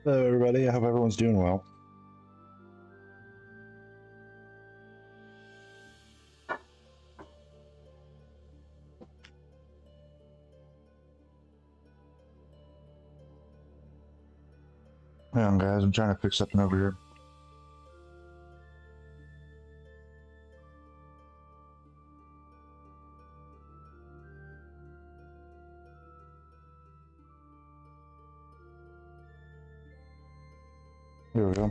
Hello, everybody. I hope everyone's doing well. Hang on, guys. I'm trying to fix something over here. Here we go.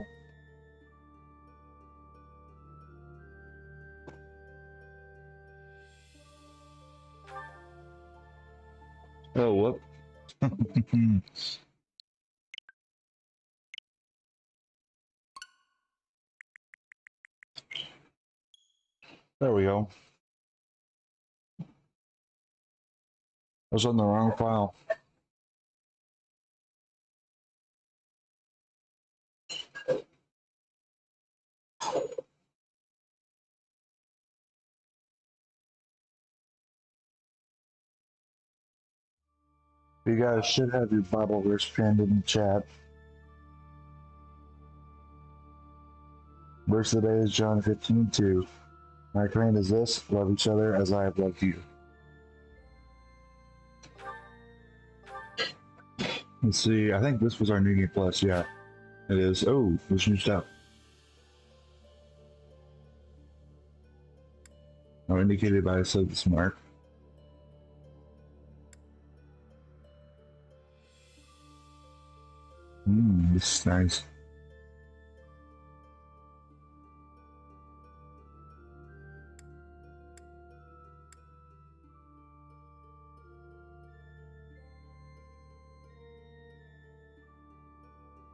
Oh, whoop. There we go. I was on the wrong file. You guys should have your Bible verse pinned in the chat. Verse of the day is John 15:2. My command is this: love each other as I have loved you. Let's see. I think this was our New Game Plus. Yeah, it is. Oh, there's new stuff. Now indicated by a this mark. This is nice.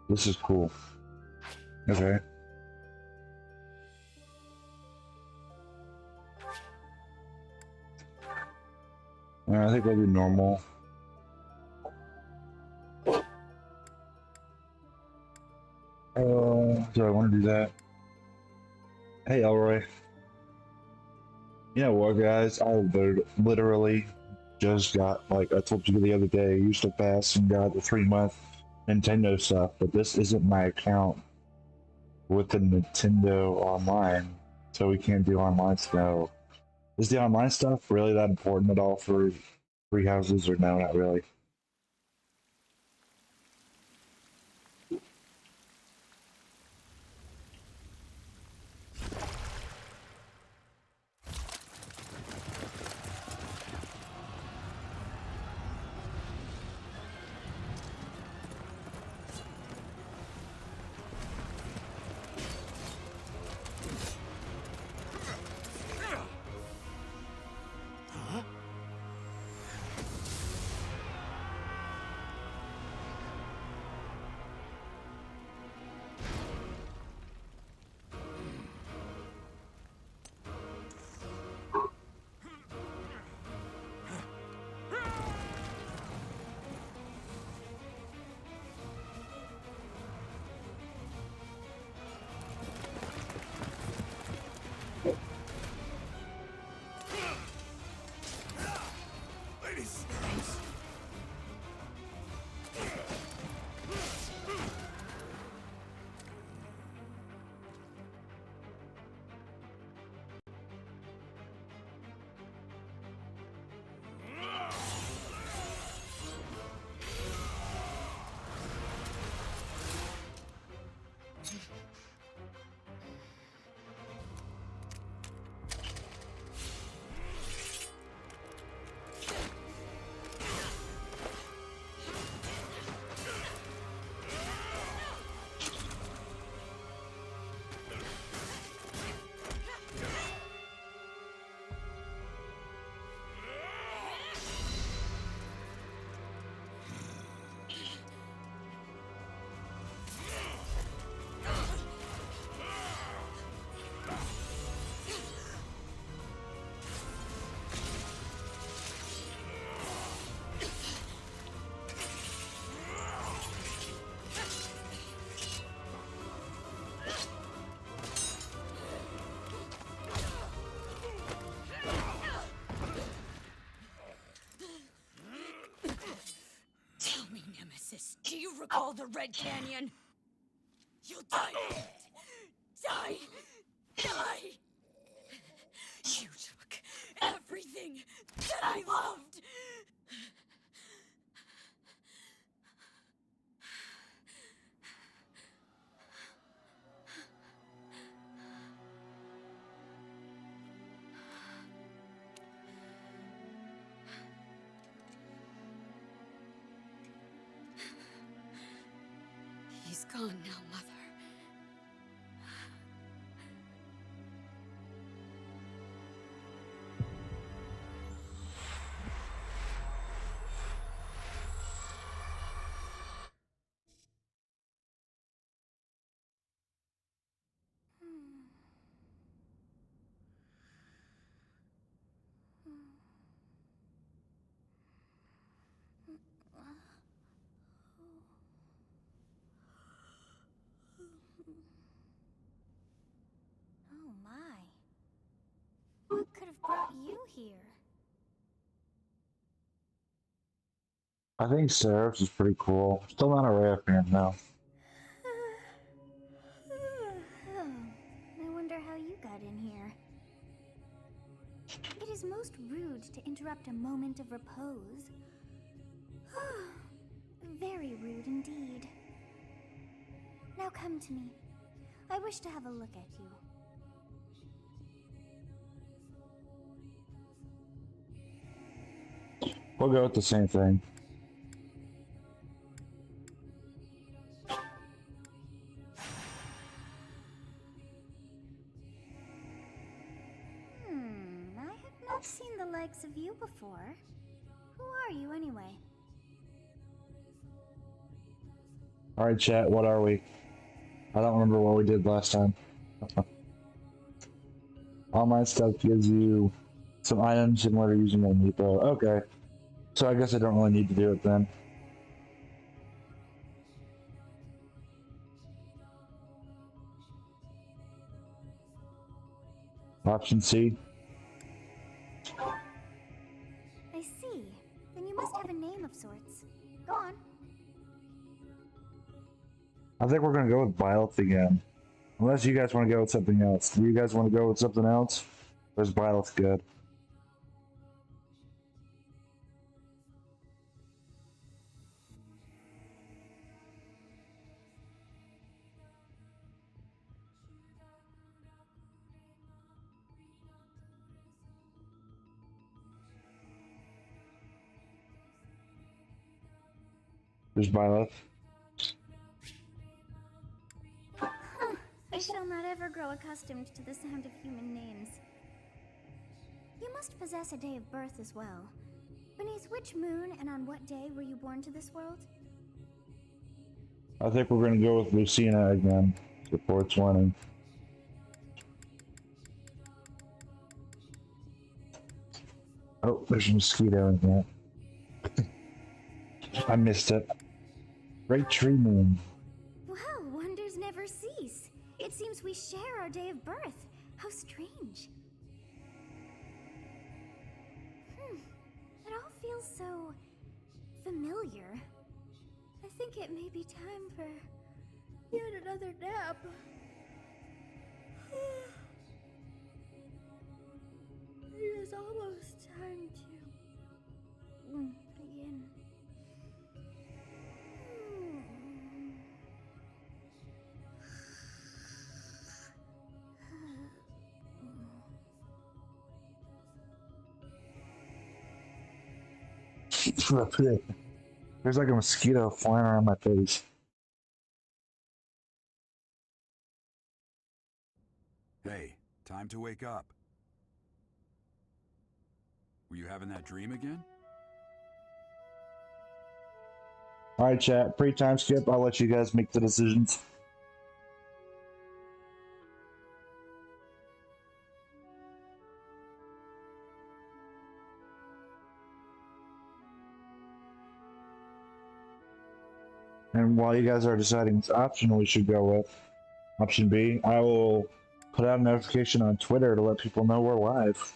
This is cool. Okay. I think that'll be normal. Oh, do I want to do that? Hey, Elroy. You know what, guys? I literally just got, like I told you the other day, I used to pass and got the 3-month Nintendo stuff, but this isn't my account with the Nintendo Online, so we can't do online stuff. Is the online stuff really that important at all for free houses, or no, not really? all the Red Canyon. You'll die. Die. Die. You took everything that I loved. He's gone now, Mother. Oh my. What could have brought you here? I think Sarros is pretty cool. Still not a rare fan now. I wonder how you got in here. It is most rude to interrupt a moment of repose. Very rude indeed. Now come to me. I wish to have a look at you. We'll go with the same thing. I have not seen the likes of you before. Who are you anyway? Alright, chat, what are we? I don't remember what we did last time. All my stuff gives you some items similar to using a Meepo. Okay. So I guess I don't really need to do it then. Option C. I see. Then you must have a name of sorts. Go on. I think we're gonna go with Violet again. Unless you guys want to go with something else. Do you guys want to go with something else? Or is Violet good? There's Violet. I shall not ever grow accustomed to the sound of human names. You must possess a day of birth as well. Beneath which moon and on what day were you born to this world? I think we're gonna go with Lucina again. Reports warning. Oh, there's a mosquito in here. I missed it. Great tree moon. Well, wonders never cease. It seems we share our day of birth. How strange. It all feels so familiar. I think it may be time for yet another nap. It is almost time to begin. There's like a mosquito flying around my face. Hey, time to wake up. Were you having that dream again? Alright, chat. Pre-time skip. I'll let you guys make the decisions. And while you guys are deciding which option we should go with, option B, I will put out a notification on Twitter to let people know we're live.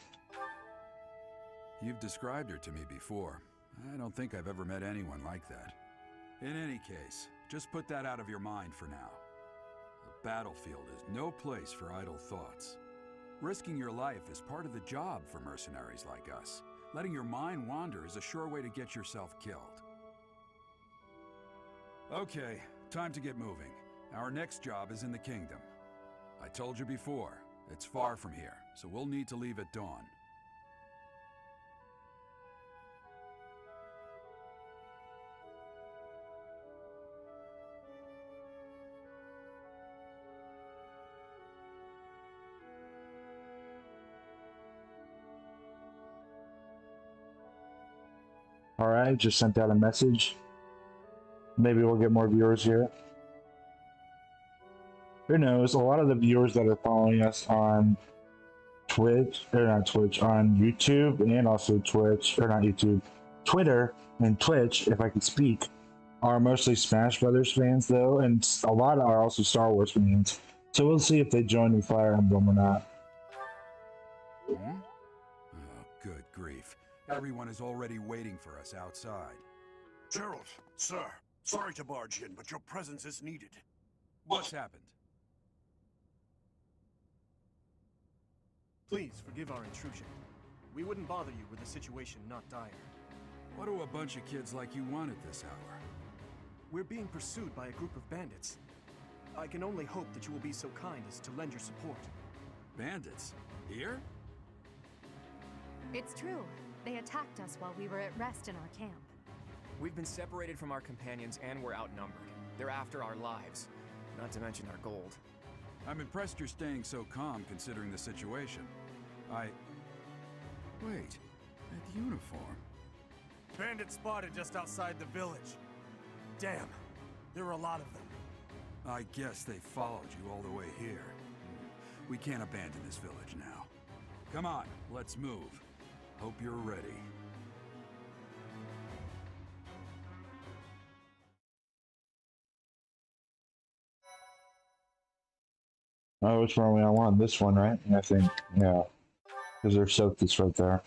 You've described her to me before. I don't think I've ever met anyone like that. In any case, Just put that out of your mind for now. The battlefield is no place for idle thoughts. Risking your life is part of the job for mercenaries like us. Letting your mind wander is a sure way to get yourself killed. Okay, time to get moving. Our next job is in the kingdom. I told you before, it's far from here, so we'll need to leave at dawn. Alright, just sent out a message. Maybe we'll get more viewers here. Who knows? A lot of the viewers that are following us on Twitch, or not Twitch, on YouTube and also Twitch, or not YouTube, Twitter and Twitch, if I could speak, are mostly Smash Brothers fans though, and a lot are also Star Wars fans. So we'll see if they join in Fire Emblem or not. Hmm? Oh, good grief. Everyone is already waiting for us outside. Gerald, sir, sorry to barge in, but your presence is needed. What's happened? Please forgive our intrusion. We wouldn't bother you with a situation not dire. What do a bunch of kids like you want at this hour? We're being pursued by a group of bandits. I can only hope that you will be so kind as to lend your support. Bandits? Here? It's true. They attacked us while we were at rest in our camp. We've been separated from our companions and we're outnumbered. They're after our lives, not to mention our gold. I'm impressed you're staying so calm considering the situation. Wait, that uniform. Bandits spotted just outside the village. Damn, there were a lot of them. I guess they followed you all the way here. We can't abandon this village now. Come on, let's move. Hope you're ready. Oh, which one are we on? This one, right? I think, yeah. Because there's Sophie's right there.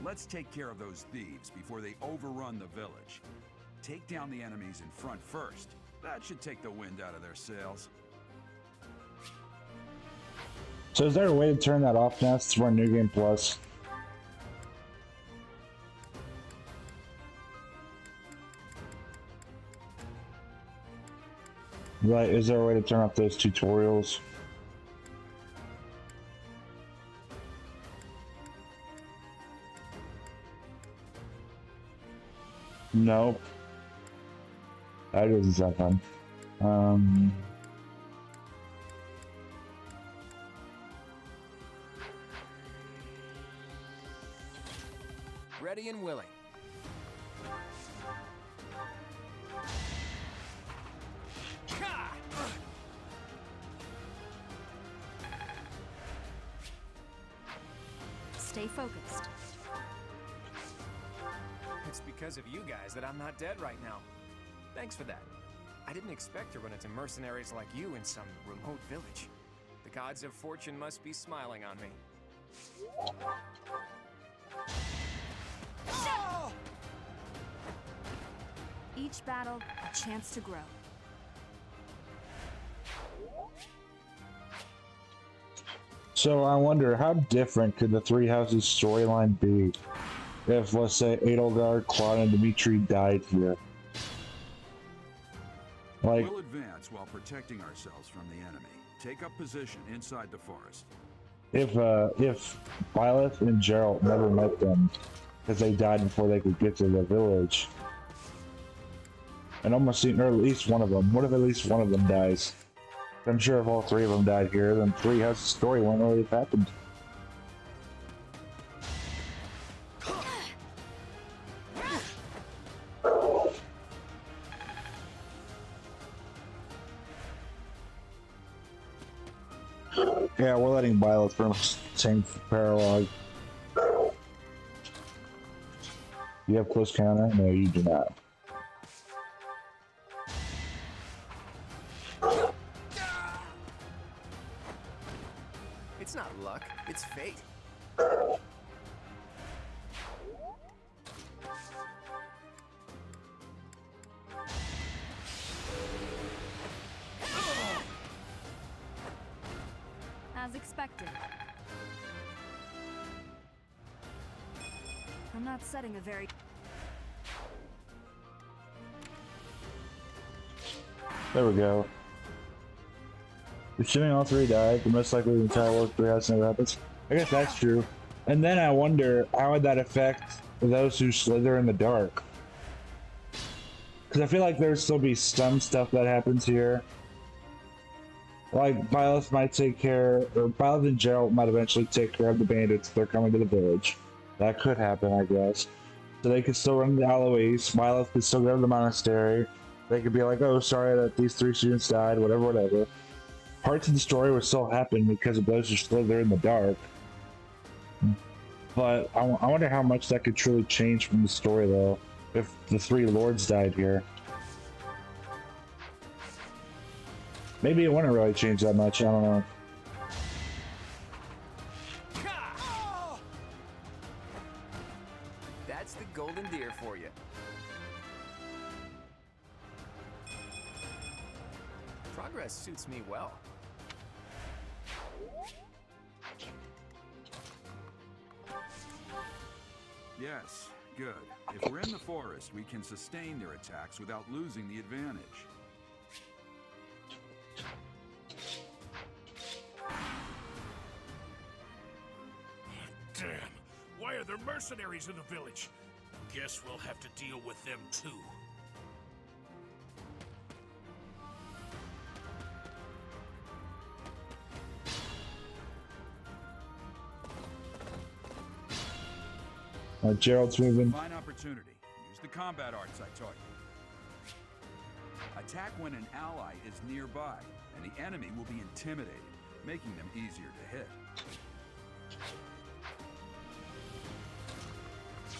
Let's take care of those thieves before they overrun the village. Take down the enemies in front first. That should take the wind out of their sails. So is there a way to turn that off now since we're in New Game Plus? Right, is there a way to turn off those tutorials? Nope. That doesn't sound fun. Ready and willing. Stay focused. It's because of you guys that I'm not dead right now. Thanks for that. I didn't expect to run into mercenaries like you in some remote village. The gods of fortune must be smiling on me. Each battle, a chance to grow. So I wonder, how different could the Three Houses storyline be if, let's say, Edelgard, Claude, and Dimitri died here? Like, We'll advance while protecting ourselves from the enemy. Take up position inside the forest. if Violet and Geralt never met them because they died before they could get to the village, and almost seen, or at least one of them. What if at least one of them dies? I'm sure if all three of them died here, then Three Houses story won't really have happened. Yeah, we're letting Violet from same paralog. You have close counter? No, you do not. It's not luck, it's fate. As expected. I'm not setting a very... There we go. Assuming all three died, the most likely the entire world three has never happens. I guess that's true. And then I wonder, how would that affect those who slither in the dark? Because I feel like there'd still be some stuff that happens here. Like, Byleth might take care, or Byleth and Geralt might eventually take care of the bandits if they're coming to the village. That could happen, I guess. So they could still run the Eloise, Byleth could still go to the monastery. They could be like, oh, sorry that these three students died, whatever. Parts of the story would still happen because of those who slither in the dark. But I wonder how much that could truly change from the story, though, if the three lords died here. Maybe it wouldn't really change that much, I don't know. That's the golden deer for you. Progress suits me well. Yes, good. If we're in the forest, we can sustain their attacks without losing the advantage. Damn! Why are there mercenaries in the village? Guess we'll have to deal with them too. Gerald's moving. Fine opportunity. Use the combat arts I taught you. Attack when an ally is nearby, and the enemy will be intimidated, making them easier to hit.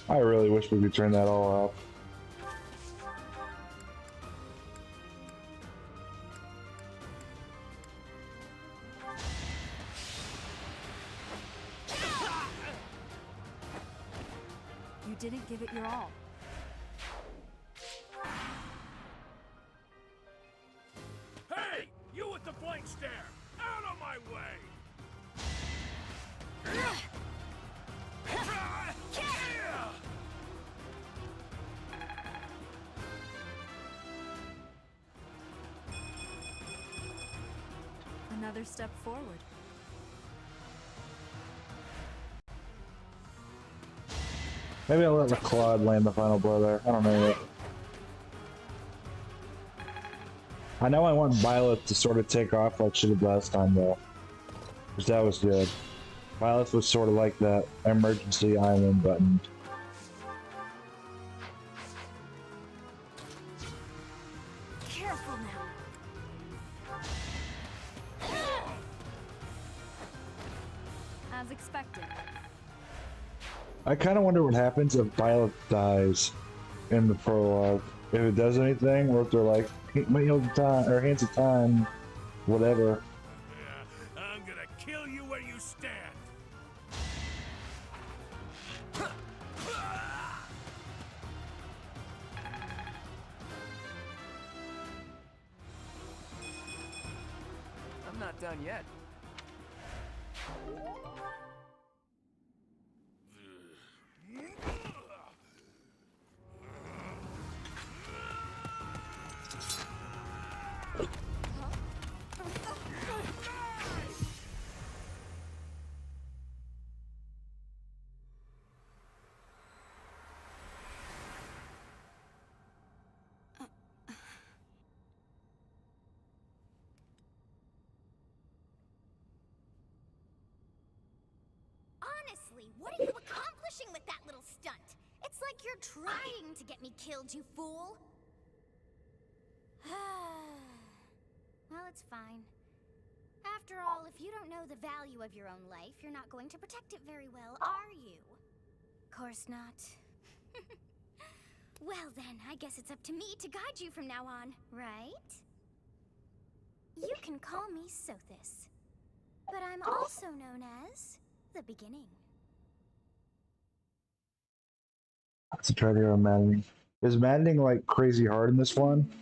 I really wish we could turn that all off. You didn't give it your all. Hey! You with the blank stare! Out of my way! Another step forward. Maybe I'll let the Claude land the final blow there. I don't know yet. I know I want Violet to sort of take off like she did last time, though. Because that was good. Violet was sort of like that emergency island button. Careful now. As expected. I kind of wonder what happens if Violet dies in the prologue. If it does anything, or if they're like, Hands of Time, or Hands of Time, whatever. Yeah, I'm gonna kill you where you stand! I'm not done yet. Honestly, what are you accomplishing with that little stunt? It's like you're trying to get me killed, you fool! Well, it's fine. After all, if you don't know the value of your own life, you're not going to protect it very well, are you? Course not. Well then, I guess it's up to me to guide you from now on, right? You can call me Sothis, but I'm also known as the Beginning. To try to maddening. Is maddening like crazy hard in this one?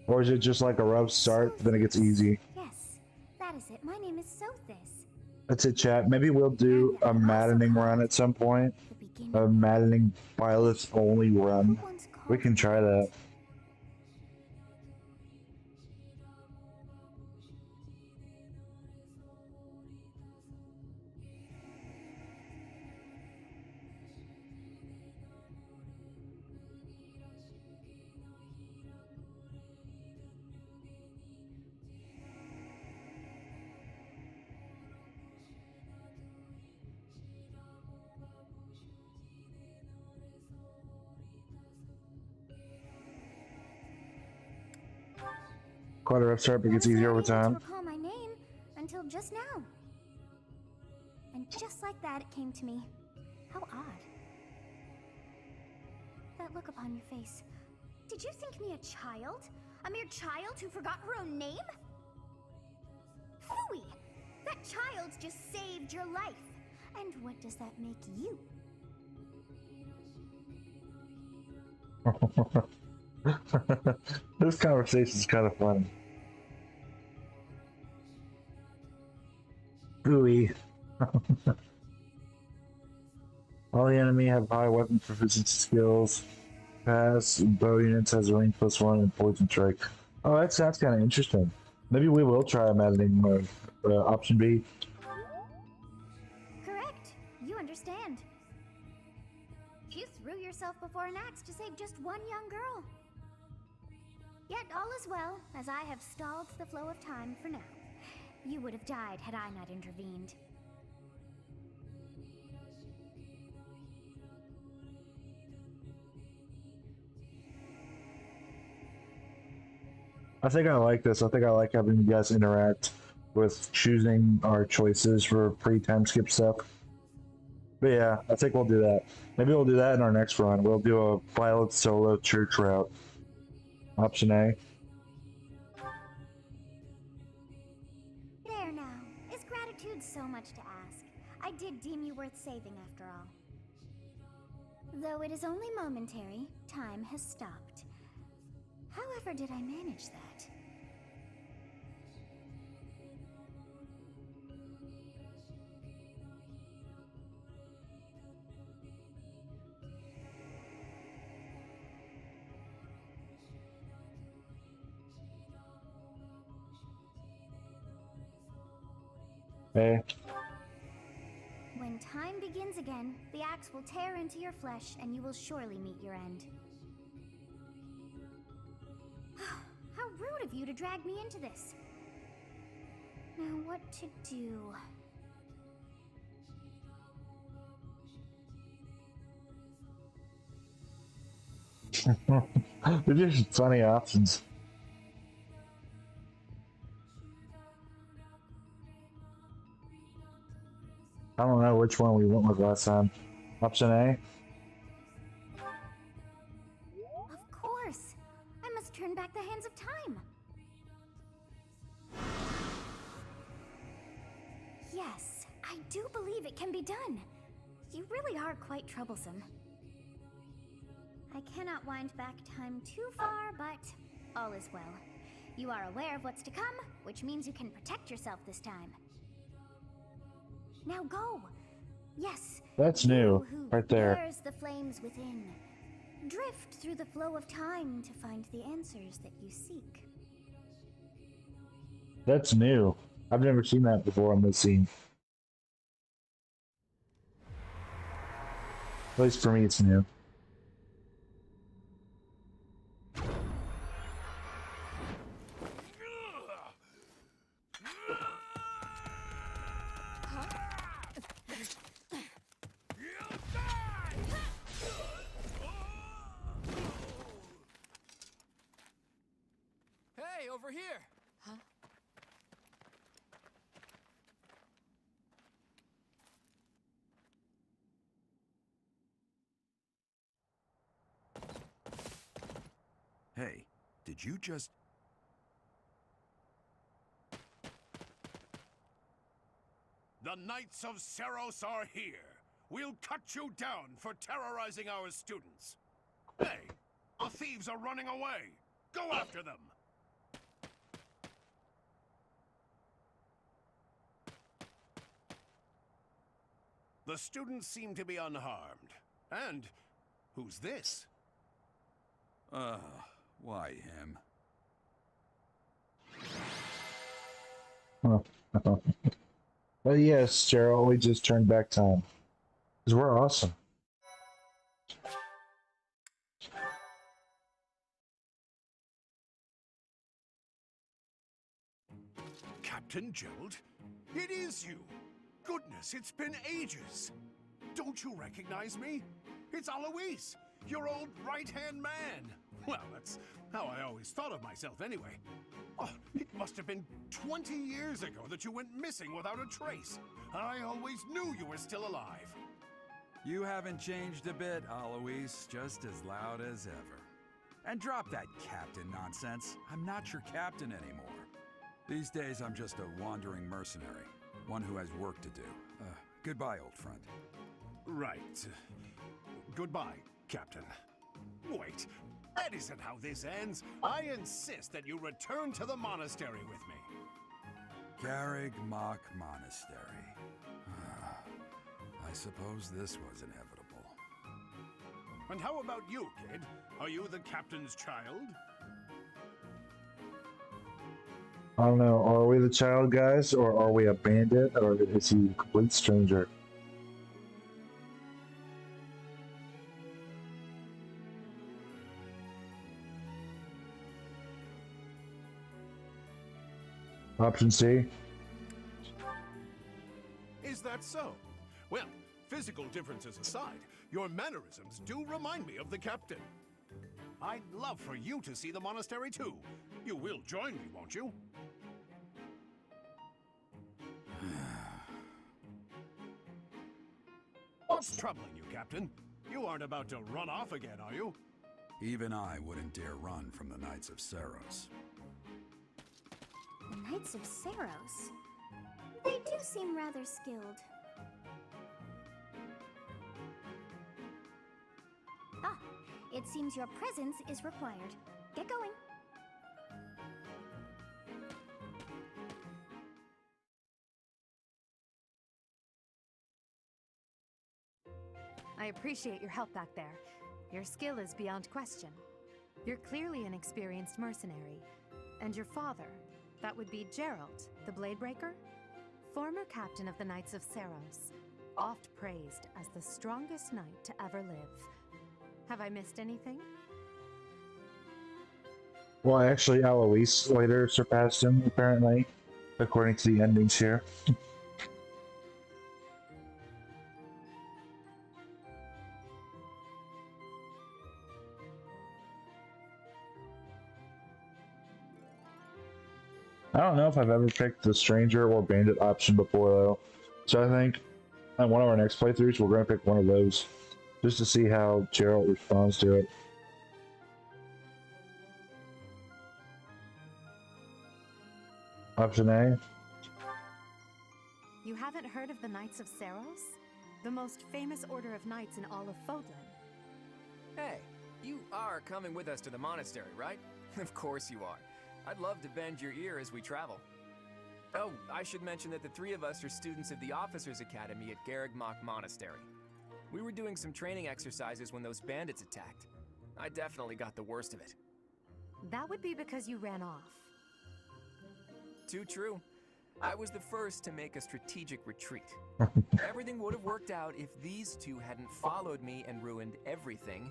Or is it just like a rough start, then it gets easy? Yes, that is it. My name is Sothis. That's it, chat. Maybe we'll do a maddening run at some point. A maddening pilots only run. We can try that. Quite a rough start, but gets easier over time. I was recall my name until just now. And just like that, it came to me. How odd. That look upon your face. Did you think me a child? A mere child who forgot her own name? Phooey! That child just saved your life. And what does that make you? This conversation is kind of funny. Ooey. All the enemy have high weapon proficiency skills. Pass, bow units has a range +1 and poison strike. Oh, that sounds kind of interesting. Maybe we will try a maddening mode. Option B. Correct. You understand. You threw yourself before an axe to save just one young girl. Yet all is well, as I have stalled the flow of time for now. You would have died had I not intervened. I think I like this. I think I like having you guys interact with choosing our choices for pre-time skip stuff. But yeah, I think we'll do that. Maybe we'll do that in our next run. We'll do a pilot solo church route. Option A. There now. Is gratitude so much to ask? I did deem you worth saving after all. Though it is only momentary, time has stopped. However did I manage that? Hey. When time begins again, the axe will tear into your flesh and you will surely meet your end. How rude of you to drag me into this. Now what to do? They're just funny options. I don't know which one we went with last time. Option A? Of course! I must turn back the hands of time! Yes, I do believe it can be done. You really are quite troublesome. I cannot wind back time too far, but all is well. You are aware of what's to come, which means you can protect yourself this time. Now go! Yes. That's new, right there. Bears the flames within. Drift through the flow of time to find the answers that you seek. That's new. I've never seen that before on this scene. At least for me, it's new. Hey, over here! Huh? Hey, did you just... The Knights of Cerros are here. We'll cut you down for terrorizing our students. Hey, the thieves are running away. Go after them. The students seem to be unharmed. And who's this? Why him? Huh. But yes, Gerald, we just turned back time. Because we're awesome. Captain Gerald? It is you! Goodness, it's been ages! Don't you recognize me? It's Alois, your old right-hand man! Well, that's how I always thought of myself anyway. Oh, it must have been 20 years ago that you went missing without a trace. I always knew you were still alive. You haven't changed a bit, Alois. Just as loud as ever. And drop that captain nonsense. I'm not your captain anymore. These days, I'm just a wandering mercenary. One who has work to do. Goodbye, old friend. Right. Goodbye, Captain. Wait, that isn't how this ends. I insist that you return to the monastery with me. Garreg Mach Monastery. I suppose this was inevitable. And how about you, kid? Are you the captain's child? I don't know. Are we the child guys, or are we a bandit, or is he a complete stranger? Option C. Is that so? Well, physical differences aside, your mannerisms do remind me of the captain. I'd love for you to see the monastery too. You will join me, won't you? What's troubling you, Captain? You aren't about to run off again, are you? Even I wouldn't dare run from the Knights of Cerros. The Knights of Sarros. They do seem rather skilled. Ah, it seems your presence is required. Get going. I appreciate your help back there. Your skill is beyond question. You're clearly an experienced mercenary. And your father, that would be Gerald, the Bladebreaker? Former captain of the Knights of Sarros, oft praised as the strongest knight to ever live. Have I missed anything? Well, actually, Alois later surpassed him, apparently, according to the endings here. I don't know if I've ever picked the stranger or bandit option before, though. So I think on one of our next playthroughs, we're going to pick one of those, just to see how Gerald responds to it. Option A. You haven't heard of the Knights of Cerros? The most famous order of knights in all of Fodlan. Hey, you are coming with us to the monastery, right? Of course you are. I'd love to bend your ear as we travel. Oh, I should mention that the three of us are students of the Officers' Academy at Garreg Mach Monastery. We were doing some training exercises when those bandits attacked. I definitely got the worst of it. That would be because you ran off. Too true. I was the first to make a strategic retreat. Everything would have worked out if these two hadn't followed me and ruined everything.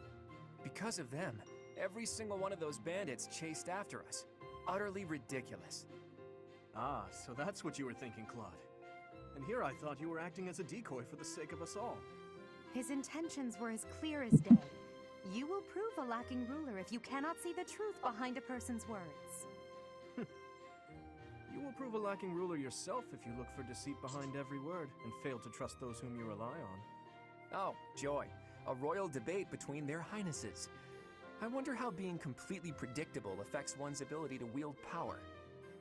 Because of them, every single one of those bandits chased after us. Utterly ridiculous. Ah, so that's what you were thinking, Claude. And here I thought you were acting as a decoy for the sake of us all. His intentions were as clear as day. You will prove a lacking ruler if you cannot see the truth behind a person's words. You will prove a lacking ruler yourself if you look for deceit behind every word and fail to trust those whom you rely on. Oh, joy. A royal debate between their highnesses. I wonder how being completely predictable affects one's ability to wield power.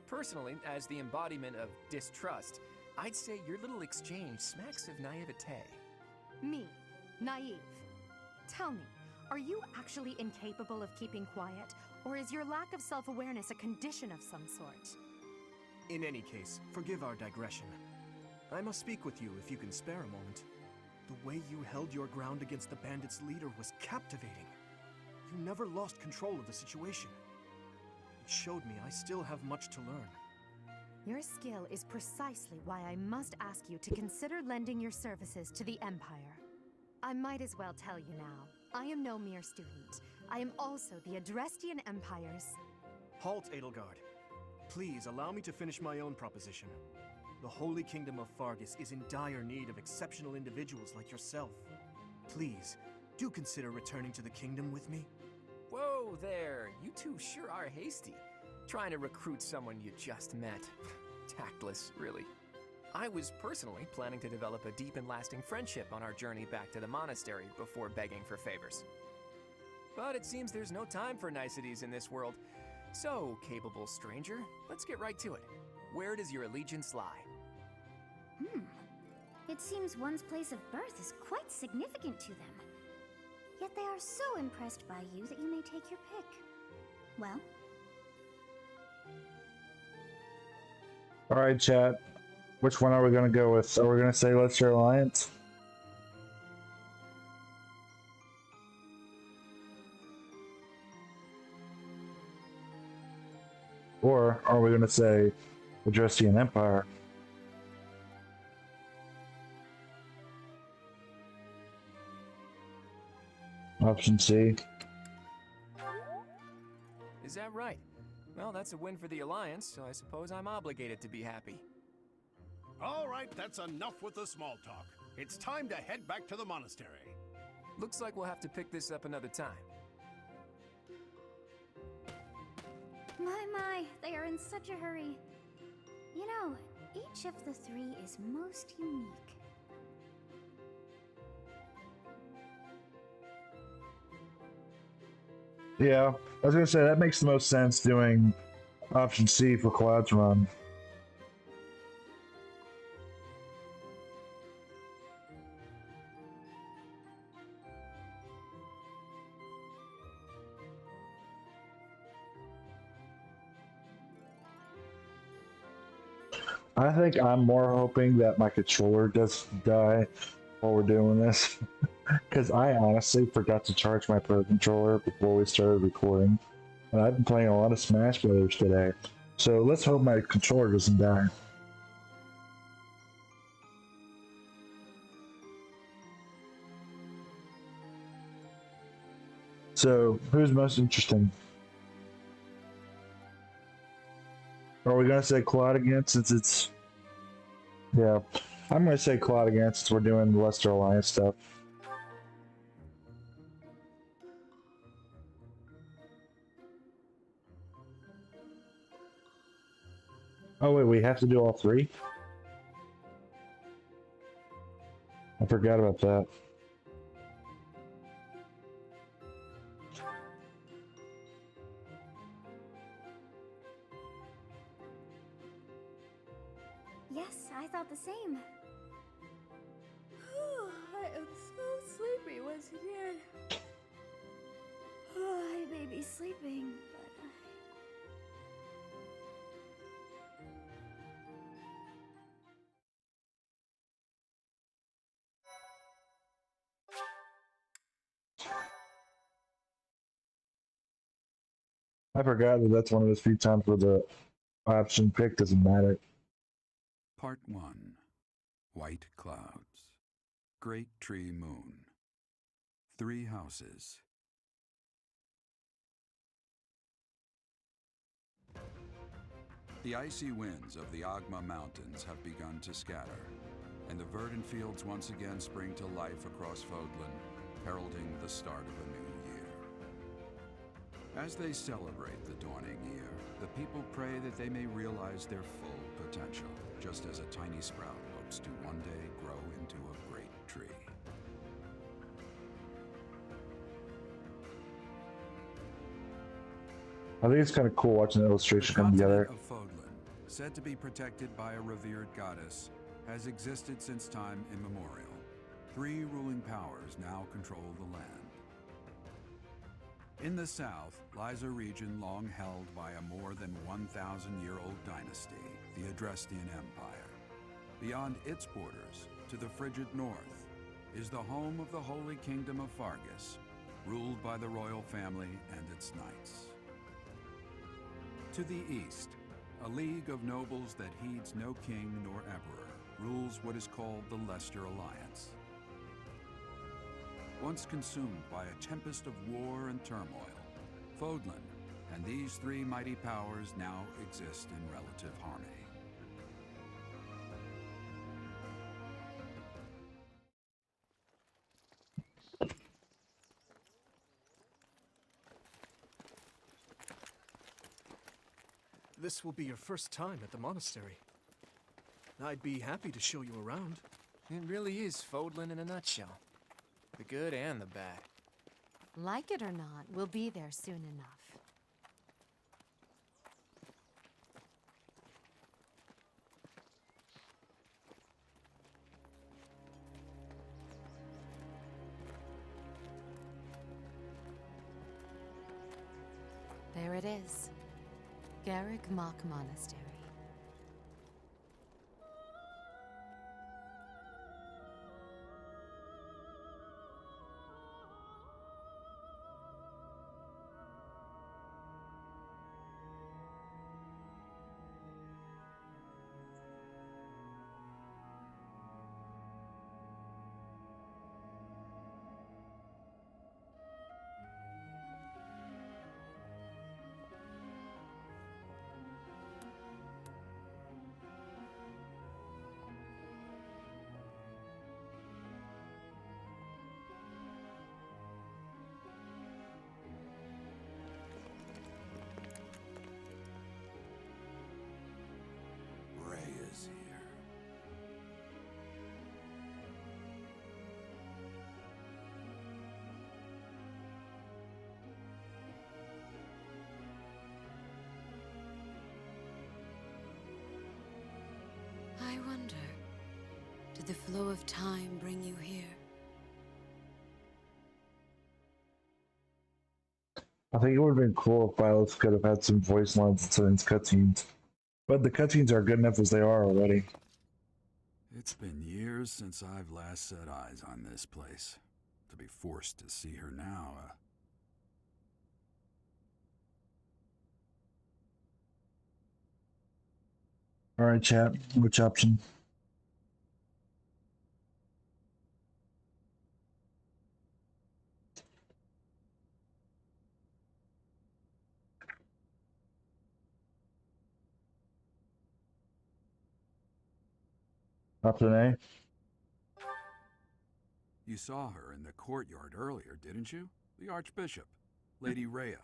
Personally, as the embodiment of distrust, I'd say your little exchange smacks of naivete. Me, naive. Tell me, are you actually incapable of keeping quiet, or is your lack of self-awareness a condition of some sort? In any case, forgive our digression. I must speak with you if you can spare a moment. The way you held your ground against the bandits' leader was captivating. You never lost control of the situation. It showed me I still have much to learn. Your skill is precisely why I must ask you to consider lending your services to the Empire. I might as well tell you now, I am no mere student. I am also the Adrestian Empire's... Halt, Edelgard. Please allow me to finish my own proposition. The Holy Kingdom of Fargus is in dire need of exceptional individuals like yourself. Please, do consider returning to the kingdom with me. Whoa there, you two sure are hasty. Trying to recruit someone you just met. Tactless, really. I was personally planning to develop a deep and lasting friendship on our journey back to the monastery before begging for favors. But it seems there's no time for niceties in this world. So, capable stranger, let's get right to it. Where does your allegiance lie? It seems one's place of birth is quite significant to them. Yet they are so impressed by you that you may take your pick. Well? Alright, chat. Which one are we going to go with? Are we going to say Leicester Alliance? Or are we going to say the Adrestian Empire? Option C. Is that right? Well, that's a win for the Alliance, so I suppose I'm obligated to be happy. All right, that's enough with the small talk. It's time to head back to the monastery. Looks like we'll have to pick this up another time. My, they are in such a hurry. You know, each of the three is most unique. Yeah, I was going to say that makes the most sense doing option C for Cloud's Run. I think I'm more hoping that my controller doesn't die while we're doing this. Because I honestly forgot to charge my Pro Controller before we started recording. And I've been playing a lot of Smash Brothers today. So let's hope my controller doesn't die. So, who's most interesting? Are we going to say Claude again since it's... Yeah, I'm going to say Claude again since we're doing the Leicester Alliance stuff. Oh wait, we have to do all three? I forgot about that. Yes, I thought the same. I am so sleepy once again. I may be sleeping, but I forgot that that's one of those few times where the option pick doesn't matter. Part 1. White Clouds. Great Tree Moon. 3 houses. The icy winds of the Agma Mountains have begun to scatter, and the verdant fields once again spring to life across Fodlan, heralding the start of a new year. As they celebrate the dawning year, the people pray that they may realize their full potential, just as a tiny sprout hopes to one day grow into a great tree. I think it's kind of cool watching the illustration The come continent together. of Fodlan, said to be protected by a revered goddess, has existed since time immemorial. 3 ruling powers now control the land. In the south lies a region long held by a more than 1,000-year-old dynasty, the Adrestian Empire. Beyond its borders, to the frigid north, is the home of the Holy Kingdom of Fargus, ruled by the royal family and its knights. To the east, a league of nobles that heeds no king nor emperor rules what is called the Leicester Alliance. Once consumed by a tempest of war and turmoil, Fodlan and these 3 mighty powers now exist in relative harmony. This will be your first time at the monastery. I'd be happy to show you around. It really is Fodlan in a nutshell. The good and the bad. Like it or not, we'll be there soon enough. There it is. Garrick Mock Monastery. Rhea's here. I wonder, did the flow of time bring you here? I think it would have been cool if Violet could have had some voice lines instead of these cutscenes. But the cutscenes are good enough as they are already. It's been years since I've last set eyes on this place. To be forced to see her now, Alright, chat. Which option? Option A? You saw her in the courtyard earlier, didn't you? The Archbishop, Lady Rhea.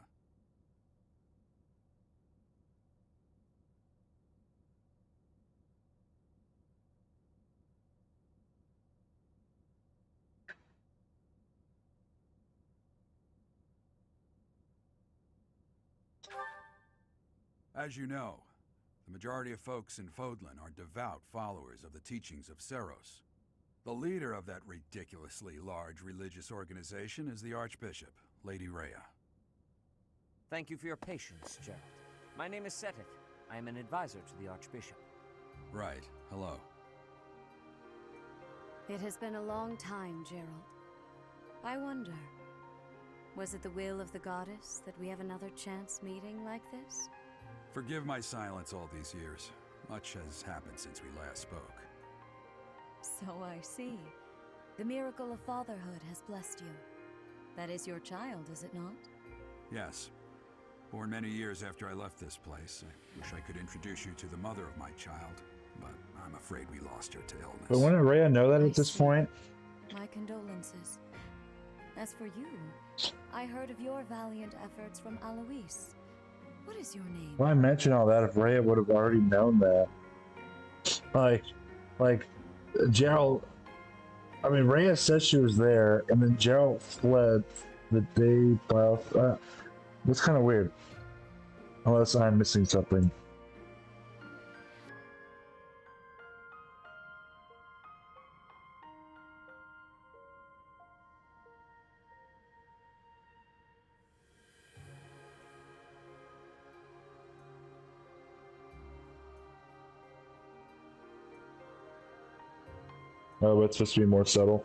As you know, the majority of folks in Fodlan are devout followers of the teachings of Cerros. The leader of that ridiculously large religious organization is the Archbishop, Lady Rhea. Thank you for your patience, Gerald. My name is Seteth. I am an advisor to the Archbishop. Right. Hello. It has been a long time, Gerald. I wonder, was it the will of the goddess that we have another chance meeting like this? Forgive my silence all these years. Much has happened since we last spoke. So I see. The miracle of fatherhood has blessed you. That is your child, is it not? Yes. Born many years after I left this place. I wish I could introduce you to the mother of my child, but I'm afraid we lost her to illness. But wouldn't Rhea know that I at this see. point? My condolences. As for you, I heard of your valiant efforts from Alois. What is your name? Why mention all that if Rhea would have already known that? Like, Gerald... I mean, Rhea said she was there, and then Gerald fled the day That's kind of weird. Unless I'm missing something. Oh, but it's supposed to be more subtle.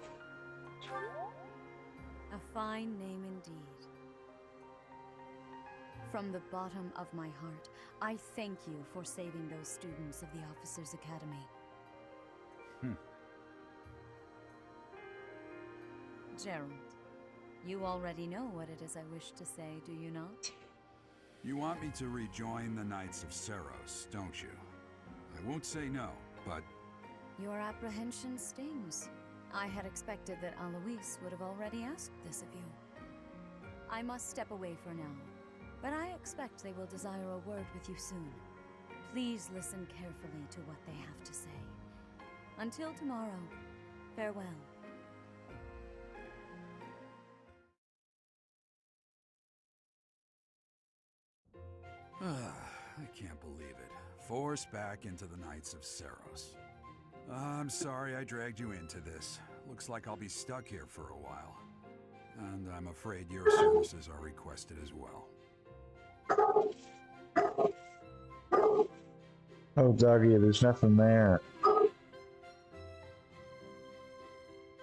A fine name indeed. From the bottom of my heart, I thank you for saving those students of the Officers' Academy. Gerald, you already know what it is I wish to say, do you not? You want me to rejoin the Knights of Cerros, don't you? I won't say no, but... Your apprehension stings. I had expected that Alois would have already asked this of you. I must step away for now, but I expect they will desire a word with you soon. Please listen carefully to what they have to say. Until tomorrow, farewell. I can't believe it. Forced back into the Knights of Sarros. I'm sorry I dragged you into this. Looks like I'll be stuck here for a while. And I'm afraid your services are requested as well. Oh, doggy, there's nothing there.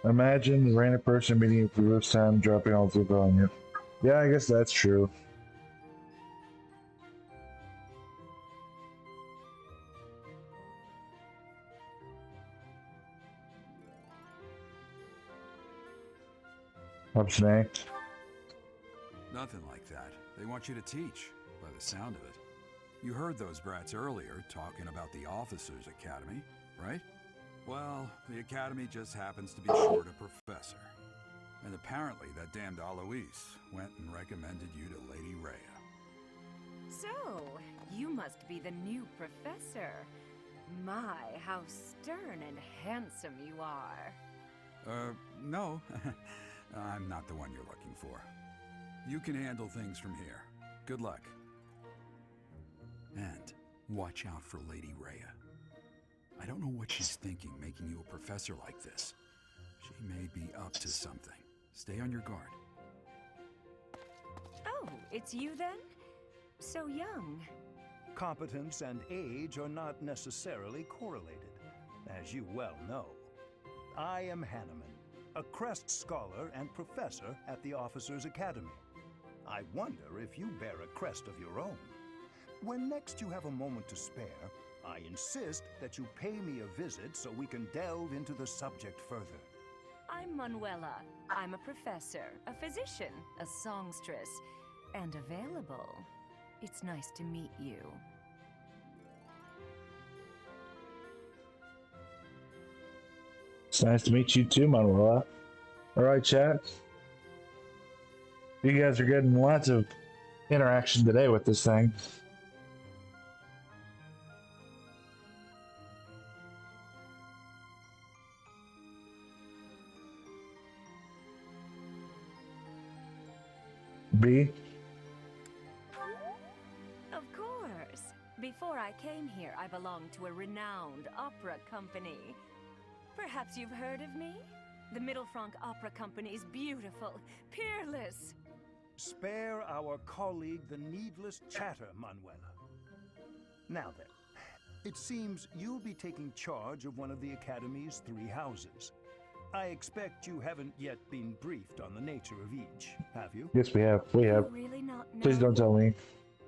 Imagine the random person meeting you for the first time dropping all the on you. Yeah, I guess that's true. What's next? Nothing like that. They want you to teach, by the sound of it. You heard those brats earlier talking about the Officers' Academy, right? Well, the Academy just happens to be short a professor. And apparently that damned Alois went and recommended you to Lady Rhea. So, you must be the new professor. My, how stern and handsome you are. No. I'm not the one you're looking for. You can handle things from here. Good luck. And watch out for Lady Rhea. I don't know what she's thinking making you a professor like this. She may be up to something. Stay on your guard. Oh, it's you then? So young. Competence and age are not necessarily correlated, as you well know. I am Hanneman, a Crest Scholar and Professor at the Officers' Academy. I wonder if you bear a crest of your own. When next you have a moment to spare, I insist that you pay me a visit so we can delve into the subject further. I'm Manuela. I'm a professor, a physician, a songstress, and available. It's nice to meet you. It's nice to meet you too, Manuela. Alright, chat. You guys are getting lots of interaction today with this thing. B? Of course. Before I came here, I belonged to a renowned opera company. Perhaps you've heard of me? The Middlefranc Opera Company is beautiful, peerless. Spare our colleague the needless chatter, Manuela. Now then, it seems you'll be taking charge of one of the Academy's 3 houses. I expect you haven't yet been briefed on the nature of each, have you? Yes, we have. We have. Really not know? Please don't tell me.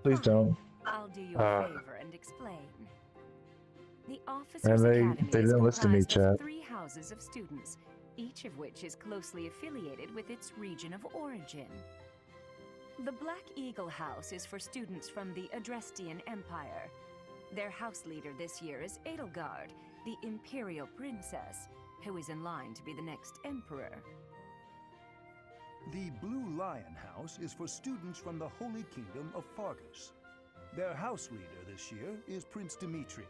Please don't. I'll do you a favor and explain. The Officers' And Academy they is didn't listen to me, comprised of chat. 3 houses of students, each of which is closely affiliated with its region of origin. The Black Eagle House is for students from the Adrestian Empire. Their house leader this year is Edelgard, the Imperial Princess, who is in line to be the next Emperor. The Blue Lion House is for students from the Holy Kingdom of Fargus. Their house leader this year is Prince Dimitri.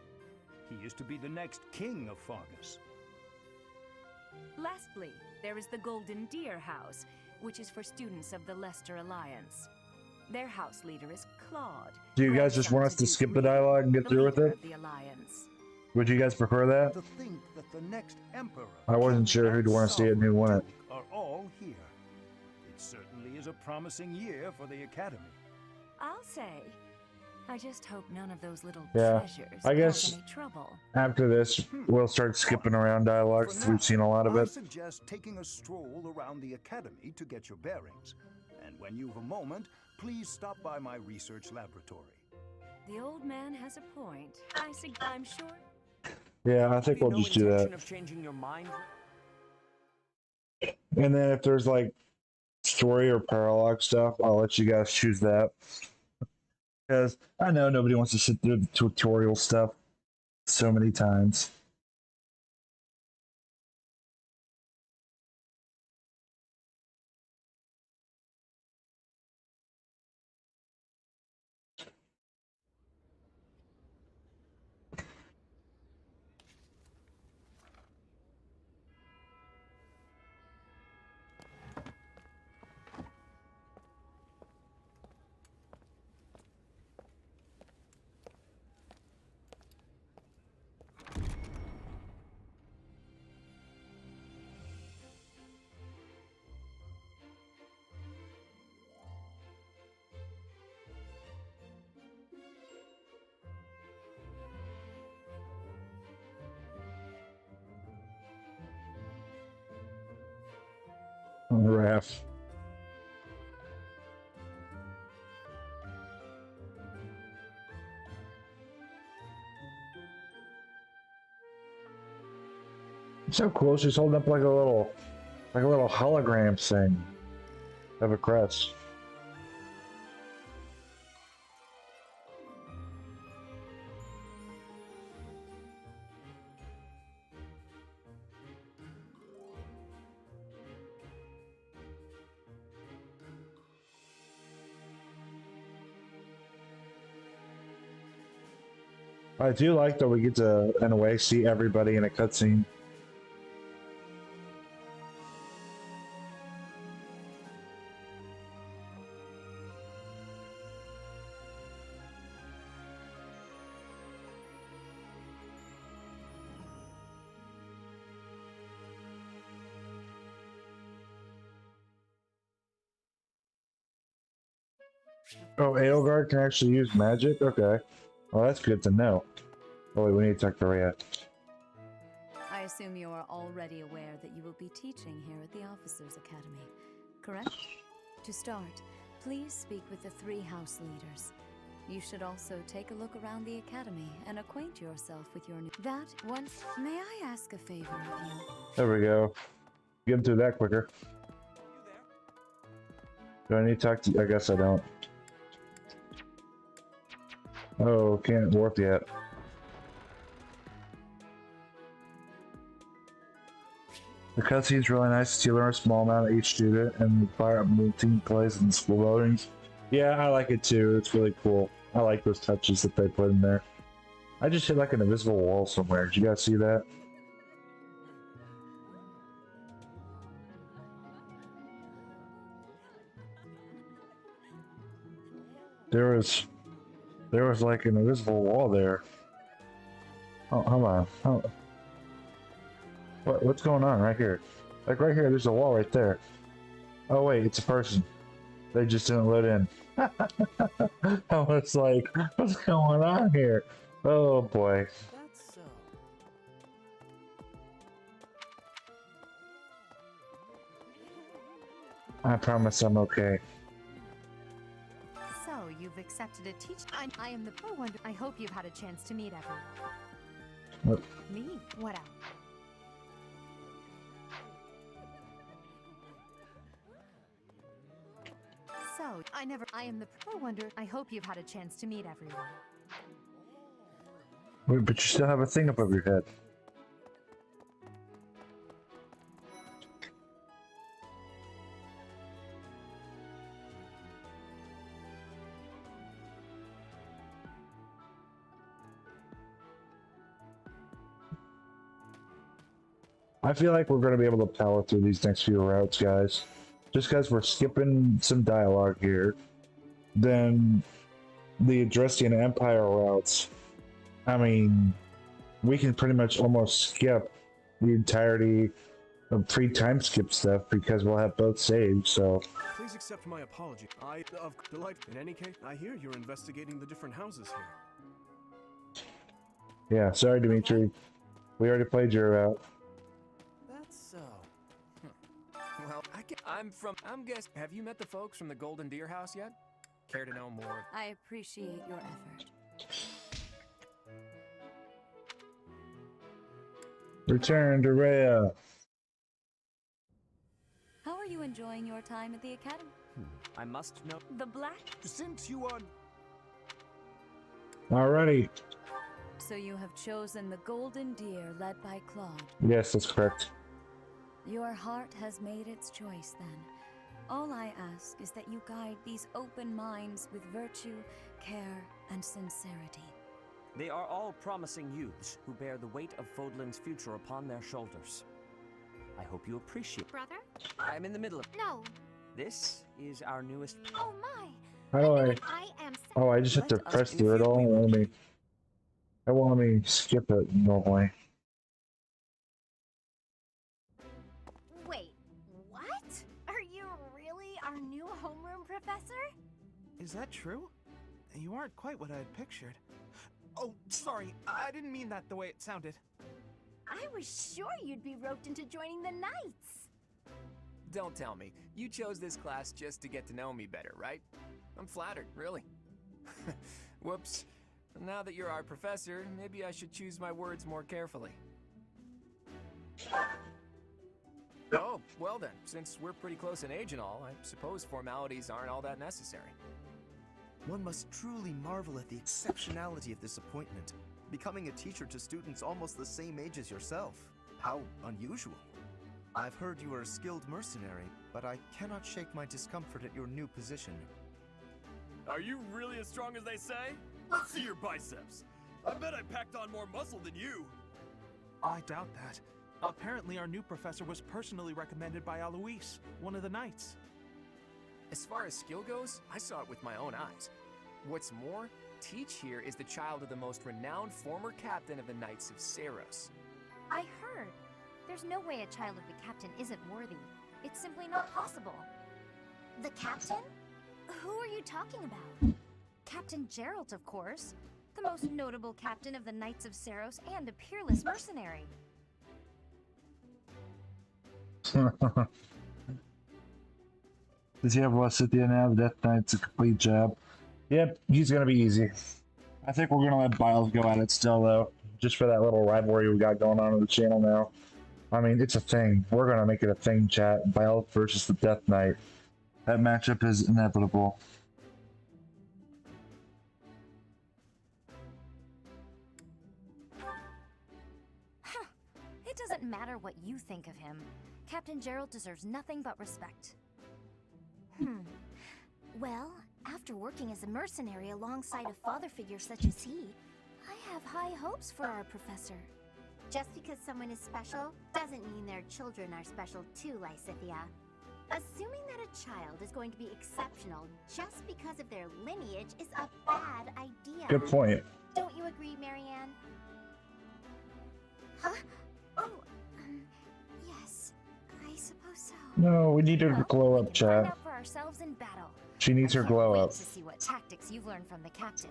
He is to be the next king of Fargus. Lastly, there is the Golden Deer House, which is for students of the Leicester Alliance. Their house leader is Claude. Do you guys just want us to skip the dialogue and get through with it? The Alliance. Would you guys prefer that? To think that the next emperor, I wasn't king, sure who'd and want to see it and who wouldn't. are all here. It certainly is a promising year for the academy. I'll say. I just hope none of those little Yeah, treasures I guess cause any trouble. after this, we'll start skipping around dialogue since we've seen a lot of I it. suggest taking a stroll around the academy to get your bearings. And when you've a moment, please stop by my research laboratory. The old man has a point. I'm sure. Yeah, I think we'll just do that. Of changing your mind? And then if there's like story or parallel stuff, I'll let you guys choose that. Because I know nobody wants to sit through the tutorial stuff so many times. Raph. So cool. She's holding up like a little hologram thing of a crest. I do like that we get to, in a way, see everybody in a cutscene. Oh, Edelgard can actually use magic? Okay. Well, that's good to know. Oh, wait, we need to talk to Rhea. I assume you are already aware that you will be teaching here at the Officers' Academy, correct? To start, please speak with the 3 house leaders. You should also take a look around the academy and acquaint yourself with your new... That once... May I ask a favor of you? There we go. Get him through that quicker. Do I need to talk to you? I guess I don't. Oh, can't warp yet. The cutscene's really nice. You learn a small amount of each student and fire up new team plays in the school buildings. Yeah, I like it too. It's really cool. I like those touches that they put in there. I just hit like an invisible wall somewhere. Did you guys see that? There was like an invisible wall there. Oh, hold on. Oh. What's going on right here? Like right here, there's a wall right there. Oh wait, it's a person. They just didn't let in. I was like, what's going on here? Oh boy. That's so. I promise I'm okay. So, you've accepted a teach. I am the pro wonder. I hope you've had a chance to meet everyone. What? Me? What else? So, I am the pro wonder. I hope you've had a chance to meet everyone. Wait, but you still have a thing above your head. I feel like we're going to be able to power through these next few routes, guys. Just because we're skipping some dialogue here, then the Adrestian Empire routes, I mean, we can pretty much almost skip the entirety of pre-time skip stuff because we'll have both saved, so... Please accept my apology. Of delight. In any case, I hear you're investigating the different houses here. Yeah, sorry, Dimitri. We already played your route. That's so. Well, I'm guess. Have you met the folks from the Golden Deer House yet? Care to know more? I appreciate your effort. Return to Rhea. How are you enjoying your time at the academy? I must know. The Black? Since you are... Alrighty. So you have chosen the Golden Deer led by Claude. Yes, that's correct. Your heart has made its choice then. All I ask is that you guide these open minds with virtue, care, and sincerity. They are all promising youths who bear the weight of Fodlan's future upon their shoulders. I hope you appreciate. Brother? I'm in the middle of. No. This is our newest. Oh my. How do I? I am. Oh, I just have to press through it all. I want me skip it normally. Wait, what? Are you really our new homeroom professor? Is that true? You aren't quite what I had pictured. Oh, sorry, I didn't mean that the way it sounded. I was sure you'd be roped into joining the Knights. Don't tell me. You chose this class just to get to know me better, right? I'm flattered, really. Whoops. Now that you're our professor, maybe I should choose my words more carefully. Oh, well then, since we're pretty close in age and all, I suppose formalities aren't all that necessary. One must truly marvel at the exceptionality of this appointment. Becoming a teacher to students almost the same age as yourself. How unusual. I've heard you are a skilled mercenary, but I cannot shake my discomfort at your new position. Are you really as strong as they say? Let's see your biceps. I bet I packed on more muscle than you. I doubt that. Apparently our new professor was personally recommended by Alois, one of the Knights. As far as skill goes, I saw it with my own eyes. What's more, Teach here is the child of the most renowned former captain of the Knights of Sarros. I heard. There's no way a child of the captain isn't worthy. It's simply not possible. The captain? Who are you talking about? Captain Geralt, of course. The most notable captain of the Knights of Cerros and a peerless mercenary. Does he have less at the end now? The Death Knight's a complete job. Yep, he's gonna be easy. I think we're gonna let Biles go at it still, though. Just for that little rivalry we got going on the channel now. I mean, it's a thing. We're gonna make it a thing, chat. Biles versus the Death Knight. That matchup is inevitable. Huh. It doesn't matter what you think of him. Captain Geralt deserves nothing but respect. Well, after working as a mercenary alongside a father figure such as he, I have high hopes for our professor. Just because someone is special doesn't mean their children are special too, Lysithia. Assuming that a child is going to be exceptional just because of their lineage is a bad idea. Good point. Don't you agree, Marianne? Huh? Oh, yes, I suppose so. No, we need her to glow up, Find chat. out for ourselves in battle. She needs her glow Wait up. to see what tactics you've learned from the captain.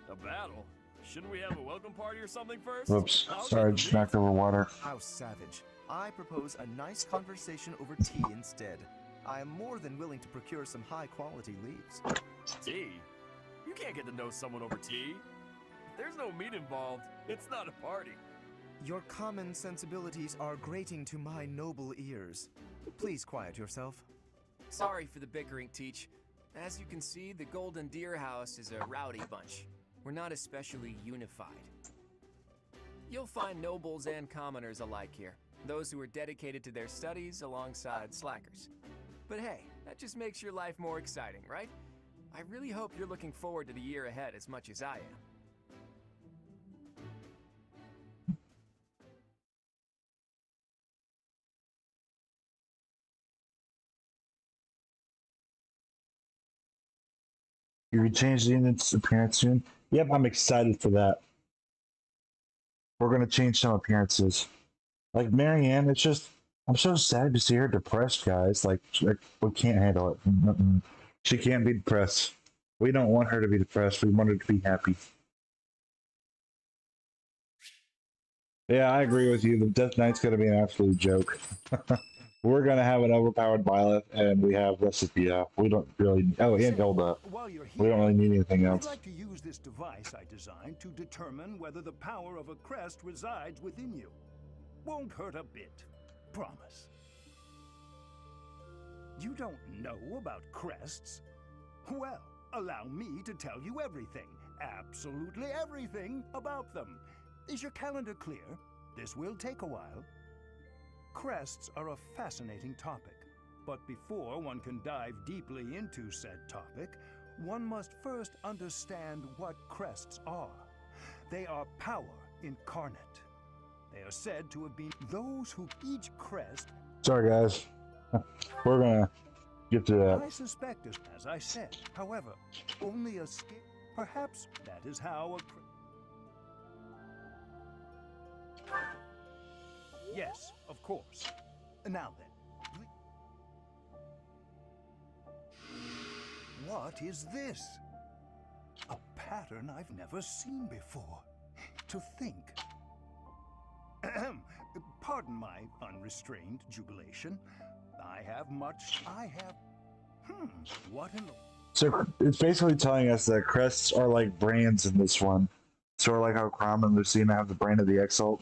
A battle? Shouldn't we have a welcome party or something first? Whoops. Sorry, just knocked over water. How savage. I propose a nice conversation over tea instead. I am more than willing to procure some high-quality leaves. Tea? You can't get to know someone over tea. If there's no meat involved, it's not a party. Your common sensibilities are grating to my noble ears. Please quiet yourself. Sorry for the bickering, Teach. As you can see, the Golden Deer House is a rowdy bunch. We're not especially unified. You'll find nobles and commoners alike here. Those who are dedicated to their studies alongside slackers. But hey, that just makes your life more exciting, right? I really hope you're looking forward to the year ahead as much as I am. You can change the unit's appearance soon. Yep, I'm excited for that. We're gonna change some appearances. Like Marianne, it's just I'm so sad to see her depressed, guys. Like we can't handle it. Mm-mm. She can't be depressed. We don't want her to be depressed. We want her to be happy. Yeah, I agree with you. The Death Knight's gonna be an absolute joke. We're gonna have an overpowered Violet, and we have Recipia. We don't really. Oh, and Hilda. We don't really need anything else. I'd like to use this device I designed to determine whether the power of a crest resides within you. Won't hurt a bit. Promise. You don't know about crests? Well, allow me to tell you everything, absolutely everything about them. Is your calendar clear? This will take a while. Crests are a fascinating topic, but before one can dive deeply into said topic, one must first understand what crests are. They are power incarnate. They are said to have been those who each crest... Sorry, guys. We're gonna get to that. I suspect, as I said, however, only a scale. Perhaps that is how a... Yes, of course. Now then. What is this? A pattern I've never seen before. To think. Pardon my unrestrained jubilation. I have... what in the... So it's basically telling us that crests are like brands in this one. Sort of like how Crom and Lucina have the brand of the Exalt.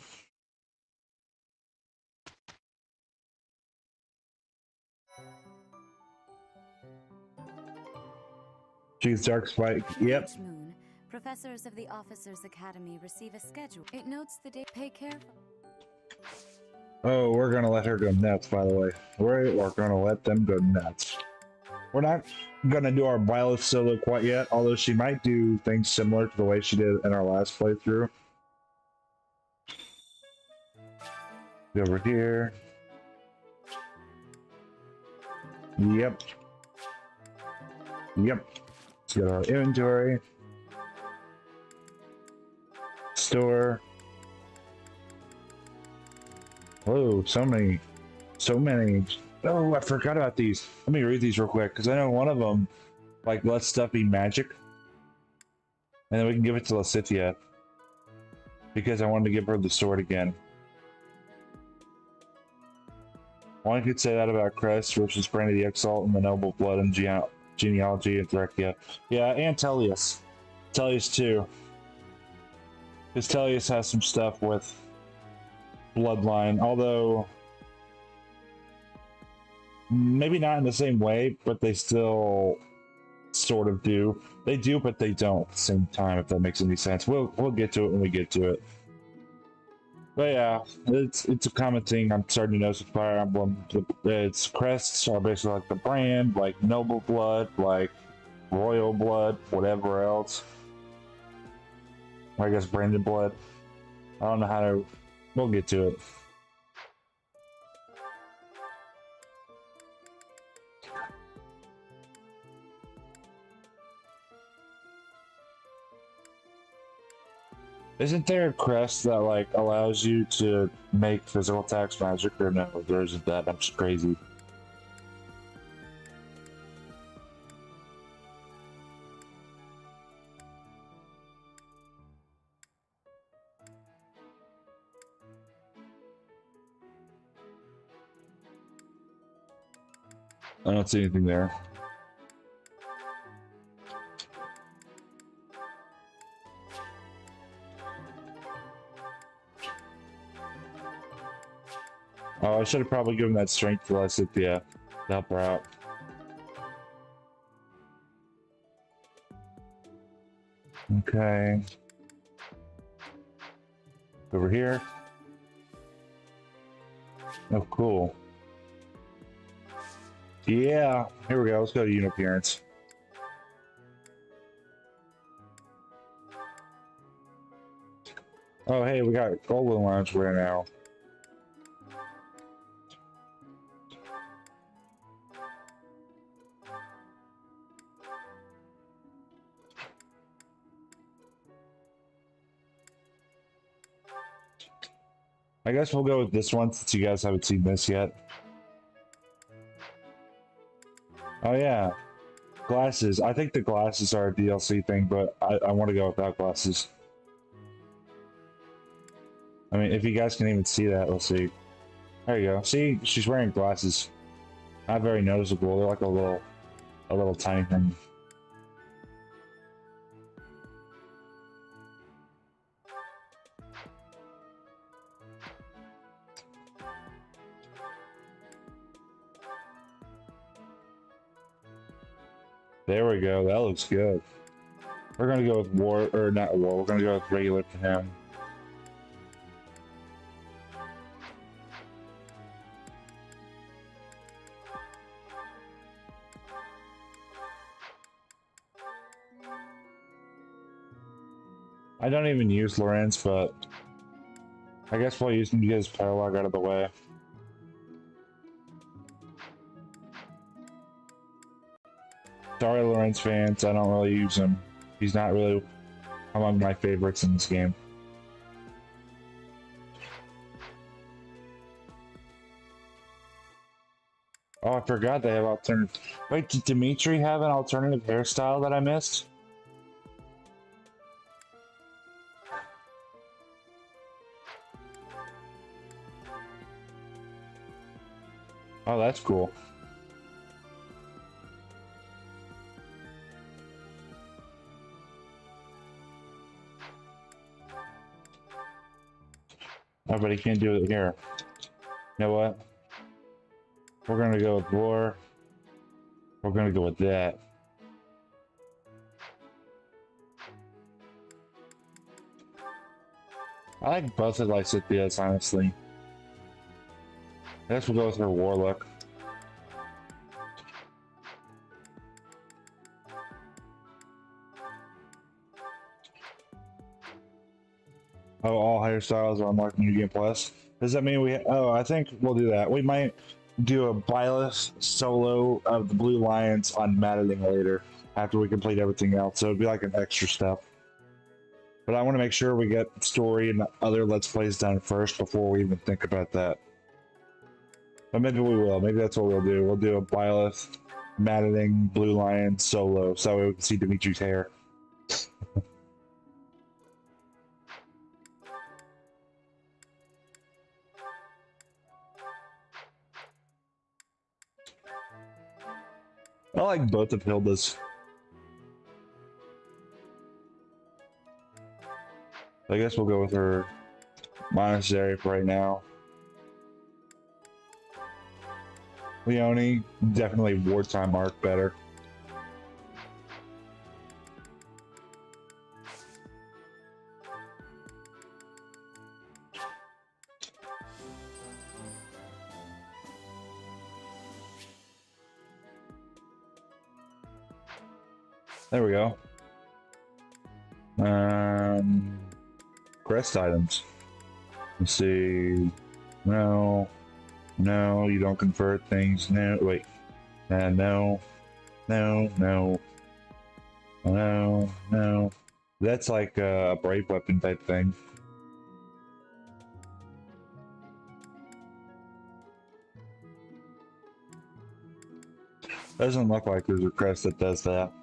She's Dark Spike. Yep. Each moon, professors of the Officers' Academy receive a schedule. It notes the day. Pay careful. Oh, we're gonna let her go nuts, by the way. We're gonna let them go nuts. We're not gonna do our Violet solo quite yet, although she might do things similar to the way she did in our last playthrough. Over here. Yep. Yep. Let's get our inventory. Store. Whoa, so many. Oh, I forgot about these. Let me read these real quick, because I know one of them, like, lets stuff be magic. And then we can give it to Lysithea. Because I wanted to give her the sword again. One could say that about Crest, which is Brand of the Exalt and the Noble Blood and Genealogy and Threkia. Yeah, and Tellius. Tellius too. Because Tellius has some stuff with Bloodline, although maybe not in the same way, but they still sort of do. They do, but they don't at the same time, if that makes any sense. We'll get to it when we get to it. But yeah, it's a common thing I'm starting to notice with Fire Emblem. Its crests are basically like the brand, like Noble Blood, like Royal Blood, whatever else. I guess Branded Blood. I don't know how to... We'll get to it. Isn't there a crest that like allows you to make physical attacks magic? Or no, there isn't that. I'm just crazy. I don't see anything there. Oh, I should have probably given that strength to Lysithea to help her out. Okay. Over here. Oh, cool. Yeah, here we go. Let's go to unit appearance. Oh, hey, we got Golden Loungewear now. I guess we'll go with this one since you guys haven't seen this yet. Oh yeah, glasses. I think the glasses are a DLC thing, but I want to go without glasses. I mean, if you guys can even see that, let's see. There you go. See, she's wearing glasses. Not very noticeable. They're like a little tiny thing. There we go. That looks good. We're gonna go with war, or not war. We're gonna go with regular for him. I don't even use Lorenz, but I guess we'll use him to get his paralog out of the way. Sorry, Lorenz fans, I don't really use him. He's not really among my favorites in this game. Oh, I forgot they have alternative. Wait, did Dimitri have an alternative hairstyle that I missed? Oh, that's cool. Oh, but he can't do it here. You know what? We're gonna go with war. We're gonna go with that. I like both of Lysipias, honestly. I guess we'll go with her war look. Oh, all hairstyles are unlocked in New Game Plus. Does that mean we? Oh, I think we'll do that. We might do a Byleth solo of the Blue Lions on Maddening later after we complete everything else. So it'd be like an extra step. But I want to make sure we get story and other Let's Plays done first before we even think about that. But maybe we will. Maybe that's what we'll do. We'll do a Byleth, Maddening, Blue Lion solo so we can see Dimitri's hair. I like both of Hilda's. I guess we'll go with her Monastery for right now. Leone, definitely wartime arc better. There we go. Crest items. Let's see. No, you don't convert things. No, wait. No. That's like a brave weapon type thing. Doesn't look like there's a crest that does that.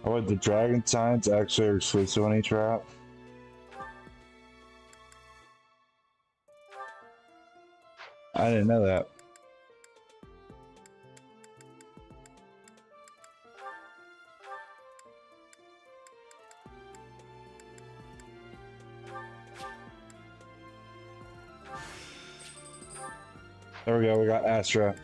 Oh, the dragon signs actually are exclusive on each route. I didn't know that. There we go, we got Astra.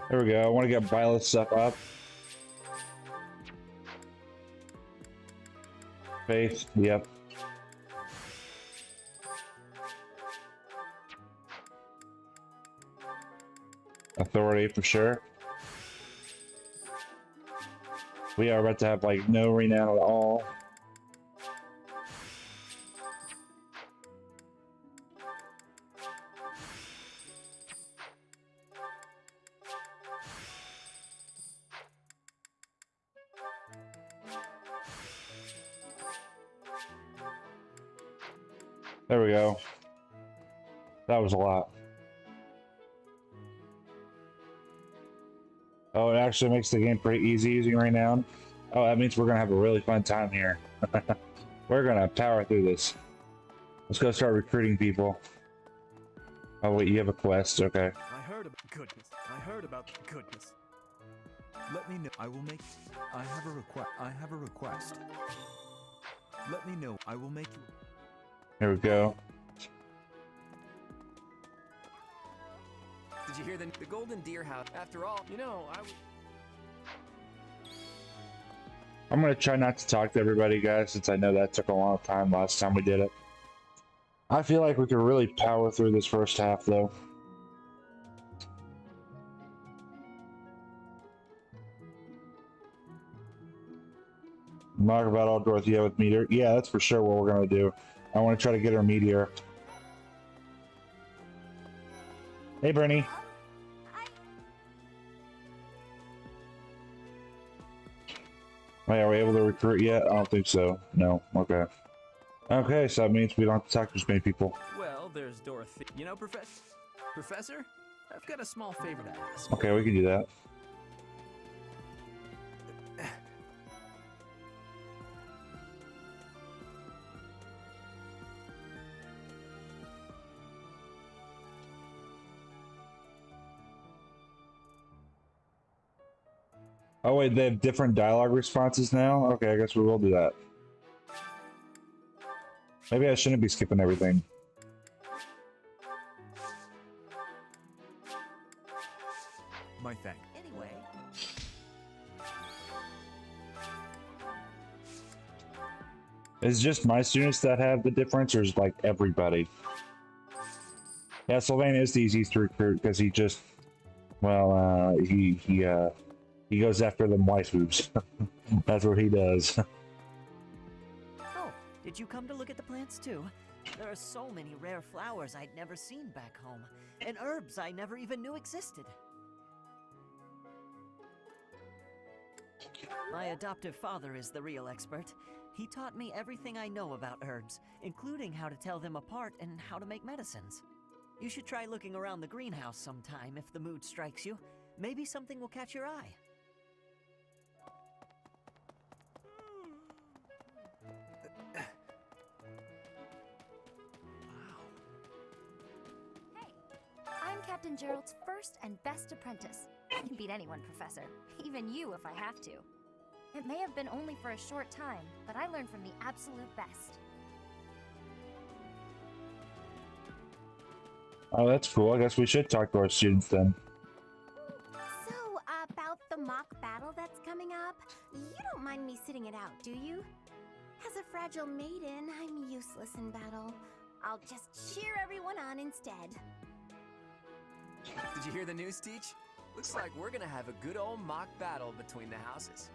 There we go. I want to get Violet's stuff up. Faith, yep. Authority for sure. We are about to have like no renown at all. There we go. That was a lot. Oh, it actually makes the game pretty easy using renown. Oh, that means we're gonna have a really fun time here. We're gonna power through this. Let's go start recruiting people. Oh wait, you have a quest, okay. I heard about goodness. I heard about goodness. Let me know. I will make. I have a request. I have a request. Let me know. I will make you. Here we go. Did you hear the Golden Deer House? After all, you know, I'm gonna try not to talk to everybody, guys, since I know that took a long time last time we did it. I feel like we could really power through this first half, though. Talk about all Dorothea with Meteor. Yeah, that's for sure what we're gonna do. I want to try to get her Meteor. Hey, Bernie. Wait, are we able to recruit yet? I don't think so. No. Okay. Okay, so that means we don't have to talk to as many people. Well, there's Dorothy. You know, Professor? I've got a small favor to ask. Okay, we can do that. Oh wait, they have different dialogue responses now? Okay, I guess we will do that. Maybe I shouldn't be skipping everything. My thank. Anyway. Is it just my students that have the difference, or is it like everybody? Yeah, Sylvain is the easiest to recruit because he just, well, he goes after them waifus. That's what he does. Oh, did you come to look at the plants too? There are so many rare flowers I'd never seen back home, and herbs I never even knew existed. My adoptive father is the real expert. He taught me everything I know about herbs, including how to tell them apart and how to make medicines. You should try looking around the greenhouse sometime if the mood strikes you. Maybe something will catch your eye. I'm Captain Gerald's first and best apprentice. I can beat anyone, Professor. Even you if I have to. It may have been only for a short time, but I learned from the absolute best. Oh, that's cool. I guess we should talk to our students then. So, about the mock battle that's coming up, you don't mind me sitting it out, do you? As a fragile maiden, I'm useless in battle. I'll just cheer everyone on instead. Did you hear the news, Teach? Looks like we're gonna have a good old mock battle between the houses.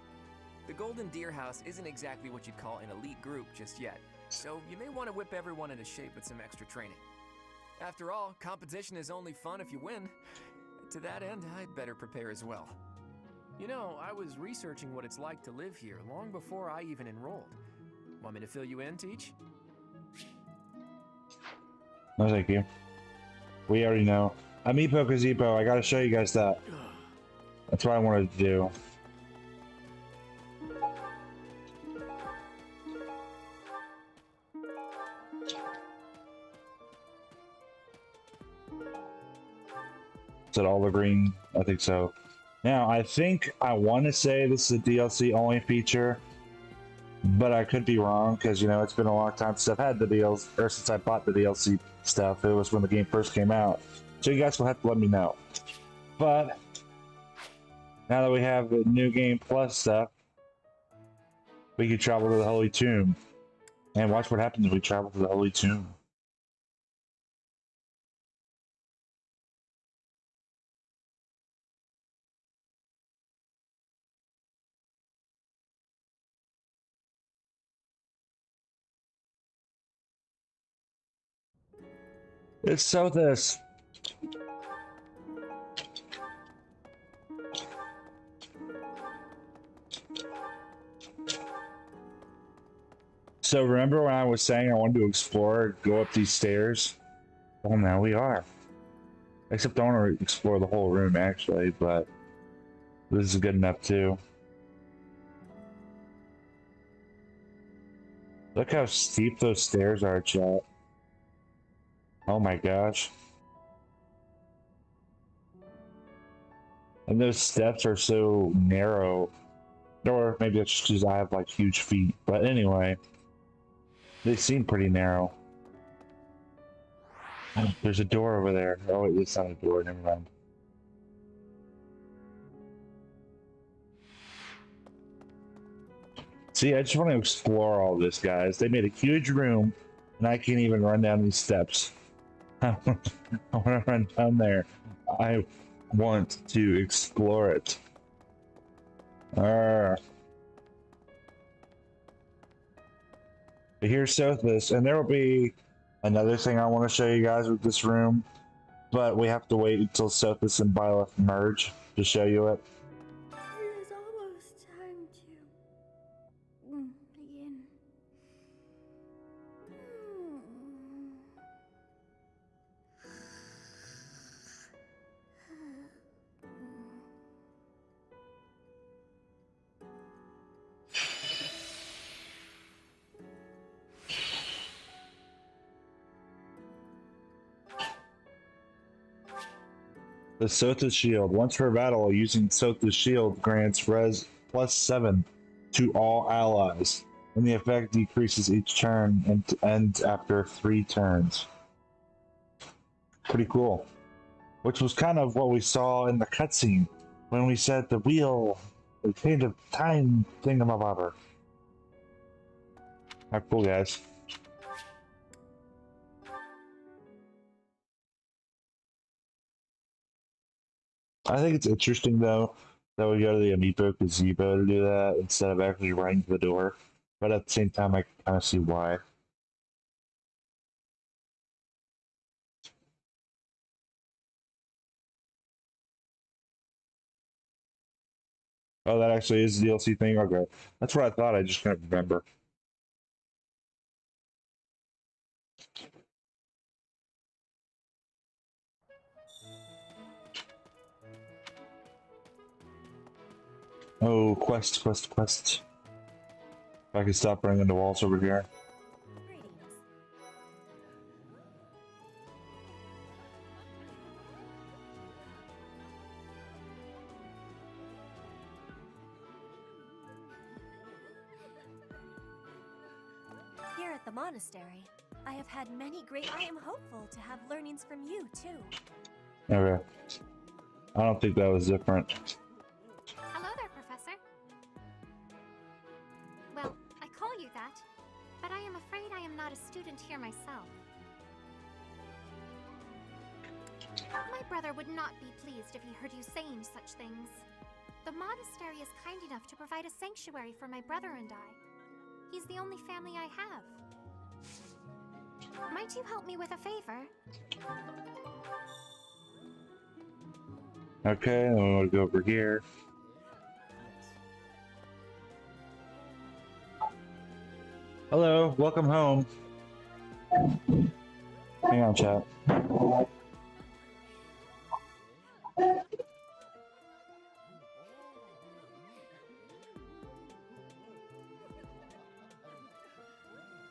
The Golden Deer House isn't exactly what you'd call an elite group just yet, so you may want to whip everyone into shape with some extra training. After all, competition is only fun if you win. To that end, I'd better prepare as well. You know, I was researching what it's like to live here long before I even enrolled. Want me to fill you in, Teach? No, thank you. We already know. Amiibo Gazebo, I gotta show you guys that. That's what I wanted to do. Is it all the green? I think so. Now, I think I want to say this is a DLC only feature, but I could be wrong because, you know, it's been a long time since I've had the DLC, or since I bought the DLC stuff. It was when the game first came out. So you guys will have to let me know. But Now that we have the new game plus stuff, we can travel to the Holy Tomb. And watch what happens if we travel to the Holy Tomb. It's so this. So remember when I was saying I wanted to explore, go up these stairs? Well, now we are. Except I want to explore the whole room actually, but this is good enough too. Look how steep those stairs are, chat. Oh my gosh. And those steps are so narrow. Or maybe it's just because I have like huge feet. But anyway, they seem pretty narrow. Oh, there's a door over there. Oh wait, it's not a door, never mind. See, I just want to explore all this, guys. They made a huge room, and I can't even run down these steps. I want to run down there. I want to explore it. Here's Sothis, and there will be another thing I want to show you guys with this room, but we have to wait until Sothis and Byleth merge to show you it. It is almost time to begin. The Sothis Shield. Once per battle, using Sothis Shield grants res +7 to all allies, and the effect decreases each turn and ends after 3 turns. Pretty cool. Which was kind of what we saw in the cutscene when we said the wheel, the kind of time thingamabobber. How cool, guys. I think it's interesting though that we go to the Amiibo Gazebo to do that instead of actually running to the door. But at the same time, I can kind of see why. Oh, that actually is the DLC thing? Okay. That's what I thought, I just couldn't remember. Oh, quest. If I could stop running into walls over here. Here at the monastery, I have had many great. I am hopeful to have learnings from you too. Okay. I don't think that was different. Hello there, Professor. Well, I call you that, but I am afraid I am not a student here myself. My brother would not be pleased if he heard you saying such things. The monastery is kind enough to provide a sanctuary for my brother and I. He's the only family I have. Might you help me with a favor? Okay, then we want to go over here. Hello, welcome home. Hang on, chat.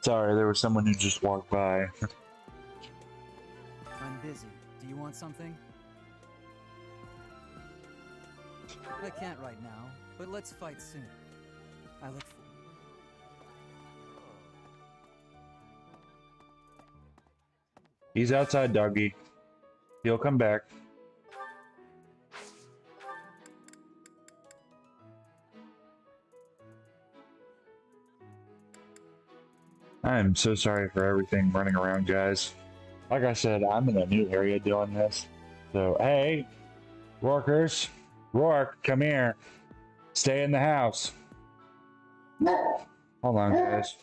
Sorry, there was someone who just walked by. I'm busy. Do you want something? I can't right now, but let's fight soon. I look for... He's outside, doggy. He'll come back. I'm so sorry for everything running around, guys. Like I said, I'm in a new area doing this. So, hey, workers, Rourke, come here. Stay in the house. Hold on, guys.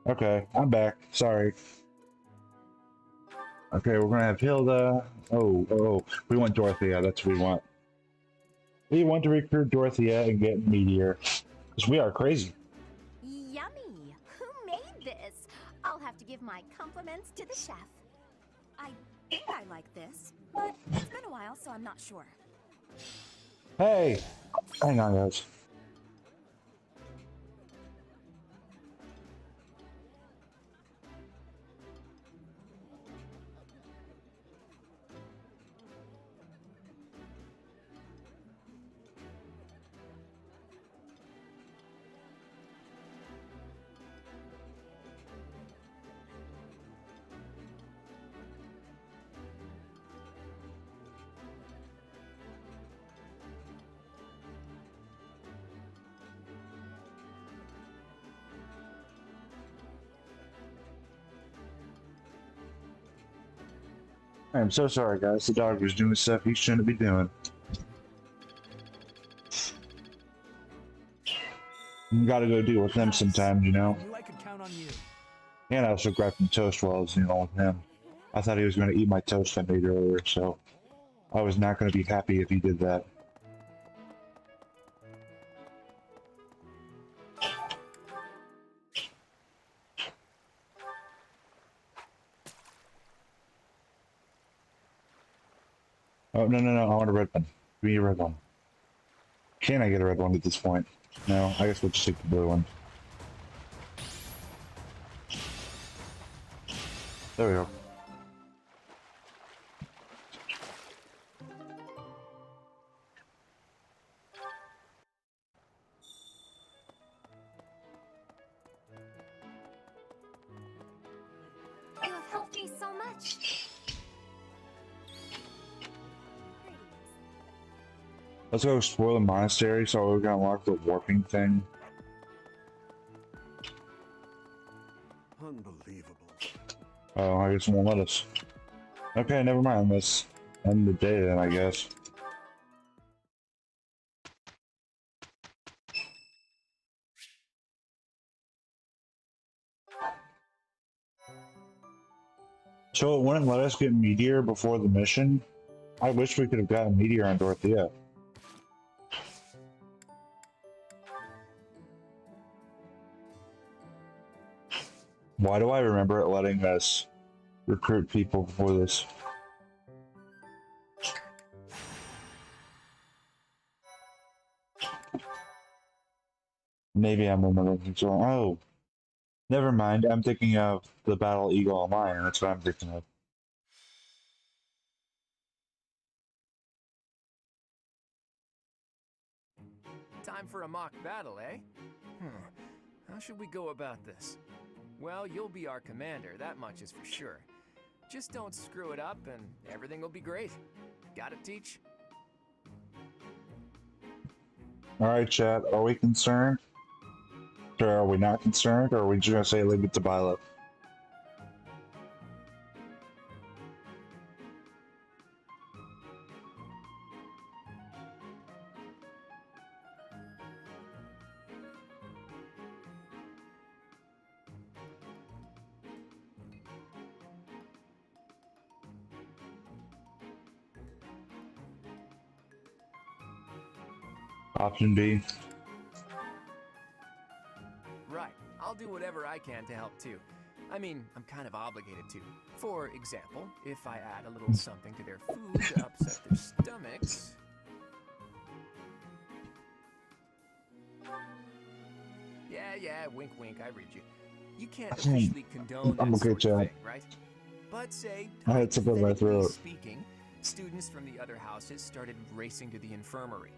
Okay, I'm back. Sorry. Okay, we're gonna have Hilda. Oh, we want Dorothea. That's what we want. We want to recruit Dorothea and get Meteor. Because we are crazy. Yummy! Who made this? I'll have to give my compliments to the chef. I think I like this, but it's been a while, so I'm not sure. Hey! Hang on, guys. I'm so sorry, guys. The dog was doing stuff he shouldn't be doing. You gotta go deal with them sometimes, you know? I knew I could count on you. And I also grabbed some toast while I was dealing with him. I thought he was going to eat my toast I made earlier, so I was not going to be happy if he did that. Oh, no, I want a red one. Give me a red one. Can I get a red one at this point? No, I guess we'll just take the blue one. There we go. You have helped me so much. Let's go explore the monastery so we can unlock the warping thing. Unbelievable. Oh, I guess it won't let us. Okay, never mind. Let's end the day then, I guess. So it wouldn't let us get Meteor before the mission? I wish we could have gotten Meteor on Dorothea. Why do I remember it letting us recruit people before this? Maybe I'm remembering things wrong. Oh, never mind. I'm thinking of the Battle Eagle and Lion. That's what I'm thinking of. Time for a mock battle, eh? How should we go about this? Well, you'll be our commander, that much is for sure. Just don't screw it up and everything will be great. Got it, Teach? Alright, chat. Are we concerned? Or are we not concerned? Or are we just going to say leave it to Bilo? Option B. Right. I'll do whatever I can to help too. I mean, I'm kind of obligated to. For example, if I add a little something to their food to upset their stomachs... Yeah, wink wink, I read you. You can't officially condone that I'm okay, sort of Chad. thing, right? But say, I had something in my hypothetically throat. speaking, Students from the other houses started racing to the infirmary.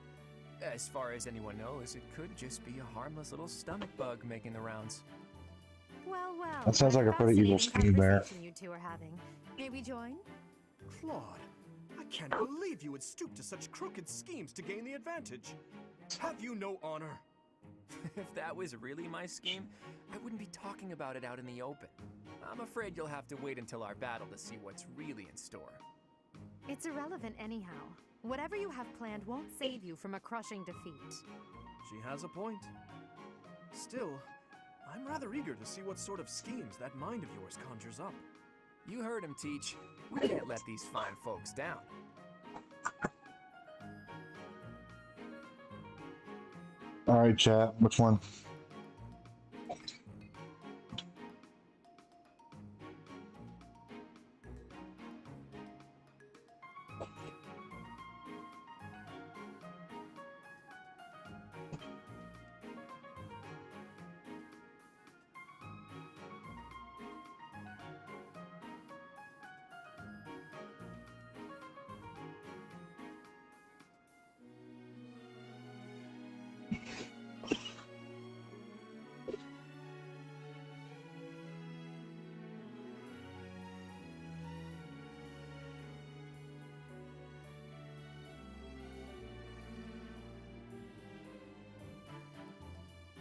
As far as anyone knows, it could just be a harmless little stomach bug making the rounds. Well, well. That sounds like a pretty evil scheme there. Conversation you two are having. May we join? Claude, I can't believe you would stoop to such crooked schemes to gain the advantage. Have you no honor? If that was really my scheme, I wouldn't be talking about it out in the open. I'm afraid you'll have to wait until our battle to see what's really in store. It's irrelevant anyhow. Whatever you have planned won't save you from a crushing defeat. She has a point. Still, I'm rather eager to see what sort of schemes that mind of yours conjures up. You heard him, Teach. We can't let these fine folks down. Alright, chat. Which one?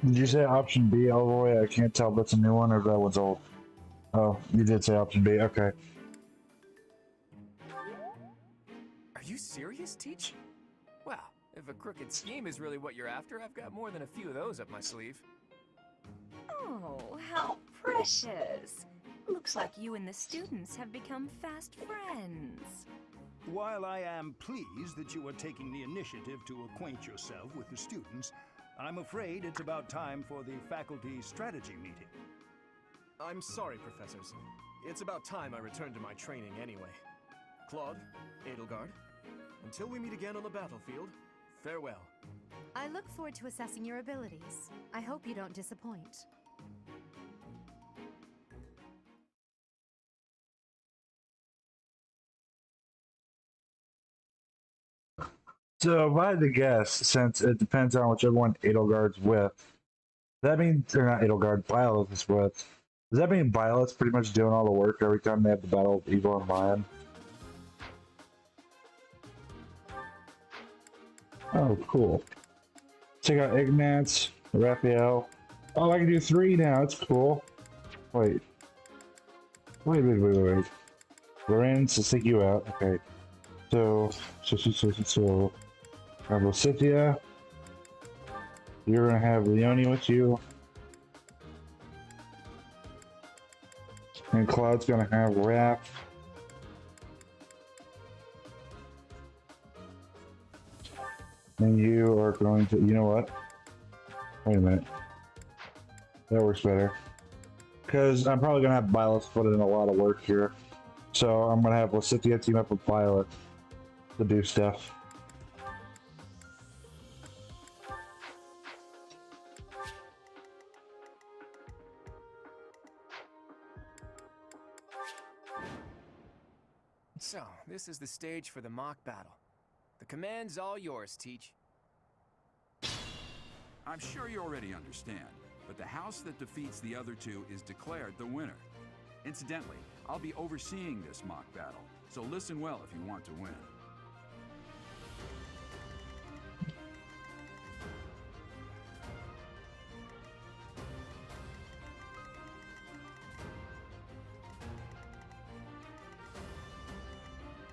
Did you say option B, Elroy? I can't tell if that's a new one or that one's old. Oh, you did say option B. Okay. Are you serious, Teach? Well, if a crooked scheme is really what you're after, I've got more than a few of those up my sleeve. Oh, how precious. Looks like you and the students have become fast friends. While I am pleased that you are taking the initiative to acquaint yourself with the students, I'm afraid it's about time for the faculty strategy meeting. I'm sorry, professors. It's about time I returned to my training anyway. Claude, Edelgard, until we meet again on the battlefield, farewell. I look forward to assessing your abilities. I hope you don't disappoint. So, if I had to guess, since it depends on whichever one Edelgard's with, does that mean, or not Edelgard, Byleth is with, does that mean Byleth's pretty much doing all the work every time they have the battle of Evil and Lion? Oh, cool. Check out Ignatz, Raphael. Oh, I can do 3 now, that's cool. Wait. Wait. Lorenz, let's take you out, okay. So, I have Lysithea. You're gonna have Leonie with you. And Cloud's gonna have Raph. And you are going to, you know what? Wait a minute. That works better. Because I'm probably gonna have Byleth put in a lot of work here. So I'm gonna have Lysithea team up with Byleth to do stuff. So, this is the stage for the mock battle. The command's all yours, Teach. I'm sure you already understand, but the house that defeats the other two is declared the winner. Incidentally, I'll be overseeing this mock battle, so listen well if you want to win.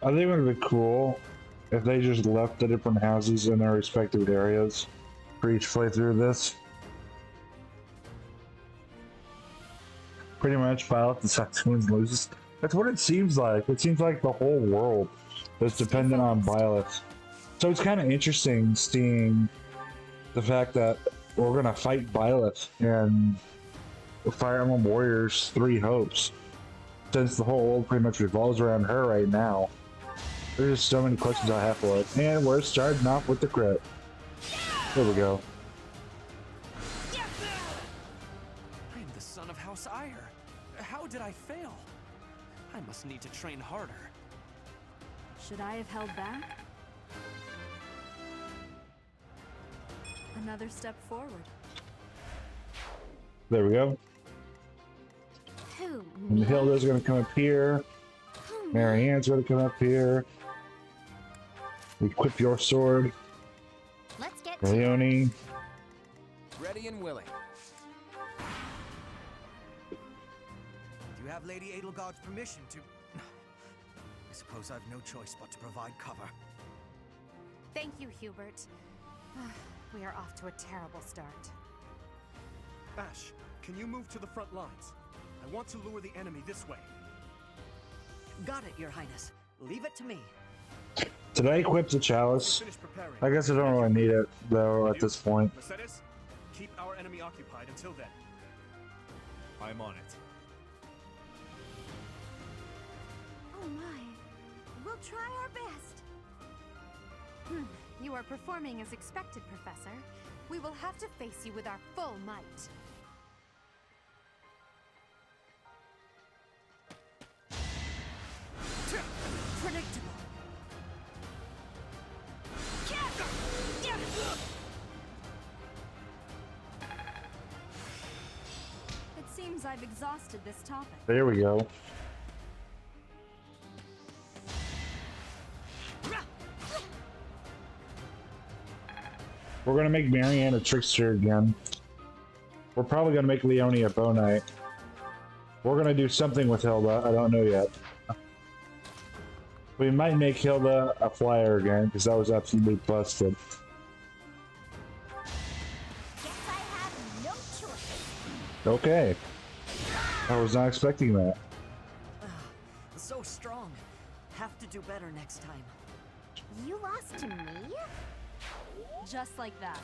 I think it would be cool if they just left the different houses in their respective areas for each playthrough of this. Pretty much, Byleth decides who wins and loses. That's what it seems like. It seems like the whole world is dependent on Byleth. So it's kind of interesting seeing the fact that we're gonna fight Byleth in Fire Emblem Warriors 3 Hopes. Since the whole world pretty much revolves around her right now. There's so many questions I have for it. And we're starting off with the crit. There we go. I am the son of House Ire. How did I fail? I must need to train harder. Should I have held back? Another step forward. There we go. Who, And me? Hilda's gonna come up here. Marianne's gonna come up here. Equip your sword. Let's get Leone. Ready and willing. Do you have Lady Edelgard's permission to... I suppose I've no choice but to provide cover. Thank you, Hubert. We are off to a terrible start. Ash, can you move to the front lines? I want to lure the enemy this way. Got it, Your Highness. Leave it to me. Did I equip the chalice? I guess I don't really need it, though, at this point. Mercedes, keep our enemy occupied until then. I'm on it. Oh my. We'll try our best. You are performing as expected, Professor. We will have to face you with our full might. Predictable. It seems I've exhausted this topic. There we go. We're gonna make Marianne a trickster again. We're probably gonna make Leone a bow knight. We're gonna do something with Hilda. I don't know yet. We might make Hilda a flyer again because that was absolutely busted. Guess I have no choice. Okay. I was not expecting that. So strong. Have to do better next time. You lost to me? Just like that.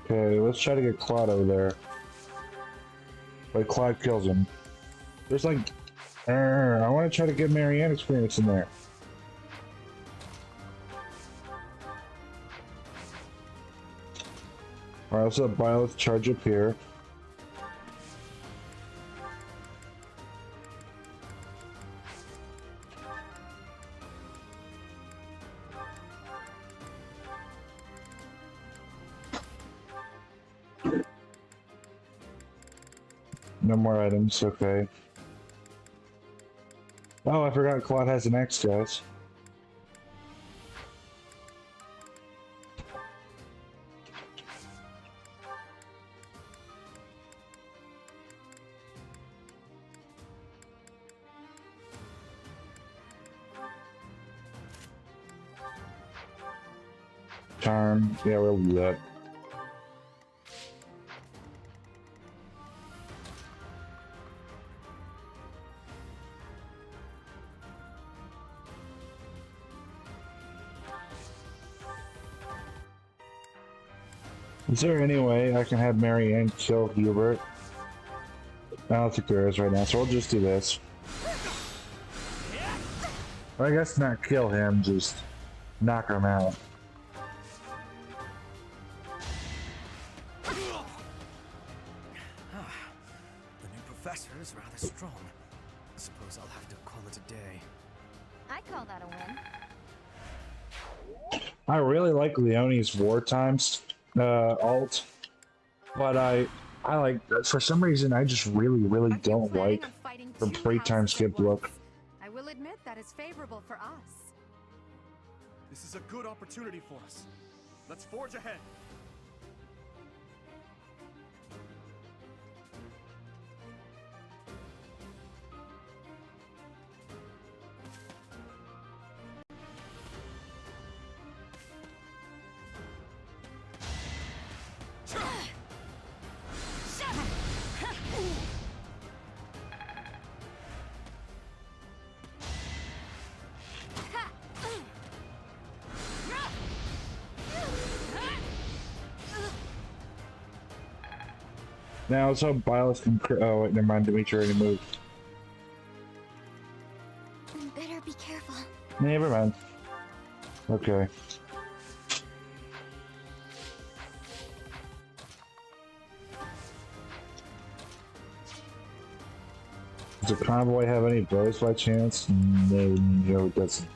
Okay, let's try to get Claude over there. But Claude kills him. There's like... I want to try to get Marianne experience in there. Alright, let's let Violet charge up here. No more items, okay. Oh, I forgot Claude has an X, guys. Charm, yeah, we'll do that. Is there any way I can have Marianne kill Hubert? I don't think there is right now, so we'll just do this. Well, I guess not kill him, just knock him out. The new professor is rather strong. I suppose I'll have to call it a day. I call that a win. I really like Leone's wartime alt, but I like, for some reason, I just really don't like the playtime skip look. I will admit that is favorable for us. This is a good opportunity for us. Let's forge ahead. Now let's hope Violet can. Oh wait, never mind. Dimitri already moved. Better be careful. Never mind. Okay. Does the convoy have any bows by chance? No, it doesn't.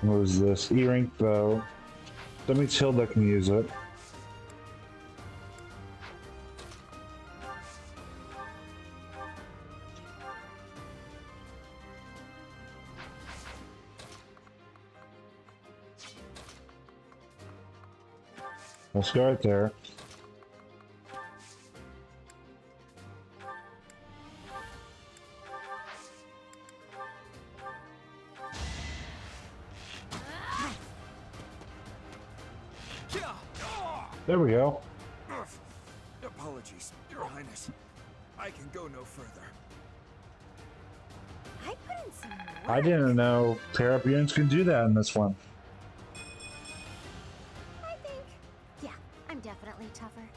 What is this? E-ring bow. That means Hilda can use it. Let's go right there. There we go. Apologies, Your Highness. I can go no further. I put in some work. I didn't know pair-up units can do that in this one. I think, yeah, I'm definitely tougher.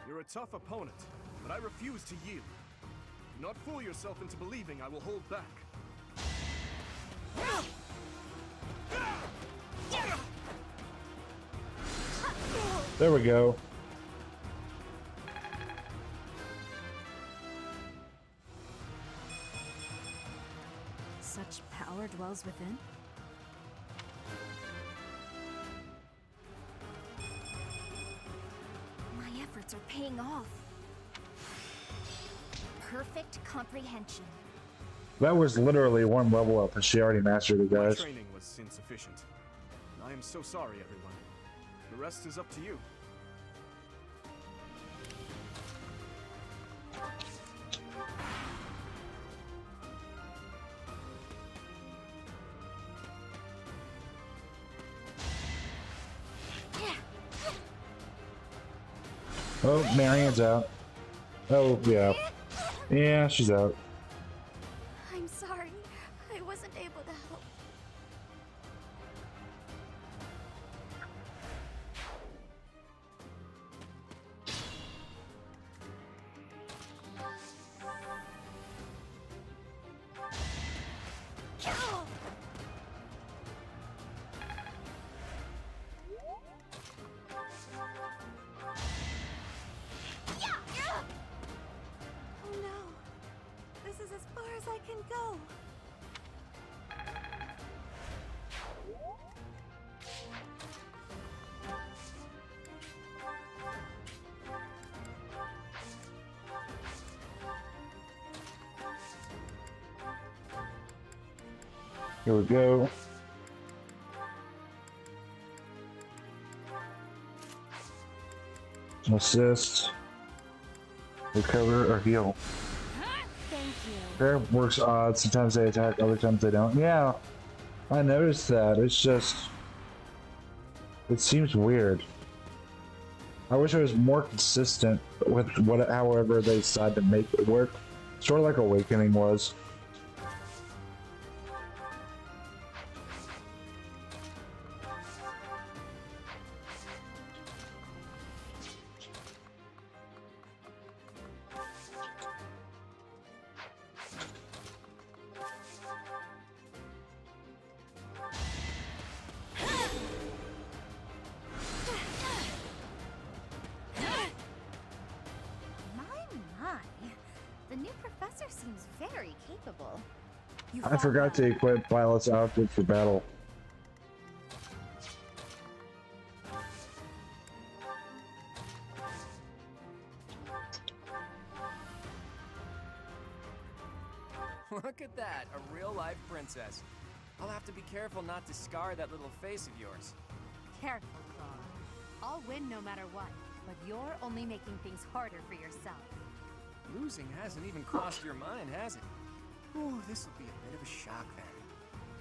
You're a tough opponent, but I refuse to yield. Do not fool yourself into believing I will hold back. There we go. Such power dwells within? My efforts are paying off. Perfect comprehension. That was literally one level up, and she already mastered it, My guys. training was insufficient. I am so sorry, everyone. The rest is up to you. Oh, Marianne's out. Oh, yeah. Yeah, she's out. I'm sorry. I wasn't able to help. Oh no. This is as far as I can go. Here we go. Assist. Recover or heal. Thank you. Prayer works odd. Sometimes they attack, other times they don't. Yeah, I noticed that. It's just... It seems weird. I wish it was more consistent with however they decide to make it work. Sort of like Awakening was. My. The new professor seems very capable. I forgot to equip Violet's outfit for battle. Look at that, a real-life princess. I'll have to be careful not to scar that little face of yours. Careful, Claw. I'll win no matter what, but you're only making things harder for yourself. Losing hasn't even crossed your mind, has it? Ooh, this will be a bit of a shock then.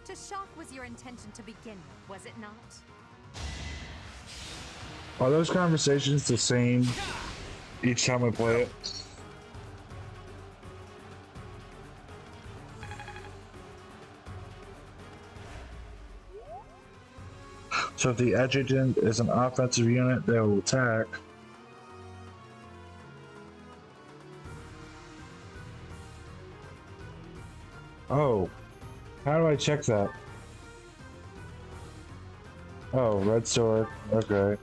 To shock was your intention to begin with, was it not? Are those conversations the same each time we play it? So if the adjutant is an offensive unit, they will attack. Oh, how do I check that? Oh, red sword. Okay.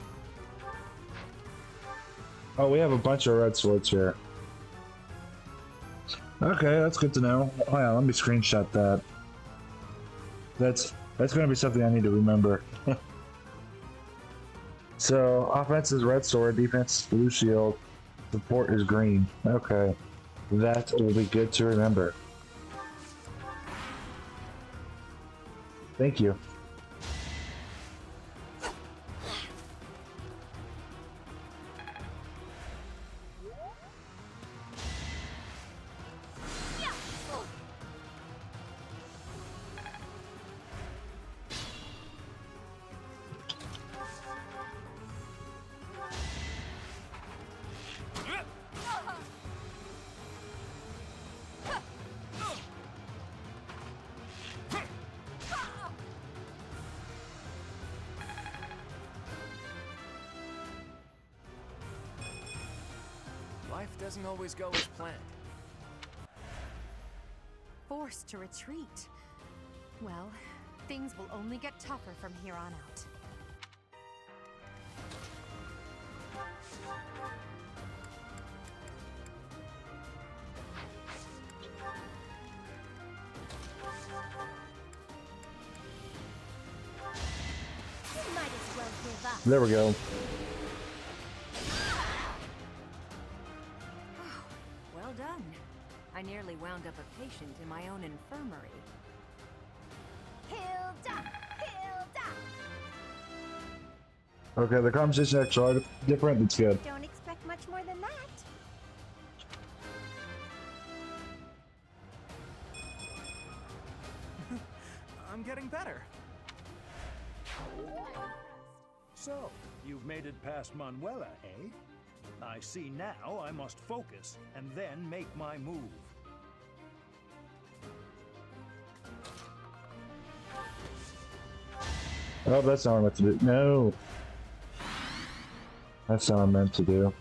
Oh, we have a bunch of red swords here. Okay, that's good to know. Oh yeah, let me screenshot that. That's gonna be something I need to remember. So, offense is red sword, defense is blue shield, support is green. Okay. That will be good to remember. Thank you. Life doesn't always go as planned. Forced to retreat. Well, things will only get tougher from here on out. You might as well give up. There we go. Well done. I nearly wound up a patient in my own infirmary. Hilda! Hilda! Okay, the conversation actually different. It's good. Don't expect much more than that. I'm getting better. So, you've made it past Manuela, eh? I see now I must focus and then make my move. Oh, that's not what I meant to do. No. That's not what I meant to do.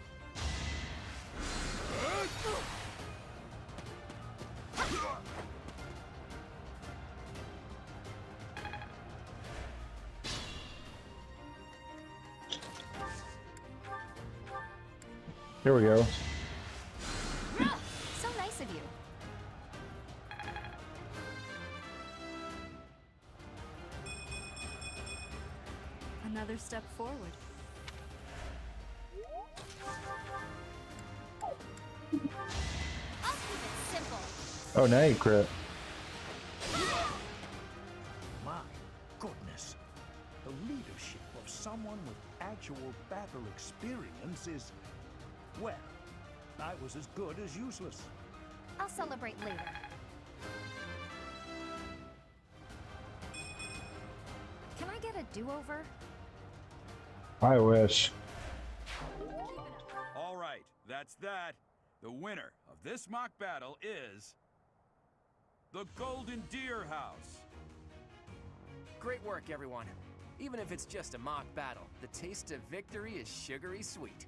Here we go. So nice of you. Another step forward. I'll keep it simple. Oh, now you crit. My goodness. The leadership of someone with actual battle experience is, well, I was as good as useless. I'll celebrate later. Can I get a do-over? I wish. All right, that's that. The winner of this mock battle is the Golden Deer House. Great work, everyone. Even if it's just a mock battle, the taste of victory is sugary sweet.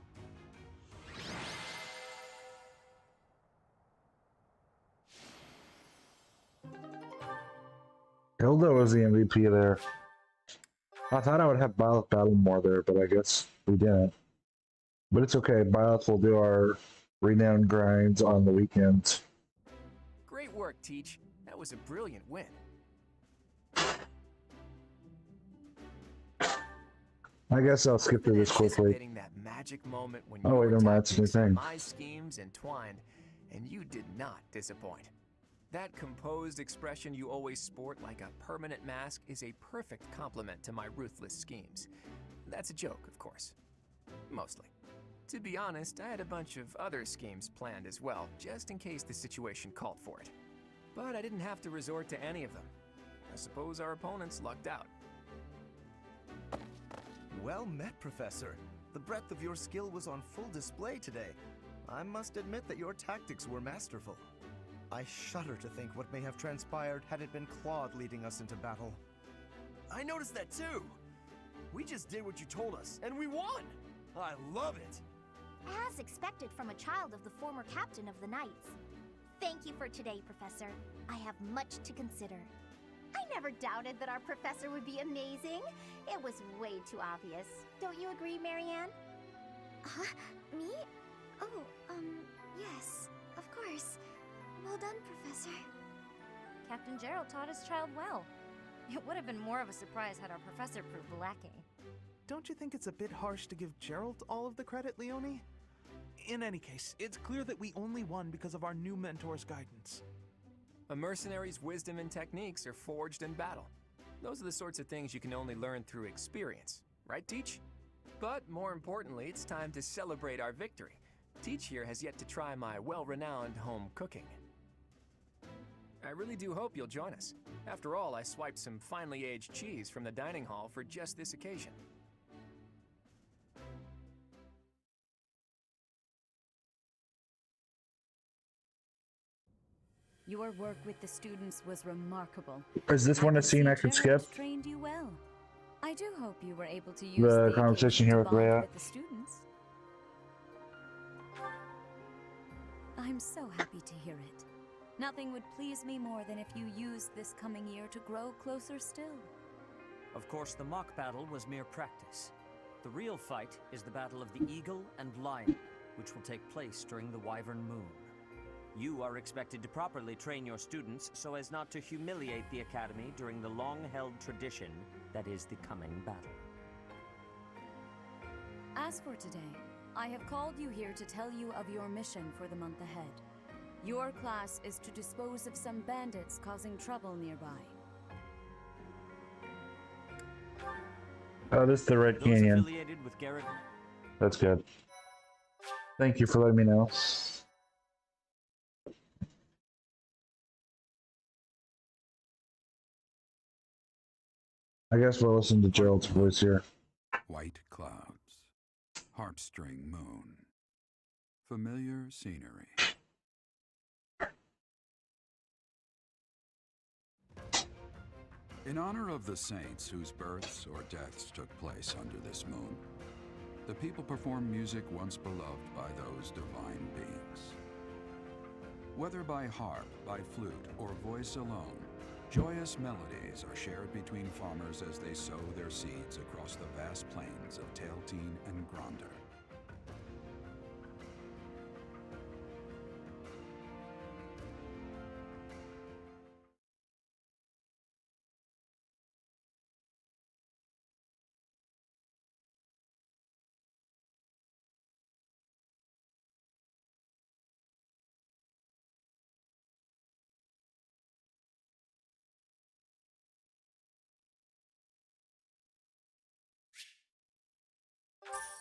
Hilda was the MVP there. I thought I would have Byleth battle more there, but I guess we didn't. But it's okay. Byleth will do our renowned grinds on the weekends. Great work, Teach. That was a brilliant win. I guess I'll skip through this quickly. Anticipating that magic moment when Oh, wait, your never mind. It's a new tactics and thing. my schemes entwined, and you did not disappoint. That composed expression you always sport like a permanent mask is a perfect complement to my ruthless schemes. That's a joke, of course. Mostly. To be honest, I had a bunch of other schemes planned as well, just in case the situation called for it. But I didn't have to resort to any of them. I suppose our opponents lucked out. Well met, Professor. The breadth of your skill was on full display today. I must admit that your tactics were masterful. I shudder to think what may have transpired had it been Claude leading us into battle. I noticed that too. We just did what you told us, and we won! I love it! As expected from a child of the former captain of the Knights. Thank you for today, Professor. I have much to consider. I never doubted that our professor would be amazing. It was way too obvious. Don't you agree, Marianne? Huh? Me? Oh, yes, of course. Well done, Professor. Captain Gerald taught his child well. It would have been more of a surprise had our professor proved lacking. Don't you think it's a bit harsh to give Gerald all of the credit, Leonie? In any case, it's clear that we only won because of our new mentor's guidance. A mercenary's wisdom and techniques are forged in battle. Those are the sorts of things you can only learn through experience. Right, Teach? But more importantly, it's time to celebrate our victory. Teach here has yet to try my well-renowned home cooking. I really do hope you'll join us. After all, I swiped some finely aged cheese from the dining hall for just this occasion. Your work with the students was remarkable. Is this one a scene I can skip? Trained you well. I do hope you were able to use The conversation here with Rhea. with the students. I'm so happy to hear it. Nothing would please me more than if you used this coming year to grow closer still. Of course, the mock battle was mere practice. The real fight is the battle of the Eagle and Lion, which will take place during the Wyvern Moon. You are expected to properly train your students so as not to humiliate the Academy during the long-held tradition that is the coming battle. As for today, I have called you here to tell you of your mission for the month ahead. Your class is to dispose of some bandits causing trouble nearby. Oh, this is the Red Those Canyon. affiliated with Garrett. That's good. Thank you for letting me know. I guess we'll listen to Gerald's voice here. White clouds, heartstring moon, familiar scenery. In honor of the saints whose births or deaths took place under this moon, the people perform music once beloved by those divine beings. Whether by harp, by flute, or voice alone, joyous melodies are shared between farmers as they sow their seeds across the vast plains of Tailtean and Gronder.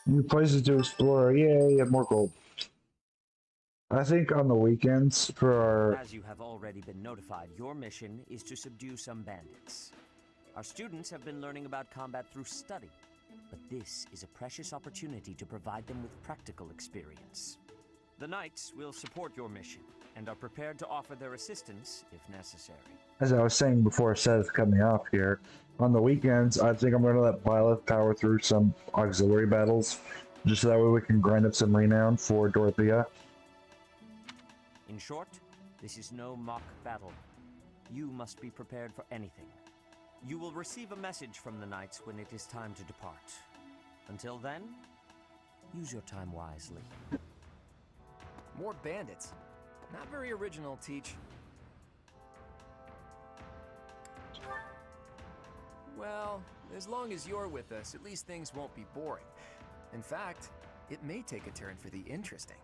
New places to explore. Yay, more gold. I think on the weekends for our... As you have already been notified, your mission is to subdue some bandits. Our students have been learning about combat through study, but this is a precious opportunity to provide them with practical experience. The Knights will support your mission, and are prepared to offer their assistance if necessary. As I was saying before Seth cut me off here, on the weekends, I think I'm going to let Violet power through some auxiliary battles, just so that way we can grind up some renown for Dorothea. In short, this is no mock battle. You must be prepared for anything. You will receive a message from the Knights when it is time to depart. Until then, use your time wisely. More bandits. Not very original, Teach. Well, as long as you're with us, at least things won't be boring. In fact, it may take a turn for the interesting.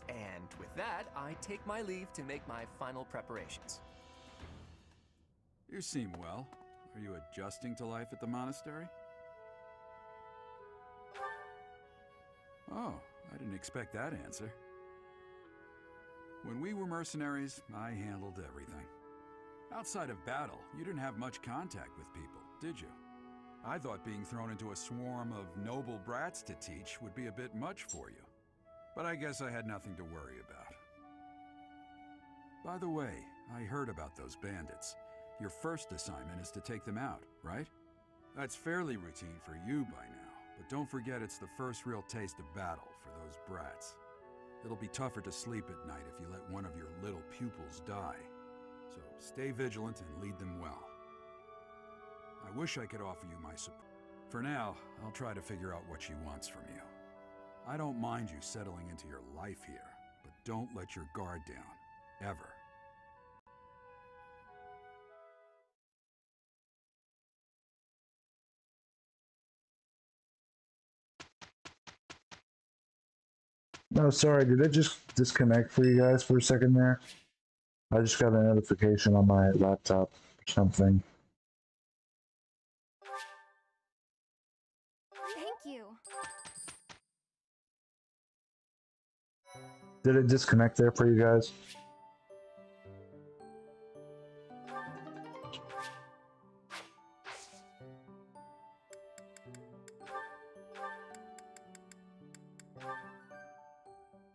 And with that, I take my leave to make my final preparations. You seem well. Are you adjusting to life at the monastery? Oh, I didn't expect that answer. When we were mercenaries, I handled everything. Outside of battle, you didn't have much contact with people, did you? I thought being thrown into a swarm of noble brats to teach would be a bit much for you. But I guess I had nothing to worry about. By the way, I heard about those bandits. Your first assignment is to take them out, right? That's fairly routine for you by now, but don't forget it's the first real taste of battle for those brats. It'll be tougher to sleep at night if you let one of your little pupils die. So stay vigilant and lead them well. I wish I could offer you my support. For now, I'll try to figure out what she wants from you. I don't mind you settling into your life here, but don't let your guard down. Ever. No, sorry, did it just disconnect for you guys for a second there? I just got a notification on my laptop or something. Thank you. Did it disconnect there for you guys?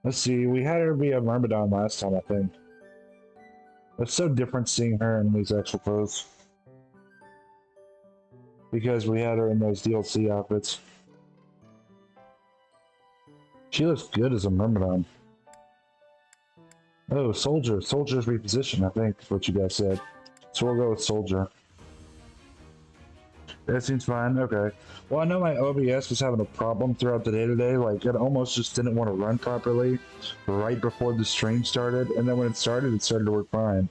Let's see, we had her be a Myrmidon last time, I think. It's so different seeing her in these actual clothes. Because we had her in those DLC outfits. She looks good as a Myrmidon. Oh, Soldier. Soldier's reposition, I think, is what you guys said. So we'll go with Soldier. That seems fine, okay. Well, I know my OBS was having a problem throughout the day today. Like, it almost just didn't want to run properly right before the stream started. And then when it started to work fine.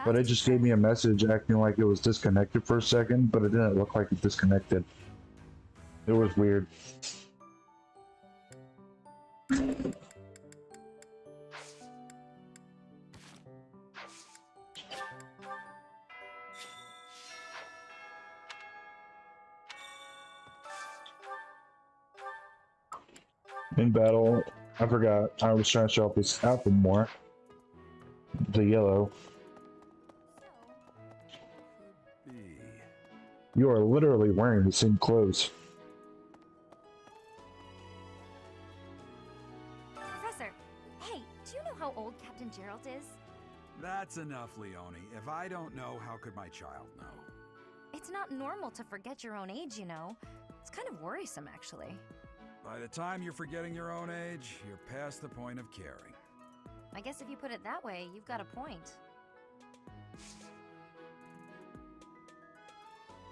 But it just gave me a message acting like it was disconnected for a second, but it didn't look like it disconnected. It was weird. In battle, I forgot. I was trying to show off this outfit more. The yellow. You are literally wearing the same clothes. Professor, hey, do you know how old Captain Gerald is? That's enough, Leone. If I don't know, how could my child know? It's not normal to forget your own age, you know. It's kind of worrisome, actually. By the time you're forgetting your own age, you're past the point of caring. I guess if you put it that way, you've got a point.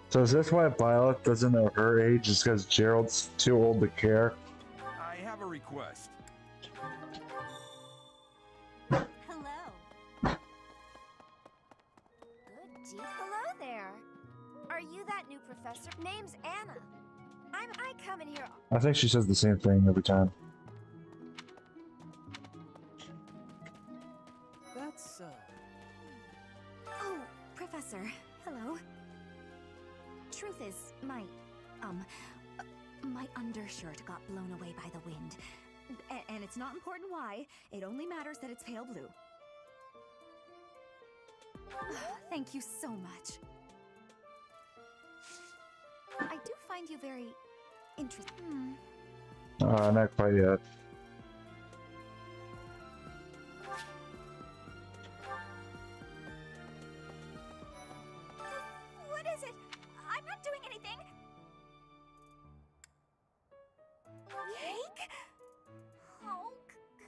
So is this why Violet doesn't know her age? Is because Gerald's too old to care? I have a request. Hello. Good deep hello there. Are you that new professor? Name's Anna. I come in here. I think she says the same thing every time. That's, Oh, Professor. Hello. Truth is, my undershirt got blown away by the wind. And it's not important why. It only matters that it's pale blue. Thank you so much. I do find you very interesting. Not quite yet. What is it? I'm not doing anything. Cake? Oh,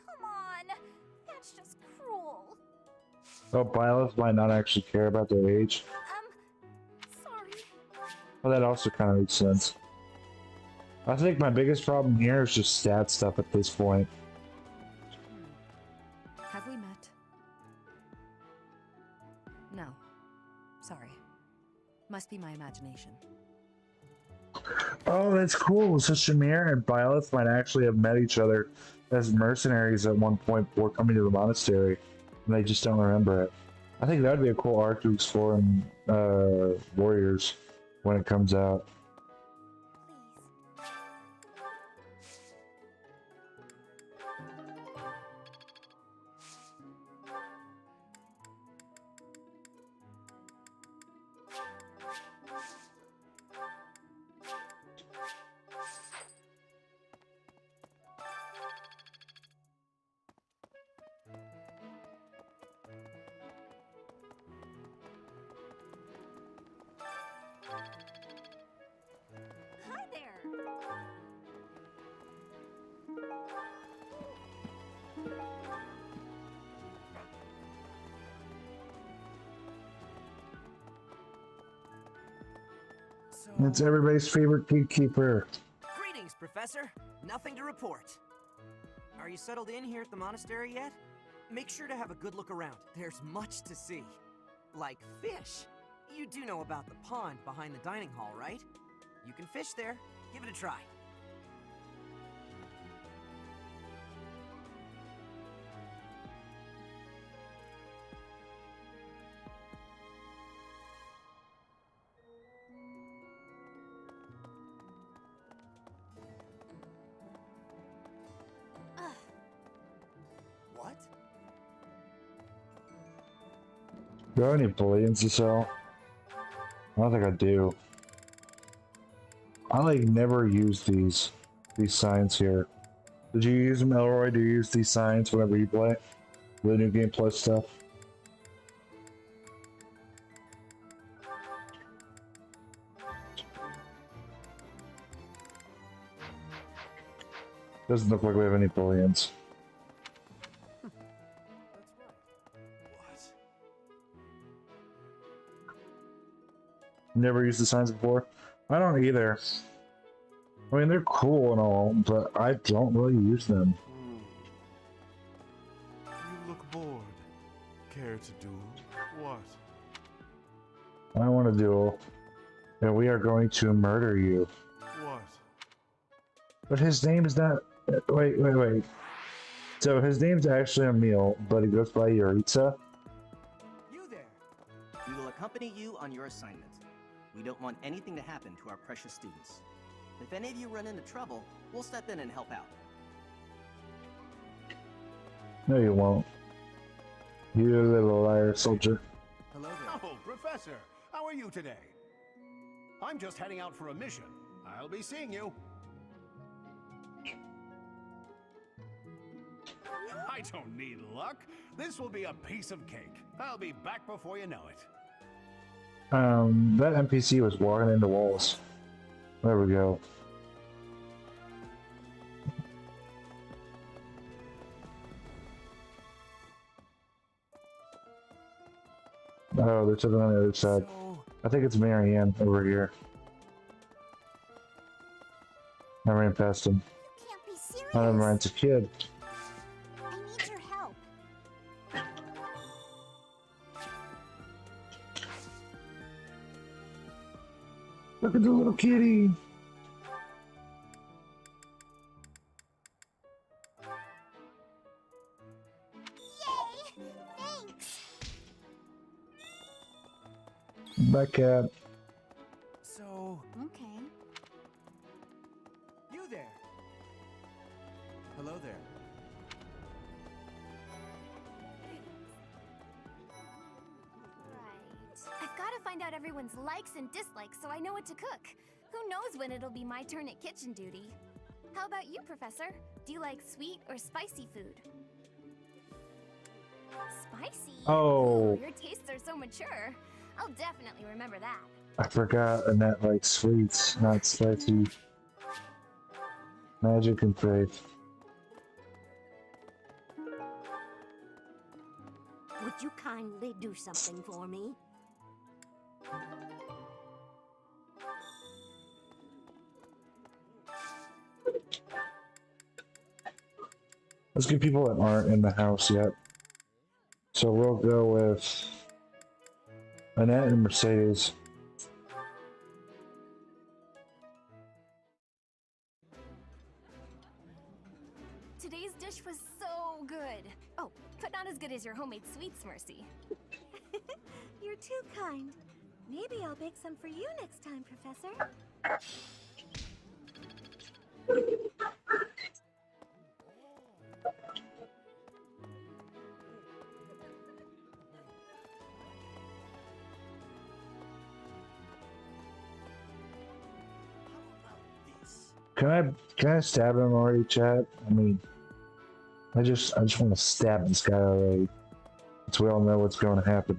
come on. That's just cruel. Oh, Violet might not actually care about their age. Sorry. Well, that also kind of makes sense. I think my biggest problem here is just stat stuff at this point. Have we met? No. Sorry. Must be my imagination. Oh, that's cool. So Shamir and Violet might actually have met each other as mercenaries at one point before coming to the monastery, and they just don't remember it. I think that would be a cool arc to explore in Warriors when it comes out. It's everybody's favorite gatekeeper. Greetings, Professor. Nothing to report. Are you settled in here at the monastery yet? Make sure to have a good look around. There's much to see. Like fish. You do know about the pond behind the dining hall, right? You can fish there. Give it a try. What? Do I have any bullions to sell? I don't think I do. I like never use these signs here. Did you use them, Elroy? Do you use these signs whenever you play? The new game plus stuff? Doesn't look like we have any bullions. Never used the signs before? I don't either. I mean, they're cool and all, but I don't really use them. You look bored. Care to do what? I want to duel, and we are going to murder you. What? But his name is not... Wait. So his name's actually Emil, but he goes by Yuritsa? You there! We will accompany you on your assignment. We don't want anything to happen to our precious students. If any of you run into trouble, we'll step in and help out. No, you won't. You little liar, soldier. Hello there. Oh, Professor, how are you today? I'm just heading out for a mission. I'll be seeing you. I don't need luck. This will be a piece of cake. I'll be back before you know it. That NPC was walking into walls. There we go. Oh, there's something on the other side. I think it's Marianne over here. I ran past him. Can't be serious. I never mind, it's a kid. I need your help. Look at the little kitty. Yay! Thanks. Back cat. So... Okay. You there! Hello there. I've got to find out everyone's likes and dislikes so I know what to cook. Who knows when it'll be my turn at kitchen duty? How about you, Professor? Do you like sweet or spicy food? Spicy? Oh. Ooh, your tastes are so mature. I'll definitely remember that. I forgot Annette likes sweets, not spicy. Magic and faith. Would you kindly do something for me? Let's get people that aren't in the house yet. So we'll go with Annette and Mercedes. Today's dish was so good. Oh, but not as good as your homemade sweets, Mercy. You're too kind. Maybe I'll bake some for you next time, Professor. Can I stab him already, chat? I mean, I just want to stab this guy already. So we all know what's going to happen.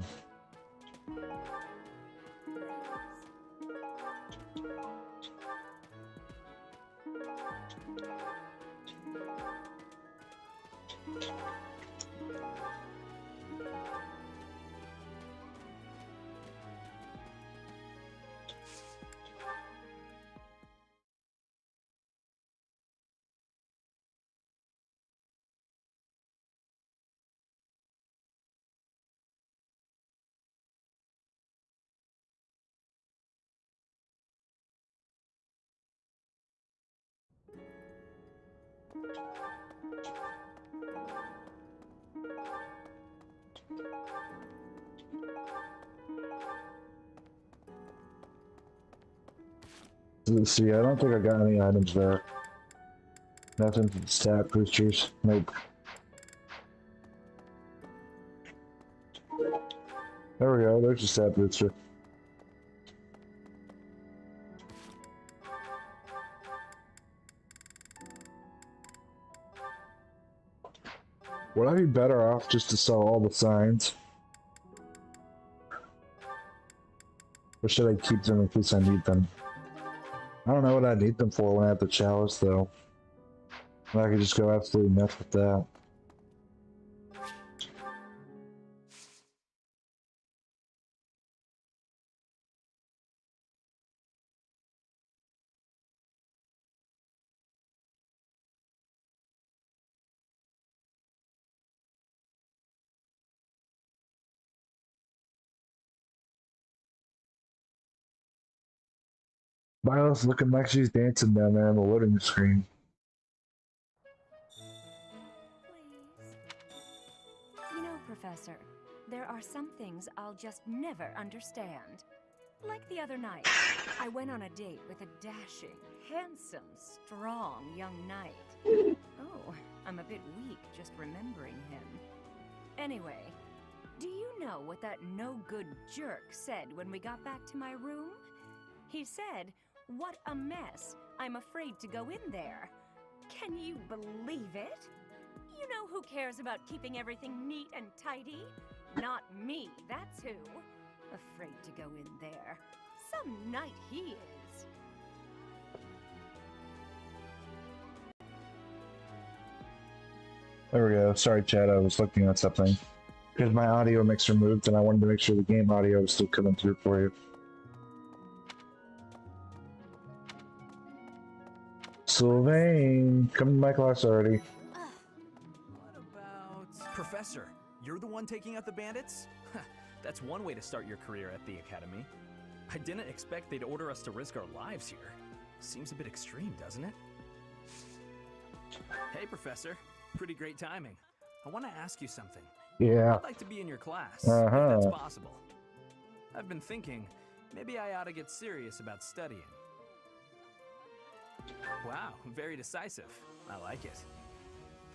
Let's see, I don't think I got any items there. Nothing for the stat boosters. Nope. There we go, there's a stat booster. Would I be better off just to sell all the signs? Or should I keep them in case I need them? I don't know what I need them for when I have the chalice, though. I could just go absolutely nuts with that. Violet's looking like she's dancing down there on the loading screen. You know, Professor, there are some things I'll just never understand. Like the other night, I went on a date with a dashing, handsome, strong young knight. Oh, I'm a bit weak just remembering him. Anyway, do you know what that no-good jerk said when we got back to my room? He said, "What a mess. I'm afraid to go in there." Can you believe it? You know who cares about keeping everything neat and tidy? Not me, that's who. Afraid to go in there. Some knight he is. There we go. Sorry, Chad, I was looking at something. Because my audio mixer moved and I wanted to make sure the game audio was still coming through for you. Sylvain, come to my class already. What about... Professor, you're the one taking out the bandits? That's one way to start your career at the Academy. I didn't expect they'd order us to risk our lives here. Seems a bit extreme, doesn't it? Hey, Professor. Pretty great timing. I want to ask you something. Yeah. I'd like to be in your class, if that's possible. I've been thinking, maybe I ought to get serious about studying. Wow, very decisive. I like it.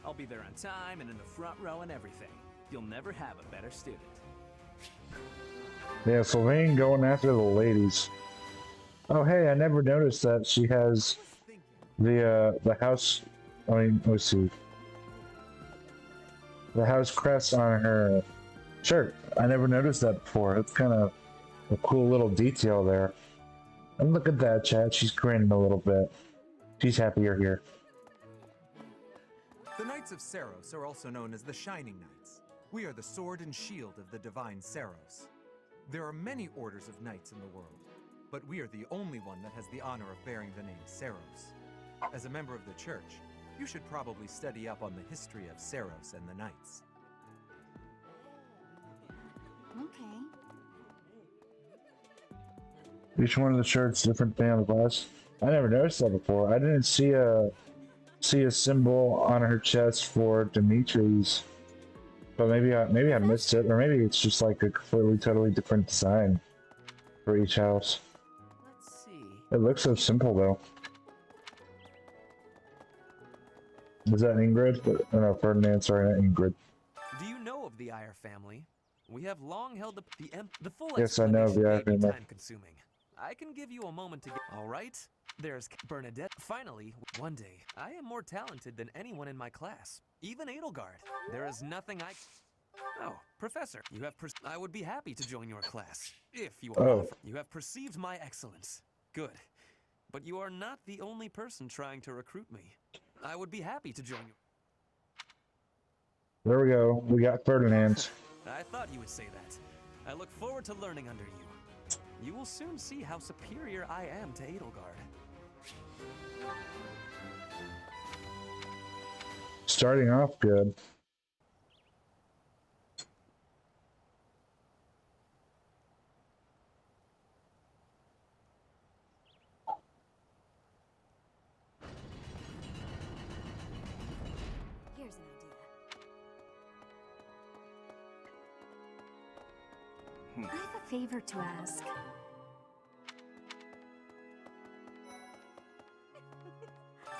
I'll be there on time and in the front row and everything. You'll never have a better student. Yeah, Sylvain going after the ladies. Oh, hey, I never noticed that she has the house. I mean, let's see. The house crest on her shirt. I never noticed that before. It's kind of a cool little detail there. And look at that, Chad. She's grinning a little bit. She's happy you're here. The Knights of Cerros are also known as the Shining Knights. We are the sword and shield of the divine Cerros. There are many orders of knights in the world, but we are the only one that has the honor of bearing the name Cerros. As a member of the church, you should probably study up on the history of Cerros and the knights. Okay. Each one of the shirts different than the last. I never noticed that before. I didn't see a symbol on her chest for Dimitri's, but maybe I missed it, or maybe it's just like a completely totally different design for each house. Let's see. It looks so simple though. Is that Ingrid? Oh, no, Ferdinand. Sorry, not Ingrid. Do you know of the Iyer family? We have long held the full Yes, I know of the Iyer may be family. time-consuming. I can give you a moment to get... All right. There's Bernadette. Finally, one day, I am more talented than anyone in my class. Even Edelgard. There is nothing I... Oh, Professor, you have... I would be happy to join your class, if you are offered. You have perceived my excellence. Good. But you are not the only person trying to recruit me. I would be happy to join you. There we go. We got Ferdinand. I thought you would say that. I look forward to learning under you. You will soon see how superior I am to Edelgard. Starting off good. Here, favor to ask.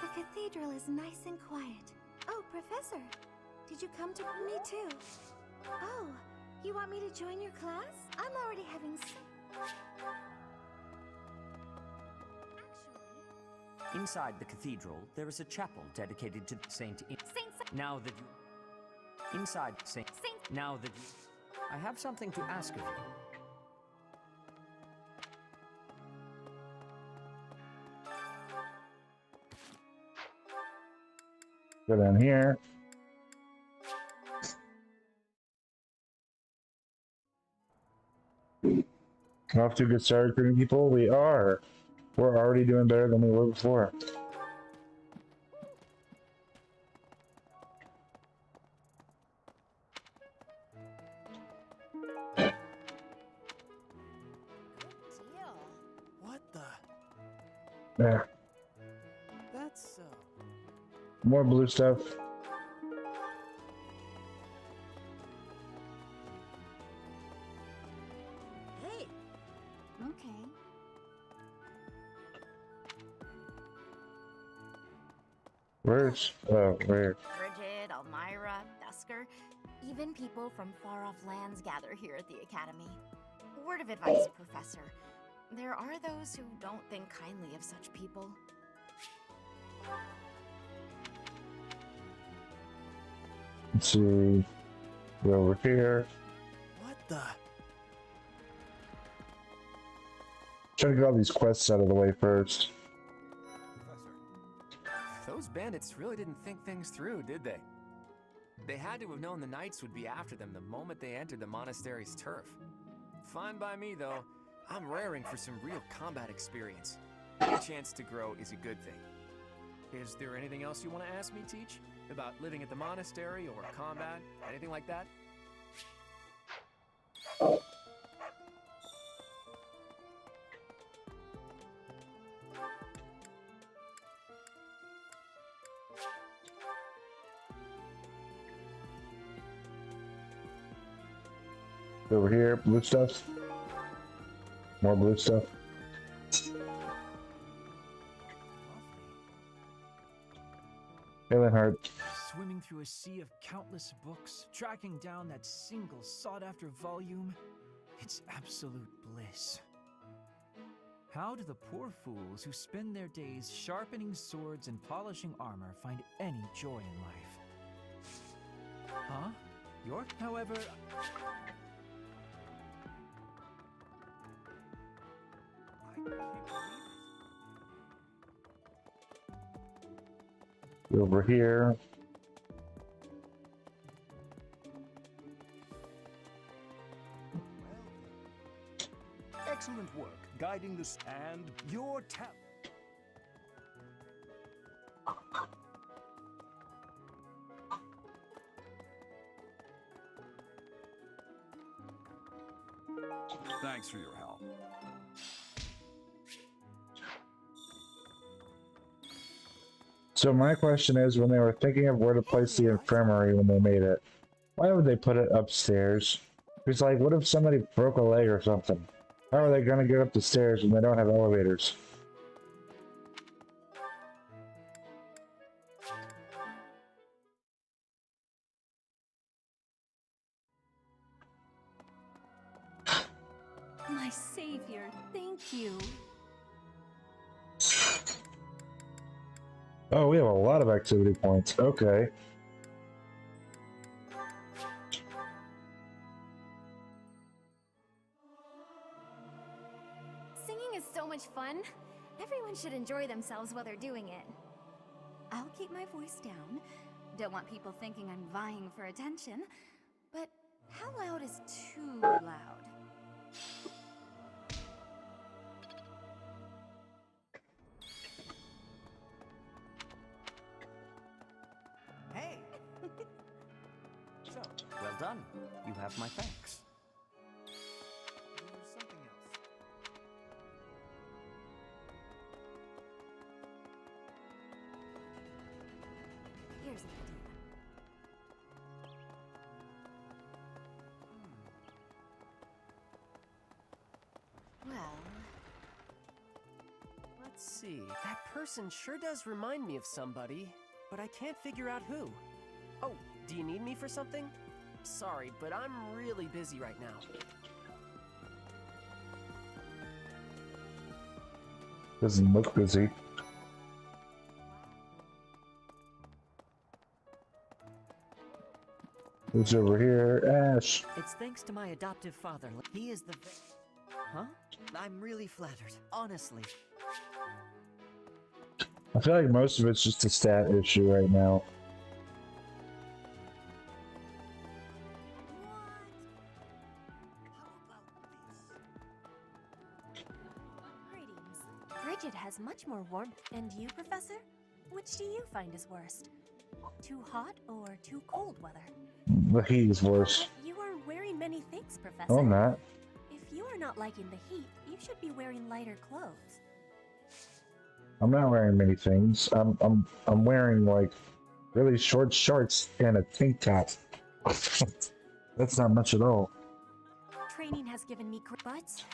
The cathedral is nice and quiet. Oh, Professor, did you come to me too? Oh, you want me to join your class? I'm already having Inside the cathedral, there is a chapel dedicated to Saint. Now that you inside Saint. Now that you, I have something to ask of you. Go down here. Off to a good start recruiting people. We are. We're already doing better than we were before. What the? There. That's so. More blue stuff. Hey. Okay. Where's where? Bridget, Elmira, Dusker, even people from far-off lands gather here at the Academy. Word of advice, Professor. There are those who don't think kindly of such people. Let's see. Go over here. What the? Trying to get all these quests out of the way first. Those bandits really didn't think things through, did they? They had to have known the Knights would be after them the moment they entered the monastery's turf. Fine by me, though. I'm raring for some real combat experience. Any chance to grow is a good thing. Is there anything else you want to ask me, Teach? About living at the monastery or combat? Anything like that? Over here, blue stuff. More blue stuff. Hart. Swimming through a sea of countless books, tracking down that single sought-after volume, it's absolute bliss. How do the poor fools who spend their days sharpening swords and polishing armor find any joy in life? Huh? York, however... Over here. Excellent work guiding this and your tap. Thanks for your help. So my question is, when they were thinking of where to place the infirmary when they made it, why would they put it upstairs? It's like, what if somebody broke a leg or something? How are they gonna get up the stairs when they don't have elevators? My savior, thank you. Oh, we have a lot of activity points. Okay. Singing is so much fun. Everyone should enjoy themselves while they're doing it. I'll keep my voice down. Don't want people thinking I'm vying for attention. But how loud is too loud? Hey! So, well done. You have my thanks. There's something else. Here's an idea. see. That person sure does remind me of somebody, but I can't figure out who. Oh, do you need me for something? Sorry, but I'm really busy right now. Doesn't look busy. Who's over here? Ash. It's thanks to my adoptive father. He is the... Huh? I'm really flattered, honestly. I feel like most of it's just a stat issue right now. Greetings. Bridget has much more warmth. And you, Professor? Which do you find is worst? Too hot or too cold weather? The heat is worse. But you are wearing many things, Professor. No, I'm not. If you are not liking the heat, you should be wearing lighter clothes. I'm not wearing many things. I'm wearing like really short shorts and a tank top. That's not much at all. Training has given me butts.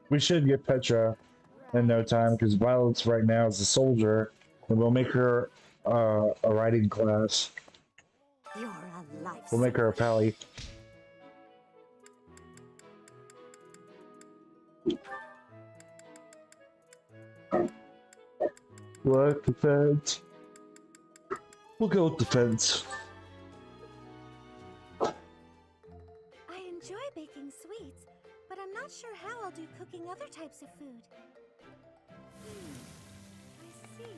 We should get Petra in no time because Violet's right now is a soldier, and we'll make her a riding class. You're a life. We'll make her a pally. What defense? We'll go with defense. I enjoy baking sweets, but I'm not sure how I'll do cooking other types of food. I see.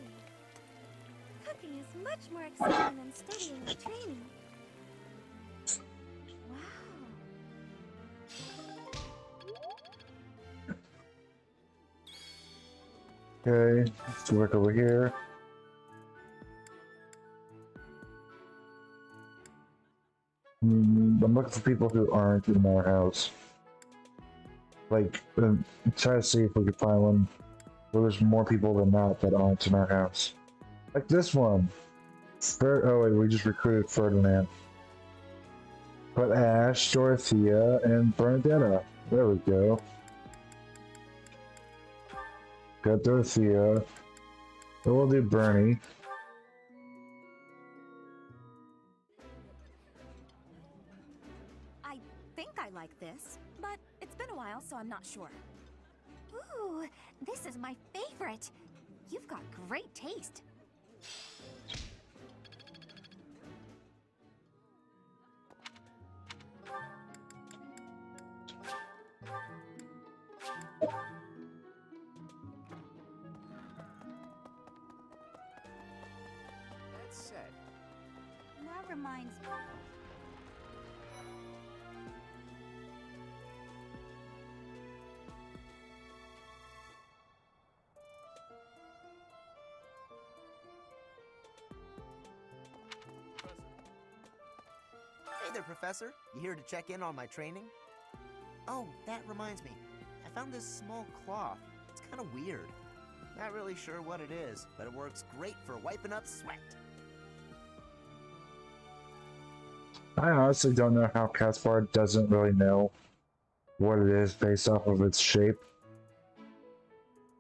Cooking is much more exciting than studying or training. Okay, let's work over here. I'm looking for people who aren't in our house. Like, try to see if we can find one where there's more people than not that aren't in our house. Like this one. Oh wait, we just recruited Ferdinand. But Ash, Dorothea, and Bernadetta. There we go. Got Dorothea. Then we'll do Bernie. I think I like this, but it's been a while, so I'm not sure. Ooh, this is my favorite. You've got great taste. That said, That reminds me. Hey there, Professor. You here to check in on my training? Oh, that reminds me. I found this small cloth. It's kind of weird. Not really sure what it is, but it works great for wiping up sweat. I honestly don't know how Caspar doesn't really know what it is based off of its shape.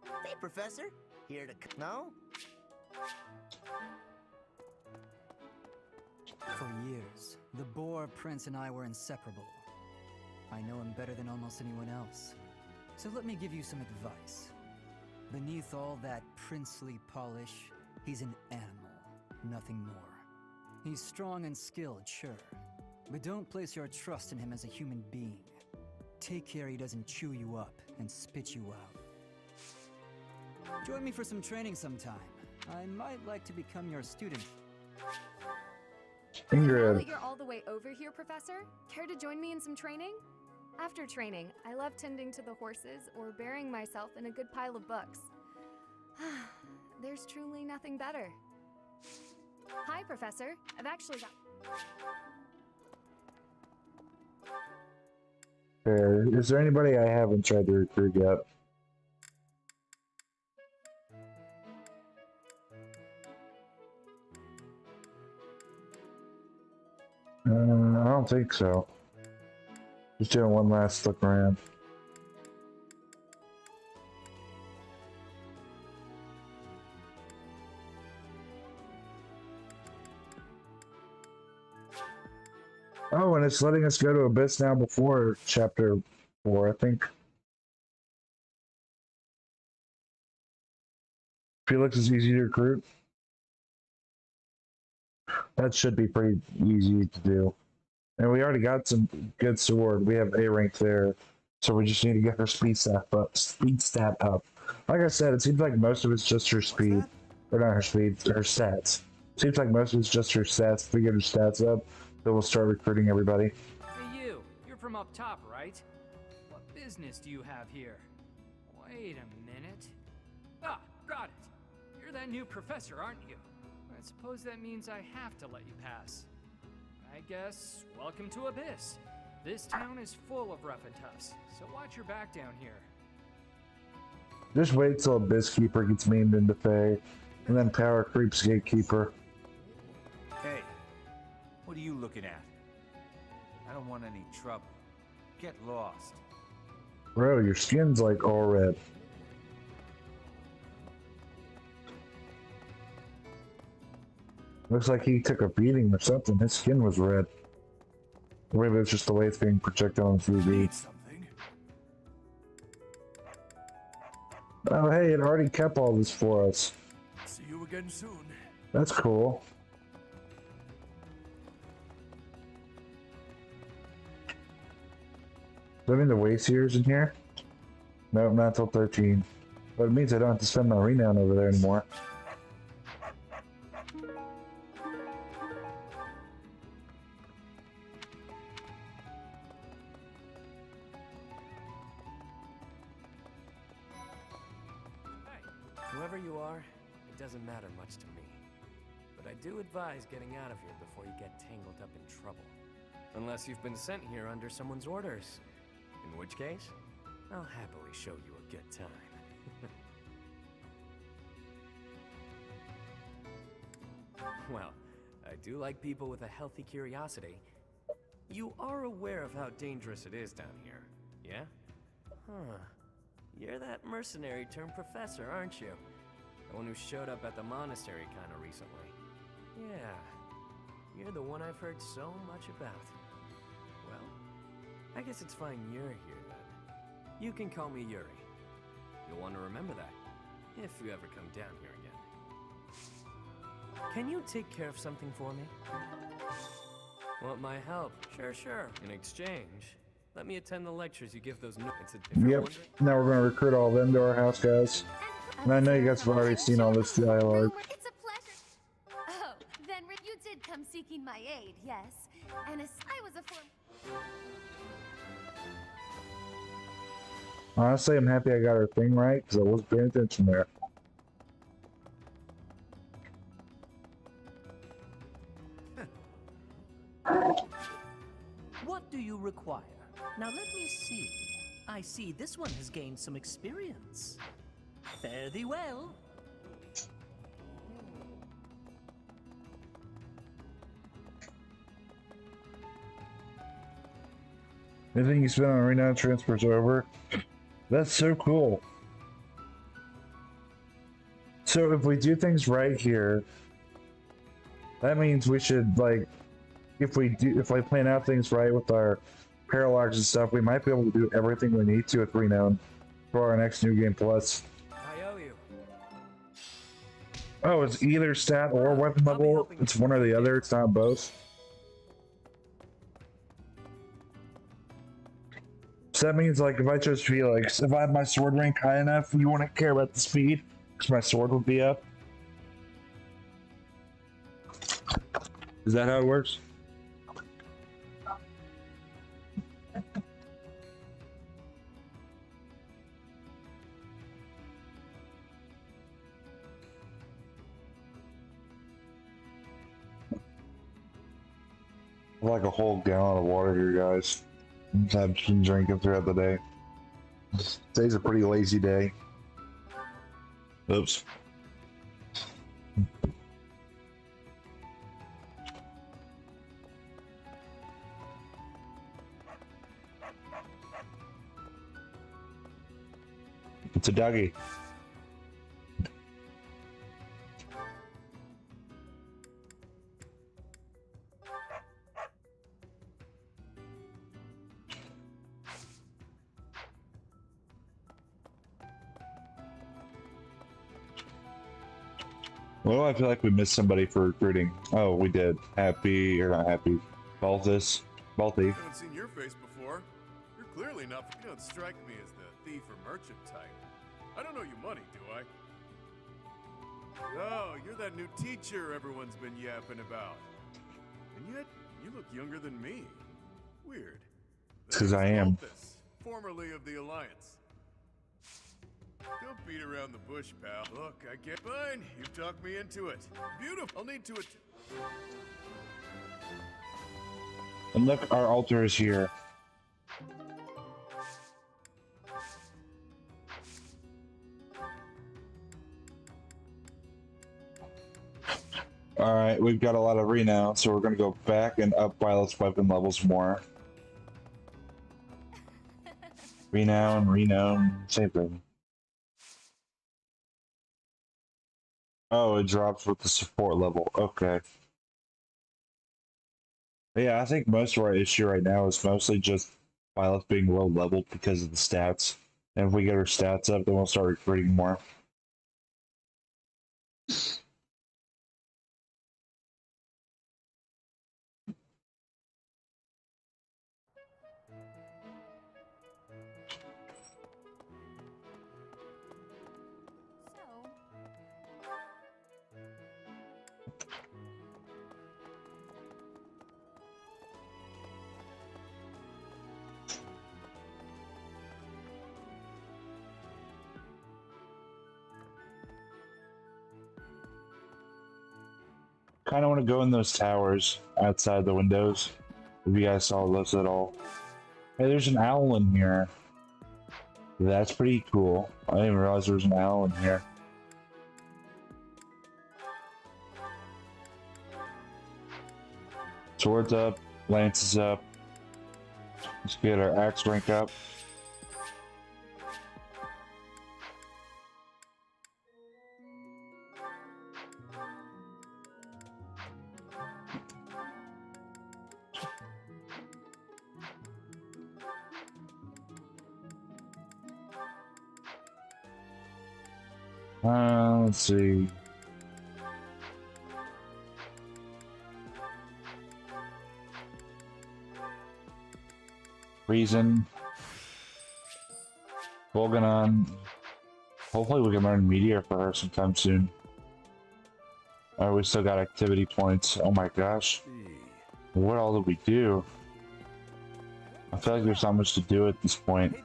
Hey, Professor. Here to... No? For years, the Boar Prince and I were inseparable. I know him better than almost anyone else. So let me give you some advice. Beneath all that princely polish, he's an animal, nothing more. He's strong and skilled, sure. But don't place your trust in him as a human being. Take care he doesn't chew you up and spit you out. Join me for some training sometime. I might like to become your student. Now Ingrid. that you're all the way over here, Professor, care to join me in some training? After training, I love tending to the horses or burying myself in a good pile of books. There's truly nothing better. Hi, Professor. I've actually got... Is there anybody I haven't tried to recruit yet? I don't think so. Just doing one last look around. Oh, and it's letting us go to Abyss now before chapter 4, I think. Felix is easy to recruit. That should be pretty easy to do. And we already got some good sword. We have A rank there. So we just need to get her speed stat up. Speed stat up. Like I said, it seems like most of it's just her speed. Or not her speed, her stats. Seems like most of it's just her stats. If we get her stats up, then we'll start recruiting everybody. Hey you, you're from up top, right? What business do you have here? Wait a minute. Ah, got it. You're that new professor, aren't you? I suppose that means I have to let you pass. I guess, welcome to Abyss. This town is full of rough and toughs, so watch your back down here. Just wait till Abyss Keeper gets memed into Fae, and then Tower Creeps Gatekeeper. Hey, what are you looking at? I don't want any trouble. Get lost. Bro, your skin's like all red. Looks like he took a beating or something. His skin was red. Or maybe it's just the way it's being projected on 3D. Oh, hey, it already kept all this for us. See you again soon. That's cool. Does that mean the Wayseer's in here? No, not until 13. But it means I don't have to spend my renown over there anymore. Whoever you are, it doesn't matter much to me. But I do advise getting out of here before you get tangled up in trouble. Unless you've been sent here under someone's orders. In which case, I'll happily show you a good time. Well, I do like people with a healthy curiosity. You are aware of how dangerous it is down here, yeah? Huh. You're that mercenary turned professor, aren't you? The one who showed up at the monastery kinda recently. Yeah. You're the one I've heard so much about. Well, I guess it's fine you're here then. You can call me Yuri. You'll want to remember that, if you ever come down here again. Can you take care of something for me? Want my help? Sure. In exchange, let me attend the lectures you give those notes. Yep, now we're going to recruit all of them to our house, guys. And I know you guys have already seen all this dialogue. It's a pleasure. Oh, then you did come seeking my aid, yes. And as I was a form. Honestly, I'm happy I got her thing right, because I wasn't paying attention there. What do you require? Now let me see. I see this one has gained some experience. Fare thee well. Anything you spend on renown transfers over. That's so cool. So if we do things right here, that means we should, like, if we plan out things right with our paralogs and stuff, we might be able to do everything we need to with renown for our next New Game Plus. I owe you. Oh, it's either stat or weapon level. It's one or the other. It's not both. So that means, like, if I chose Felix, if I have my sword rank high enough, you wouldn't care about the speed, because my sword would be up. Is that how it works? Like a whole gallon of water here, guys. I've been drinking throughout the day. Today's a pretty lazy day. Oops. It's a doggy. Well, I feel like we missed somebody for recruiting. Oh, we did. Happy, or not happy. Balthus. Balti. I haven't seen your face before. You're clearly not. You don't strike me as the thief or merchant type. I don't know your money, do I? Oh, you're that new teacher everyone's been yapping about. And yet, you look younger than me. Weird. Because I am. Balthus, formerly of the Alliance. Don't beat around the bush, pal. Look, I get fine. You talked me into it. Beautiful. I'll need to. And look, our altar is here. Alright, we've got a lot of renown, so we're going to go back and up Violet's weapon levels more. Renown, same thing. Oh, it drops with the support level. Okay. Yeah, I think most of our issue right now is mostly just Violet being low leveled because of the stats. And if we get her stats up, then we'll start recruiting more. Kind of want to go in those towers outside the windows. If you guys saw those at all. Hey, there's an owl in here. That's pretty cool. I didn't even realize there was an owl in here. Swords up, lances up. Let's get our axe rank up. Let's see. Reason. Volganon. Hopefully we can learn Meteor for her sometime soon. We still got activity points. Oh my gosh. What all did we do? I feel like there's not much to do at this point.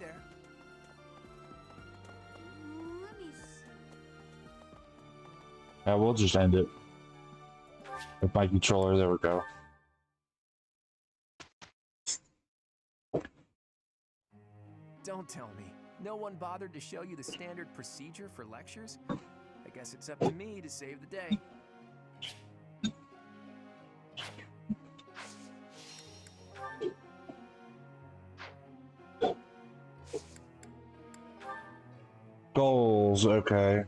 Yeah, we'll just end it. With my controller, there we go. Don't tell me. No one bothered to show you the standard procedure for lectures? I guess it's up to me to save the day. Goals, okay.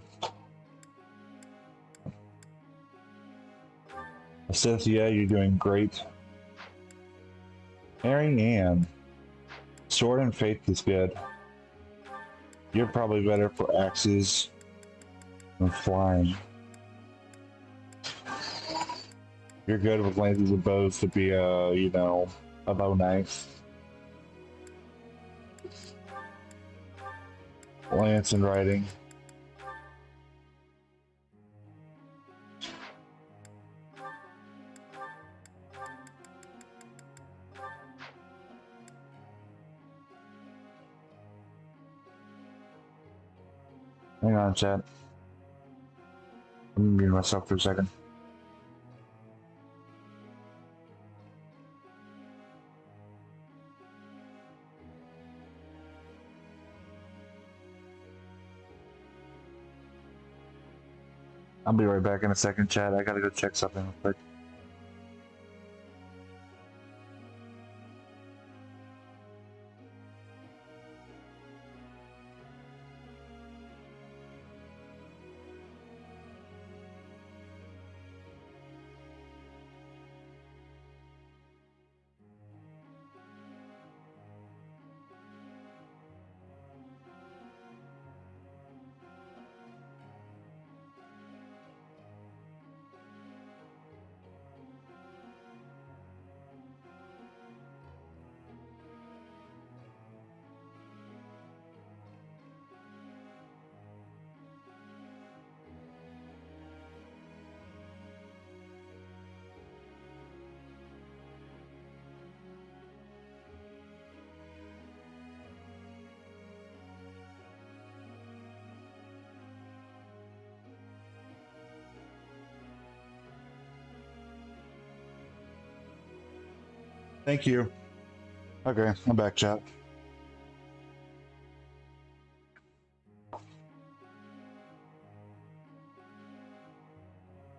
Cynthia, you're doing great. Mary Ann. Sword and Faith is good. You're probably better for axes and flying. You're good with lances and bows to be you know, a bow knight. Lance and riding. Hang on, chat. I'm muting myself for a second. I'll be right back in a second, chat. I gotta go check something real quick. Thank you. Okay, I'm back, chat.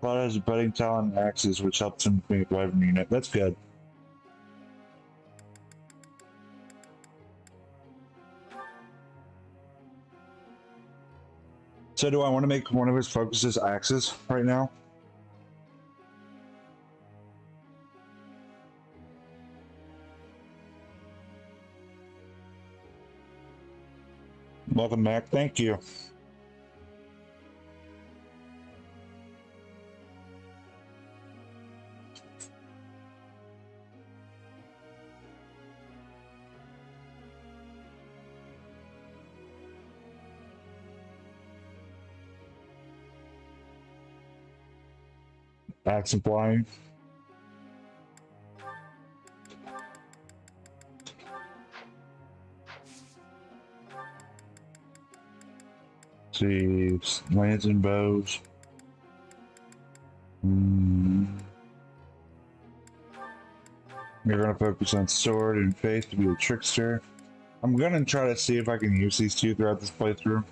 Cloud has a budding talent and axes, which helps him make a wyvern unit. That's good. So do I want to make one of his focuses axes right now? Welcome back. Thank you. Axe and flying. See, lance and bows. You're gonna focus on sword and faith to be a trickster. I'm gonna try to see if I can use these two throughout this playthrough.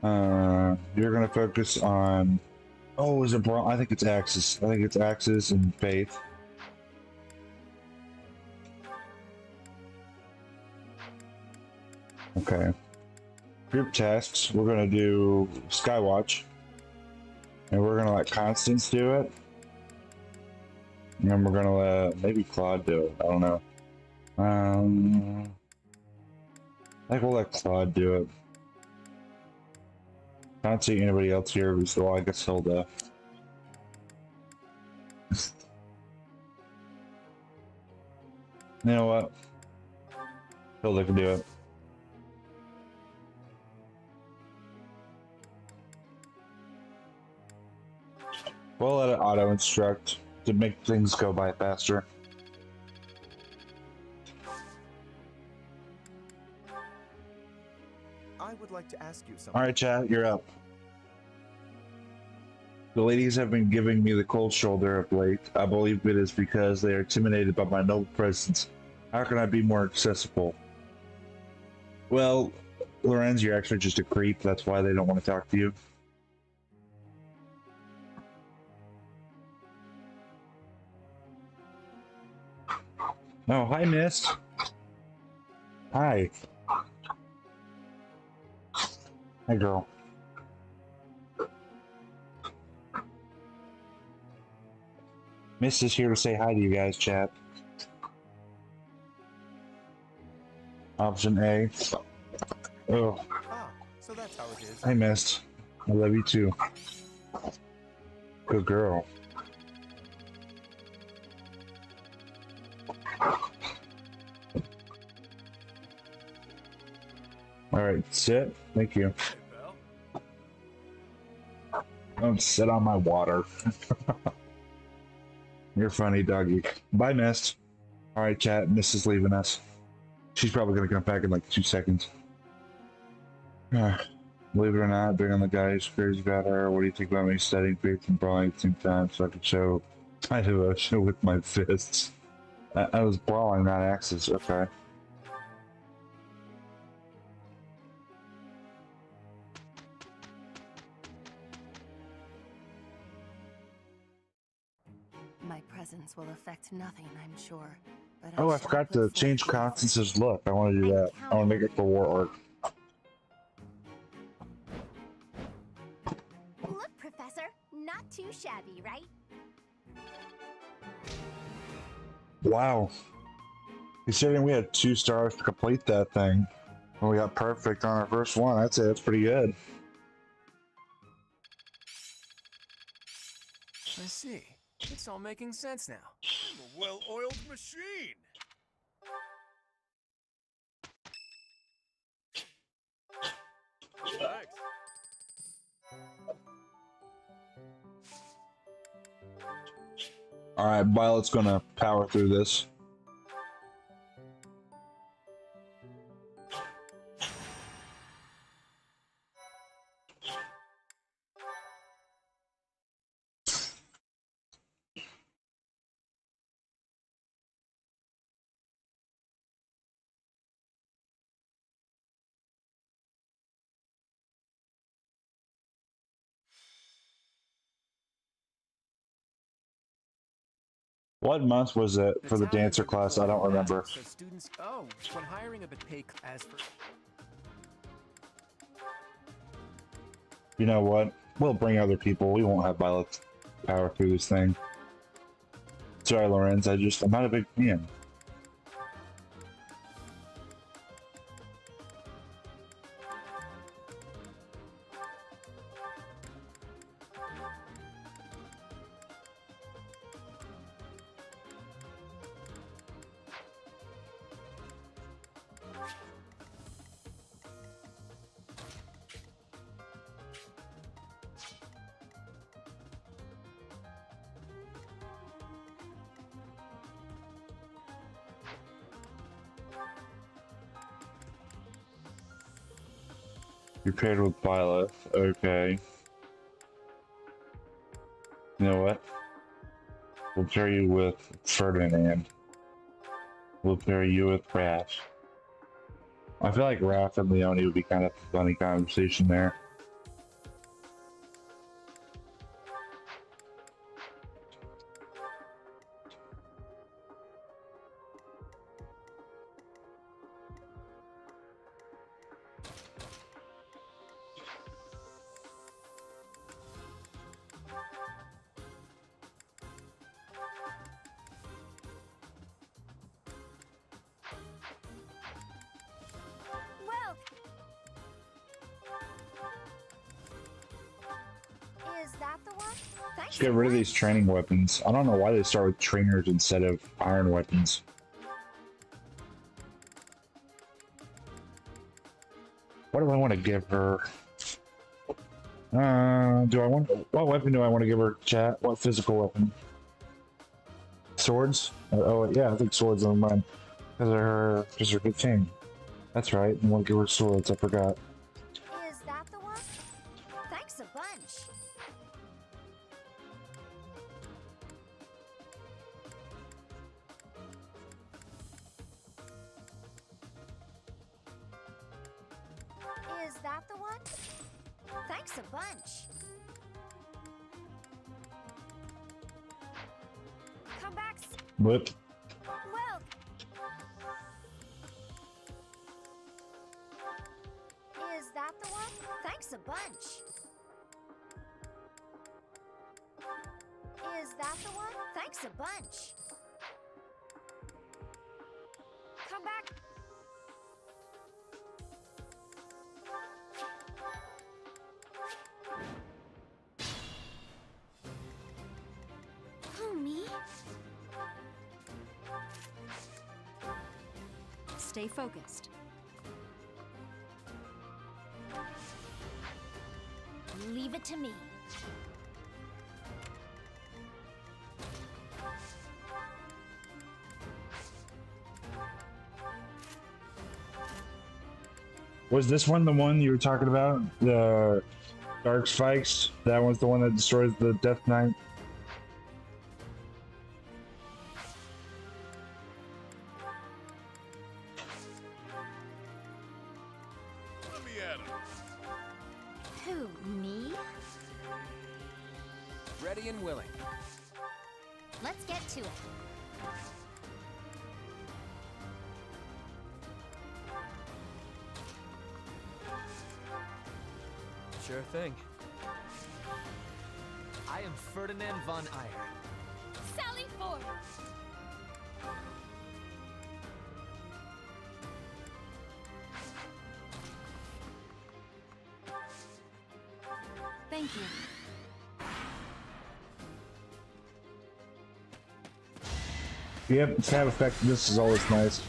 You're gonna focus on. Oh, is it bronze? I think it's axes. I think it's axes and faith. Okay. Group tasks. We're gonna do Skywatch, and we're gonna let Constance do it, and then we're gonna let maybe Claude do it. I don't know. I think we'll let Claude do it. I don't see anybody else here, so I guess he'll do. You know what? Hilda can do it. We'll let it auto instruct to make things go by faster. I would like to ask you something. Alright, chat, you're up. The ladies have been giving me the cold shoulder of late. I believe it is because they are intimidated by my noble presence. How can I be more accessible? Well, Lorenz, you're actually just a creep. That's why they don't want to talk to you. Oh, hi, Mist. Hi. Hi, girl. Mist is here to say hi to you guys, chat. Option A. Oh. Ah, so that's how it is. Hi, Mist. I love you too. Good girl. Alright, sit. Thank you. Don't sit on my water. You're funny, doggy. Bye, Mist. Alright, chat. Mist is leaving us. She's probably gonna come back in like 2 seconds. Believe it or not, being on the guy who's crazy about her. What do you think about me studying faith and brawling at the same time so I could show I do a show with my fists? I was brawling, not axes. Okay. My presence will affect nothing, I'm sure. But Oh, I shall forgot put to forth change the effort. Constance's look. I want to do that. I want to make it for war art. Look, Professor, not too shabby, right? Wow. Considering we had 2 stars to complete that thing, and we got perfect on our first one, I'd say that's pretty good. I see. It's all making sense now. I'm a well-oiled machine. Thanks. Alright, Violet's gonna power through this. What month was it for the dancer class? I don't remember. So students, oh, when hiring a pay as for You know what? We'll bring other people. We won't have Violet's power through this thing. Sorry, Lorenz. I'm not a big fan. You're paired with Violet. Okay. You know what? We'll pair you with Ferdinand. We'll pair you with Raph. I feel like Raph and Leonie would be kind of a funny conversation there. Let's get rid of these training weapons. I don't know why they start with trainers instead of iron weapons. What do I want to give her? What weapon do I want to give her, chat? What physical weapon? Swords? Oh, yeah, I think swords on mine. Because her good thing. That's right, I want to give her swords, I forgot. Is that the one? Thanks a bunch. Is that the one? Thanks a bunch. Come back. What? Well. Is that the one? Thanks a bunch. Is that the one? Thanks a bunch. Come back. Who, me? Stay focused. Leave it to me. Was this one the one you were talking about? The Dark Spikes? That one's the one that destroys the Death Knight? Let me at him. Who, me? ready and willing. Let's get to it. Sure thing. I am Ferdinand von Eyre. Sally forth! Thank you. Yep, tab effect. This is always nice.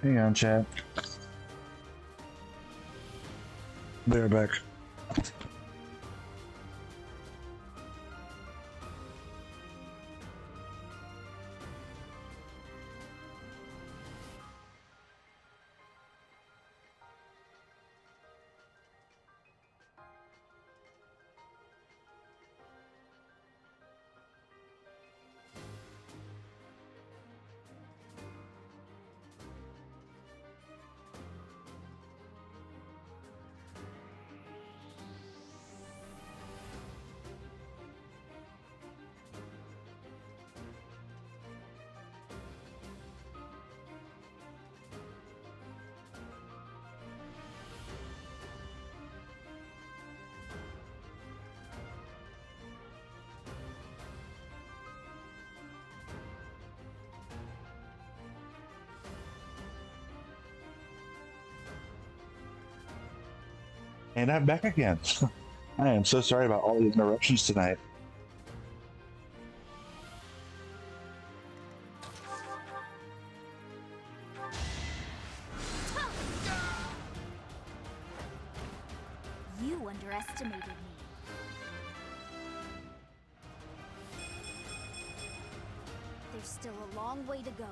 Hang on, chat. They're back. And I'm back again. I am so sorry about all the interruptions tonight. You underestimated me. There's still a long way to go.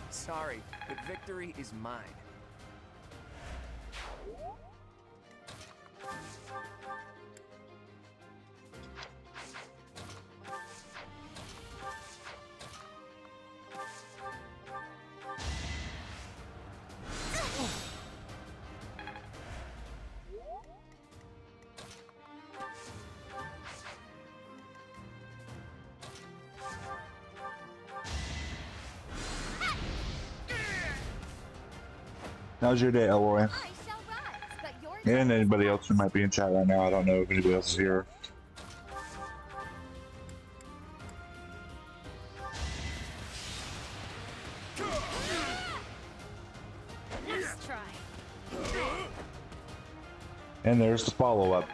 Sorry, but victory is mine. How's your day, Elroy? And anybody else who might be in chat right now. I don't know if anybody else is here. Let's try. And there's the follow-up.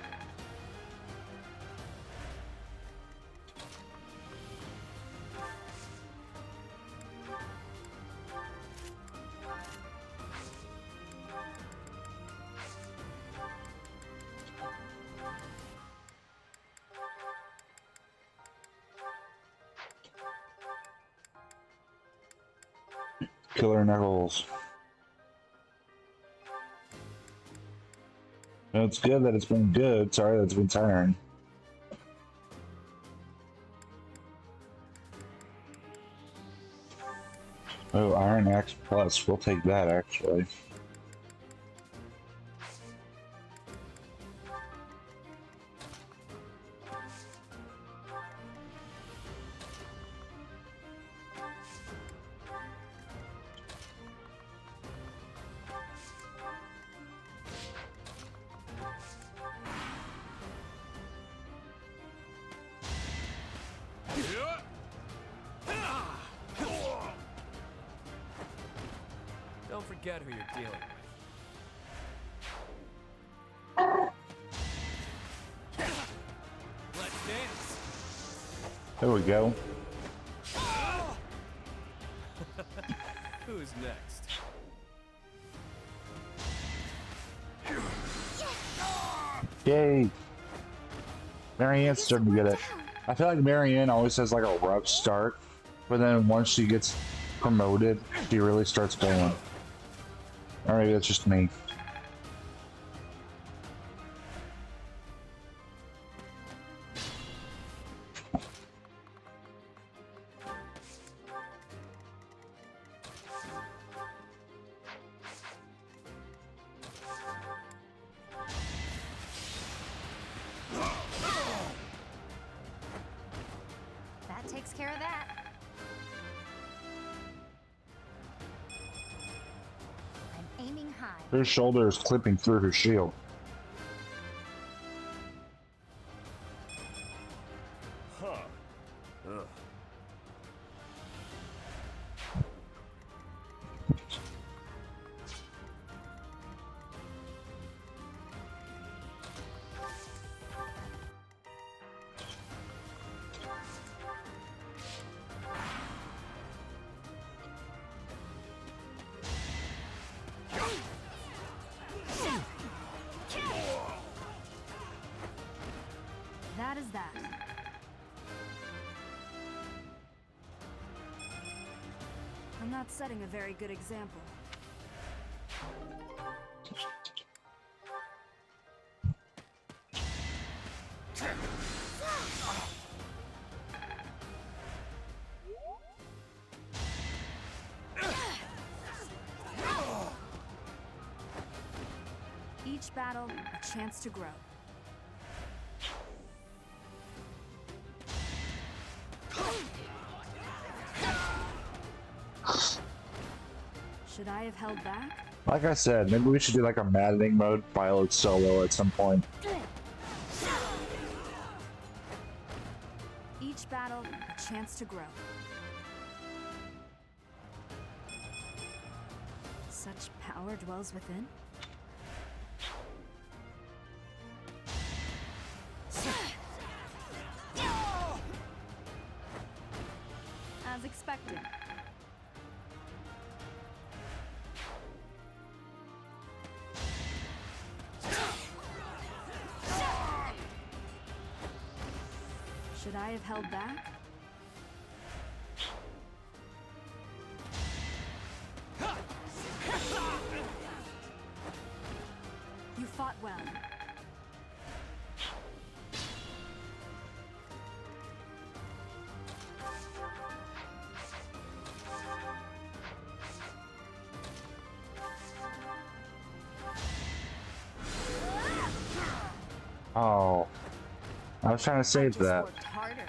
Killer Knuckles. No, it's good that it's been good. Sorry that it's been tiring. Oh, Iron Axe Plus. We'll take that, actually. Don't forget who you're dealing with. Let's dance. There we go. Who's next? Yay! Marianne's starting to get it. I feel like Marianne always has like a rough start, but then once she gets promoted, she really starts going. Or maybe that's just me. That takes care of that. I'm aiming high. Her shoulder is clipping through her shield. Huh. Ugh. as that. I'm not setting a very good example. Each battle, a chance to grow. Should I have held back? Like I said, maybe we should do like a maddening mode pilot solo at some point. Each battle, a chance to grow. Such power dwells within. As expected. Should I have held back? You fought well. Oh, I was trying to save that. Worked harder.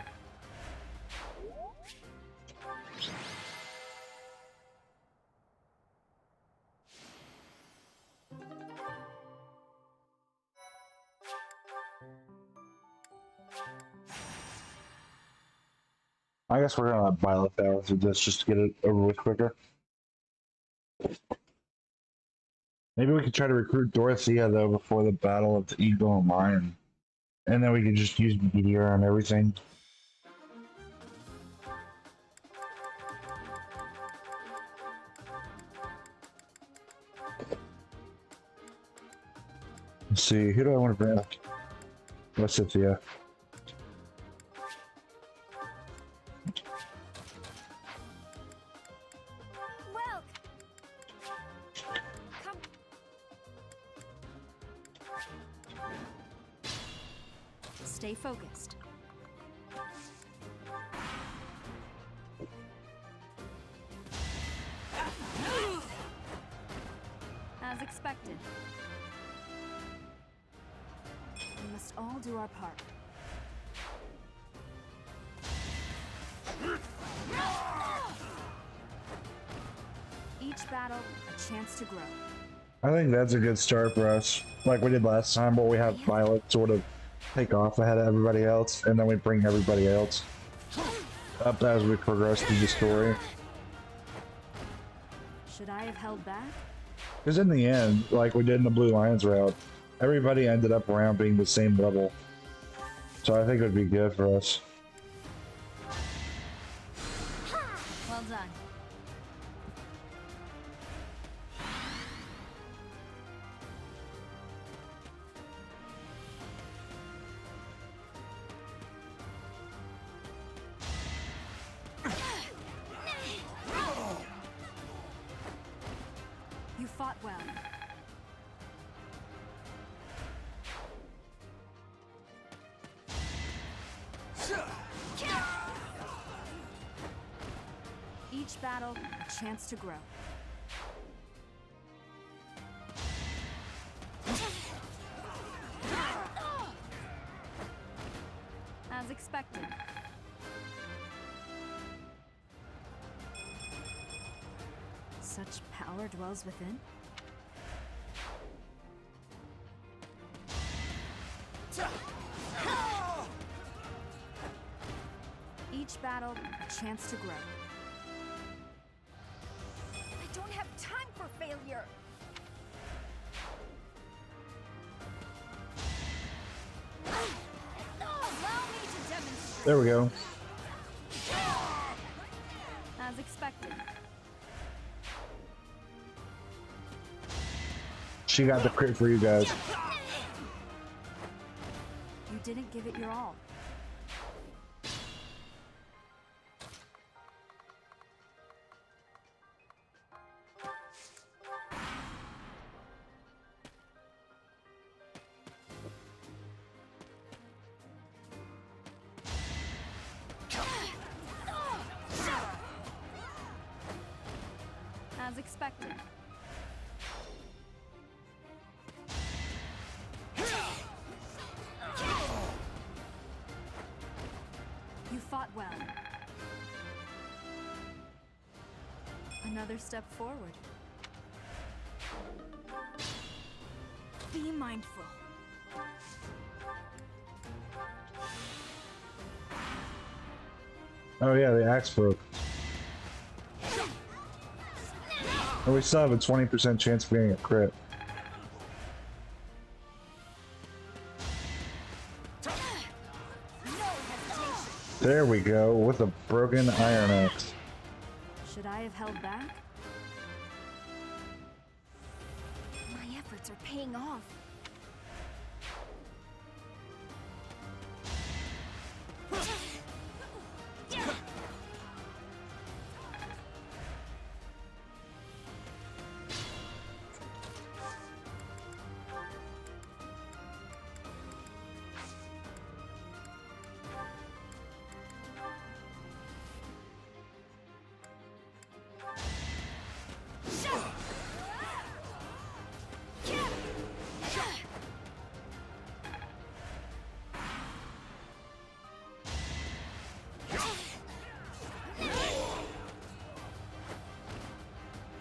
I guess we're gonna pilot power through this just to get it over with quicker. Maybe we could try to recruit Dorothea though before the Battle of the Eagle and Lion. And then we could just use Meteor on everything. Let's see, who do I want to bring up? Dorothea. Well, come. Stay focused. As expected. We must all do our part. Each battle, a chance to grow. I think that's a good start for us. Like we did last time, where we have Violet sort of take off ahead of everybody else, and then we bring everybody else up as we progress through the story. Should I have held back? Because in the end, like we did in the Blue Lions route, everybody ended up around being the same level. So I think it would be good for us. Well done. You fought well. Each battle, a chance to grow. As expected. Such power dwells within. Each battle, a chance to grow. I don't have time for failure. Allow me to demonstrate. There we go. As expected. She got the crit for you guys. You didn't give it your all. fought well. Another step forward. Be mindful. Oh yeah, the axe broke. Oh, we still have a 20% chance of getting a crit. There we go, with a broken iron axe. Should I have held back? My efforts are paying off.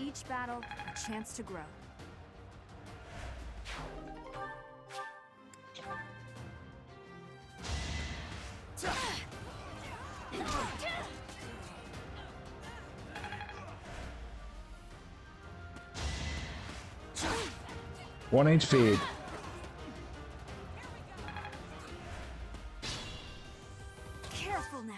Each battle, a chance to grow. One HP. Careful now.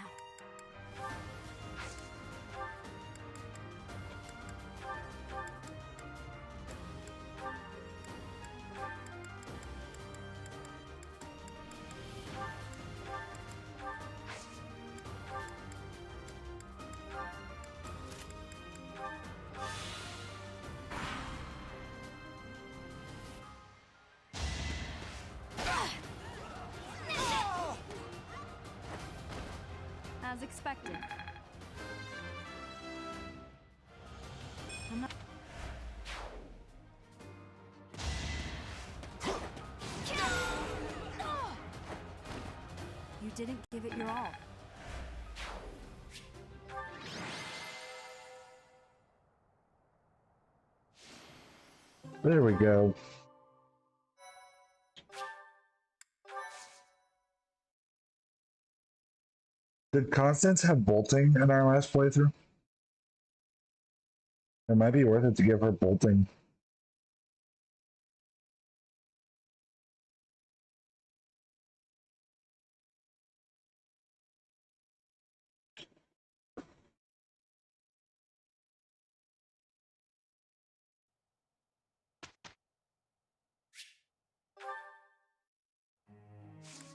As expected. You didn't give it your all. There we go. Did Constance have bolting in our last playthrough? It might be worth it to give her bolting.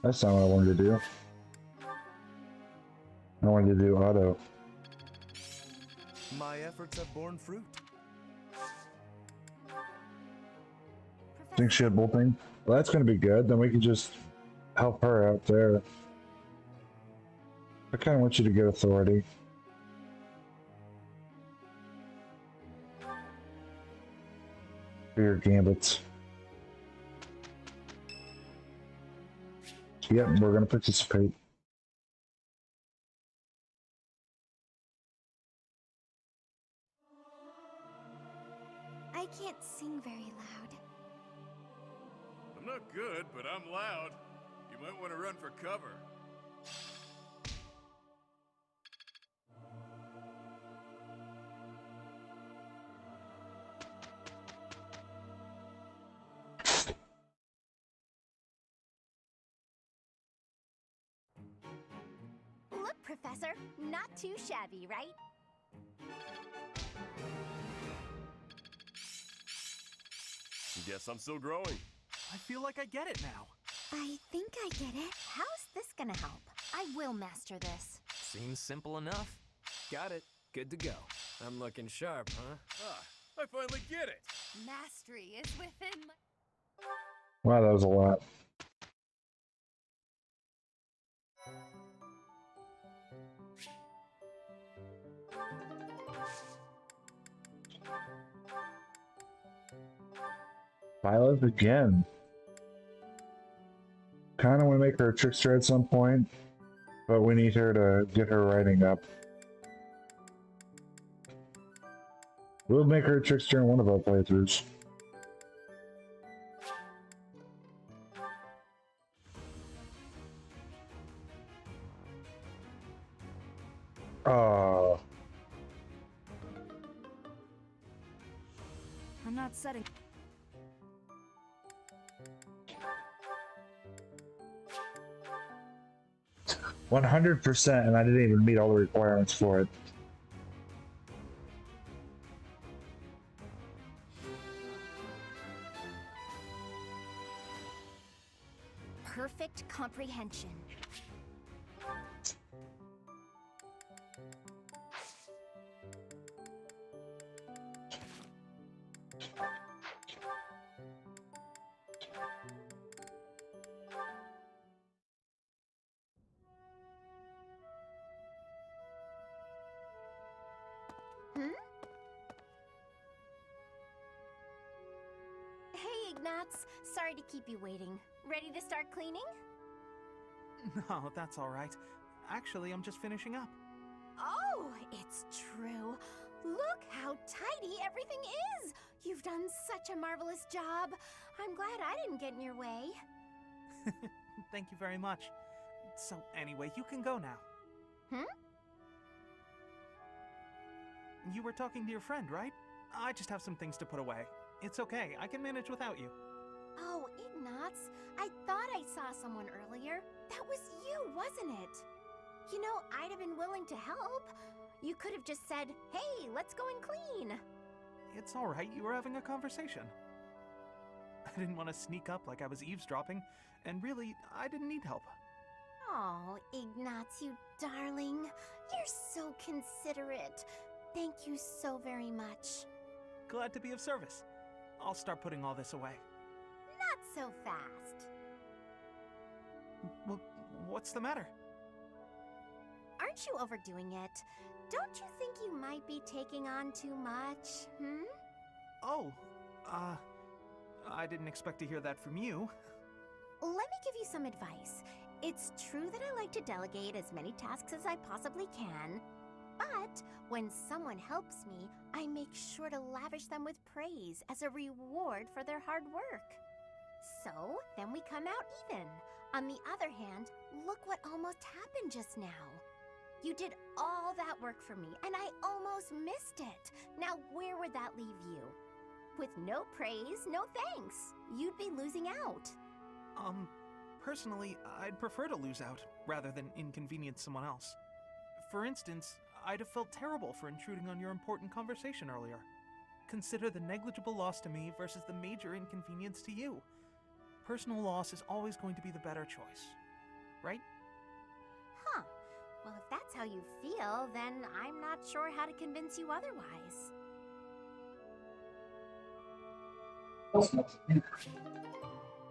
That's not what I wanted to do. I wanted to do auto. My efforts have borne fruit. Think she had bolting? Well, that's going to be good. Then we can just help her out there. I kind of want you to get authority. For your gambits. Yep, we're going to participate. I can't sing very loud. I'm not good, but I'm loud. You might want to run for cover. Look, Professor, not too shabby, right? Guess I'm still growing. I feel like I get it now. I think I get it. How's this gonna help? I will master this. Seems simple enough. Got it. Good to go. I'm looking sharp, huh? Ah, I finally get it. Mastery is within my... Wow, that was a lot. Violet again. Kind of want to make her a trickster at some point. But we need her to get her writing up. We'll make her a trickster in one of our playthroughs. I'm not setting. 100%, and I didn't even meet all the requirements for it. Perfect comprehension. Hey, Ignatz. Sorry to keep you waiting. Ready to start cleaning? No, that's all right. Actually, I'm just finishing up. Oh, it's true. Look how tidy everything is! You've done such a marvelous job. I'm glad I didn't get in your way. Thank you very much. So anyway, you can go now. You were talking to your friend, right? I just have some things to put away. It's okay, I can manage without you. Oh, Ignatz, I thought I saw someone earlier. That was you, wasn't it? You know, I'd have been willing to help. You could have just said, hey, let's go and clean. It's all right, you were having a conversation. I didn't want to sneak up like I was eavesdropping, and really, I didn't need help. Oh, Ignatz, you darling. You're so considerate. Thank you so very much. Glad to be of service. I'll start putting all this away. Not so fast. Well, what's the matter? Aren't you overdoing it? Don't you think you might be taking on too much, Oh, I didn't expect to hear that from you. Let me give you some advice. It's true that I like to delegate as many tasks as I possibly can, but when someone helps me, I make sure to lavish them with praise as a reward for their hard work. So, then we come out even. On the other hand, look what almost happened just now. You did all that work for me, and I almost missed it. Now, where would that leave you? With no praise, no thanks. You'd be losing out. Personally, I'd prefer to lose out, rather than inconvenience someone else. For instance, I'd have felt terrible for intruding on your important conversation earlier. Consider the negligible loss to me versus the major inconvenience to you. Personal loss is always going to be the better choice, right? Huh. Well, if that's how you feel, then I'm not sure how to convince you otherwise.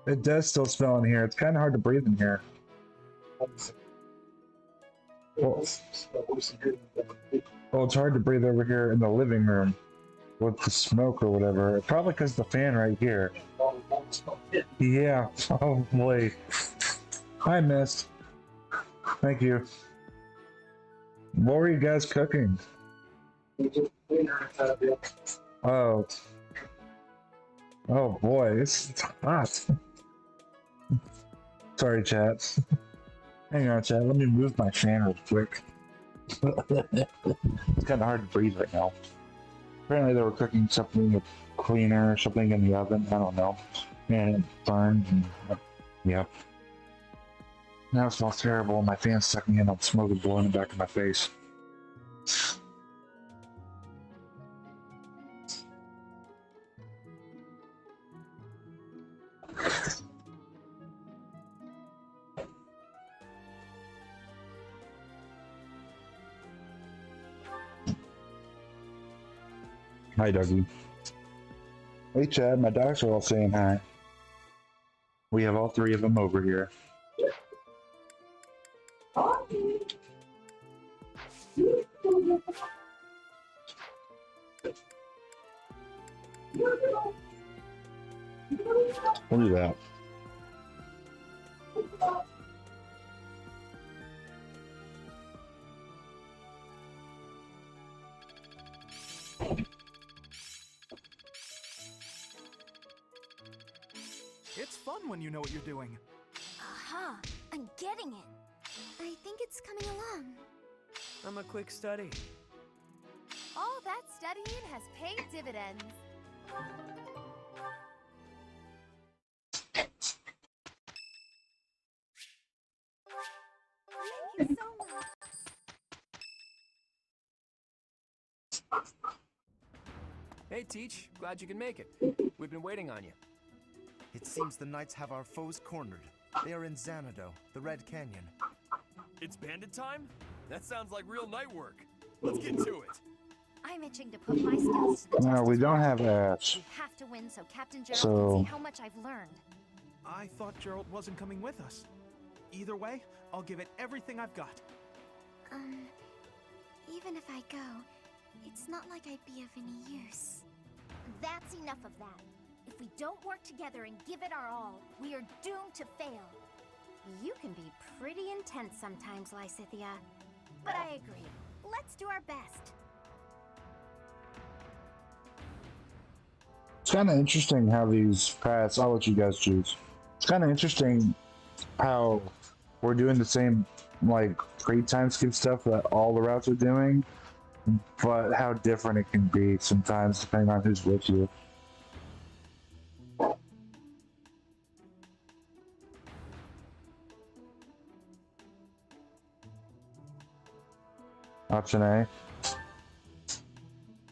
It does still smell in here. It's kind of hard to breathe in here. Well, it's hard to breathe over here in the living room with the smoke or whatever. Probably because the fan right here. Yeah, probably. I missed. Thank you. What were you guys cooking? Oh. Oh boy, it's hot. Sorry, chat. Hang on, chat. Let me move my fan real quick. It's kind of hard to breathe right now. Apparently they were cooking something cleaner or something in the oven. I don't know. And it burned. And, yeah. Now it smells terrible. My fan's sucking in all the smoke and blowing in the back of my face. Hi, Dougie. Hey, Chad. My dogs are all saying hi. We have all three of them over here. We'll do that. It's fun when you know what you're doing. Aha! I'm getting it. I think it's coming along. I'm a quick study. All that studying has paid dividends. Thank you so much. Hey, Teach. Glad you can make it. We've been waiting on you. It seems the Knights have our foes cornered. They are in Xanadu, the Red Canyon. It's bandit time? That sounds like real night work. Let's get to it. I'm itching to put my skills to the test. No, we as don't well. have ads. We have to win so Captain Gerald So- can see how much I've learned. I thought Gerald wasn't coming with us. Either way, I'll give it everything I've got. Even if I go, it's not like I'd be of any use. That's enough of that. If we don't work together and give it our all, we are doomed to fail. You can be pretty intense sometimes, Lysithia. But I agree. Let's do our best. It's kind of interesting how these paths, I'll let you guys choose. It's kind of interesting how we're doing the same, like, pre-time skip stuff that all the routes are doing, but how different it can be sometimes depending on who's with you. Option A.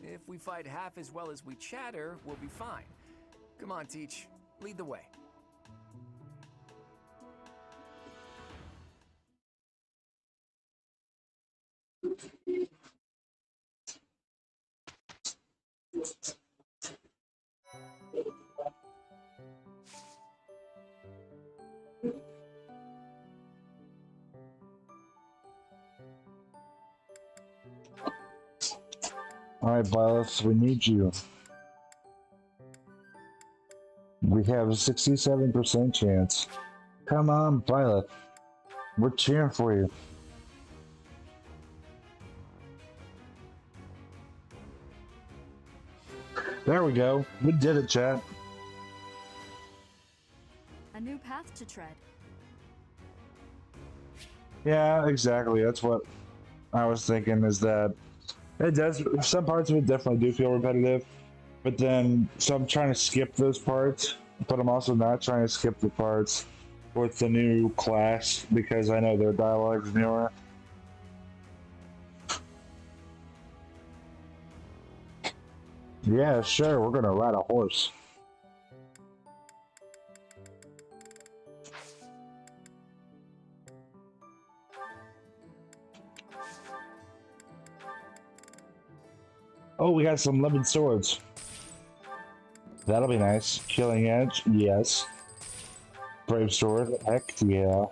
If we fight half as well as we chatter, we'll be fine. Come on, Teach. Lead the way. Alright, Violet, we need you. We have a 67% chance. Come on, Violet. We're cheering for you. There we go. We did it, chat. A new path to tread. Yeah, exactly. That's what I was thinking, is that it does, some parts of it definitely do feel repetitive, but then, so I'm trying to skip those parts, but I'm also not trying to skip the parts with the new class, because I know their dialogue is newer. Yeah, sure, we're gonna ride a horse. Oh, we got some lemon swords. That'll be nice. Killing Edge, yes. Brave Sword, heck yeah.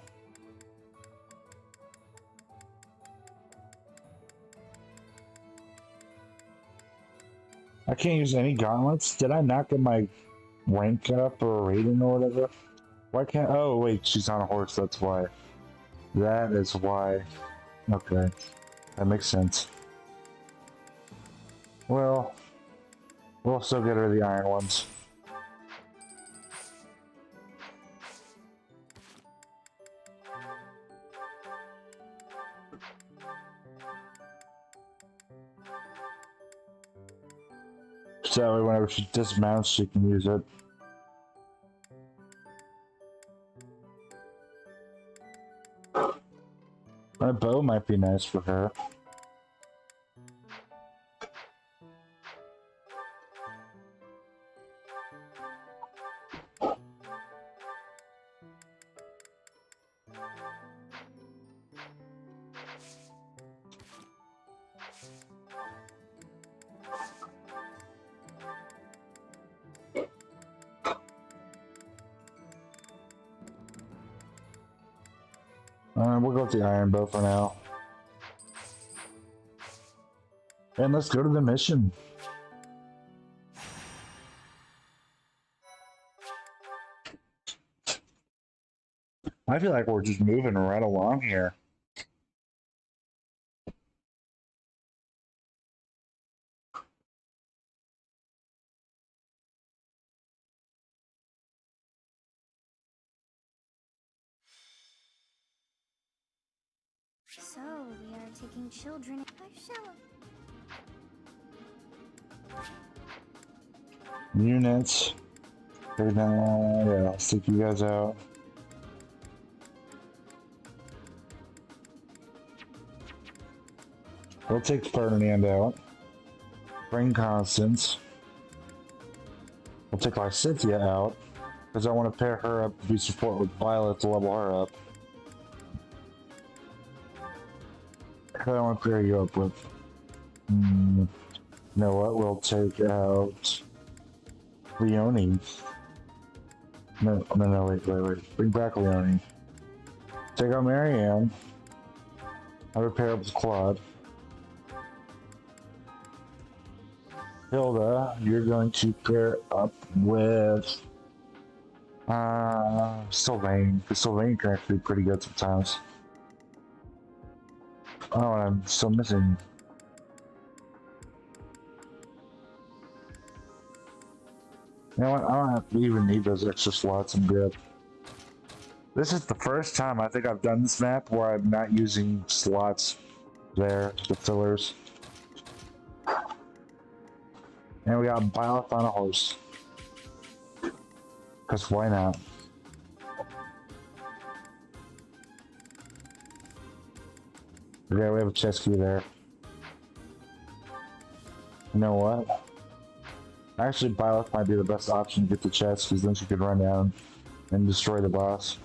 I can't use any gauntlets. Did I not get my rank up or rating or whatever? Why can't? Oh wait, she's on a horse. That's why. That is why. Okay, that makes sense. Well, we'll still get her the iron ones. So that way whenever she dismounts, she can use it. A bow might be nice for her. We'll go with the iron bow for now. And let's go to the mission. I feel like we're just moving right along here. So, we are taking children. I shall. Units. They're down. Yeah, I'll stick you guys out. We'll take Ferdinand out. Bring Constance. We'll take Lysithea out. Because I want to pair her up to be support with Violet to level her up. Who do I want to pair you up with? You know what? We'll take out Leone. No, wait. Bring back Leone. Take out Marianne. I would pair up with Claude. Hilda, you're going to pair up with Sylvain, because Sylvain can actually be pretty good sometimes. Oh, and I'm still missing. You know what? I don't have to even need those extra slots. I'm good. This is the first time I think I've done this map where I'm not using slots there, the fillers. And we got Byleth on a horse. Because why not? Okay, we have a chest key there. You know what? Actually, Byleth might be the best option to get the chest, because then she could run down and destroy the boss.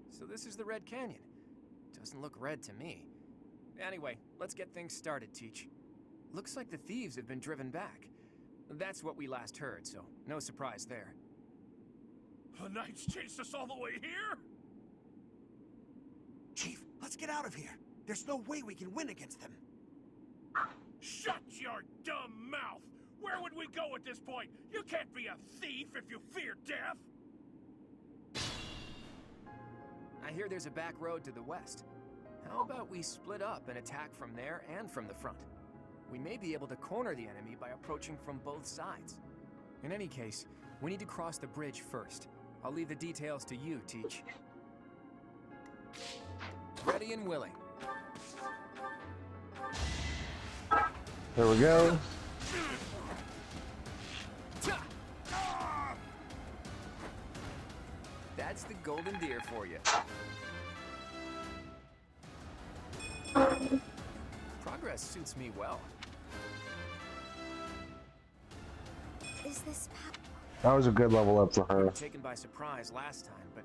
So this is the Red Canyon. Doesn't look red to me. Anyway, let's get things started, Teach. Looks like the thieves have been driven back. That's what we last heard, so no surprise there. The Knights chased us all the way here? Chief, let's get out of here. There's no way we can win against them. Shut your dumb mouth! Where would we go at this point? You can't be a thief if you fear death! I hear there's a back road to the west. How about we split up and attack from there and from the front? We may be able to corner the enemy by approaching from both sides. In any case, we need to cross the bridge first. I'll leave the details to you, Teach. Ready and willing. There we go. That's the golden deer for you. Progress suits me well. Is this That was a good level up for her. Taken by surprise last time, but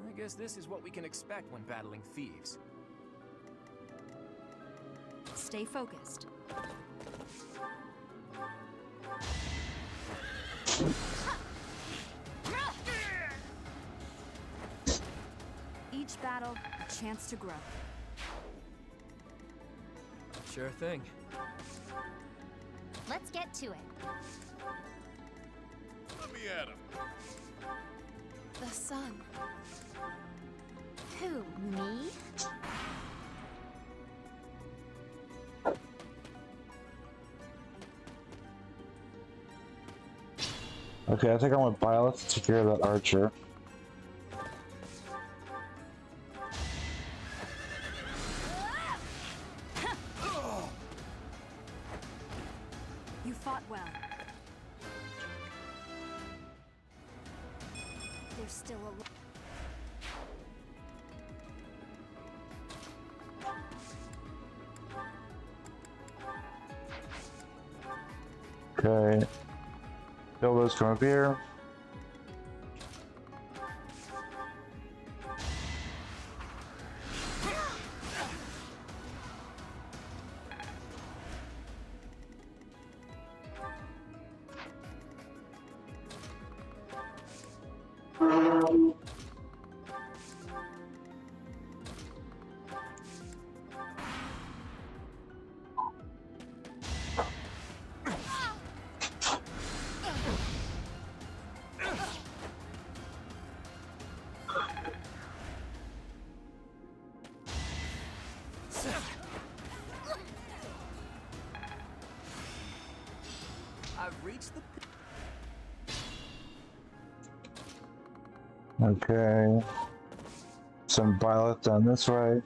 I guess this is what we can expect when battling thieves. Stay focused. Each battle, a chance to grow. Sure thing. Let's get to it. Let me at him. The sun. Who, me? Okay, I think I want Violet to take care of that archer. You fought well. There's still a lot. Okay. Bilbo's come up here. I've reached the... Okay. Some violet down this way.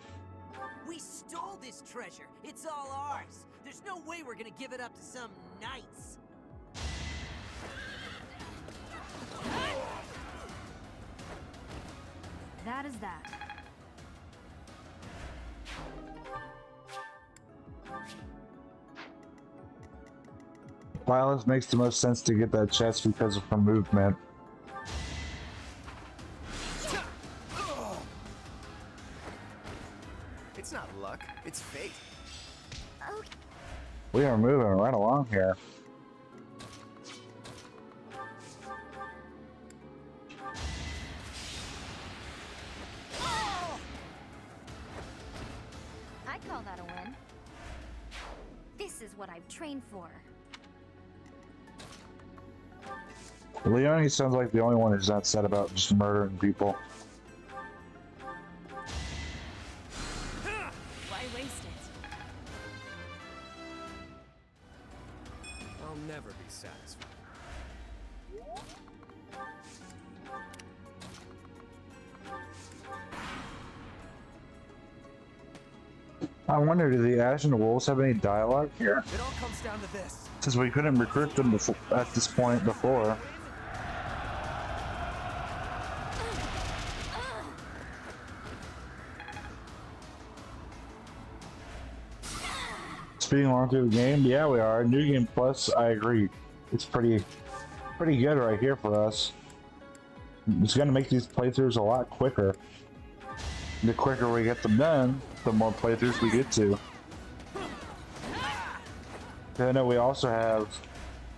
We stole this treasure. It's all ours. There's no way we're gonna give it up to some knights. That is that. Violet makes the most sense to get that chest because of her movement. It's not luck, it's fate. Okay. We are moving right along here. I call that a win. This is what I've trained for. Leone sounds like the only one who's not sad about just murdering people. Why waste it? I'll never be satisfied. I wonder, do the Ashen Wolves have any dialogue here? It all comes down to this. Since we couldn't recruit them before, at this point before. Speeding along through the game, yeah, we are. New Game Plus, I agree. It's pretty good right here for us. It's gonna make these playthroughs a lot quicker. The quicker we get them done, the more playthroughs we get to. I know we also have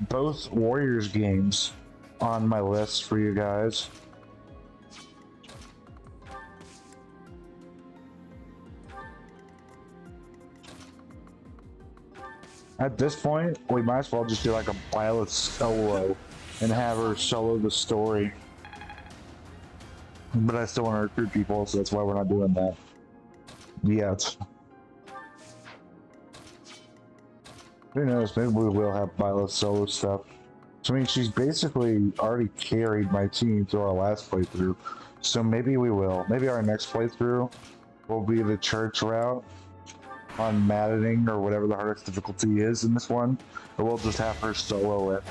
both Warriors games on my list for you guys. At this point, we might as well just do like a Violet solo and have her solo the story. But I still want to recruit people, so that's why we're not doing that yet. Who knows, maybe we will have Violet solo stuff. So, I mean, she's basically already carried my team through our last playthrough. So maybe we will. Maybe our next playthrough will be the church route on maddening or whatever the hardest difficulty is in this one. Or we'll just have her solo it.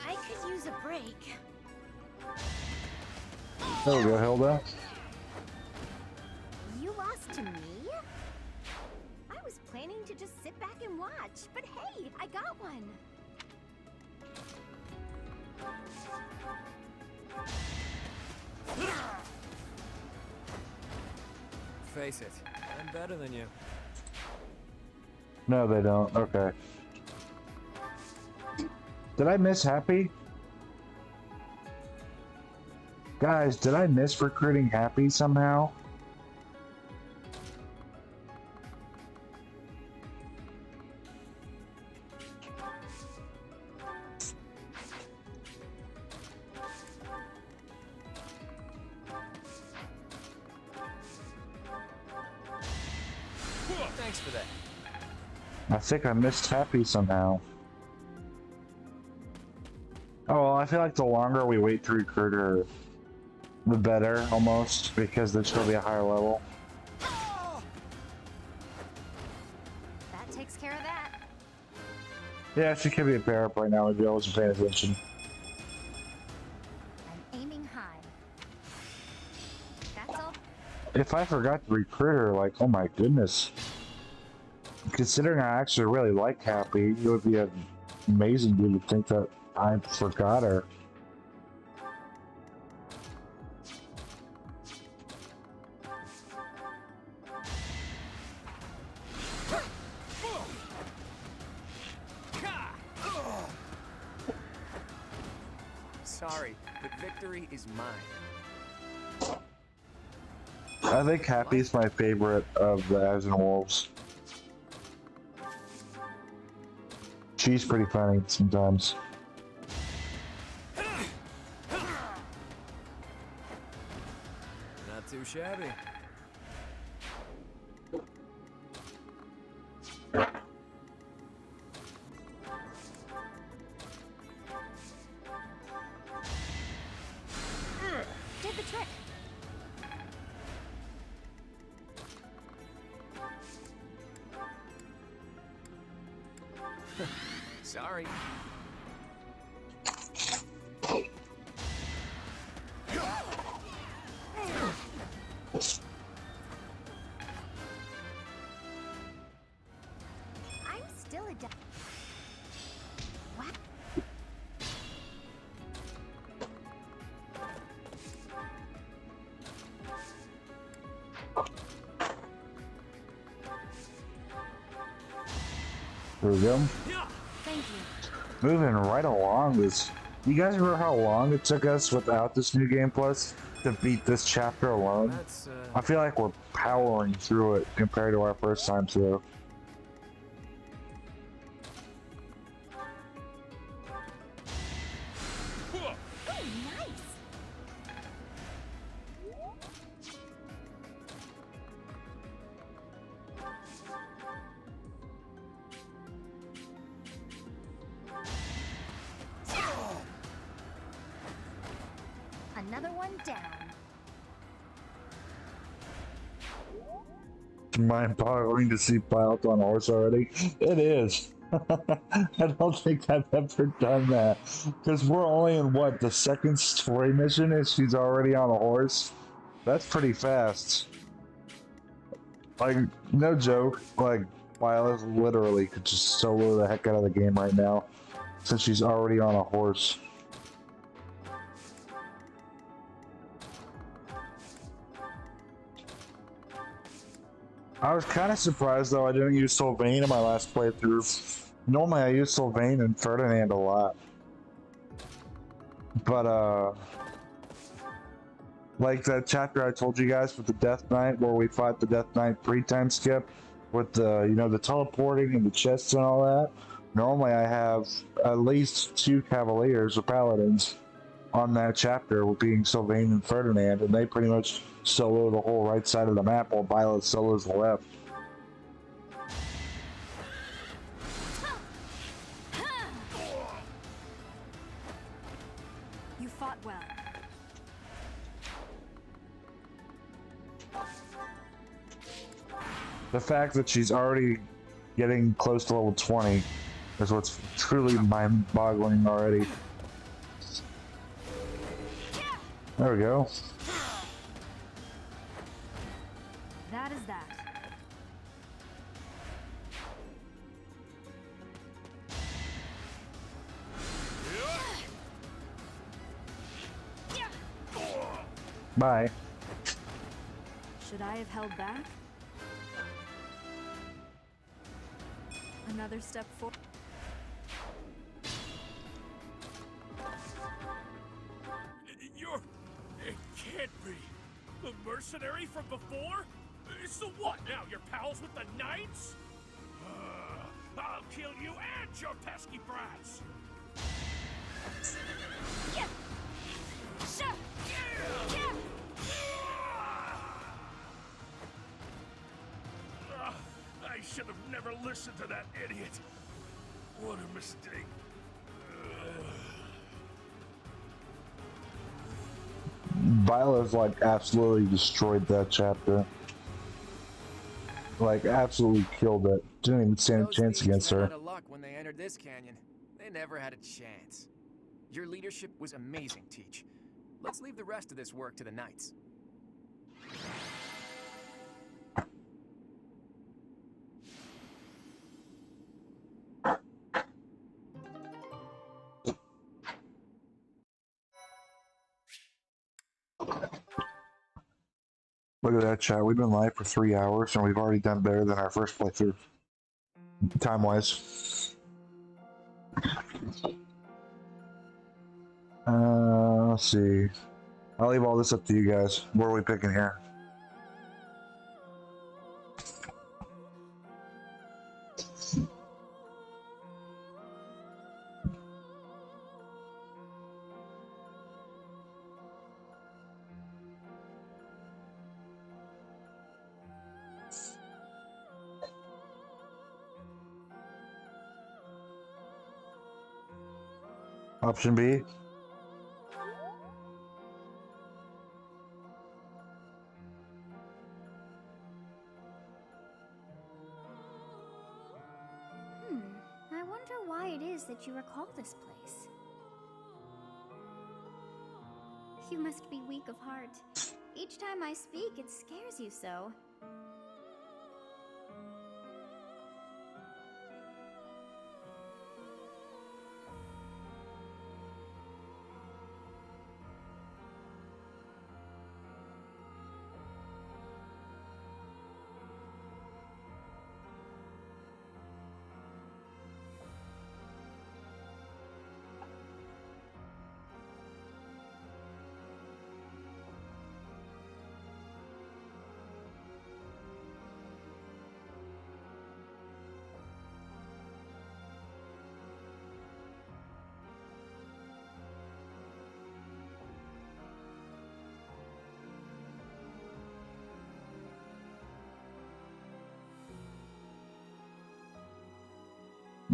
I could use a break. There we go, Hilda. You lost to me? I was planning to just sit back and watch, but hey, I got one. Face it, I'm better than you. No, they don't. Okay. Did I miss Happy? Guys, did I miss recruiting Happy somehow? Thanks for that. I think I missed Happy somehow. Oh, well, I feel like the longer we wait to recruit her, the better, almost, because then she'll be a higher level. That takes care of that. Yeah, she could be a pair up right now if you wasn't paying attention. I'm aiming high. That's all. if I forgot to recruit her, like, oh my goodness. Considering I actually really like Happy, it would be amazing to think that I forgot her. Sorry, but victory is mine. I think Happy's my favorite of the Ashen Wolves. She's pretty funny sometimes. Not too shabby. Did the trick. Sorry. I'm still a What? There we go. Thank you. Moving right along this. You guys remember how long it took us without this new game plus to beat this chapter alone? I feel like we're powering through it compared to our first time through. Another one down. Mind-boggling to see Pilot on horse already. It is. I don't think I've ever done that. Because we're only in what, the second story mission and she's already on a horse? That's pretty fast. Like, no joke, like, Pilot literally could just solo the heck out of the game right now. Since she's already on a horse. I was kind of surprised though I didn't use Sylvain in my last playthrough. Normally I use Sylvain and Ferdinand a lot. But like that chapter I told you guys with the Death Knight where we fought the Death Knight pre-time skip with the, you know, the teleporting and the chests and all that. Normally I have at least 2 Cavaliers or Paladins on that chapter with being Sylvain and Ferdinand, and they pretty much solo the whole right side of the map while Violet solos the left. You fought well. The fact that she's already getting close to level 20 is what's truly mind-boggling already. There we go. That is that. Bye. Should I have held back? Another step forward. It can't be. The mercenary from before? So what now? You're pals with the Knights? I'll kill you and your pesky brats! I should have never listened to that idiot. What a mistake. Violet's like absolutely destroyed that chapter. Like absolutely killed it. Didn't even stand a chance against her. Out of luck when they entered this canyon. They never had a chance. Your leadership was amazing, Teach. Let's leave the rest of this work to the Knights. Look at that, chat. We've been live for 3 hours and we've already done better than our first playthrough, time-wise. Let's see. I'll leave all this up to you guys. What are we picking here? Option B. I wonder why it is that you recall this place. You must be weak of heart. Each time I speak, it scares you so.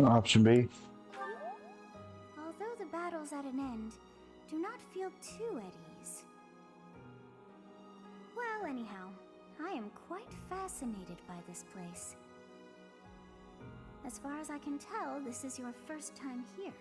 Option B. Although the battle's at an end, do not feel too at ease. Well, anyhow, I am quite fascinated by this place. As far as I can tell, this is your first time here.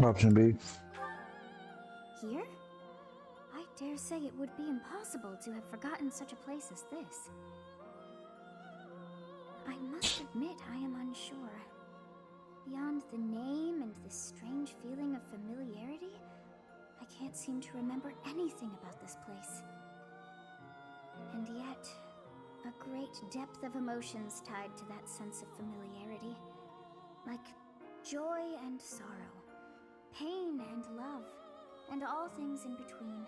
Option B. Here? I dare say it would be impossible to have forgotten such a place as this. I must admit I am unsure. Beyond the name and this strange feeling of familiarity, I can't seem to remember anything about this place. And yet, a great depth of emotions tied to that sense of familiarity. Like joy and sorrow, pain and love, and all things in between.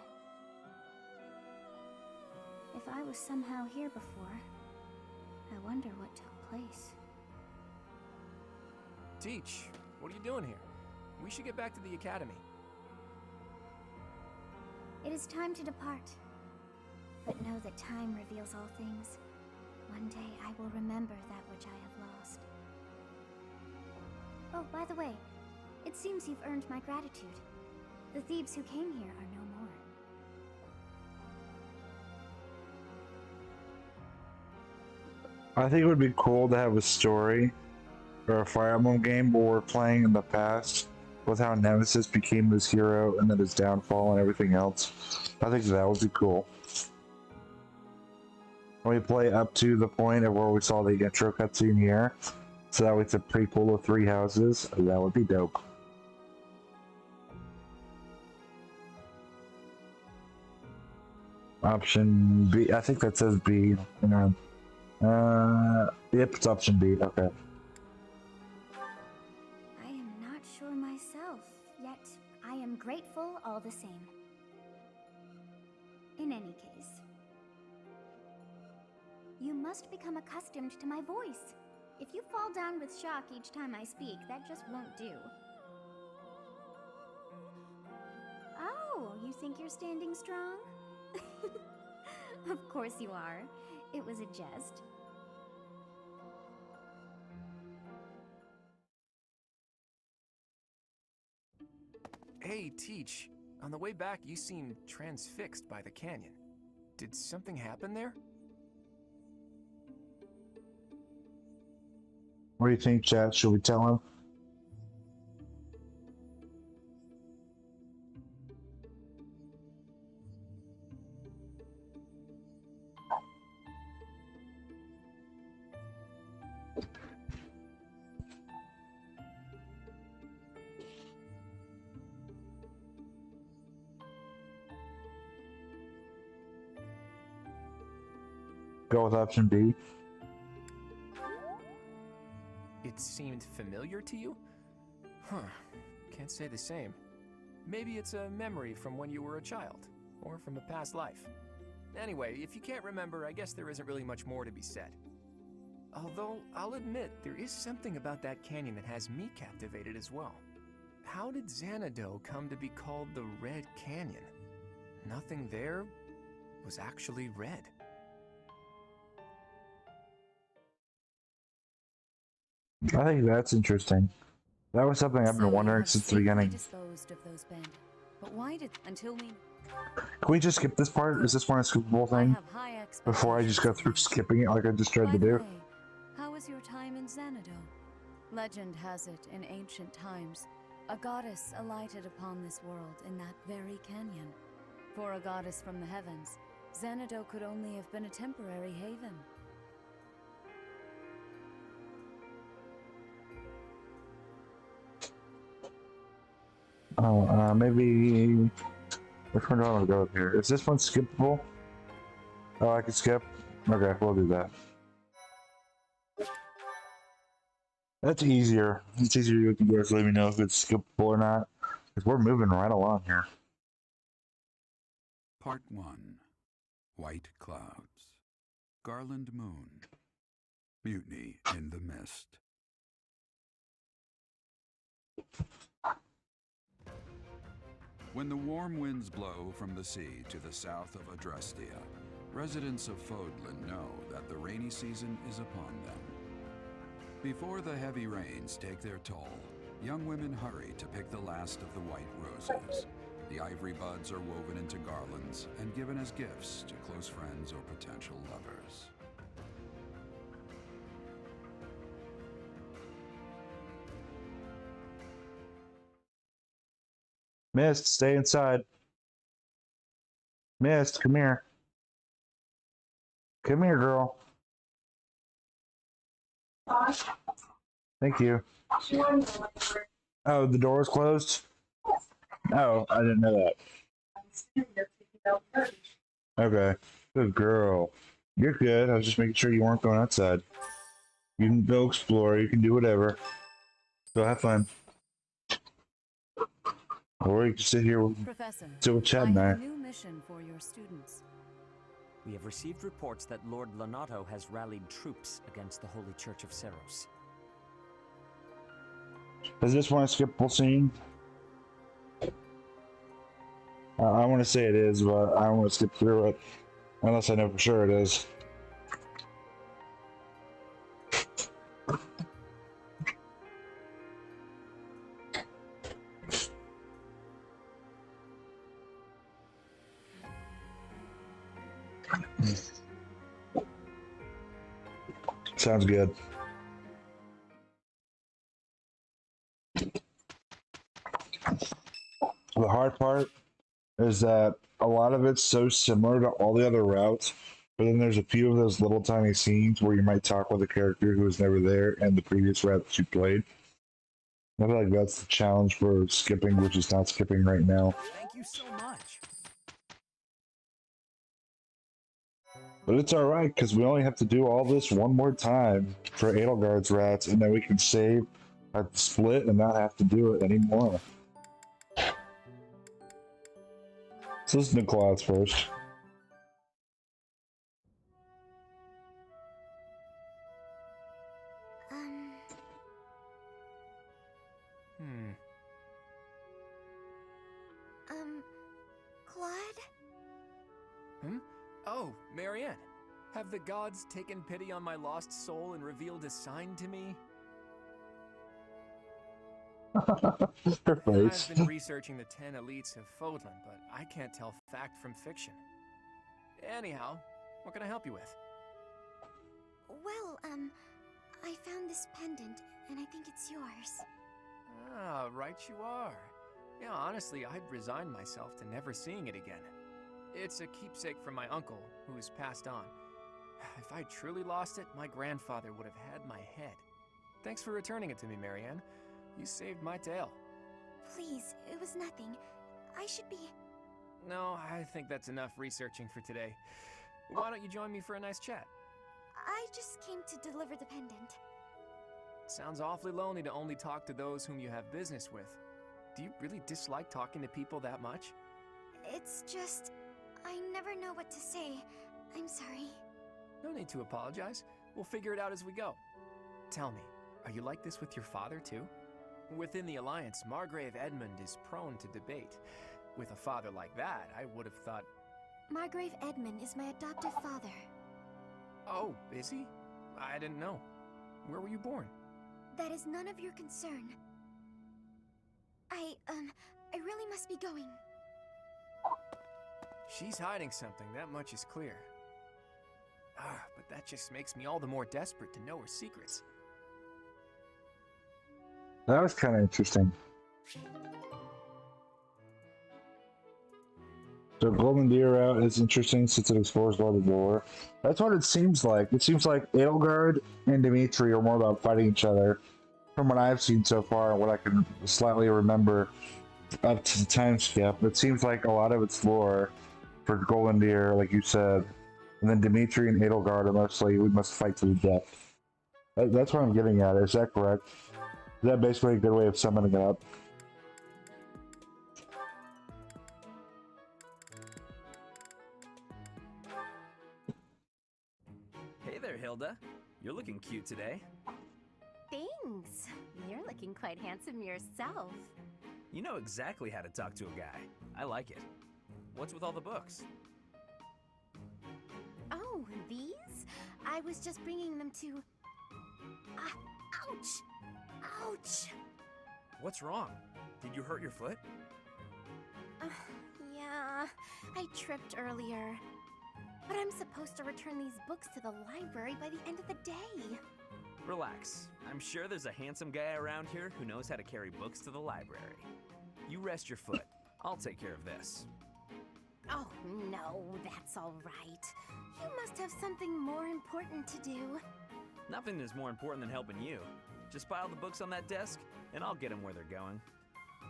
If I was somehow here before, I wonder what took place. Teach, what are you doing here? We should get back to the academy. It is time to depart. But know that time reveals all things. One day I will remember that which I have lost. Oh, by the way, it seems you've earned my gratitude. The thieves who came here are no more. I think it would be cool to have a story or a Fire Emblem game where we're playing in the past with how Nemesis became this hero and then his downfall and everything else. I think that would be cool. When we play up to the point of where we saw the intro cutscene here, so that it's a prequel of Three Houses, that would be dope. Option B, I think that says B. Yep, it's option B, okay. I am not sure myself, yet I am grateful all the same. In any case, you must become accustomed to my voice. If you fall down with shock each time I speak, that just won't do. Oh, you think you're standing strong? Of course you are. It was a jest. Hey, Teach. On the way back, you seemed transfixed by the canyon. Did something happen there? What do you think, chat? Should we tell him? Go with option B. It seemed familiar to you? Huh. Can't say the same. Maybe it's a memory from when you were a child, or from a past life. Anyway, if you can't remember, I guess there isn't really much more to be said. Although, I'll admit, there is something about that canyon that has me captivated as well. How did Xanadu come to be called the Red Canyon? Nothing there was actually red. I think that's interesting. That was something I've been wondering since the beginning. Disposed of those bandits. But why did until we Can we just skip this part? Is this one a skippable thing? Before I just go through skipping it like I just tried to do? How was your time in Xanadu? Legend has it, in ancient times, a goddess alighted upon this world in that very canyon. For a goddess from the heavens, Xanadu could only have been a temporary haven. Oh, maybe... Which one do I want to go with here? Is this one skippable? Oh, I can skip? Okay, we'll do that. That's easier. It's easier if you guys let me know if it's skippable or not. Because we're moving right along here. Part 1. White Clouds. Garland Moon. Mutiny in the Mist. When the warm winds blow from the sea to the south of Adrestia, residents of Fodlan know that the rainy season is upon them. Before the heavy rains take their toll, young women hurry to pick the last of the white roses. The ivory buds are woven into garlands and given as gifts to close friends or potential lovers. Mist, stay inside. Mist, come here. Come here, girl. Thank you. Oh, the door is closed? Oh, I didn't know that. Okay. Good girl. You're good. I was just making sure you weren't going outside. You can go explore. You can do whatever. Go have fun. Or you can sit here with, Chad and I. have a new mission for your students. We have received reports that Lord Lonato has rallied troops against the Holy Church of Cerros. Is this one a skippable scene? I want to say it is, but I don't want to skip through it. Unless I know for sure it is. Sounds good. The hard part is that a lot of it's so similar to all the other routes, but then there's a few of those little tiny scenes where you might talk with a character who was never there in the previous route that you played. I feel like that's the challenge for skipping, which is not skipping right now. Thank you so much. But it's alright, because we only have to do all this one more time for Edelgard's rats, and then we can save at the split and not have to do it anymore. So let's do Clouds first. Claude? Hmm? Oh, Marianne. Have the gods taken pity on my lost soul and revealed a sign to me? Her face. I've been researching the 10 elites of Fodlan, but I can't tell fact from fiction. Anyhow, what can I help you with? Well, I found this pendant, and I think it's yours. Ah, right you are. Yeah, honestly, I'd resigned myself to never seeing it again. It's a keepsake from my uncle, who has passed on. If I truly lost it, my grandfather would have had my head. Thanks for returning it to me, Marianne. You saved my tail. Please, it was nothing. I should be... No, I think that's enough researching for today. Why don't you join me for a nice chat? I just came to deliver the pendant. Sounds awfully lonely to only talk to those whom you have business with. Do you really dislike talking to people that much? It's just... I never know what to say. I'm sorry. No need to apologize. We'll figure it out as we go. Tell me, are you like this with your father too? Within the Alliance, Margrave Edmund is prone to debate. With a father like that, I would have thought... Margrave Edmund is my adoptive father. Oh, is he? I didn't know. Where were you born? That is none of your concern. I really must be going. She's hiding something, that much is clear. But that just makes me all the more desperate to know her secrets. That was kind of interesting. So Golden Deer route is interesting since it explores a lot of lore. That's what it seems like. It seems like Edelgard and Dimitri are more about fighting each other. From what I've seen so far and what I can slightly remember up to the time skip, it seems like a lot of its lore for Golden Deer, like you said. And then Dimitri and Edelgard are mostly, we must fight to the death. That's what I'm getting at. Is that correct? Is that basically a good way of summing it up? Hey there, Hilda. You're looking cute today. Thanks. You're looking quite handsome yourself. You know exactly how to talk to a guy. I like it. What's with all the books? Oh, these? I was just bringing them to... ouch! Ouch! What's wrong? Did you hurt your foot? Yeah, I tripped earlier. But I'm supposed to return these books to the library by the end of the day. Relax. I'm sure there's a handsome guy around here who knows how to carry books to the library. You rest your foot. I'll take care of this. Oh, no, that's all right. You must have something more important to do. Nothing is more important than helping you. Just pile the books on that desk, and I'll get them where they're going.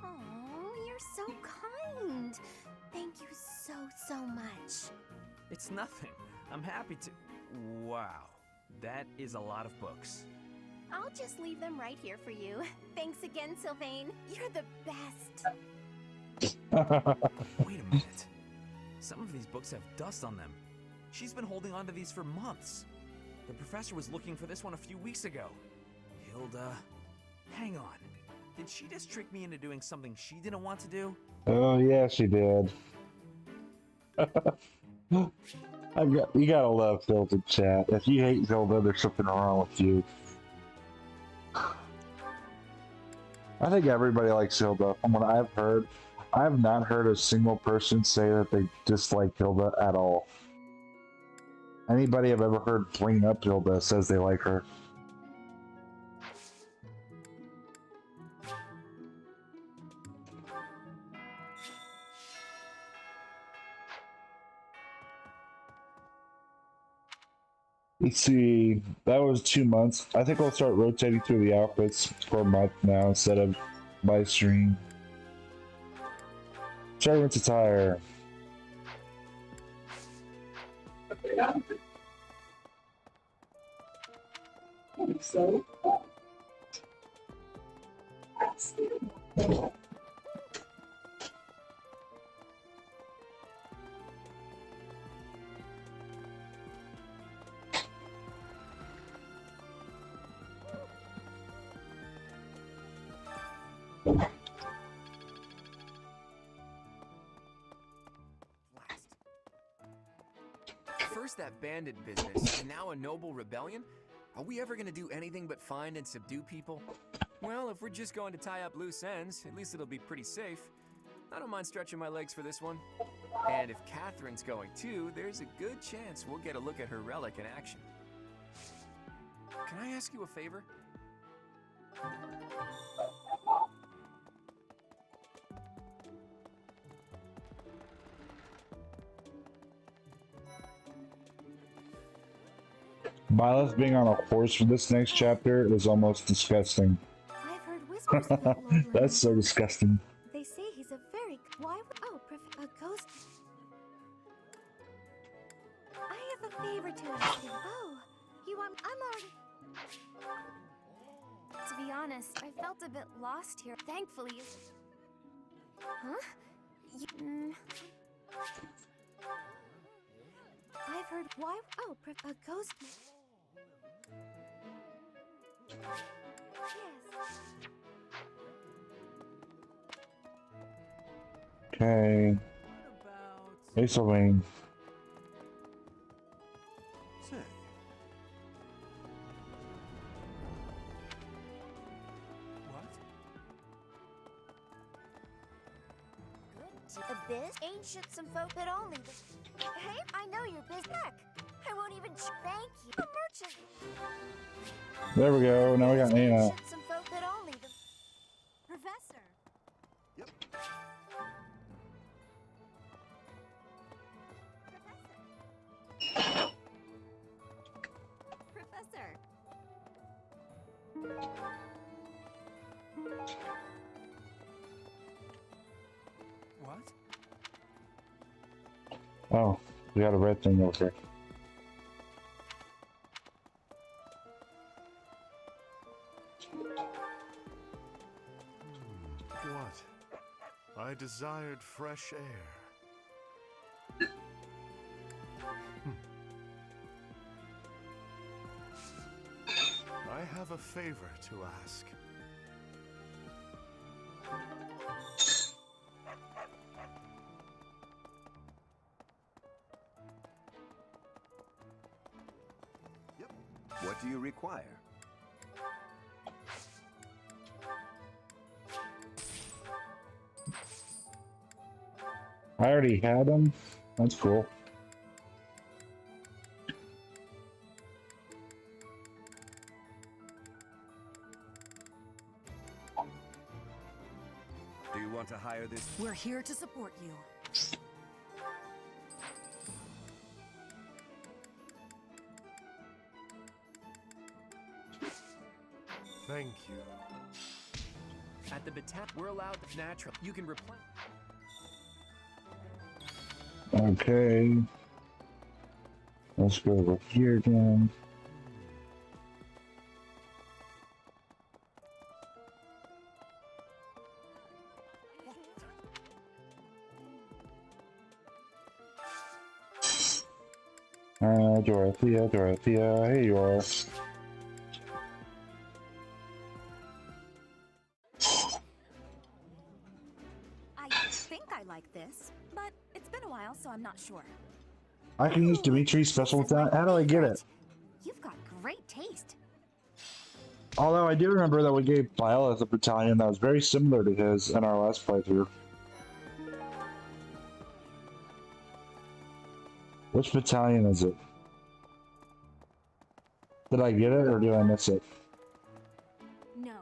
Oh, you're so kind. Thank you so much. It's nothing. I'm happy to... Wow. That is a lot of books. I'll just leave them right here for you. Thanks again, Sylvain. You're the best. Wait a minute. Some of these books have dust on them. She's been holding on to these for months. The professor was looking for this one a few weeks ago. Hilda, hang on. Did she just trick me into doing something she didn't want to do? Oh, yeah, she did. You gotta love Hilda, chat. If you hate Hilda, there's something wrong with you. I think everybody likes Hilda. From what I've heard, I have not heard a single person say that they dislike Hilda at all. Anybody I've ever heard bring up Hilda says they like her. Let's see, that was 2 months. I think I'll start rotating through the outfits for a month now instead of by stream. Servant's attire. So. First that bandit business, and now a noble rebellion? Are we ever gonna do anything but find and subdue people? Well, if we're just going to tie up loose ends, at least it'll be pretty safe. I don't mind stretching my legs for this one. And if Catherine's going too, there's a good chance we'll get a look at her relic in action. Can I ask you a favor? Violet being on a horse for this next chapter is almost disgusting. I've heard whispers about Lord That's so disgusting. They say he's a very... Why would... Oh, a ghost... I have a favor to ask you. Oh, you want... I'm already... To be honest, I felt a bit lost here. Thankfully, you... Huh? I've heard... Why... Oh, a ghost... Okay. Ace of Wing. Say. Good. Abyss? Ancient some folk that only the... Hey, I know your business. I won't even thank you. A merchant. There we go. Now we got Nina. Ancient some folk that only the... Professor. Yep. Professor. What? Oh, we got a red thing over there. What? I desired fresh air. I have a favor to ask. What do you require? I already had them. That's cool. Do you want to hire this? We're here to support you. Thank you. At the battalion, we're allowed the natural. You can replace. Okay. Let's go over here again. Dorothea, here you are. I think I like this, but it's been a while, so I'm not sure. I can use Dimitri's special attack. How do I get it? You've got great taste. Although I do remember that we gave Violet a battalion that was very similar to his in our last playthrough. Which battalion is it? Did I get it or did I miss it? No.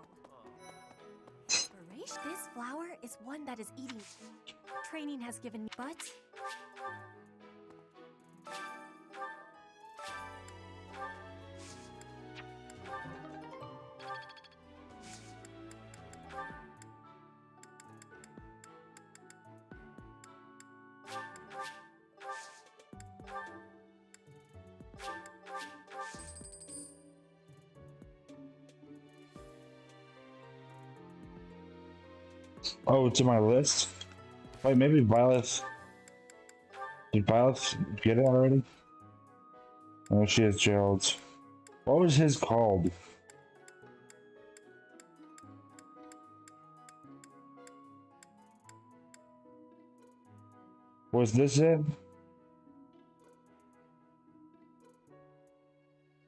Inspiration? This flower is one that is eating. Training has given me, but... Oh, it's in my list? Wait, maybe Violet... Did Violet get it already? Oh, she has Gerald's. What was his called? Was this it?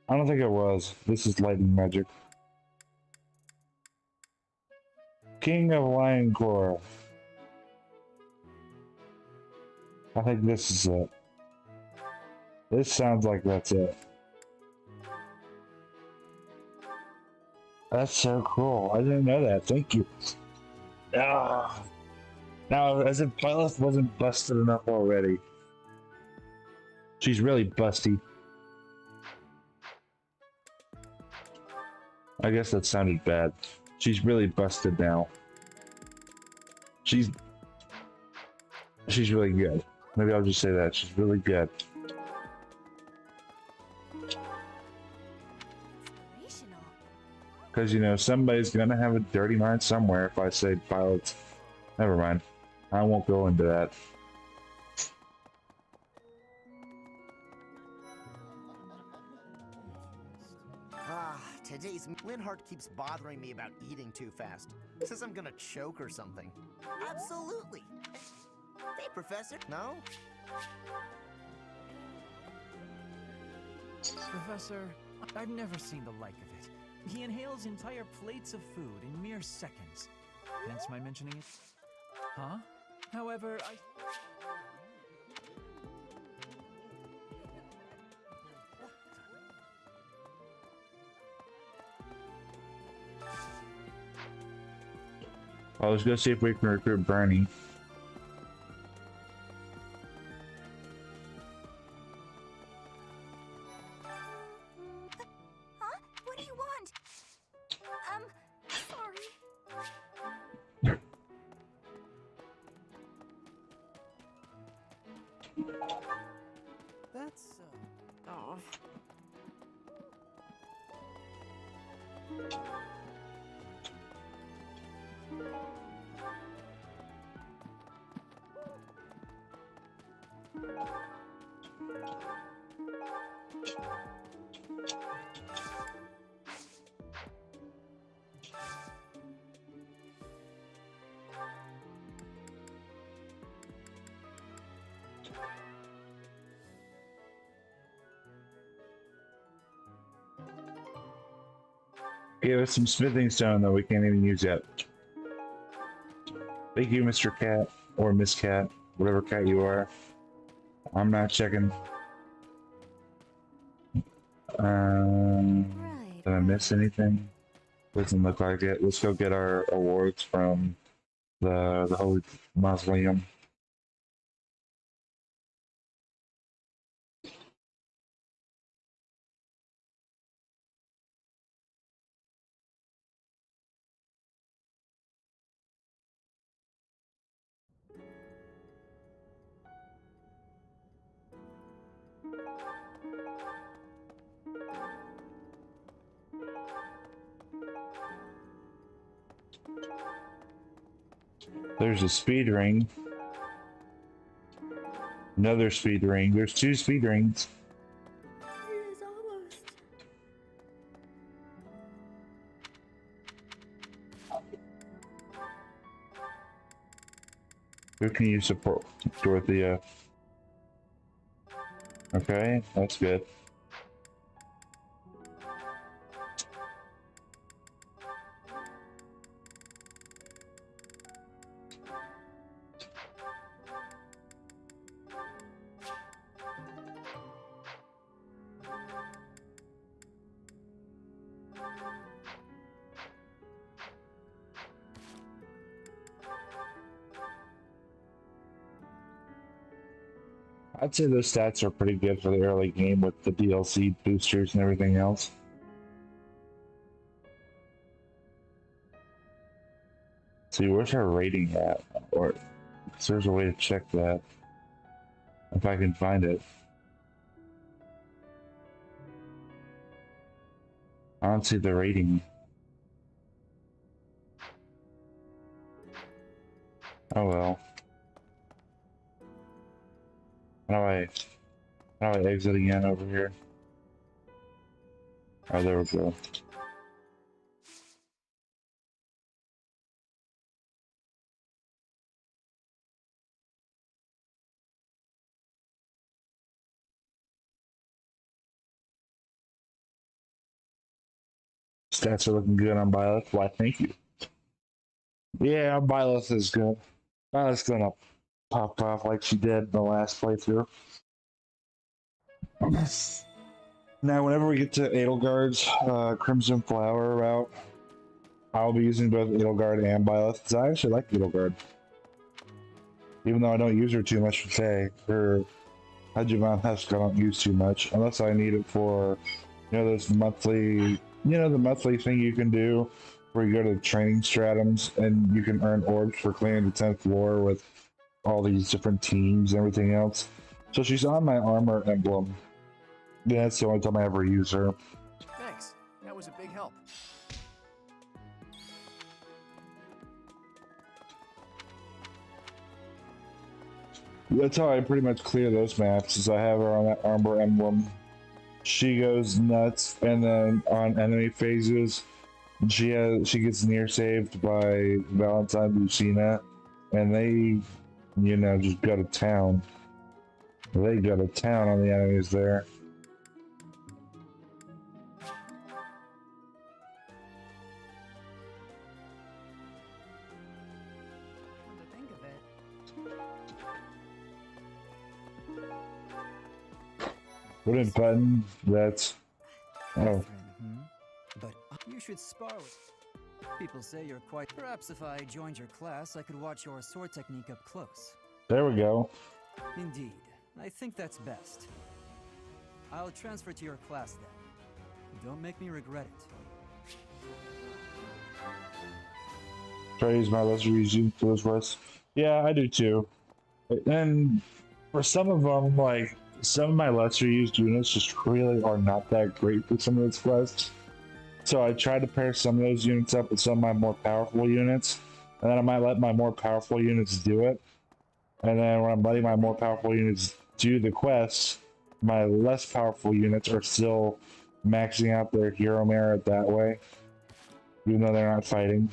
I don't think it was. This is lightning magic. King of Lion Core. I think this is it. This sounds like that's it. That's so cool. I didn't know that. Thank you. Ah. Now, as if Byleth wasn't busted enough already. She's really busty. I guess that sounded bad. She's really busted now. She's really good. Maybe I'll just say that. She's really good. Because, you know, somebody's gonna have a dirty mind somewhere if I say pilots. Never mind. I won't go into that. Today's Linhart keeps bothering me about eating too fast. Says I'm gonna choke or something. Absolutely. Hey, Professor. No? Professor, I've never seen the like of it. He inhales entire plates of food in mere seconds. Hence my mentioning it. Huh? However, Well, let's go see if we can recruit Bernie. Huh? What do you want? Sorry. That's, oh. Give us some smithing stone that we can't even use yet. Thank you, Mr. Cat, or Miss Cat, whatever cat you are. I'm not checking. Did I miss anything? Doesn't look like it. Let's go get our awards from the Holy Mausoleum. There's a speed ring. Another speed ring. There's 2 speed rings. It is almost. Who can you support? Dorothea. Okay, that's good. I'd say those stats are pretty good for the early game with the DLC boosters and everything else. See, where's our rating at? Or if there's a way to check that. If I can find it. I don't see the rating. Oh well. How do I exit again over here? Oh, there we go. Stats are looking good on Byleth. Why, thank you. Yeah, Byleth is good. Byleth's gonna pop off like she did in the last playthrough. Now, whenever we get to Edelgard's Crimson Flower route, I'll be using both Edelgard and Byleth, because I actually like Edelgard. Even though I don't use her too much for Fae, her Hajimon Husk I don't use too much, unless I need it for, those monthly, the monthly thing you can do, where you go to training stratums, and you can earn orbs for clearing the 10th floor with all these different teams and everything else. So she's on my armor emblem. Yeah, that's the only time I ever use her. Thanks. That was a big help. That's how I pretty much clear those maps, is I have her on that armor emblem. She goes nuts, and then on enemy phases, she gets near saved by Valentine Lucina, and they, just go to town. They go to town on the enemies there. Wooden button, that's... Oh. But you should spar with... People say you're quite... Perhaps if I joined your class, I could watch your sword technique up close. There we go. Indeed. I think that's best. I'll transfer to your class then. Don't make me regret it. Try to use my lesser used for those quests. Yeah, I do too. And for some of them, like, some of my lesser used units just really are not that great for some of those quests. So I try to pair some of those units up with some of my more powerful units, and then I might let my more powerful units do it. And then when I'm letting my more powerful units do the quests, my less powerful units are still maxing out their hero merit that way, even though they're not fighting.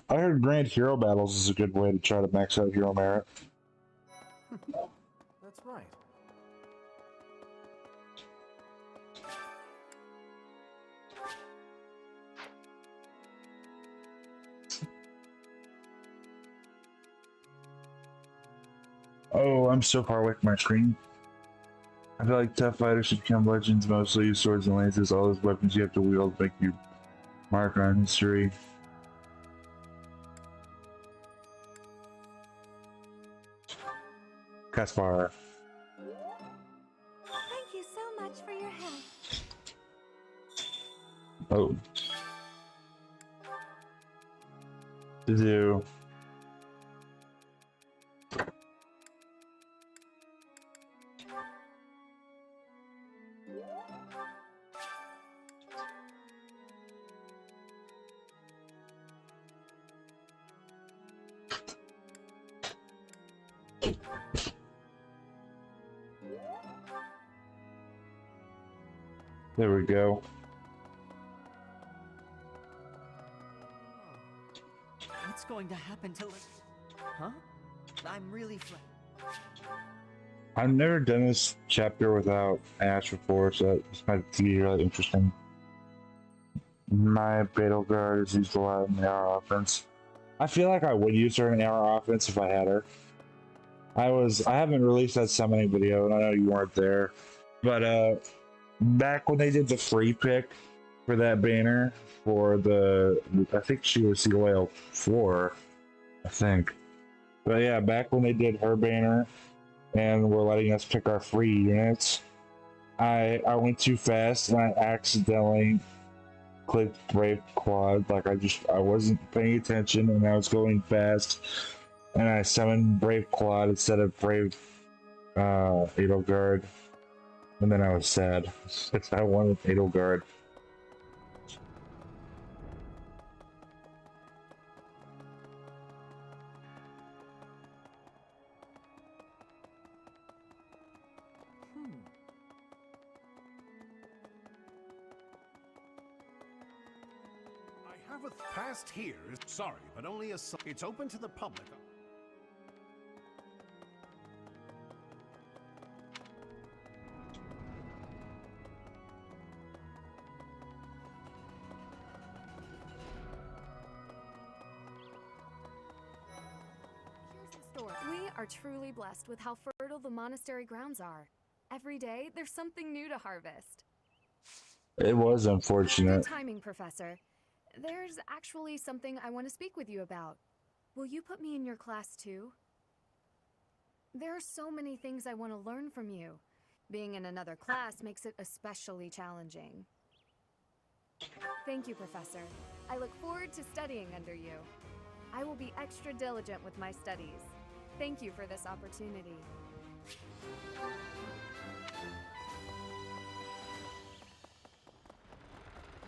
I heard Grand Hero Battles is a good way to try to max out hero merit. That's right. Oh, I'm so far away from my screen. I feel like tough fighters should become legends, mostly use swords and lances, all those weapons you have to wield make you mark on history. Caspar. Thank you so much for your help. Oh. To do. There we go. What's going to happen to us? Huh? I'm really I've never done this chapter without Ash before, so this might be really interesting. My Betelgeuse is used a lot in the AR offense. I feel like I would use her in AR offense if I had her. I haven't released that summoning video, and I know you weren't there, but back when they did the free pick for that banner for I think she was the oil 4, I think. But yeah, back when they did her banner and were letting us pick our free units, I went too fast and I accidentally clicked Brave Quad. Like I wasn't paying attention and I was going fast, and I summoned Brave Quad instead of Brave Edelgard. And then I was sad because I wanted Edelgard. I Past here is sorry, but only a. It's open to the public. We are truly blessed with how fertile the monastery grounds are. Every day, there's something new to harvest. It was Good unfortunate. timing, Professor. There's actually something I want to speak with you about. Will you put me in your class too? There are so many things I want to learn from you. Being in another class makes it especially challenging. Thank you, Professor. I look forward to studying under you. I will be extra diligent with my studies. Thank you for this opportunity.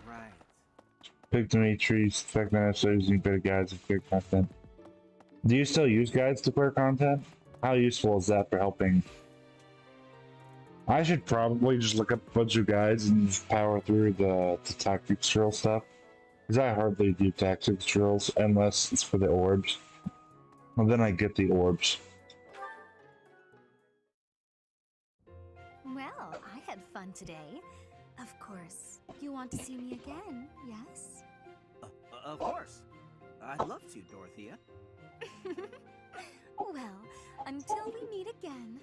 Right. Pick too many trees, fact that necessarily using better guides and clear content. Do you still use guides to clear content? How useful is that for helping? I should probably just look up a bunch of guides and just power through the tactics drill stuff. Because I hardly do tactics drills unless it's for the orbs. Well, then I get the orbs. Well, I had fun today. Of course, you want to see me again, yes? Of course. I'd love to, Dorothea. Well, until we meet again.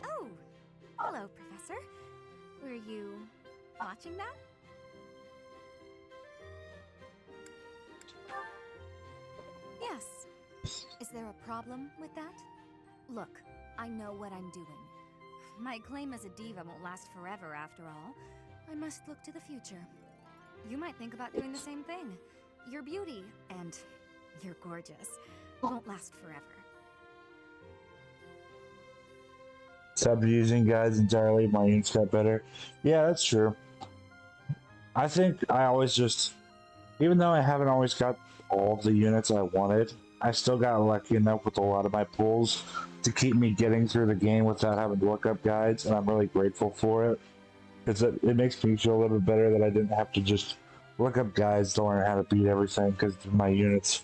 Oh, hello, Professor. Were you watching that? Yes. Is there a problem with that? Look, I know what I'm doing. My claim as a diva won't last forever after all. I must look to the future. You might think about doing the same thing. Your beauty, and you're gorgeous, won't last forever. Stopped using guides entirely, my units got better. Yeah, that's true. I think I always just, even though I haven't always got all of the units I wanted, I still got lucky enough with a lot of my pulls to keep me getting through the game without having to look up guides, and I'm really grateful for it. Because it makes me feel a little bit better that I didn't have to just look up guides to learn how to beat everything because of my units.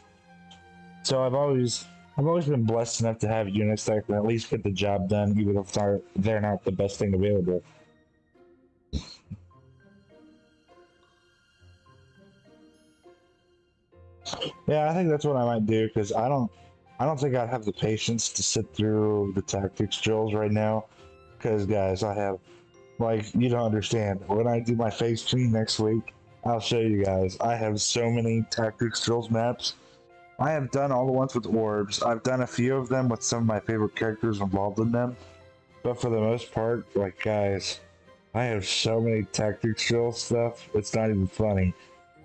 So I've always been blessed enough to have units that can at least get the job done, even if they're not the best thing available. Yeah, I think that's what I might do because I don't think I'd have the patience to sit through the tactics drills right now. Because guys, I have, like, you don't understand. When I do my phase 3 next week, I'll show you guys. I have so many tactics drills maps. I have done all the ones with orbs. I've done a few of them with some of my favorite characters involved in them. But for the most part, like, guys, I have so many tactics drill stuff, it's not even funny.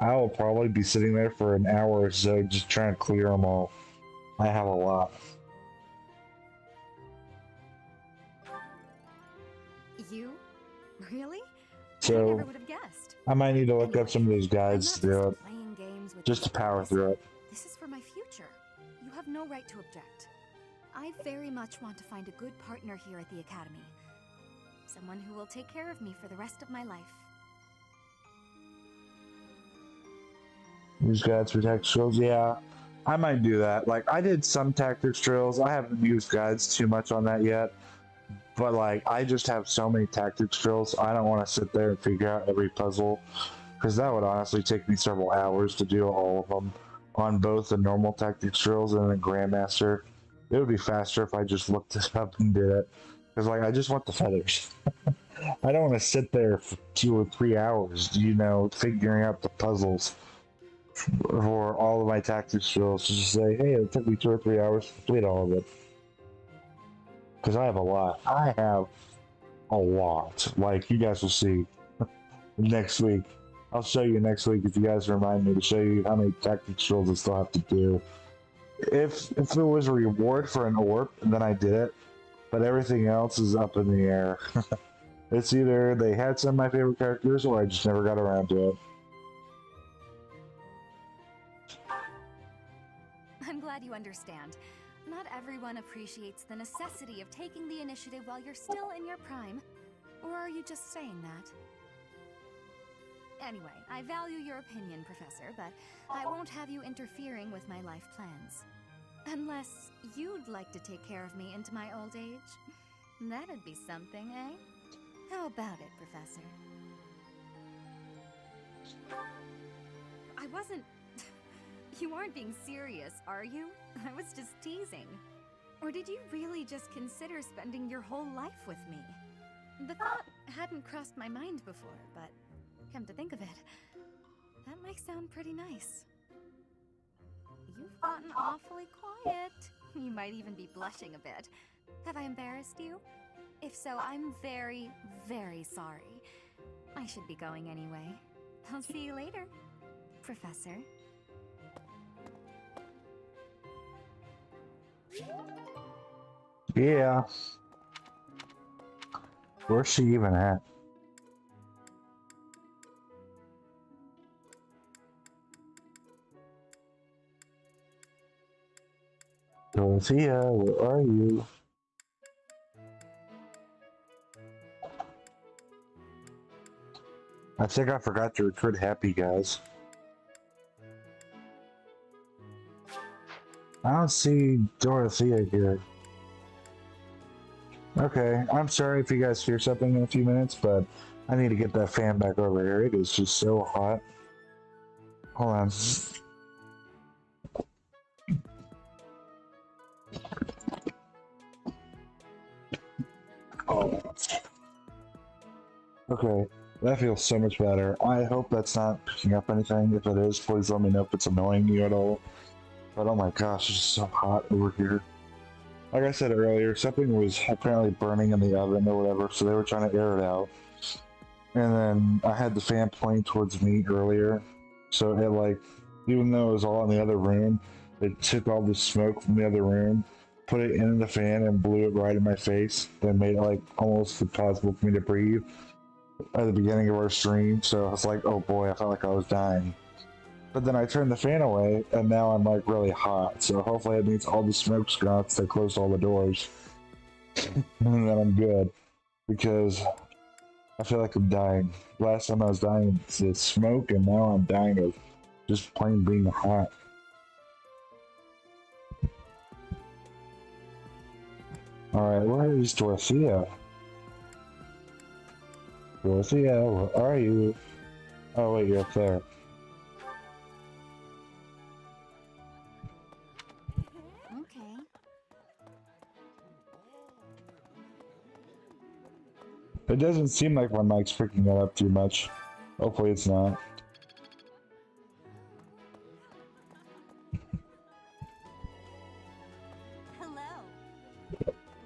I will probably be sitting there for an hour or so just trying to clear them all. I have a lot. You? Really? So, I never would have guessed. I might need to look up some of those guides to do it. Playing games with Just to power through it. This is for my future. You have no right to object. I very much want to find a good partner here at the Academy. Someone who will take care of me for the rest of my life. Use guides for tactics drills? Yeah, I might do that. Like, I did some tactics drills. I haven't used guides too much on that yet. But, like, I just have so many tactics drills. I don't want to sit there and figure out every puzzle. Because that would honestly take me several hours to do all of them. On both the normal tactics drills and the Grandmaster. It would be faster if I just looked this up and did it. Because, like, I just want the feathers. I don't want to sit there for 2 or 3 hours, you know, figuring out the puzzles for all of my tactics drills. To just say, hey, it took me 2 or 3 hours to complete all of it. Because I have a lot. I have a lot. Like, you guys will see next week. I'll show you next week if you guys remind me to show you how many tactics drills I still have to do. If there was a reward for an orb, then I did it. But everything else is up in the air. It's either they had some of my favorite characters or I just never got around to it. I'm glad you understand. Not everyone appreciates the necessity of taking the initiative while you're still in your prime. Or are you just saying that? Anyway, I value your opinion, Professor, but I won't have you interfering with my life plans. Unless you'd like to take care of me into my old age. That'd be something, eh? How about it, Professor? I wasn't... You aren't being serious, are you? I was just teasing. Or did you really just consider spending your whole life with me? The thought hadn't crossed my mind before, but come to think of it, that might sound pretty nice. You've gotten awfully quiet. You might even be blushing a bit. Have I embarrassed you? If so, I'm very, very sorry. I should be going anyway. I'll see you later, Professor. Yeah. Where's she even at? Dorothea, where are you? I think I forgot to recruit Happy, guys. I don't see Dorothea here. Okay, I'm sorry if you guys hear something in a few minutes, but I need to get that fan back over here. It is just so hot. Hold on. Oh. Okay, that feels so much better. I hope that's not picking up anything. If it is, please let me know if it's annoying you at all. But oh my gosh, it's just so hot over here. Like I said earlier, something was apparently burning in the oven or whatever, so they were trying to air it out. And then I had the fan pointing towards me earlier, so it like, even though it was all in the other room, it took all the smoke from the other room, put it in the fan and blew it right in my face. That made it like almost impossible for me to breathe at the beginning of our stream, so I was like, oh boy, I felt like I was dying. But then I turned the fan away, and now I'm like really hot, so hopefully it means all the smoke's gone since I closed all the doors. And then I'm good, because I feel like I'm dying. Last time I was dying of smoke, and now I'm dying of just plain being hot. Alright, where is Dorothea? Dorothea, where are you? Oh wait, you're up there. Okay. It doesn't seem like my mic's picking it up too much. Hopefully it's not. Hello.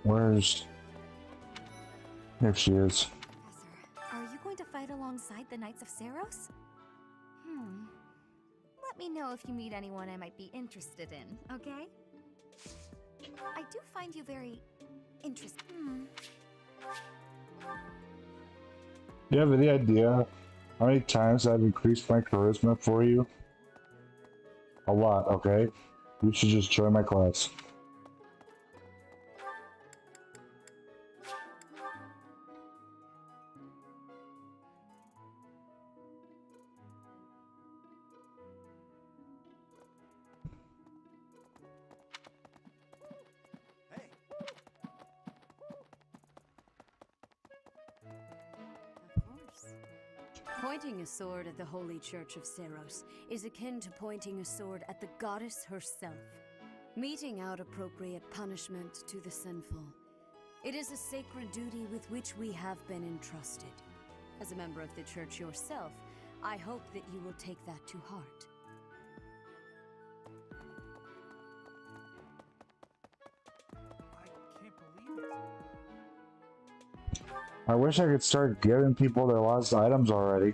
Where's... There she is. Professor, are you going to fight alongside the Knights of Sarros? Let me know if you meet anyone I might be interested in, okay? I do find you very interesting. You have any idea how many times I've increased my charisma for you? A lot, okay? You should just join my class. Pointing a sword at the Holy Church of Cerros is akin to pointing a sword at the goddess herself, meting out appropriate punishment to the sinful. It is a sacred duty with which we have been entrusted. As a member of the church yourself, I hope that you will take that to heart. I wish I could start giving people their lost items already.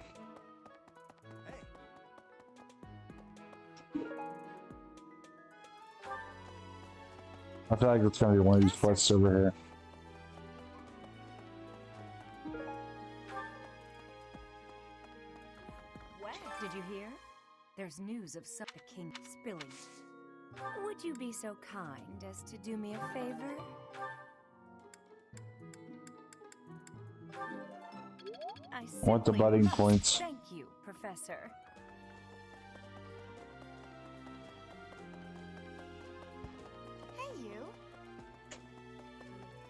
I feel like it's gonna be one of these quests over here. What? Did you hear? There's news of the king spilling. Would you be so kind as to do me a favor? I want the budding points. Thank you, Professor. Hey, you.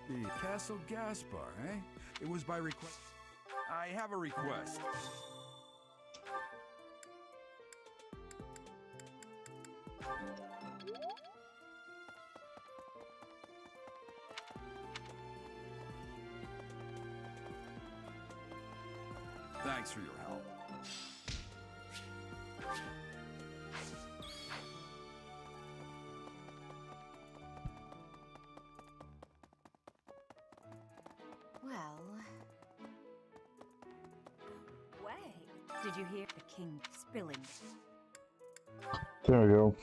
The Castle Gaspar, eh? It was by request. I have a request. Thanks for your help. Well... Wait, did you hear the king spilling? There we go.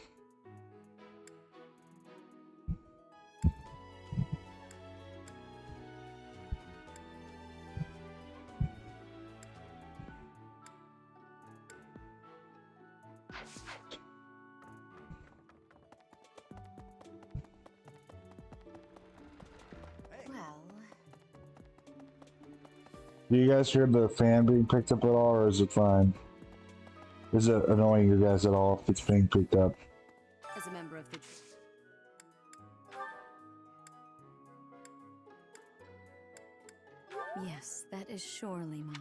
Well... Do you guys hear the fan being picked up at all, or is it fine? Is it annoying you guys at all if it's being picked up? As a member of the... Yes, that is surely mine.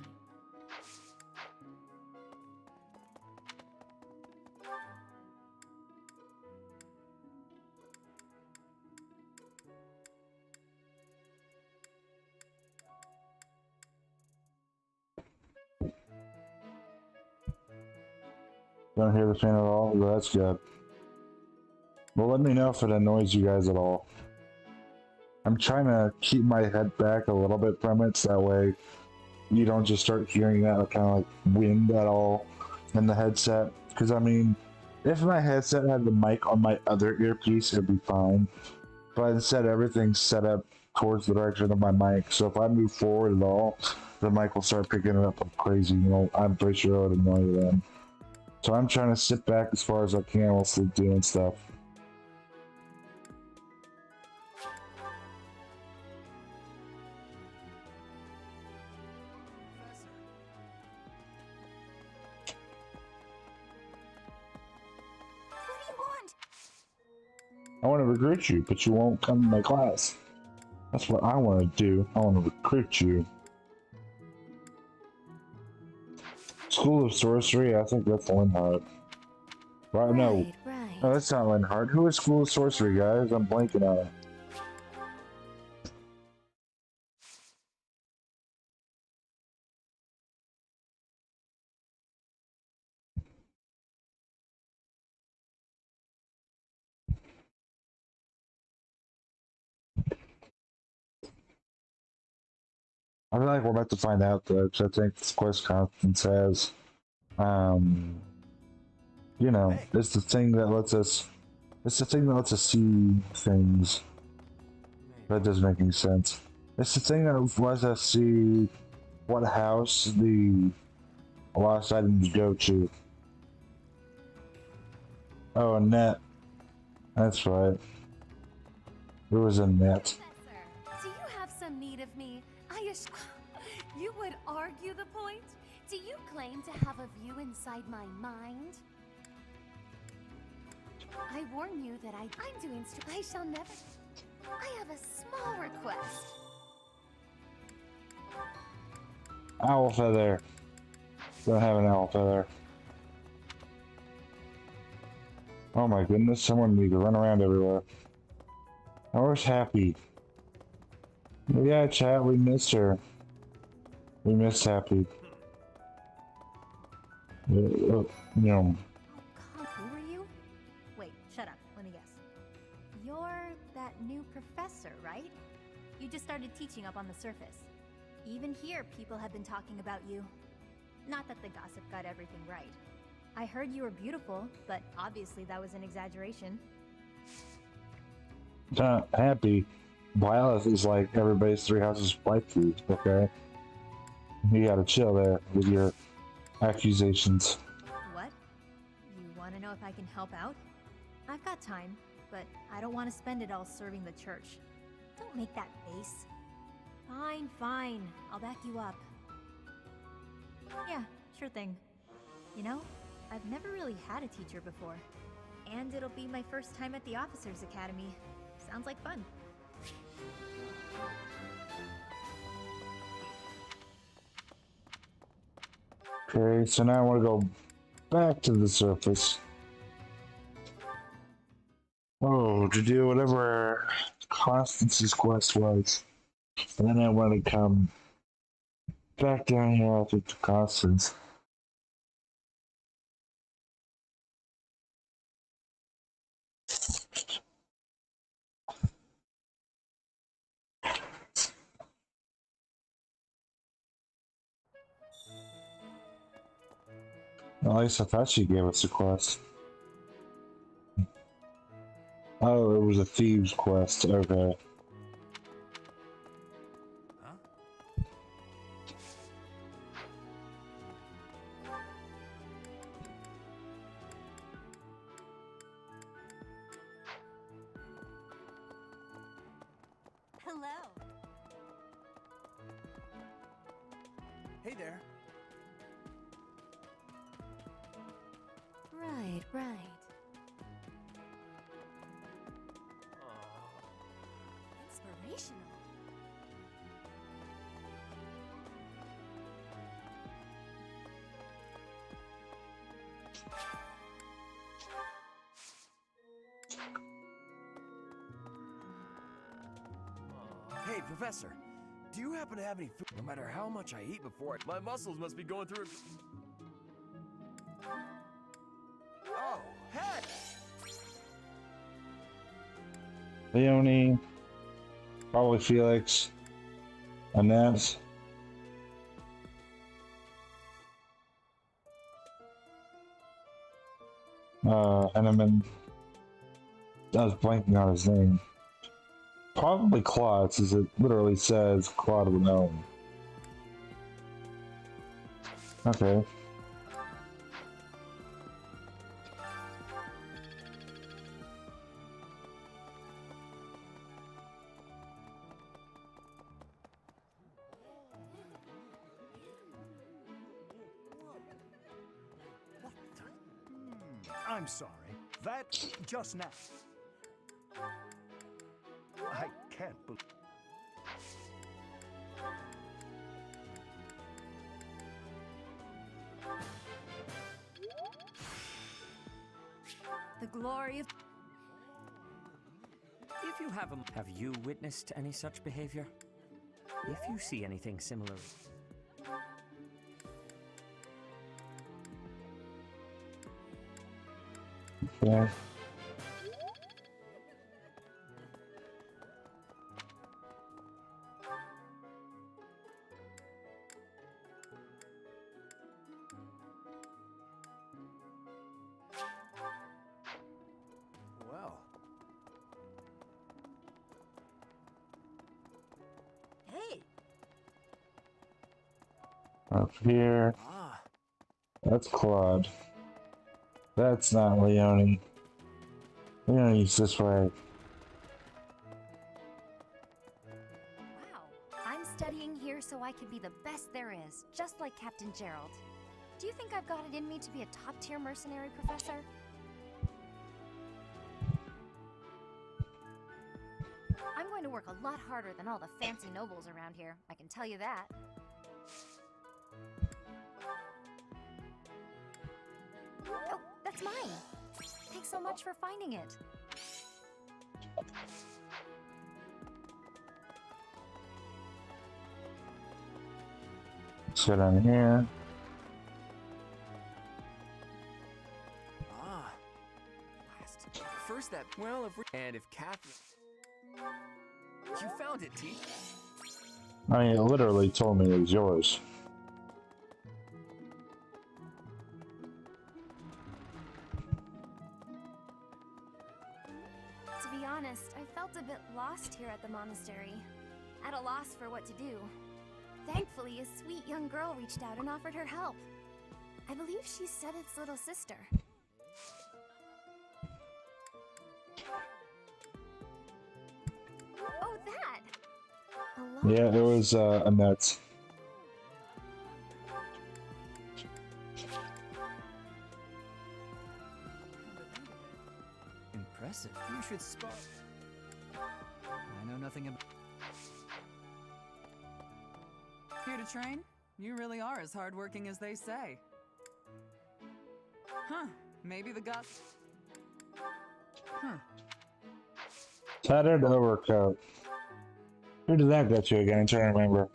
Don't hear the fan at all? Well, that's good. Well, let me know if it annoys you guys at all. I'm trying to keep my head back a little bit from it, so that way you don't just start hearing that kind of like wind at all in the headset. Because, I mean, if my headset had the mic on my other earpiece, it'd be fine. But instead, everything's set up towards the direction of my mic, so if I move forward at all, the mic will start picking it up like crazy. You know, I'm pretty sure it would annoy you then. So I'm trying to sit back as far as I can while still doing stuff. I want to recruit you, but you won't come to my class. That's what I want to do. I want to recruit you. School of Sorcery? I think that's Linhardt. Right, no. Right. No, that's not Linhardt. Who is School of Sorcery, guys? I'm blanking on it. I feel like we're about to find out though, because I think this quest conference has, you know, it's the thing that lets us, see things. That doesn't make any sense. It's the thing that lets us see what house the lost items go to. Oh, a net. That's right. It was a net. Do you have some need of me? You would argue the point? Do you claim to have a view inside my mind? I warn you that I'm doing I shall never... I have a small request. Owl feather. Don't have an owl feather. Oh my goodness, someone needs to run around everywhere. Where's Happy? Yeah, chat, we missed her. We missed Happy. Who are you? Wait, shut up. Let me guess. You're that new professor, right? You just started teaching up on the surface. Even here, people have been talking about you. Not that the gossip got everything right. I heard you were beautiful, but obviously that was an exaggeration. Happy. Violet is like everybody's three houses waifu, okay? You gotta chill there with your accusations. What? You want to know if I can help out? I've got time, but I don't want to spend it all serving the church. Don't make that face. Fine, fine. I'll back you up. Yeah, sure thing. You know, I've never really had a teacher before. And it'll be my first time at the Officers Academy. Sounds like fun. Okay, so now I want to go back to the surface. Oh, to do whatever Constance's quest was. And then I want to come back down here after Constance. At least I thought she gave us a quest. Oh, it was a thieves quest. Okay. Hello. Hey there. Right, right. Inspirational. Hey, Professor. Do you happen to have any food? No matter how much I eat before my muscles must be going through. Oh, hey! Leonie, probably Felix, Annette. Henneman. I was blanking on his name. Probably Claude, since it literally says Claude would know. Okay. I'm sorry. That just now. I can't believe. The glory of... If you have you witnessed any such behavior? If you see anything similar... Yeah. Well. Hey. Up here. That's Claude. That's not Leonie. Leonie's this way. Wow. I'm studying here so I can be the best there is, just like Captain Gerald. Do you think I've got it in me to be a top-tier mercenary, Professor? I'm going to work a lot harder than all the fancy nobles around here, I can tell you that. Oh, that's mine! Thanks so much for finding it. Sit on here. Ah. First that, well, if Catherine... You found it, T. I mean, it literally told me it was yours. To be honest, I felt a bit lost here at the monastery. At a loss for what to do. Thankfully, a sweet young girl reached out and offered her help. I believe she's Sedith's little sister. Oh, that! Yeah, it was Annette. could spot. I know nothing about. Here to train? You really are as hardworking as they say. Huh, maybe the gods... Tattered overcoat. Where did that get you again? I'm trying to remember.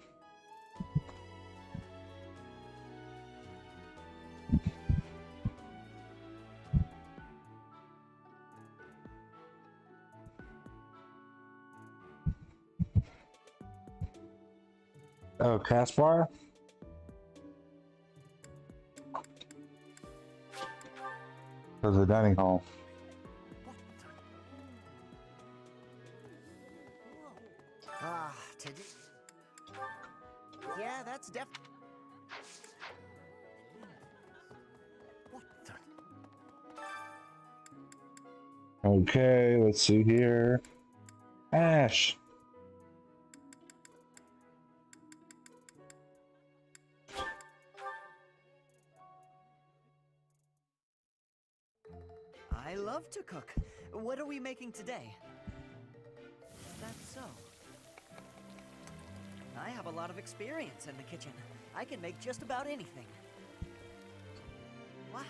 Oh, Caspar? To the dining hall. Ah, today. Yeah, that's definitely. What the? Okay, let's see here. Ash. I love to cook. What are we making today? That's so. I have a lot of experience in the kitchen. I can make just about anything. Wow.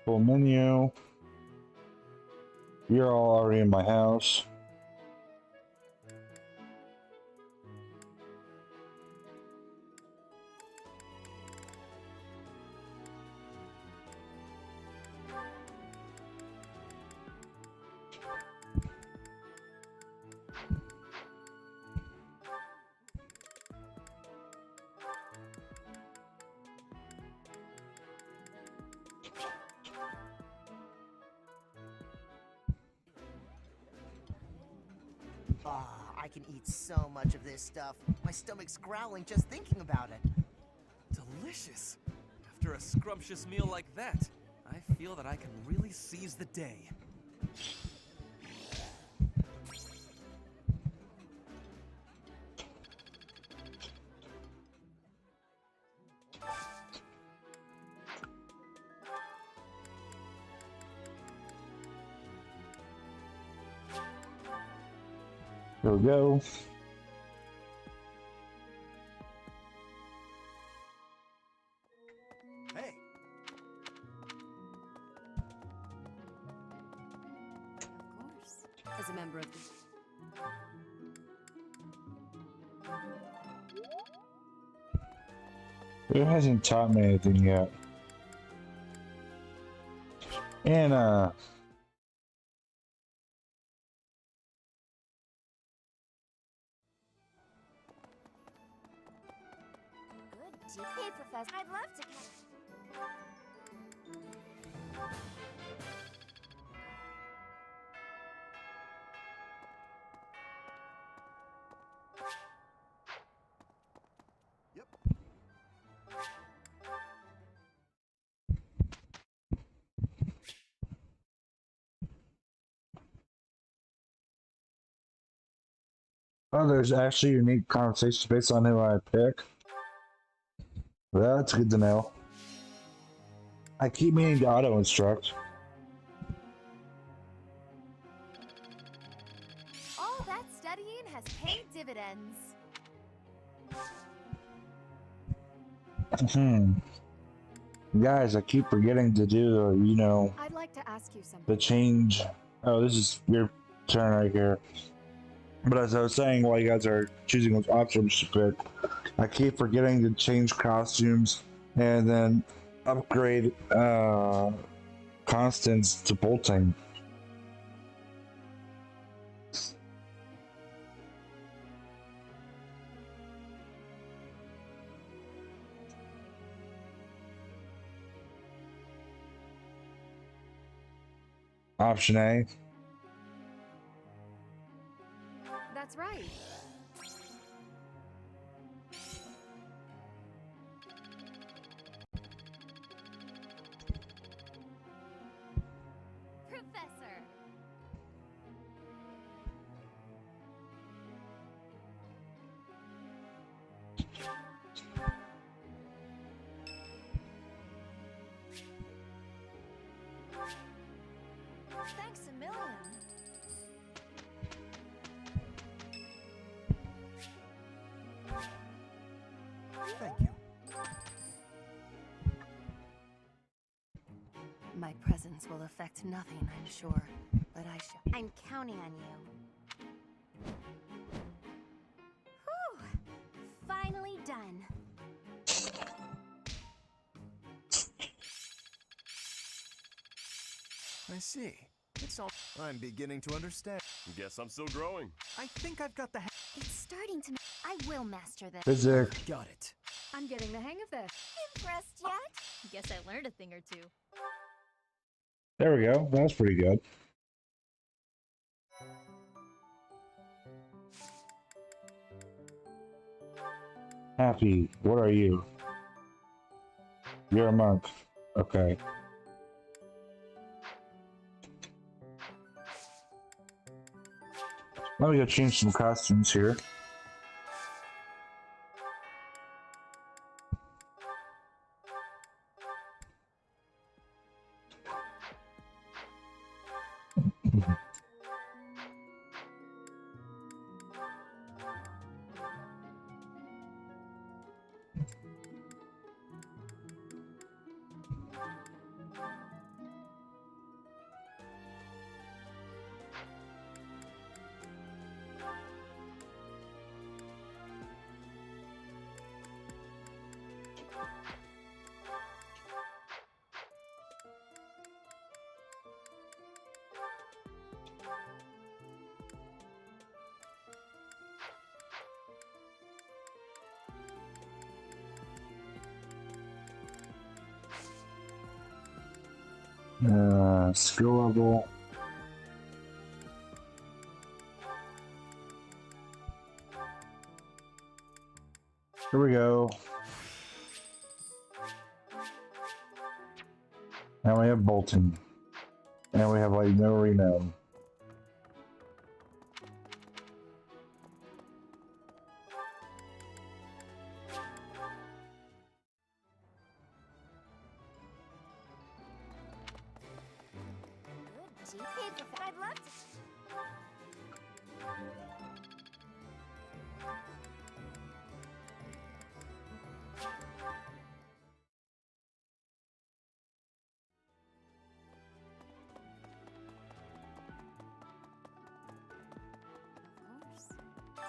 Full menu. You're all already in my house. Ah, I can eat so much of this stuff. My stomach's growling just thinking about it. Delicious! After a scrumptious meal like that, I feel that I can really seize the day. Here we go. Hey. Of course. As a member of the... It hasn't taught me anything yet. Anna. Good. Hey, Professor. I'd love to. Oh, there's actually unique conversations based on who I pick. That's good to know. I keep meaning to auto instruct. All that studying has paid dividends. Guys, I keep forgetting to do the, you know, I'd like to ask you something. the change. Oh, this is your turn right here. But as I was saying, while you guys are choosing which options to pick, I keep forgetting to change costumes and then upgrade Constance to bolting. Option A. That's right. Professor. Thanks a million. Thank you. My presence will affect nothing, I'm sure, but I shall. I'm counting on you. Whew! Finally done. I see. It's all. I'm beginning to understand. Guess I'm still growing. I think I've got the It's starting to. I will master this. Physics. Got it. I'm getting the hang of this. Impressed yet? Guess I learned a thing or two. There we go. That's pretty good. Happy, what are you? You're a monk. Okay. Let me go change some costumes here. Skill level. Here we go. Now we have bolting. And we have like no renown. I'd love to.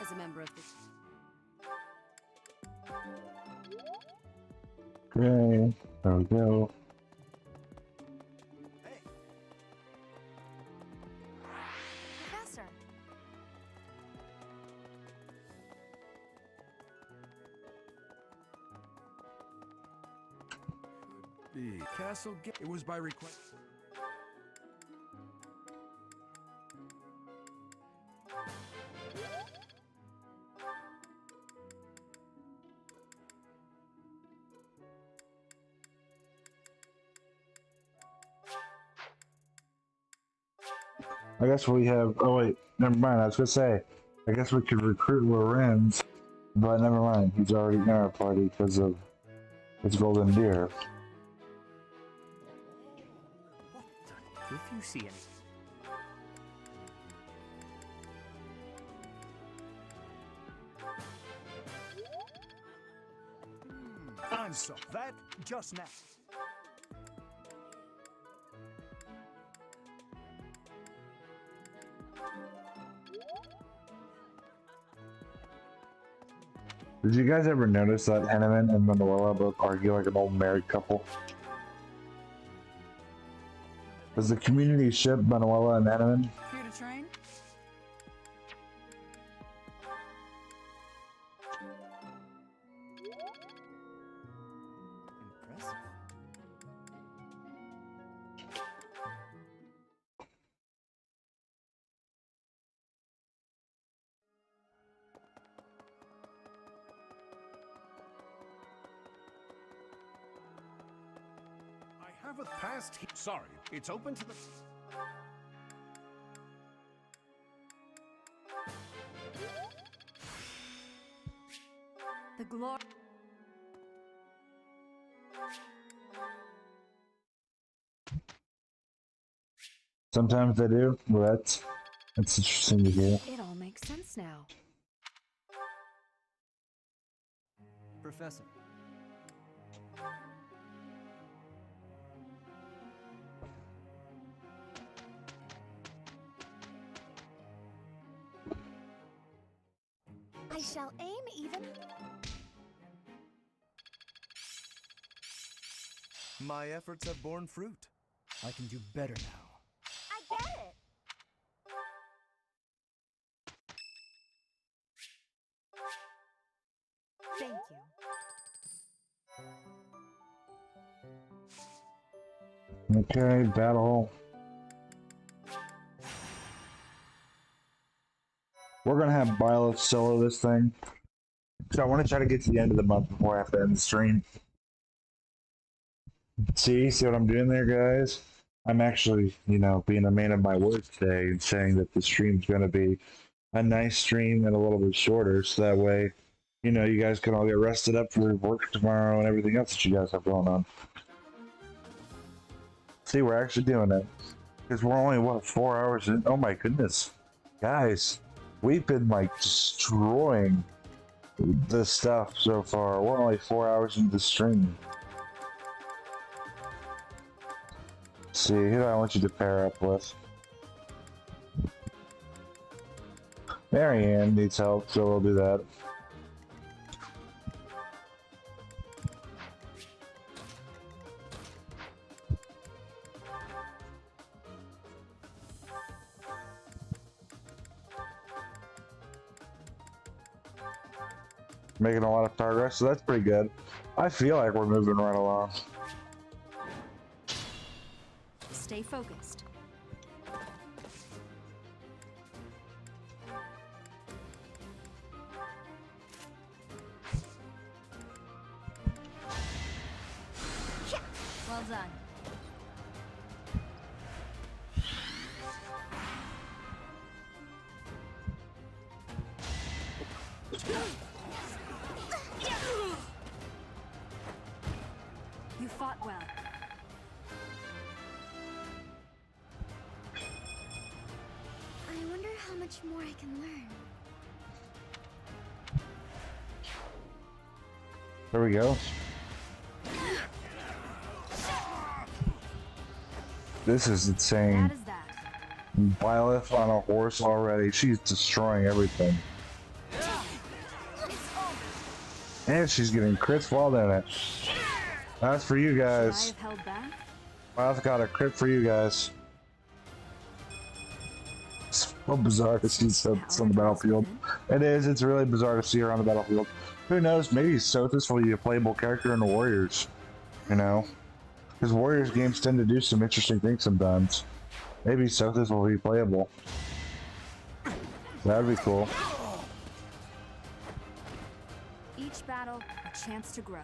As a member of the... Okay, there we go. Professor. The castle gate. It was by request. I guess we have. Oh wait, never mind. I was gonna say. I guess we could recruit Lorenz, but never mind. He's already in our party because of his golden deer. If you see any. I saw that just now. Did you guys ever notice that Henneman and Manuela both argue like an old married couple? Does the community ship Manuela and Henneman? Here to train? Impressive. I have a past. Sorry, it's open to the. The glory... Sometimes I do. Well, that's interesting to hear. It all makes sense now. Professor. I shall aim even. My efforts have borne fruit. I can do better now. I get it. Thank you. Okay, battle. We're gonna have Byleth solo this thing. So I want to try to get to the end of the month before I have to end the stream. See what I'm doing there, guys? I'm actually, being a man of my word today and saying that the stream's gonna be a nice stream and a little bit shorter, so that way, you guys can all get rested up for work tomorrow and everything else that you guys have going on. See, we're actually doing it. Because we're only, 4 hours in? Oh my goodness. Guys, we've been, destroying the stuff so far. We're only 4 hours into the stream. See, who do I want you to pair up with? Marianne needs help, so we'll do that. Making a lot of progress, so that's pretty good. I feel like we're moving right along. Stay focused. Well done. You fought well. I wonder how much more I can learn. There we go. This is insane. Byleth on a horse already. She's destroying everything. And she's getting crits while doing it. That's for you guys. Byleth got a crit for you guys. It's so bizarre to see Sothis on the battlefield. It is. It's really bizarre to see her on the battlefield. Who knows? Maybe Sothis will be a playable character in the Warriors. Because Warriors games tend to do some interesting things sometimes. Maybe Sothis will be playable. That'd be cool. Each battle, a chance to grow.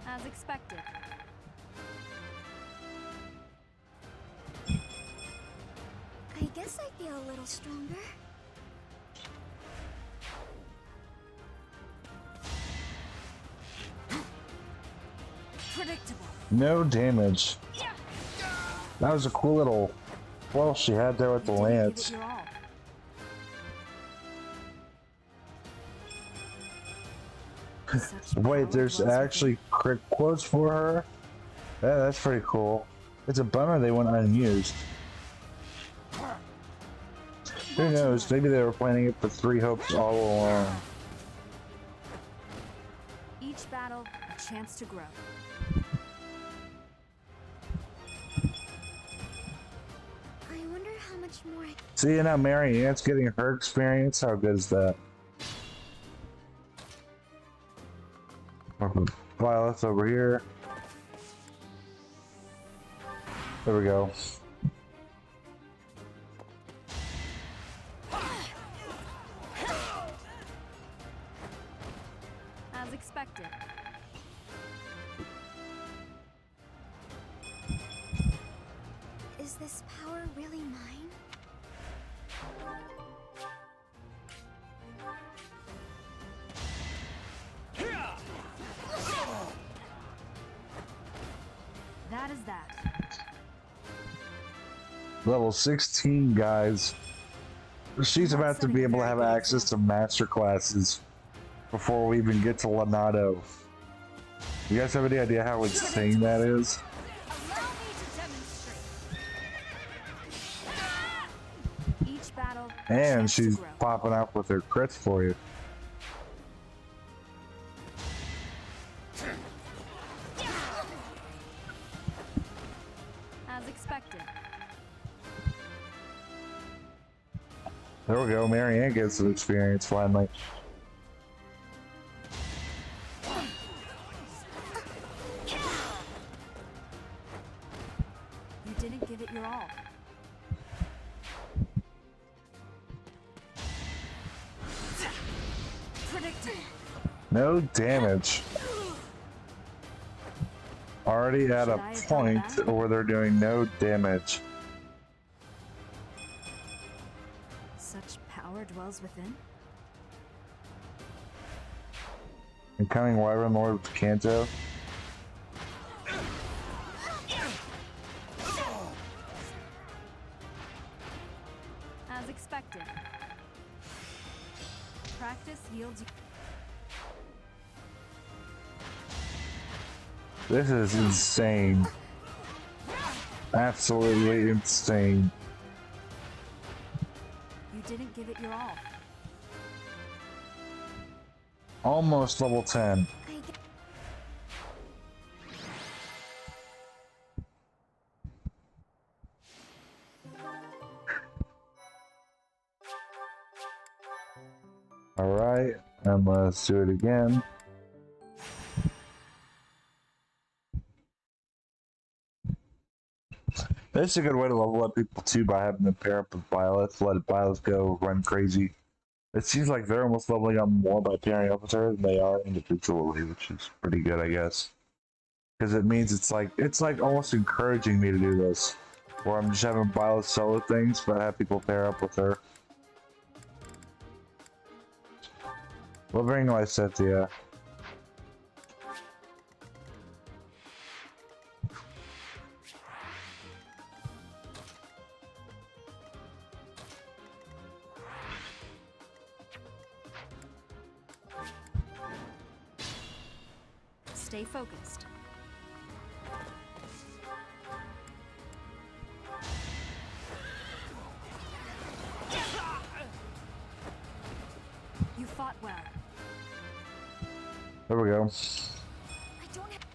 As expected. I guess I feel a little stronger. Predictable. No damage. That was a cool little well she had there with the lance. Wait, there's actually crit quotes for her? Yeah, that's pretty cool. It's a bummer they went unused. Who knows? Maybe they were planning it for 3 hopes all along. Each battle, a chance to grow. I wonder how much more I... See, now Marianne's getting her experience. How good is that? Byleth over here. There we go. As expected. Is this power really mine? Level 16, guys. She's about to be able to have access to master classes before we even get to Leonardo. You guys have any idea how insane that is? Each battle, And she's popping up with her crits for you. as expected. There we go, Marianne gets some experience finally. You didn't give it your all. Predicted. No damage. Already at a point where they're doing no damage. Such power dwells within. Incoming Wyvern Lord with Kanto. As expected. Practice yields. This is insane. Absolutely insane. You didn't give it your all. Almost level 10. Alright, and let's do it again. This is a good way to level up people too by having them pair up with Violet, let Violet go run crazy. It seems like they're almost leveling up more by pairing up with her than they are individually, which is pretty good, I guess. Because it means it's like almost encouraging me to do this, where I'm just having Violet solo things, but I have people pair up with her. We'll bring Lysethia. Stay focused. You fought well. There we go. I don't have...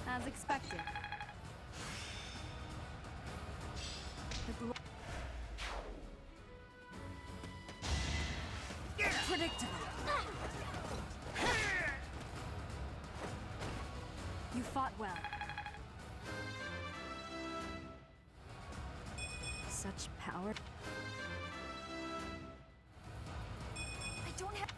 As expected. Predictable. You fought well. Such power. I don't have...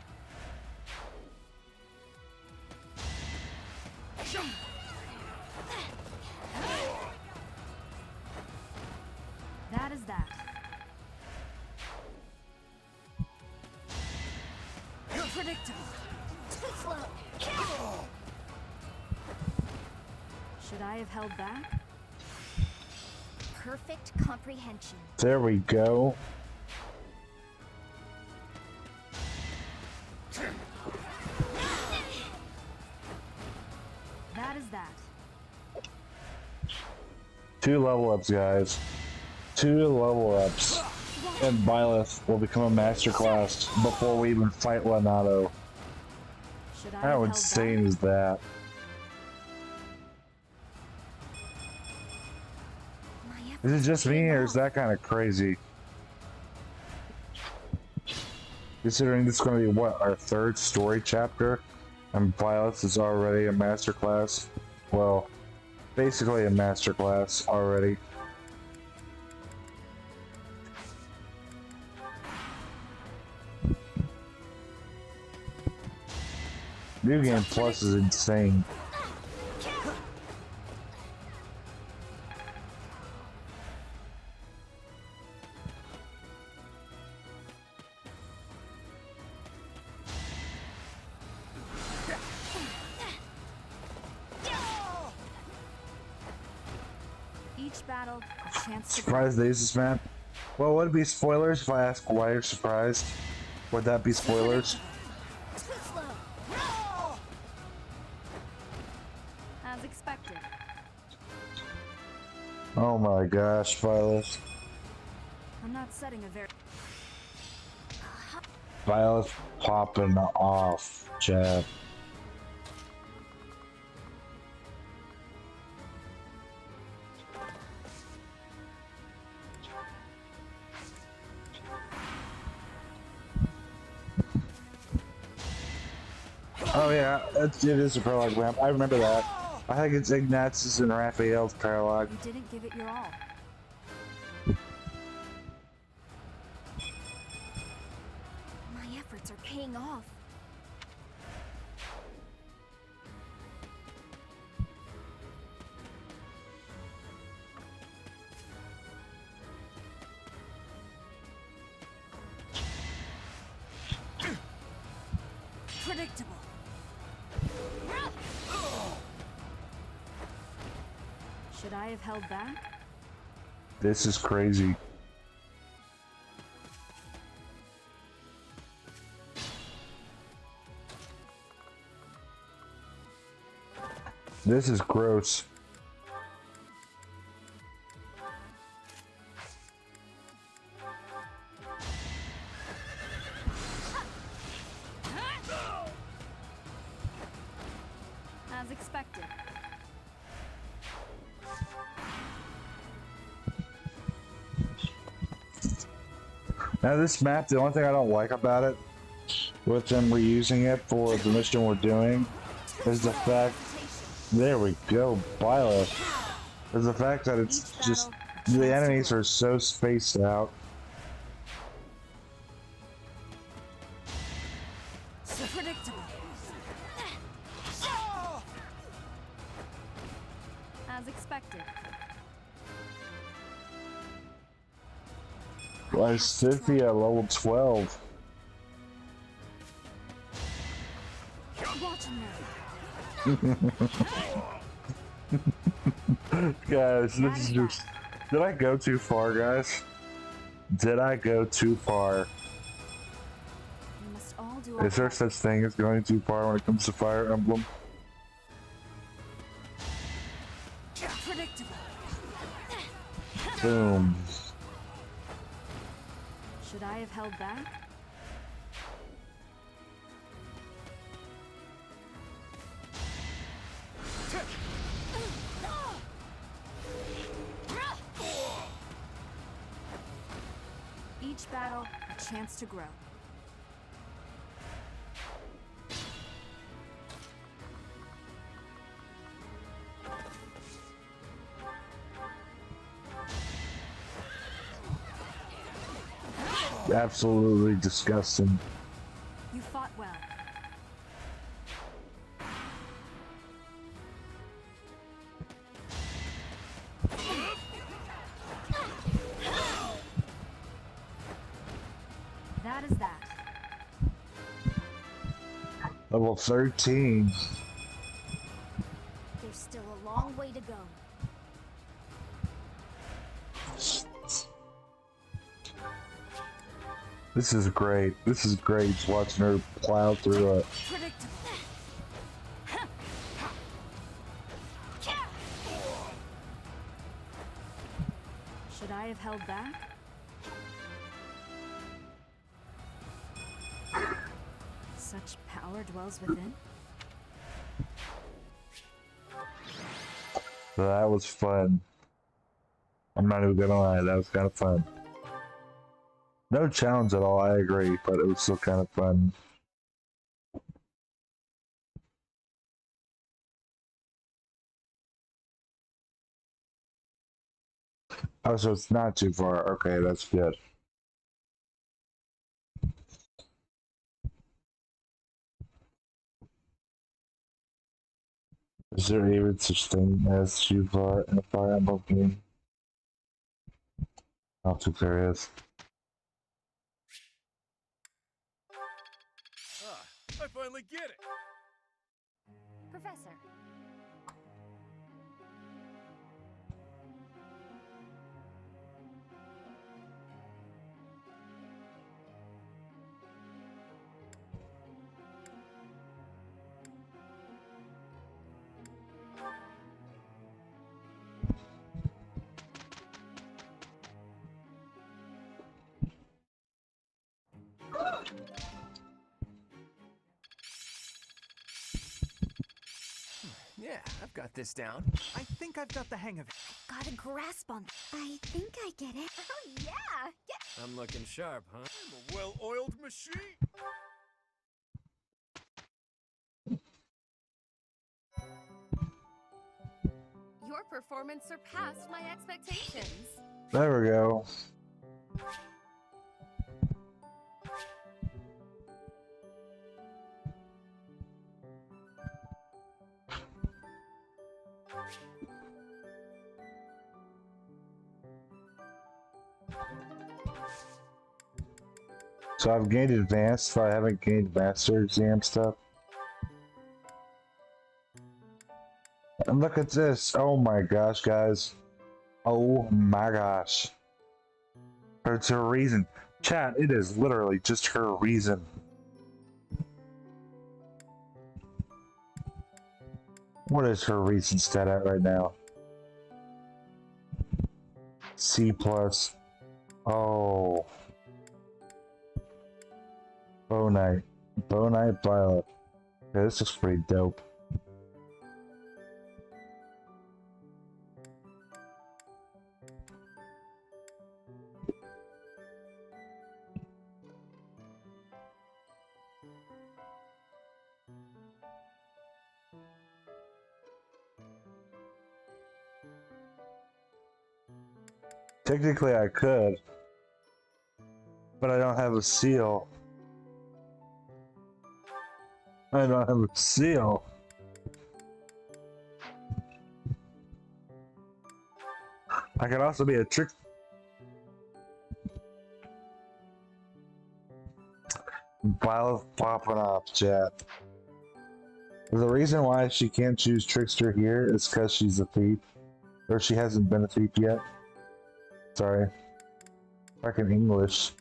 That is that. You're predictable. Too slow. Should I have held back? Perfect comprehension. There we go. That is that. 2 level ups, guys. 2 level ups. And Byleth will become a master class before we even fight Leonardo. How insane is that? Is it just me, or is that kind of crazy? Considering this is going to be, what, our 3rd story chapter? And Violet is already a master class? Well, basically a master class already. New Game Plus is insane. Each battle, a chance to Surprised they use this map? Well, would it be spoilers if I ask why you're surprised? Would that be spoilers? Too slow. As expected. Oh my gosh, Violet. I'm not setting a very... Violet's popping off, chat. Oh yeah, it is a prologue map. I remember that. I think it's Ignatius and Raphael's prologue. You didn't give it your all. My efforts are paying off. Predictable. Should I have held back? This is crazy. This is gross. As expected. Now this map, the only thing I don't like about it, with them reusing it for the mission we're doing, is the fact, there we go, Violet, is the fact that it's just, the enemies are so spaced out. Predictable. As expected. Why is Cynthia level 12? Guys, this is just... Did I go too far, guys? Did I go too far? We must all do Is there such thing as going too far when it comes to Fire Emblem? Predictable. Boom. Should I have held back? Each battle, a chance to grow. Absolutely disgusting. You fought well. That is that. Level 13. There's still a long way to go. This is great. This is great. Just watching her plow through it. Should I have held back? Such power dwells within. That was fun. I'm not even gonna lie, that was kind of fun. No challenge at all, I agree, but it was still kind of fun. Oh, so it's not too far. Okay, that's good. Is there even such thing as too far in a Fire Emblem game? I don't think there is. I finally get it! Professor. I've got this down. I think I've got the hang of it. Got a grasp on. I think I get it. Oh, yeah! I'm looking sharp, huh? I'm a well-oiled machine. Your performance surpassed my expectations. There we go. So I've gained advanced, but I haven't gained master exam stuff. And look at this. Oh my gosh, guys. Oh my gosh. It's her reason. Chat, it is literally just her reason. What is her reason stat at right now? C plus. Oh. Bow Knight. Bow Knight Violet. Okay, this looks pretty dope. Technically I could, but I don't have a seal. I don't have a seal. I could also be a trick. Violet popping off, chat. The reason why she can't choose Trickster here is because she's a thief. Or she hasn't been a thief yet. Sorry. Fucking English.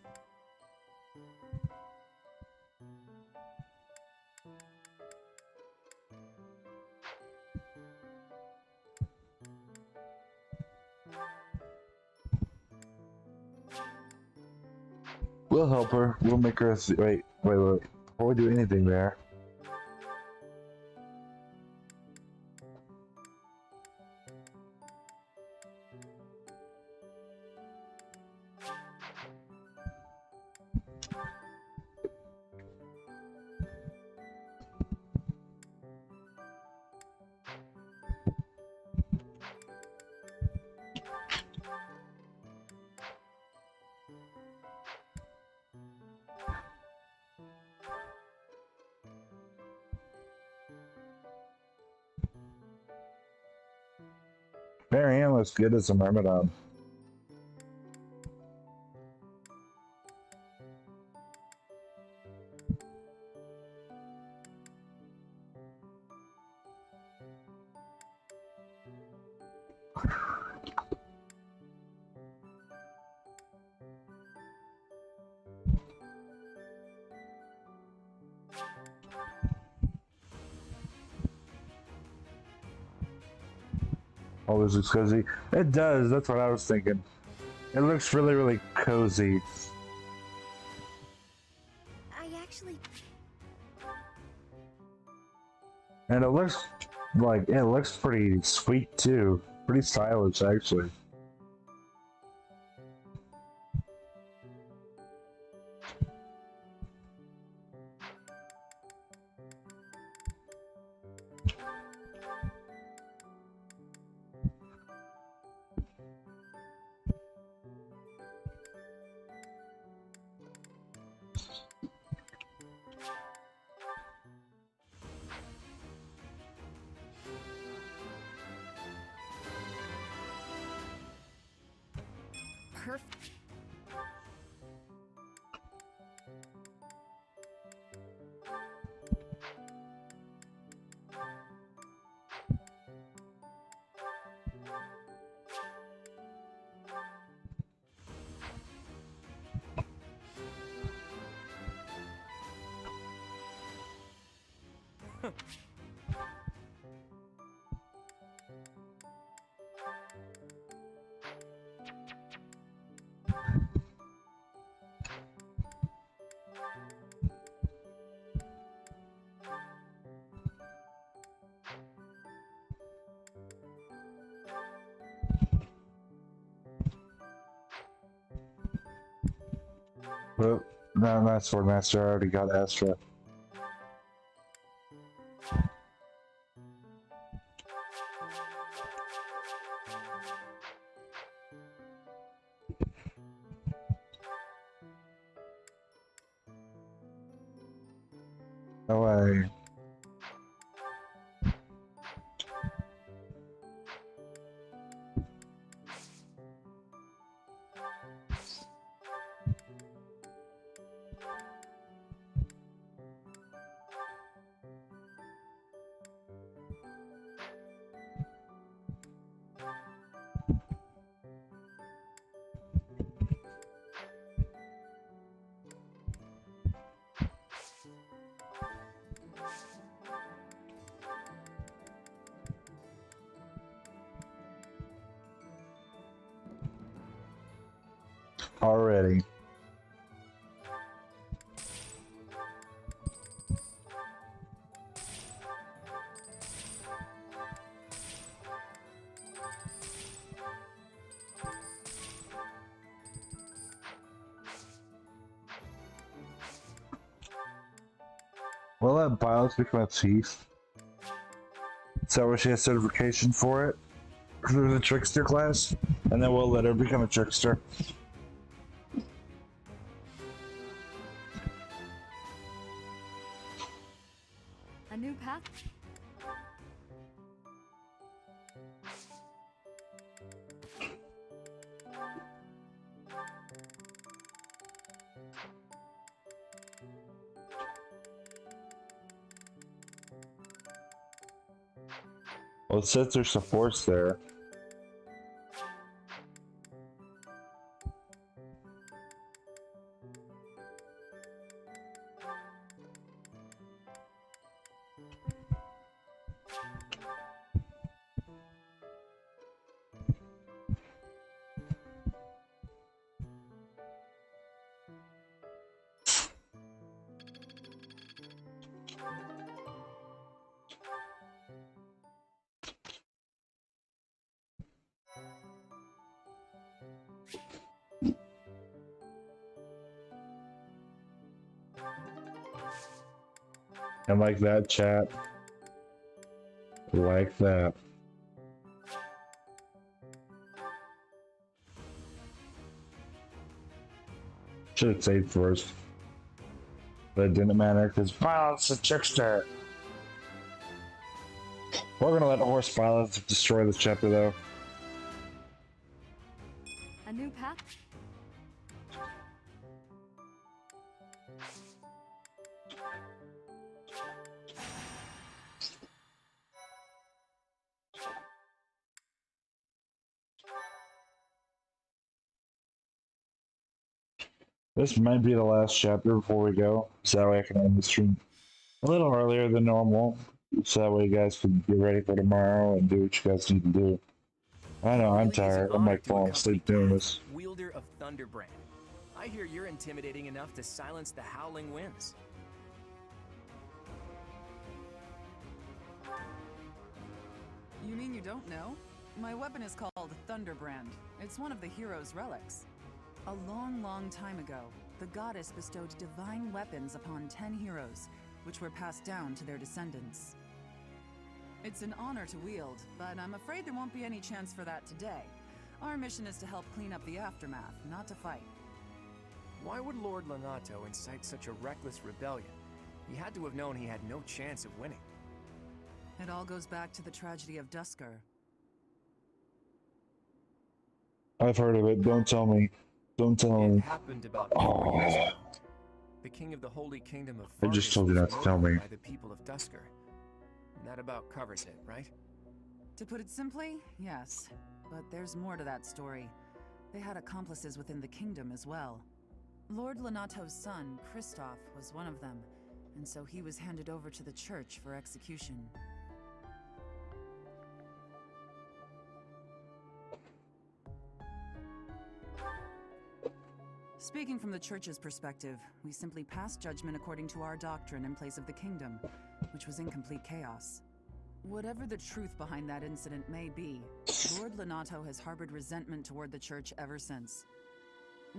We'll help her. We'll make her wait. Before we do anything there. Marianne looks good as a Myrmidon. Oh, this looks cozy. It does, that's what I was thinking. It looks really, really cozy. I actually... And it looks pretty sweet too. Pretty stylish, actually. Perfect. Well, no, not Swordmaster. I already got Astra. No way. Already. Will that pilots become a thief? Is that where she has certification for it? Through the trickster class? And then we'll let her become a trickster. A new path? Well, it says there's some force there. And like that, chat. Like that. Should have saved first. But it didn't matter because violence is a trickster. We're gonna let horse violence destroy this chapter though. A new path? This might be the last chapter before we go, so that way I can end the stream a little earlier than normal, so that way you guys can get ready for tomorrow and do what you guys need to do. I know, I'm tired. I'm like falling asleep doing this. Wielder of Thunderbrand. I hear you're intimidating enough to silence the howling winds. You mean you don't know? My weapon is called Thunderbrand. It's one of the hero's relics. A long, long time ago, the goddess bestowed divine weapons upon 10 heroes, which were passed down to their descendants. It's an honor to wield, but I'm afraid there won't be any chance for that today. Our mission is to help clean up the aftermath, not to fight. Why would Lord Lonato incite such a reckless rebellion? He had to have known he had no chance of winning. It all goes back to the tragedy of Dusker. I've heard of it. Don't tell me. Don't tell me. It happened about 4 years ago. The king of the Holy Kingdom of I just Fargus told you was not to tell me. murdered by the people of Dusker. And that about covers it, right? To put it simply, yes. But there's more to that story. They had accomplices within the kingdom as well. Lord Lonato's son, Kristoff, was one of them, and so he was handed over to the church for execution. Speaking from the church's perspective, we simply passed judgment according to our doctrine in place of the kingdom, which was in complete chaos. Whatever the truth behind that incident may be, Lord Lonato has harbored resentment toward the church ever since.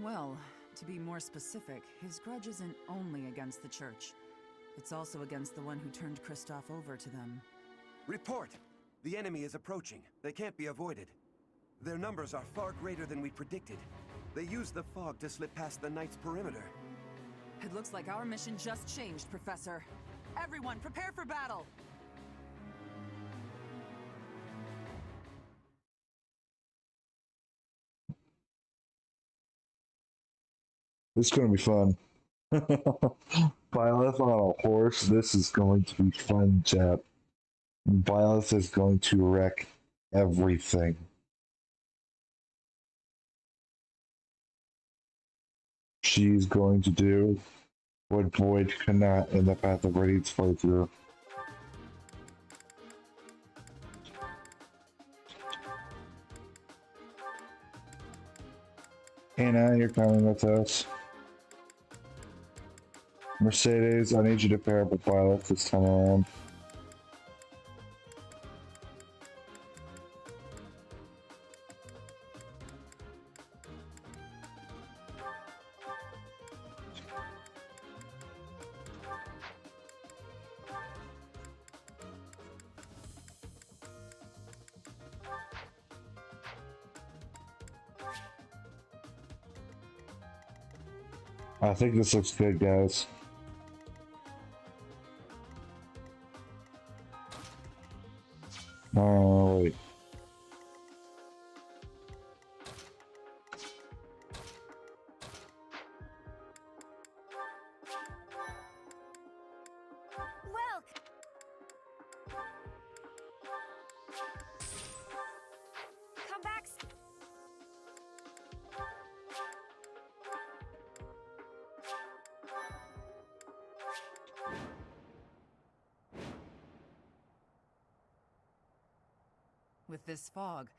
Well, To be more specific, his grudge isn't only against the church. It's also against the one who turned Kristoff over to them. Report! The enemy is approaching. They can't be avoided. Their numbers are far greater than we predicted. They used the fog to slip past the Knight's perimeter. It looks like our mission just changed, Professor. Everyone, prepare for battle! This is going to be fun. Byleth on a horse. This is going to be fun, chat. Byleth is going to wreck everything. She's going to do what Void cannot in the Path of Radiance playthrough. Anna, you're coming with us. Mercedes, I need you to pair up with Violet this time around. I think this looks good, guys. Oh, wait. Come back. With this fog,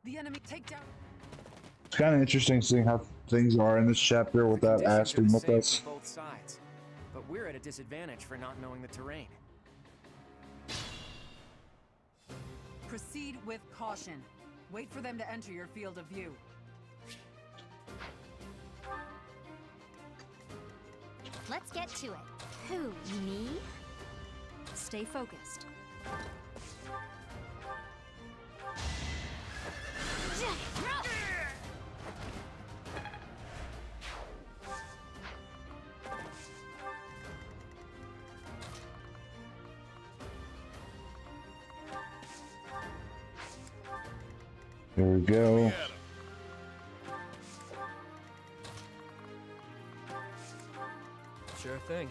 the enemy takedown. It's kind of interesting seeing how things are in this chapter without asking with us. For both sides, but we're at a disadvantage for not knowing the terrain. Proceed with caution. Wait for them to enter your field of view. Let's get to it. Who, me? Stay focused. There we go. Sure thing.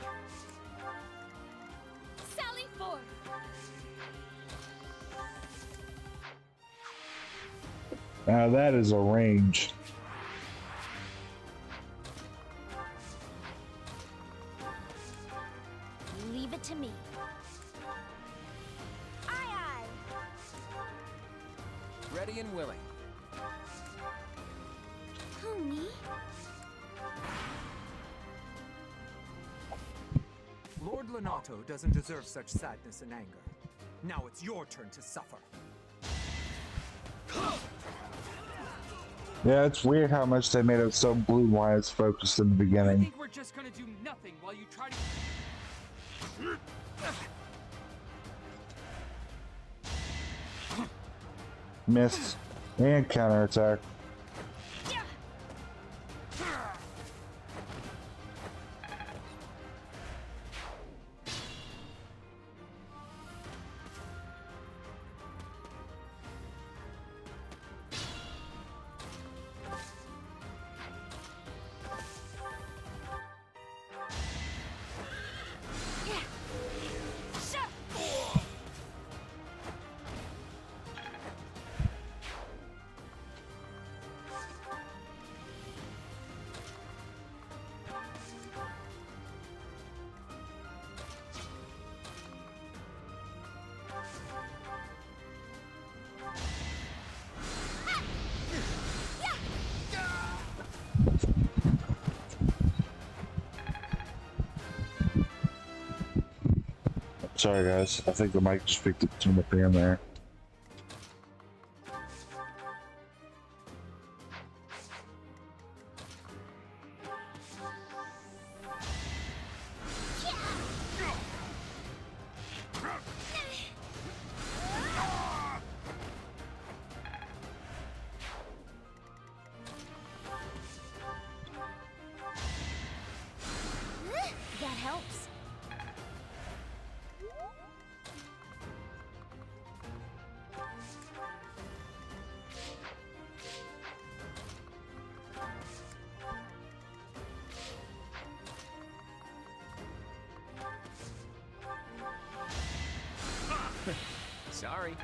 Sally forth. Now that is a range. Leave it to me. Aye, aye. Ready and willing. Who, me? Lord Lenato doesn't deserve such sadness and anger. Now it's your turn to suffer. Yeah, it's weird how much they made it so blue eyes focused in the I beginning. think we're just gonna do nothing while you try to... Missed. And counterattack. Sorry guys, I think the mic just picked up too much in there. Sorry.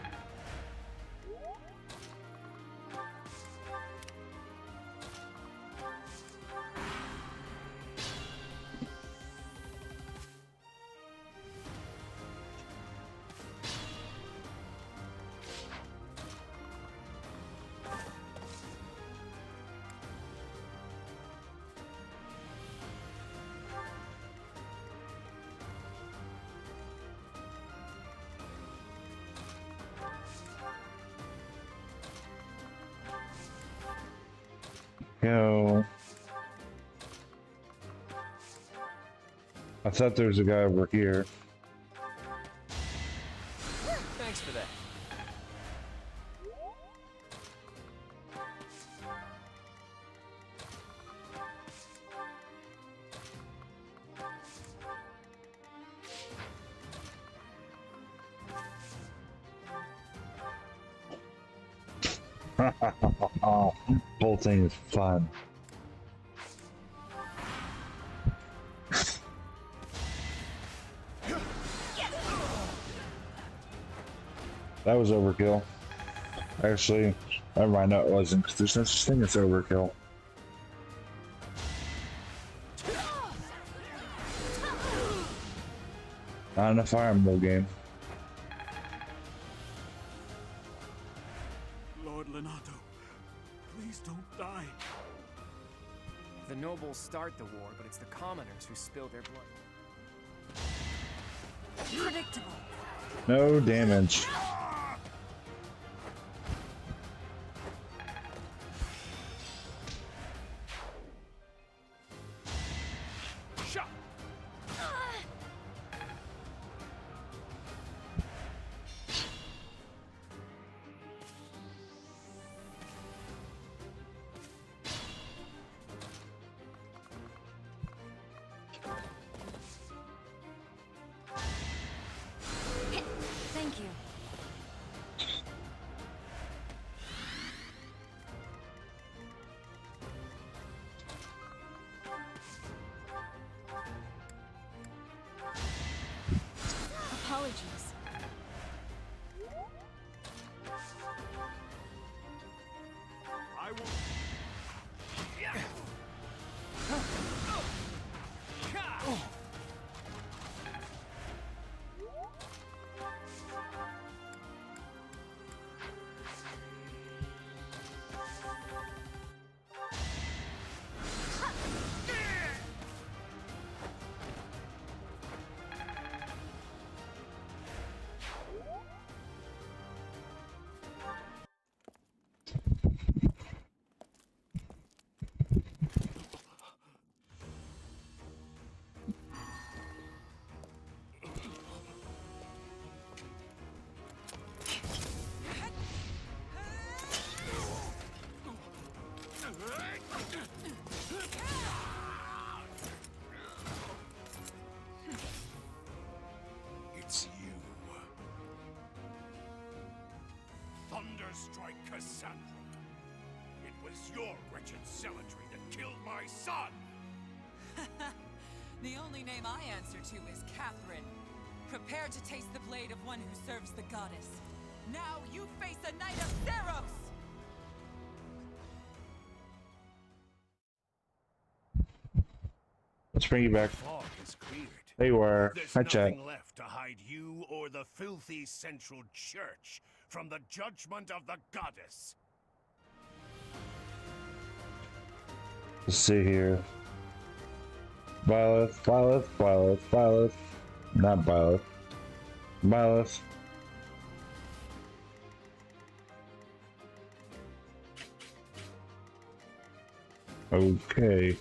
Yo. I thought there was a guy over here. Thanks for that. Whole thing is fun. That was overkill. Actually, never mind, no, it wasn't, because there's no such thing as overkill. Not in a Fire Emblem game. Lord Lenato, please don't die. The nobles start the war, but it's the commoners who spill their blood. Predictable. No damage. Thank you. Apologies. I will. It's you. Thunderstrike Cassandra. It was your wretched zealotry that killed my son! The only name I answer to is Catherine. Prepare to taste the blade of one who serves the goddess. Now you face a Knight of Sarros! Let's bring you back. Fog is cleared. There you are. There's Hi, chat. nothing left to hide you or the filthy Central Church from the judgment of the goddess. Let's see here. Violet, Violet, Violet, Violet. Not Violet. Violet. Okay.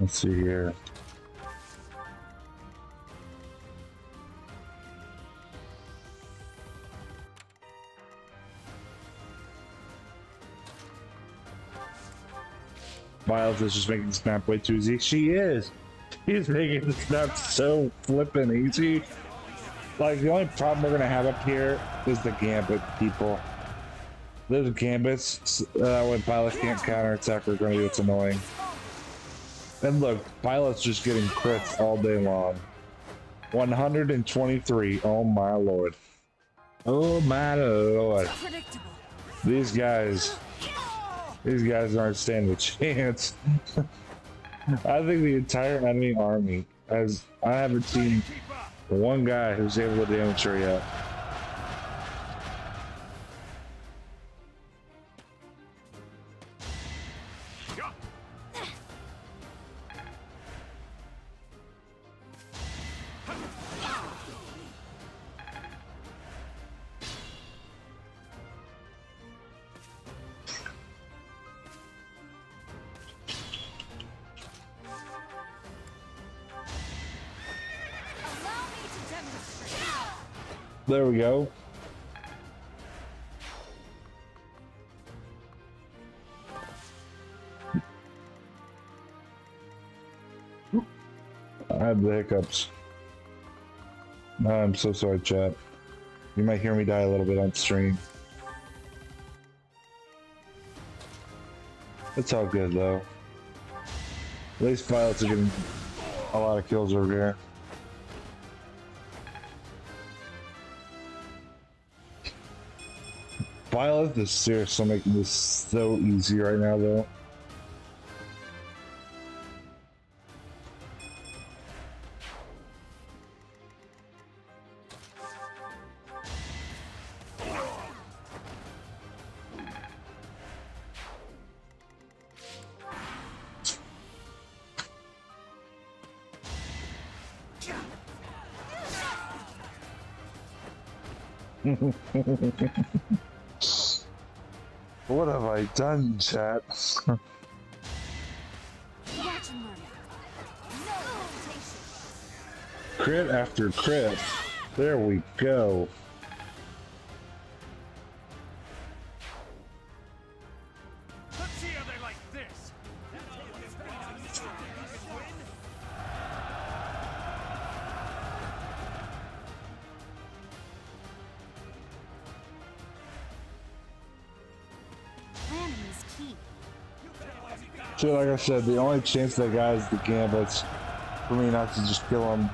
Let's see here. Miles is just making the snap way too easy. She is. He's making the snap so flippin' easy. Like, the only problem we're gonna have up here is the gambit people. Those gambits, when pilots can't counterattack, are gonna be what's annoying. And look, pilots just getting crits all day long. 123. Oh my lord. Oh my lord. These guys aren't standing a chance. I think the entire enemy army has. I haven't seen one guy who's able to damage her yet. There we go. I had the hiccups. I'm so sorry, chat. You might hear me die a little bit on stream. It's all good though. At least pilots are getting a lot of kills over here. Violet is seriously making this so easy right now, though. What have I done, chat? Crit after crit. There we go. Let's see how they like this. So like I said, the only chance that guy is the gambits for me not to just kill him.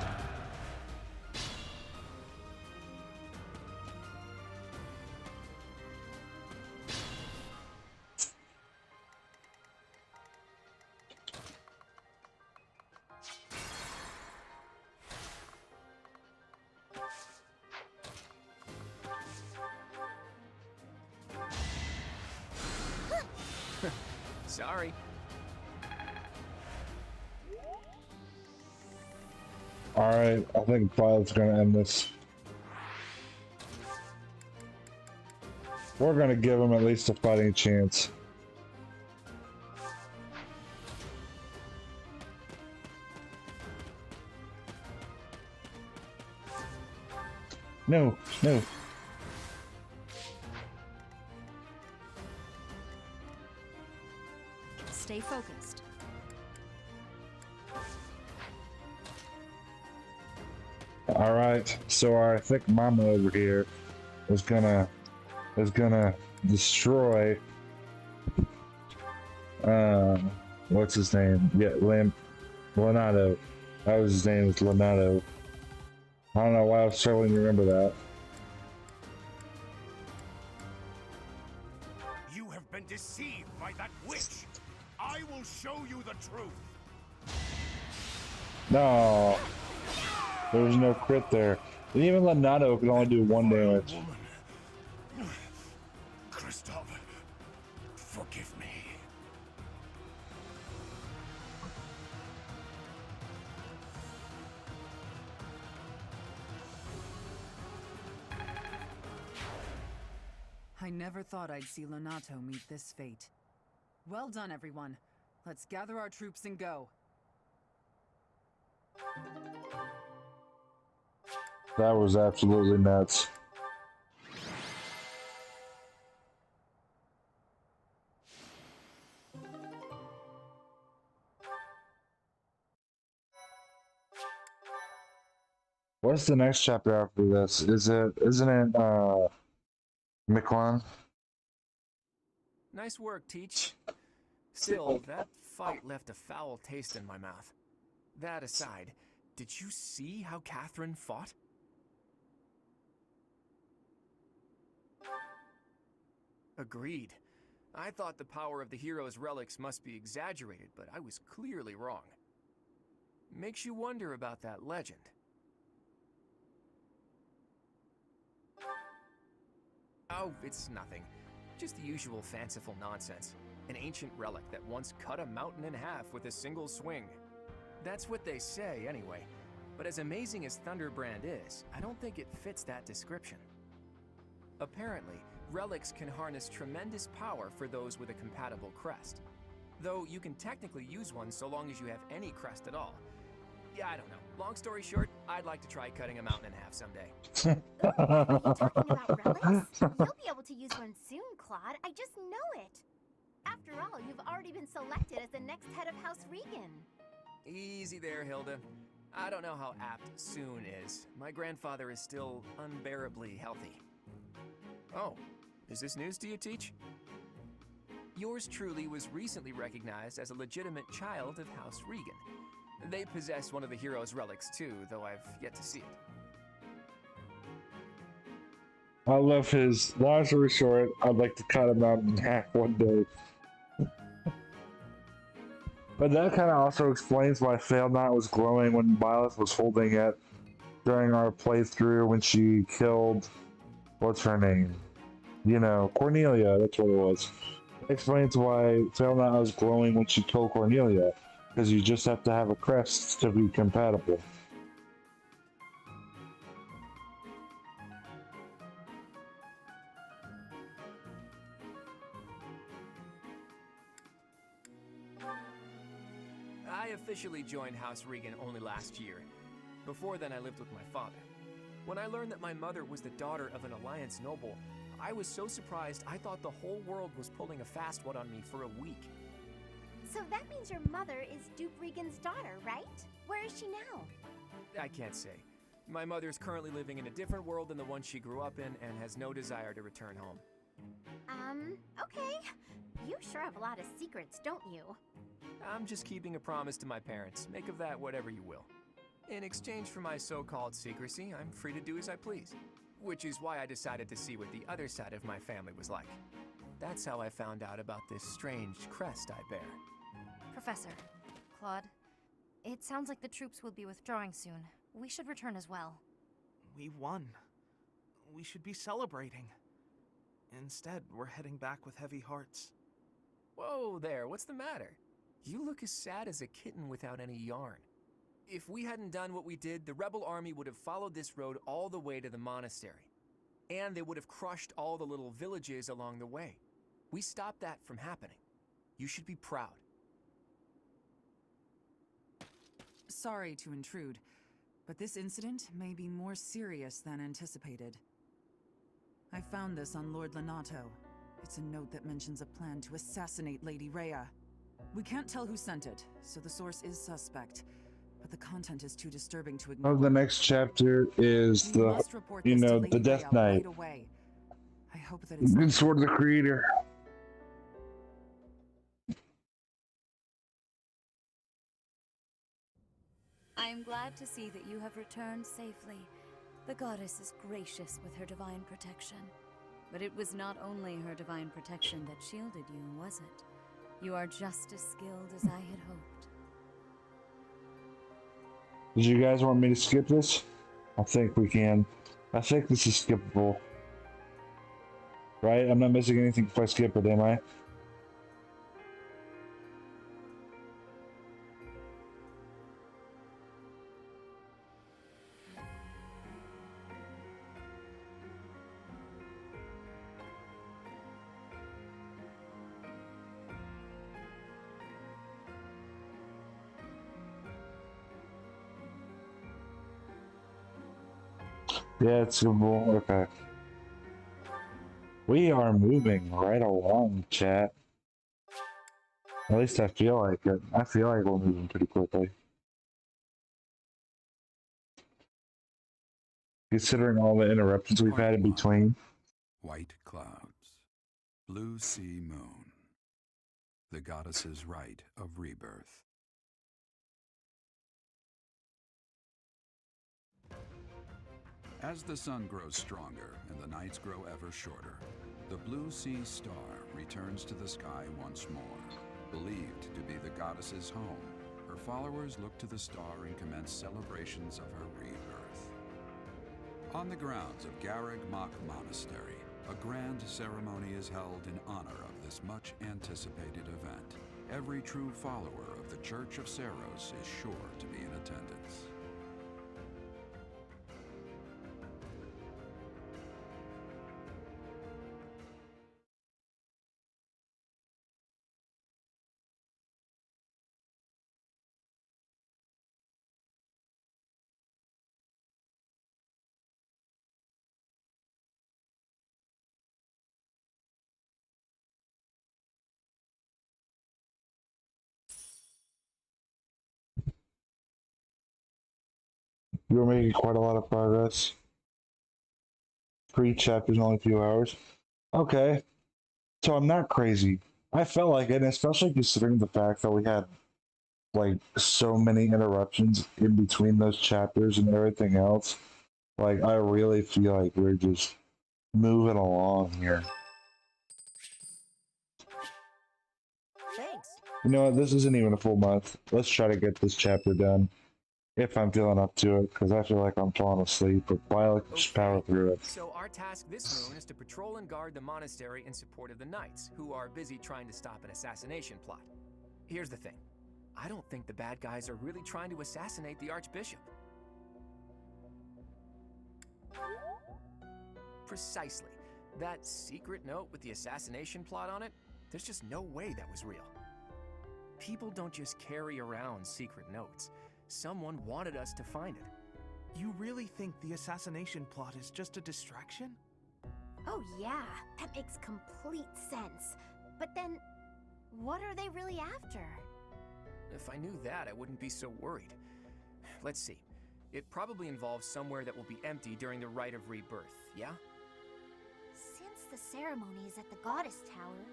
Sorry. Alright, I think Violet's gonna end this. We're gonna give him at least a fighting chance. No, no. Stay focused. Alright, so our thick mama over here is gonna destroy what's his name? Yeah, Leonardo. That was his name, was Leonardo. I don't know why I was struggling to remember that. You have been deceived by that witch. I will show you the truth. No. There was no crit there. And even Leonardo could only do 1 damage. Kristoff, forgive me. I never thought I'd see Lonato meet this fate. Well done, everyone. Let's gather our troops and go. That was absolutely nuts. What's the next chapter after this? Isn't it Miquelon? Nice work, Teach. Still, that fight left a foul taste in my mouth. That aside, did you see how Catherine fought? Agreed. I thought the power of the hero's relics must be exaggerated, but I was clearly wrong. Makes you wonder about that legend. Oh, it's nothing. Just the usual fanciful nonsense. An ancient relic that once cut a mountain in half with a single swing. That's what they say, anyway. But as amazing as Thunderbrand is, I don't think it fits that description. Apparently, relics can harness tremendous power for those with a compatible crest. Though you can technically use one so long as you have any crest at all. Yeah, I don't know. Long story short, I'd like to try cutting a mountain in half someday. Are you talking about relics? You'll be able to use one soon, Claude. I just know it. After all, you've already been selected as the next head of House Regan. Easy there, Hilda. I don't know how apt soon is. My grandfather is still unbearably healthy. Oh, is this news to you, Teach? Yours truly was recently recognized as a legitimate child of House Regan. They possess one of the hero's relics too, though I've yet to see it. I love his long story short. I'd like to cut him out in half one day. But that kind of also explains why Fail Not was glowing when Violet was holding it during our playthrough when she killed, what's her name? You know, Cornelia, that's what it was. That explains why Fail Not was glowing when she killed Cornelia, because you just have to have a crest to be compatible. I officially joined House Regan only last year. Before then, I lived with my father. When I learned that my mother was the daughter of an Alliance noble, I was so surprised I thought the whole world was pulling a fast one on me for a week. So that means your mother is Duke Regan's daughter, right? Where is she now? I can't say. My mother's currently living in a different world than the one she grew up in and has no desire to return home. Okay. You sure have a lot of secrets, don't you? I'm just keeping a promise to my parents. Make of that whatever you will. In exchange for my so-called secrecy, I'm free to do as I please. Which is why I decided to see what the other side of my family was like. That's how I found out about this strange crest I bear. Professor, Claude, it sounds like the troops will be withdrawing soon. We should return as well. We won. We should be celebrating. Instead, we're heading back with heavy hearts. Whoa there, what's the matter? You look as sad as a kitten without any yarn. If we hadn't done what we did, the rebel army would have followed this road all the way to the monastery. And they would have crushed all the little villages along the way. We stopped that from happening. You should be proud. Sorry to intrude, but this incident may be more serious than anticipated. I found this on Lord Lenato. It's a note that mentions a plan to assassinate Lady Rhea. We can't tell who sent it, so the source is suspect, but the content is too disturbing to ignore. Oh, the next chapter is the Death Knight. Right, I hope that it's Good Sword of the Creator. I am glad to see that you have returned safely. The goddess is gracious with her divine protection. But it was not only her divine protection that shielded you, was it? You are just as skilled as I had hoped. Did you guys want me to skip this? I think we can. I think this is skippable. Right? I'm not missing anything if I skip it, am I? Yeah, it's skippable. Okay. We are moving right along, chat. At least I feel like it. I feel like we're moving pretty quickly. considering all the interruptions we've had in between. White clouds, blue sea moon, the goddess's rite of rebirth. As the sun grows stronger and the nights grow ever shorter, the blue sea star returns to the sky once more. Believed to be the goddess's home, her followers look to the star and commence celebrations of her rebirth. On the grounds of Garreg Mach Monastery, a grand ceremony is held in honor of this much-anticipated event. Every true follower of the Church of Cerros is sure to be in attendance. You were making quite a lot of progress. 3 chapters in only a few hours. Okay. So I'm not crazy. I felt like it, and especially considering the fact that we had like so many interruptions in between those chapters and everything else. Like I really feel like we're just moving along here. Thanks. You know what? This isn't even a full month. Let's try to get this chapter done. If I'm feeling up to it, because I feel like I'm falling asleep, but Violet can just power through it. So our task this moon is to patrol and guard the monastery in support of the Knights, who are busy trying to stop an assassination plot. Here's the thing. I don't think the bad guys are really trying to assassinate the Archbishop. Precisely. That secret note with the assassination plot on it, there's just no way that was real. People don't just carry around secret notes. Someone wanted us to find it. You really think the assassination plot is just a distraction? Oh yeah, that makes complete sense. But then, what are they really after? If I knew that, I wouldn't be so worried. Let's see. It probably involves somewhere that will be empty during the Rite of Rebirth, yeah? Since the ceremony is at the Goddess Tower,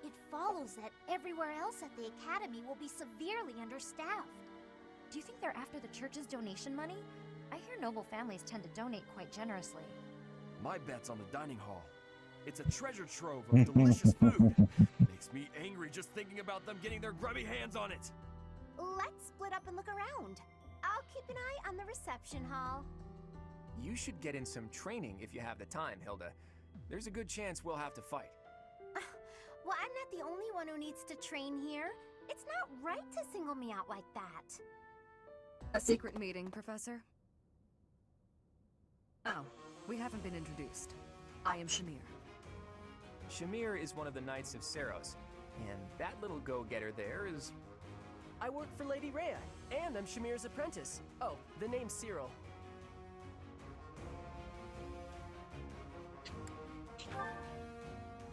it follows that everywhere else at the Academy will be severely understaffed. Do you think they're after the church's donation money? I hear noble families tend to donate quite generously. My bet's on the dining hall. It's a treasure trove of delicious food. Makes me angry just thinking about them getting their grubby hands on it. Let's split up and look around. I'll keep an eye on the reception hall. You should get in some training if you have the time, Hilda. There's a good chance we'll have to fight. Well, I'm not the only one who needs to train here. It's not right to single me out like that. A secret meeting, Professor? Oh, we haven't been introduced. I am Shamir. Shamir is one of the Knights of Sarros, and that little go-getter there is... I work for Lady Rhea, and I'm Shamir's apprentice. Oh, the name's Cyril.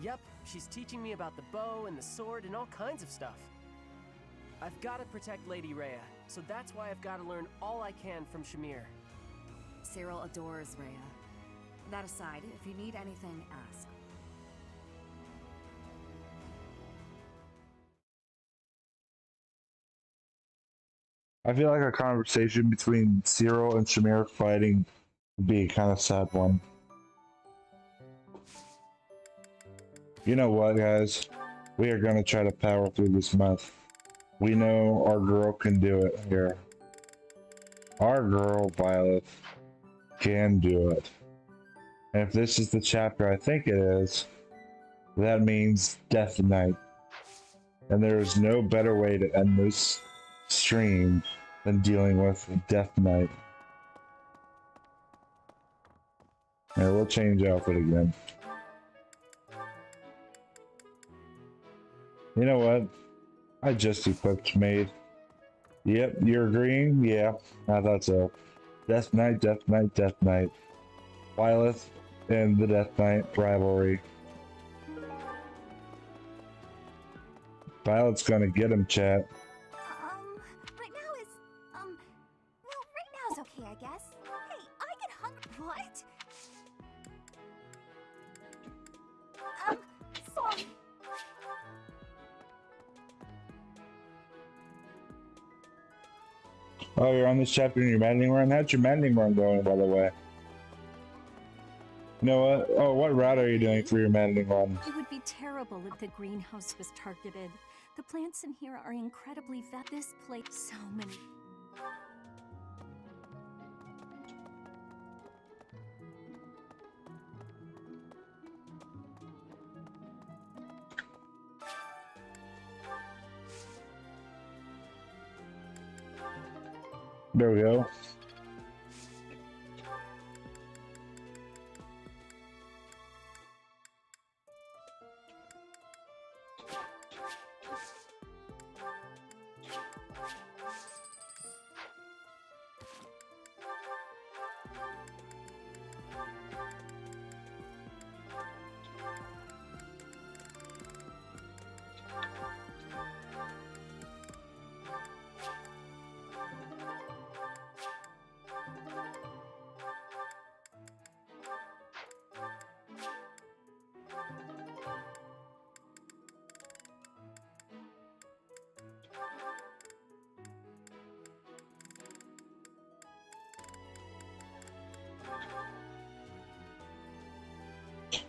Yep, she's teaching me about the bow and the sword and all kinds of stuff. I've got to protect Lady Rhea, so that's why I've got to learn all I can from Shamir. Cyril adores Rhea. That aside, if you need anything, ask. I feel like a conversation between Cyril and Shamir fighting would be a kind of sad one. You know what, guys? We are going to try to power through this month. We know our girl can do it here. Our girl, Violet, can do it. And if this is the chapter I think it is, that means Death Knight. And there is no better way to end this stream than dealing with Death Knight. Here, we'll change outfit again. You know what? I just equipped Maid. Yep, you're agreeing? Yeah, I thought so. Death Knight, Death Knight, Death Knight. Violet and the Death Knight rivalry. Violet's gonna get him, chat. Right now is, well, right now is okay, I guess. Hey, I get hungry. What? Sorry. Oh, you're on this chapter in your maddening run? How's your maddening run going, by the way? You know what? Oh, what route are you doing for your maddening run? It would be terrible if the greenhouse was targeted. The plants in here are incredibly this place so many. There we go.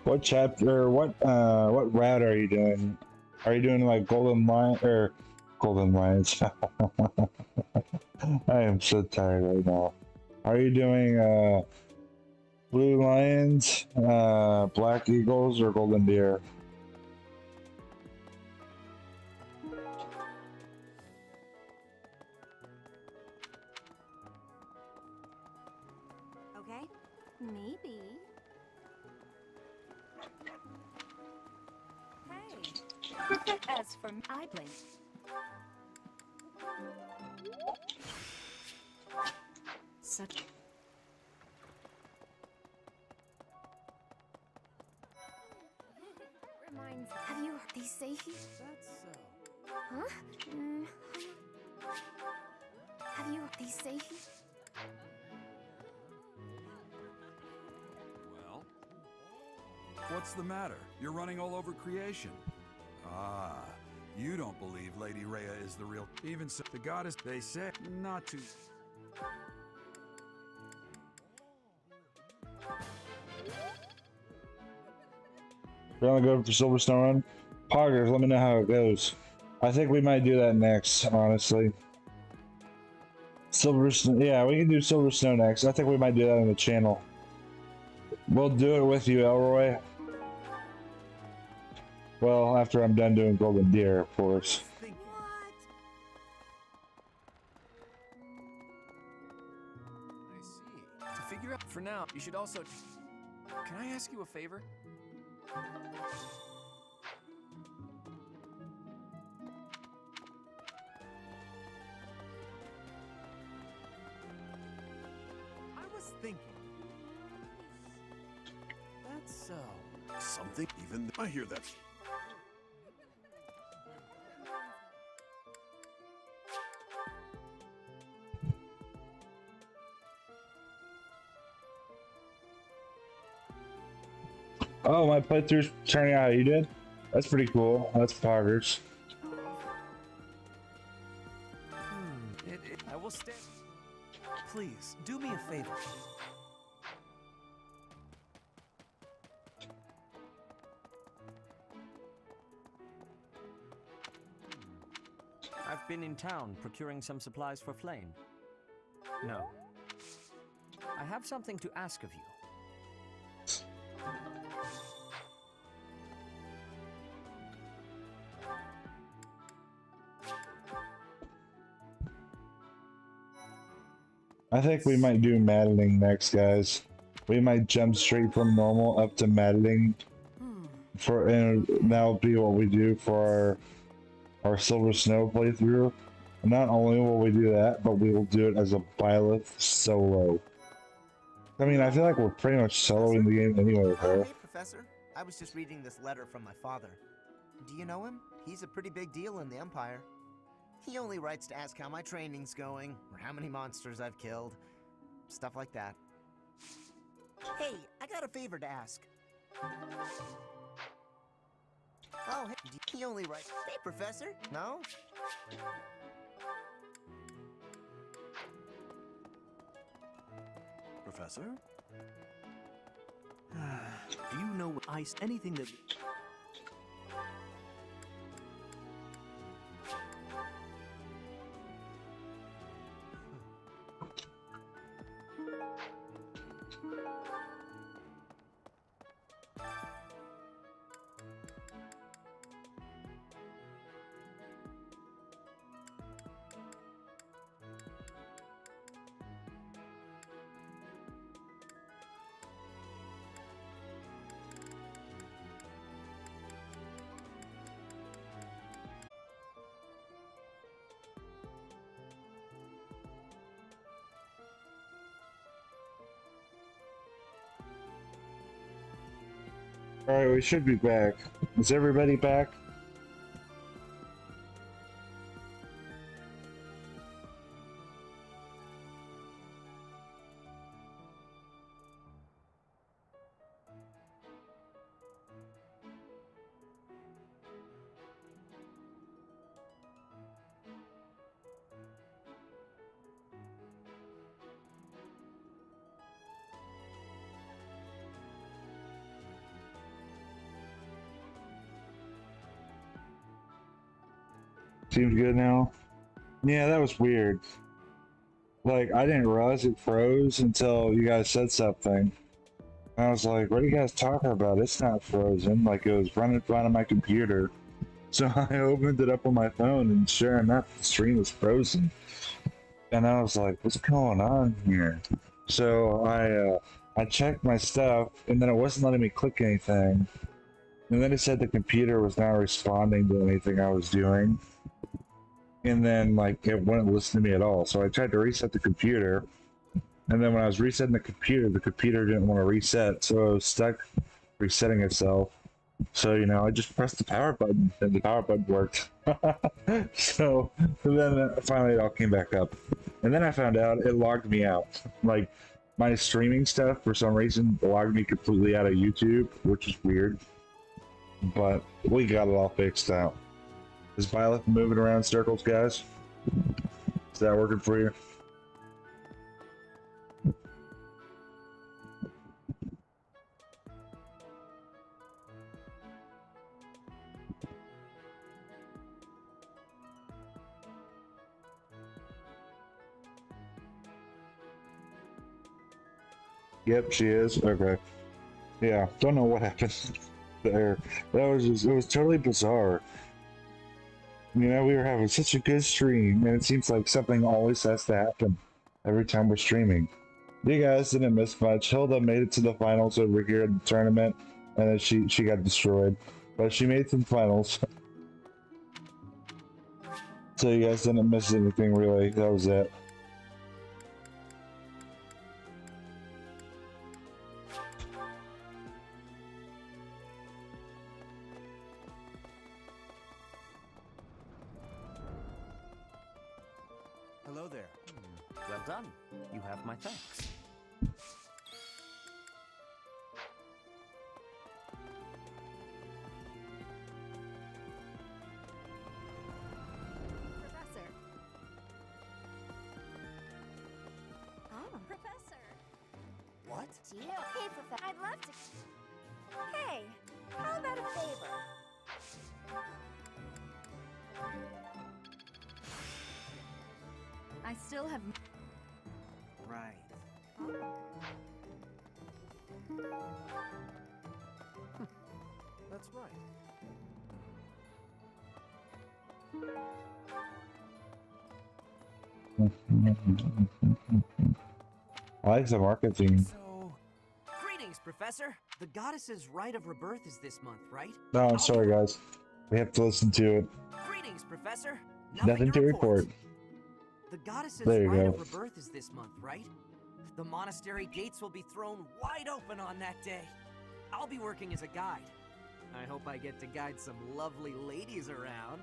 What chapter, what route are you doing? Are you doing like Golden Lion, or Golden Lions? I am so tired right now. Are you doing, Blue Lions, Black Eagles, or Golden Deer? Okay, maybe. Hey, as for me, I blame. Such. Reminds. Have you heard they say he? That's so. Huh? Have you? They say he. Well? What's the matter? You're running all over creation. Ah, you don't believe Lady Rhea is the real... Even so, the goddess, they say, not to... We're gonna go for Silverstone Run. Poggers, let me know how it goes. I think we might do that next, honestly. Silverstone, yeah, we can do Silverstone next. I think we might do that on the channel. We'll do it with you, Elroy. Well, after I'm done doing Golden Deer, of course. I see. To figure out for now, you should also... Can I ask you a favor? I was thinking. That's so. Something even... I hear that. Oh, my playthrough's turning out how you did? That's pretty cool. That's Poggers. I will stay. Please, do me a favor. I've been in town procuring some supplies for Flame. No. I have something to ask of you. I think we might do maddening next, guys. We might jump straight from normal up to maddening. And that'll be what we do for our Silver Snow playthrough. And not only will we do that, but we will do it as a Byleth solo. I mean, I feel like we're pretty much soloing the game anyway, though. Hey, Professor. I was just reading this letter from my father. Do you know him? He's a pretty big deal in the Empire. He only writes to ask how my training's going, or how many monsters I've killed. Stuff like that. Hey, I got a favor to ask. Oh, hey, he only writes. Hey, Professor. No? Professor? Do you know what anything that... Alright, we should be back. Is everybody back? Seems good now. Yeah, that was weird. Like, I didn't realize it froze until you guys said something. And I was like, what are you guys talking about? It's not frozen. Like, it was running in front of my computer. So I opened it up on my phone, and sure enough, the stream was frozen. And I was like, what's going on here? So I checked my stuff, and then it wasn't letting me click anything. And then it said the computer was not responding to anything I was doing. And then, like, it wouldn't listen to me at all. So I tried to reset the computer. And then when I was resetting the computer didn't want to reset. So it was stuck resetting itself. So, you know, I just pressed the power button, and the power button worked. So then finally it all came back up. And then I found out it logged me out. Like, my streaming stuff, for some reason, logged me completely out of YouTube, which is weird. But we got it all fixed out. Is Violet moving around circles, guys? Is that working for you? Yep, she is. Okay. Yeah, don't know what happened there. That was just, it was totally bizarre. You know, we were having such a good stream, and it seems like something always has to happen every time we're streaming. You guys didn't miss much. Hilda made it to the finals over here in the tournament, and then she got destroyed. But she made it to the finals. So you guys didn't miss anything, really. That was it. Hello there. Well done. You have my thanks. Professor. Oh, Professor. What? Gee, hey, Professor. I'd love to. Hey, how about a favor? I still have. Right. That's right. I like the market theme. So, greetings, Professor. The goddess's rite of rebirth is this month, right? No, I'm sorry, guys. We have to listen to it. Greetings, Professor. Nothing to report. The goddess's There you rite go. of rebirth is this month, right? The monastery gates will be thrown wide open on that day. I'll be working as a guide. I hope I get to guide some lovely ladies around.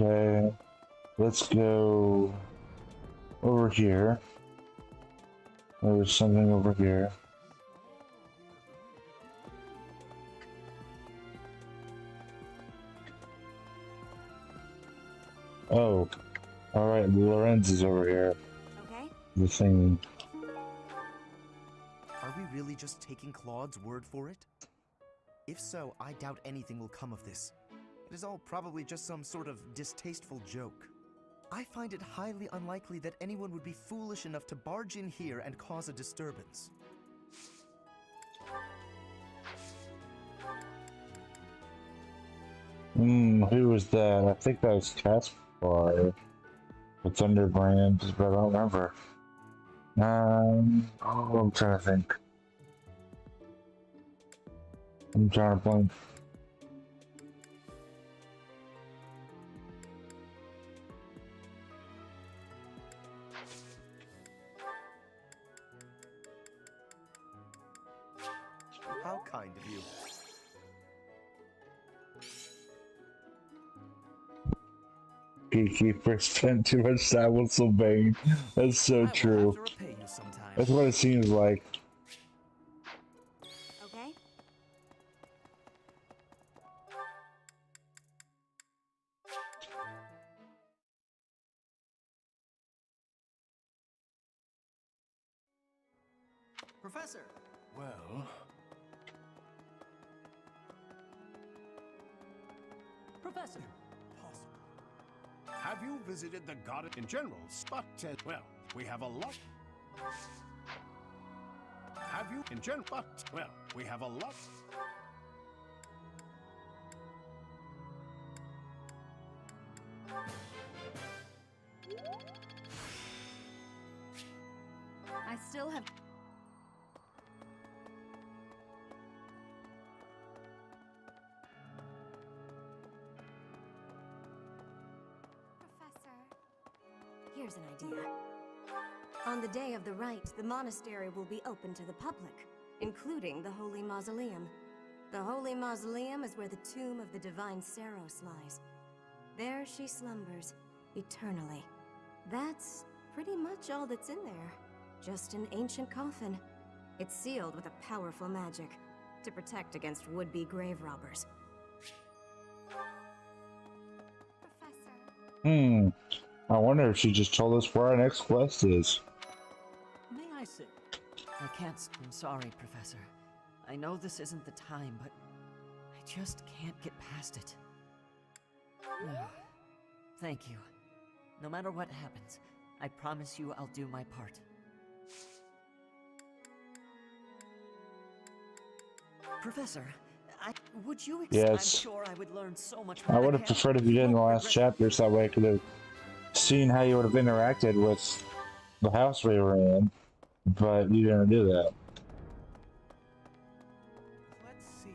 Okay. Let's go over here. There's something over here. Oh, alright, Lorenz is over here. Okay. The thing. Are we really just taking Claude's word for it? If so, I doubt anything will come of this. It is all probably just some sort of distasteful joke. I find it highly unlikely that anyone would be foolish enough to barge in here and cause a disturbance. Who was that? I think that was Caspar. The Thunderbrand, but I don't remember. I'm trying to think. I'm trying to blank. How kind of you. Gatekeeper spent too much time with Sylvain. That's so true. That's what it seems like. Okay. Professor! Well... Professor! Have you visited the goddess in general? But, well, we have a lot... Have you in general? But, well, we have a lot... I still have... Here's an idea. On the day of the rite, the monastery will be open to the public, including the Holy Mausoleum. The Holy Mausoleum is where the tomb of the divine Cerros lies. There she slumbers, eternally. That's pretty much all that's in there. Just an ancient coffin. It's sealed with a powerful magic, to protect against would-be grave robbers. I wonder if she just told us where our next quest is. May I sit? I can't. I'm sorry, Professor. I know this isn't the time, but I just can't get past it. Thank you. No matter what happens, I promise you I'll do my part. Professor, would you Yes. I'm sure I would learn so much I more. would have preferred if you did in the last chapter, so that way I could have seen how you would have interacted with the house we were in, but you didn't do that. Let's see.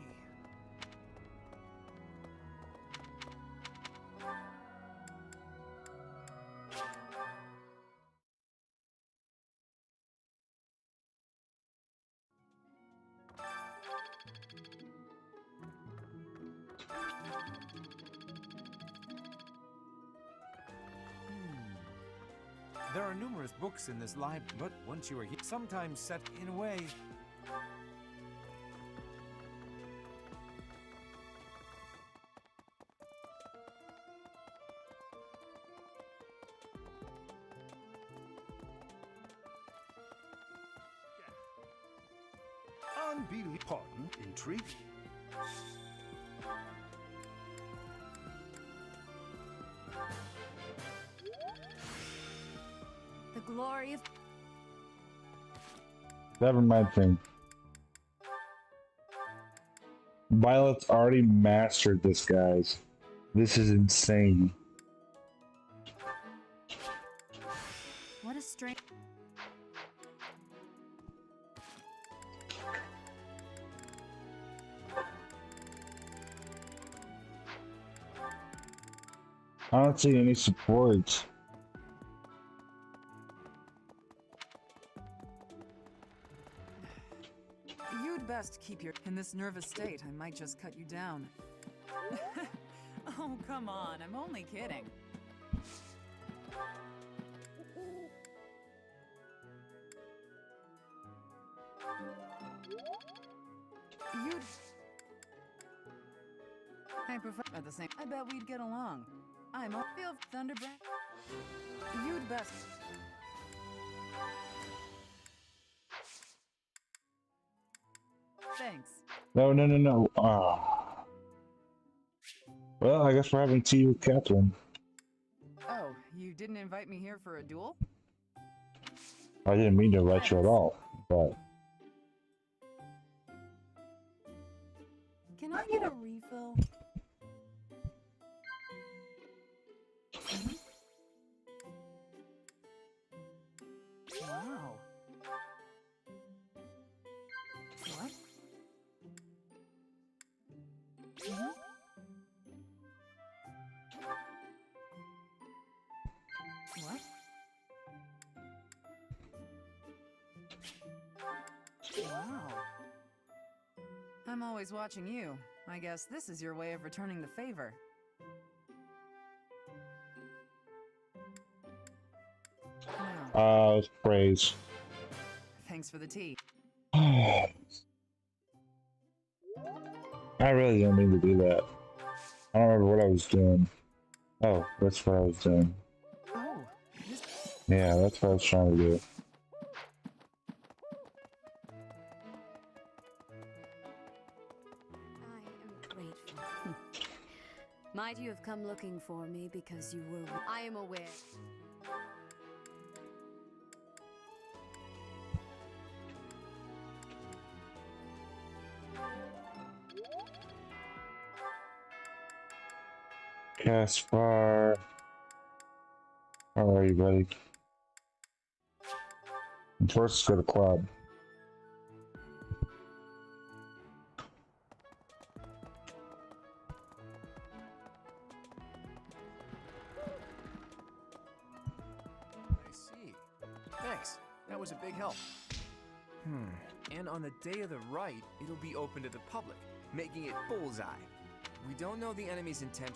There are numerous books in this library, but once you are here, sometimes set in a way. Unbelievable. Pardon, intrigue. The glory of... Never mind thing. Violet's already mastered this, guys. This is insane. What a strange... I don't see any support. You'd best keep your... In this nervous state, I might just cut you down. Oh, come on, I'm only kidding. at the same. I bet we'd get along. I'm a feel Thunderbrand. You'd best. Thanks. No, no, no, no. Ah. Well, I guess we're having tea with Catherine. Oh, you didn't invite me here for a duel? I didn't mean to invite you at all, but... Can I get a refill? Wow. What? What? Wow. I'm always watching you. I guess this is your way of returning the favor. Praise. Thanks for the tea. I really didn't mean to do that. I don't remember what I was doing. Oh, that's what I was doing. Oh. Yeah, that's what I was trying to do. Might you have come looking for me because you were... I am aware. Caspar. How are you, buddy? First, let's go to club. I see. Thanks. That was a big help. And on the day of the rite, it'll be open to the public, making it bullseye. We don't know the enemy's intention.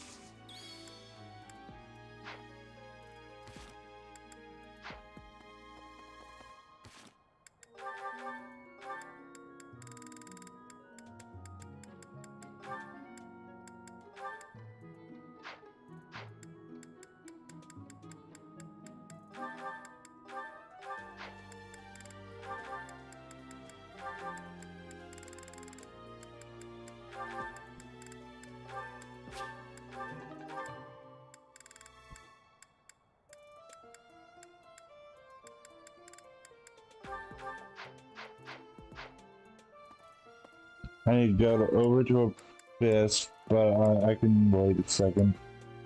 I need to go over to Abyss, but I can wait a second.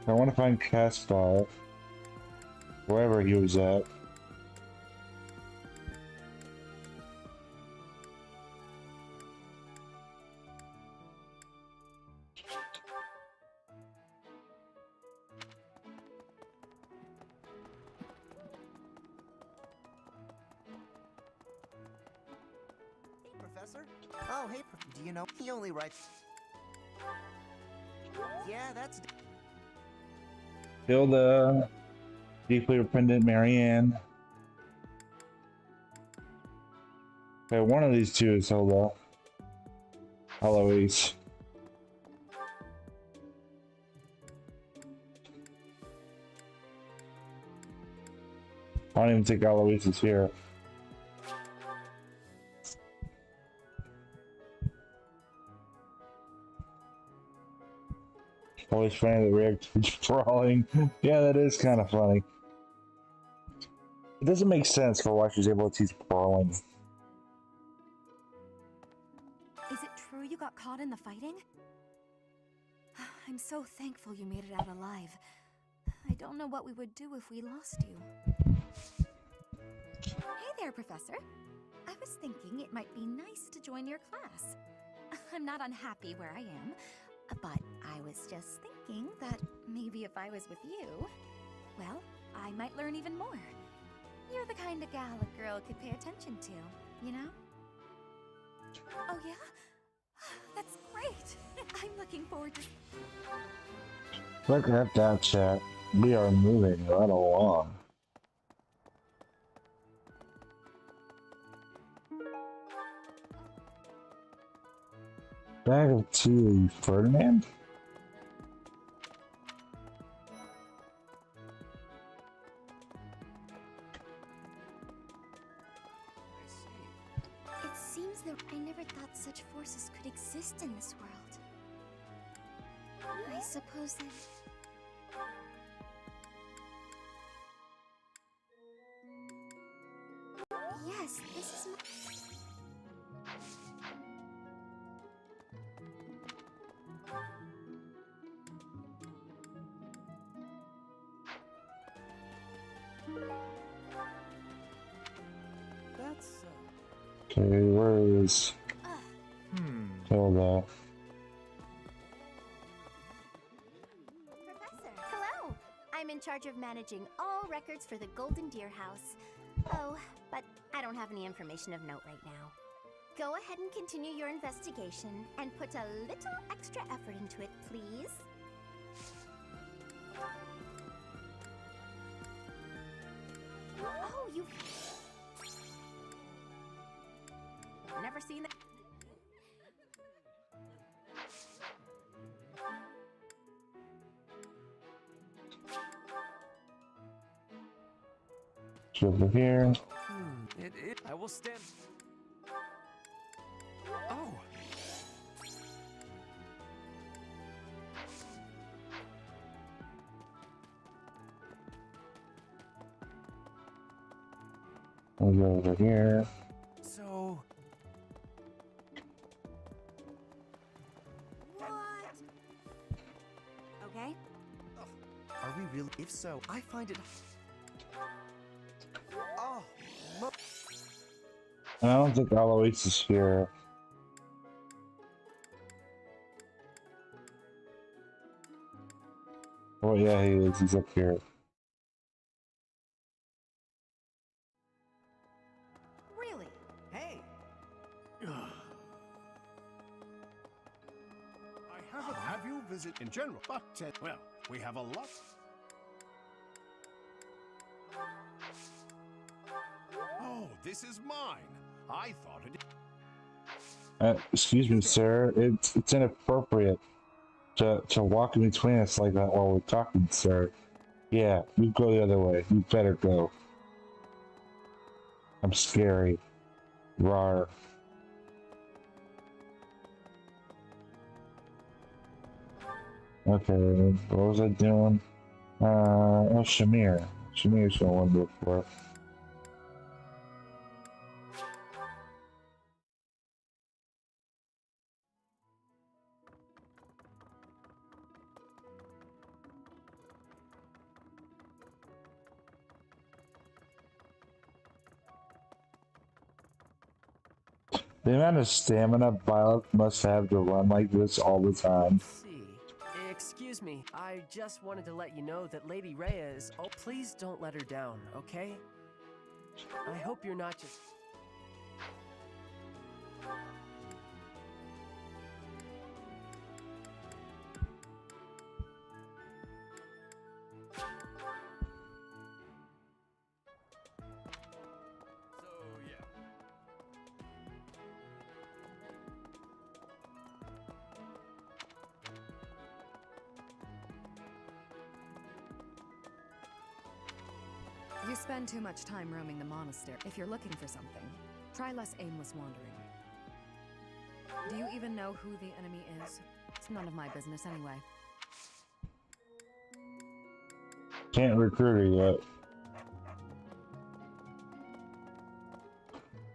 I want to find Caspar, wherever he was at. Professor? Oh, hey, do you know? He only writes... Yeah, that's... Hilda, deeply repentant Marianne. Okay, one of these two is Hilda. Eloise. I don't even think Eloise is here. Always funny that Rick is brawling. Yeah, that is kind of funny. It doesn't make sense for why she's able to teach brawling. Is it true you got caught in the fighting? I'm so thankful you made it out alive. I don't know what we would do if we lost you. Hey there, Professor. I was thinking it might be nice to join your class. I'm not unhappy where I am, but I was just thinking that maybe if I was with you, well, I might learn even more. You're the kind of gal a girl could pay attention to, you know? Oh yeah? That's great! I'm looking forward to... Look at that, chat. We are moving right along. Bag of tea, Ferdinand? I never thought such forces could exist in this world. I suppose that... Yes, this is my... That's Okay, where is Hilda? Professor, hello! I'm in charge of managing all records for the Golden Deer House. Oh, but I don't have any information of note right now. Go ahead and continue your investigation and put a little extra effort into it, please. Oh, you've never seen that? It's over here. I will stand. Oh. We'll go over here. so. Okay. Are we really? If so, I find it. Oh, I don't think Alois is here. Oh yeah, he is. He's up here. Really? Hey. Have you visit in general, but well, we have a lot. Oh, this is mine. I thought it. Excuse me, sir. It's inappropriate to walk in between us like that while we're talking, sir. Yeah, you go the other way. You better go. I'm scary. Rawr. Okay, what was I doing? Oh, Shamir. Shamir's the one to look for. The amount of stamina Violet must have to run like this all the time. See. Excuse me. I just wanted to let you know that Lady Rhea is. Oh, please don't let her down, okay? I hope you're not just. You spend too much time roaming the monastery. If you're looking for something, try less aimless wandering. Do you even know who the enemy is? It's none of my business anyway. Can't recruit her yet.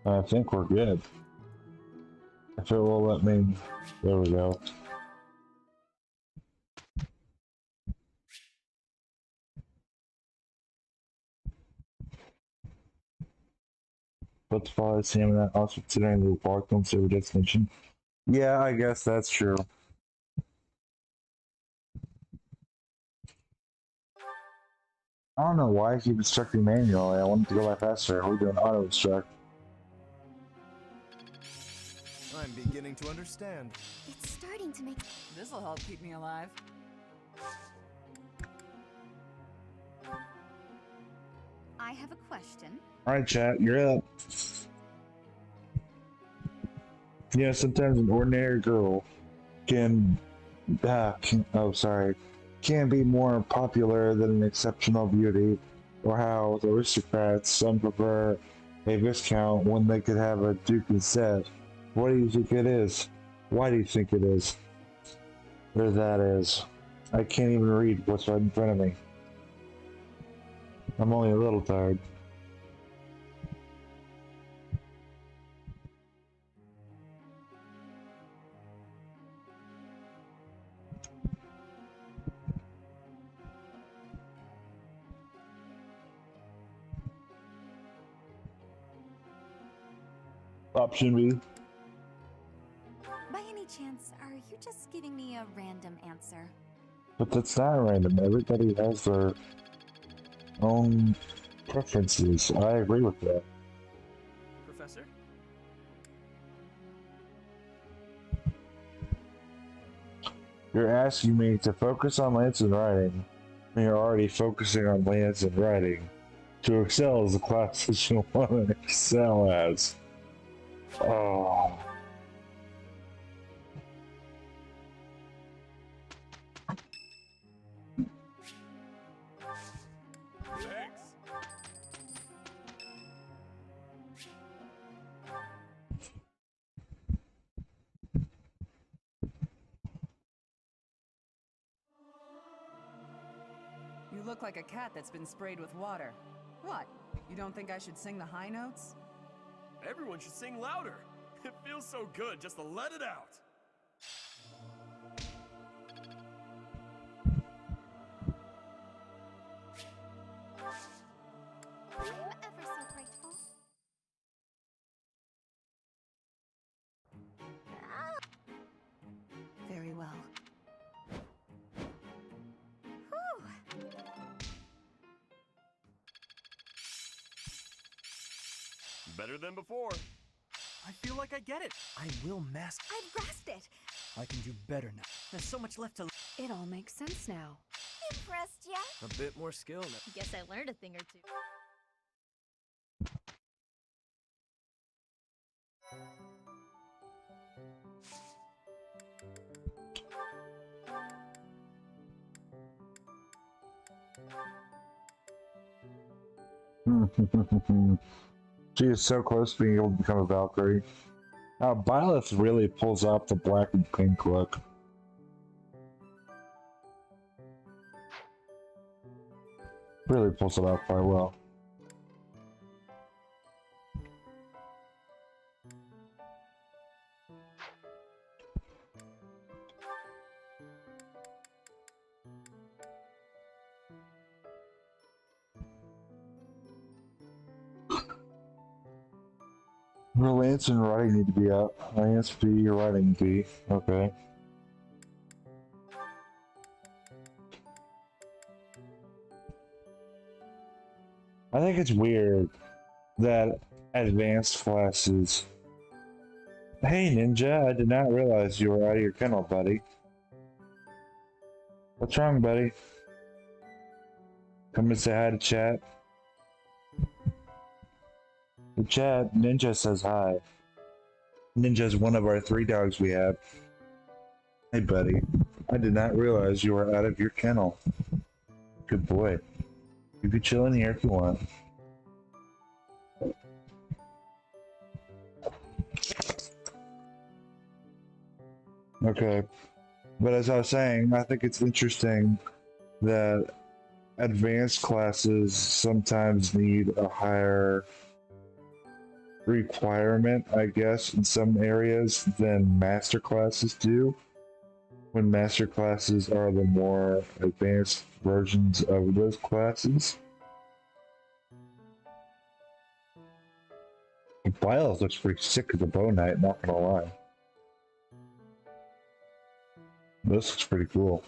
I think we're good. If it will let me... There we go. But the follow stamina also considering the walk on server destination. Yeah, I guess that's true. I don't know why I keep instructing manually. I wanted to go by faster. We're doing auto instruct. I'm beginning to understand. It's starting to make... This'll help keep me alive. I have a question. Alright, chat, you're up. Yeah, sometimes an ordinary girl can be more popular than an exceptional beauty, or how with aristocrats some prefer a viscount when they could have a duke instead. What do you think it is? Why do you think it is? Where that is? I can't even read what's right in front of me. I'm only a little tired. Option B. By any chance, are you just giving me a random answer? But that's not random. Everybody has their own preferences. I agree with that. Professor? You're asking me to focus on lance and riding, and you're already focusing on lance and riding. To excel as the classes you want to excel as. Oh. You look like a cat that's been sprayed with water. What? You don't think I should sing the high notes? Everyone should sing louder. It feels so good just to let it out. I'm ever so grateful. Very well. Better than before. I feel like I get it. I will master. I've grasped it! I can do better now. There's so much left to. It all makes sense now. Impressed ya? A bit more skill now. Guess I learned a thing or two. She is so close to being able to become a Valkyrie. Byleth really pulls off the black and pink look. Really pulls it off quite well. Her lance and riding need to be up. Lance B, riding B. Okay. I think it's weird that advanced classes. Hey Ninja, I did not realize you were out of your kennel, buddy. What's wrong, buddy? Come and say hi to chat. The chat, Ninja says hi. Ninja's one of our 3 dogs we have. Hey buddy, I did not realize you were out of your kennel. Good boy. You can chill in here if you want. Okay, but as I was saying, I think it's interesting that advanced classes sometimes need a higher requirement, I guess, in some areas than master classes do. When master classes are the more advanced versions of those classes. Biles looks pretty sick as a bow knight, not gonna lie. This looks pretty cool.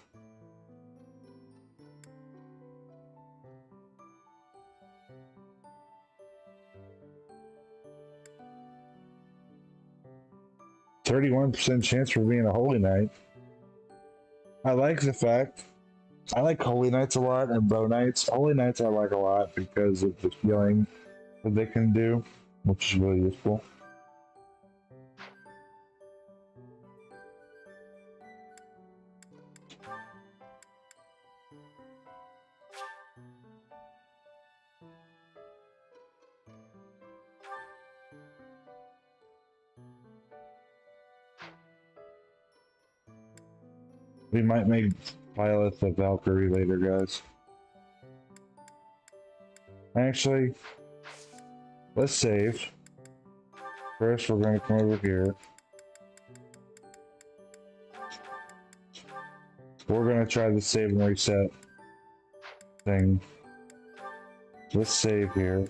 %31 chance for being a holy knight. I like the fact. I like holy knights a lot and bow knights. Holy knights I like a lot because of the healing that they can do, which is really useful. We might make Violet the Valkyrie later, guys. Actually, let's save. First, we're going to come over here. We're going to try the save and reset thing. Let's save here.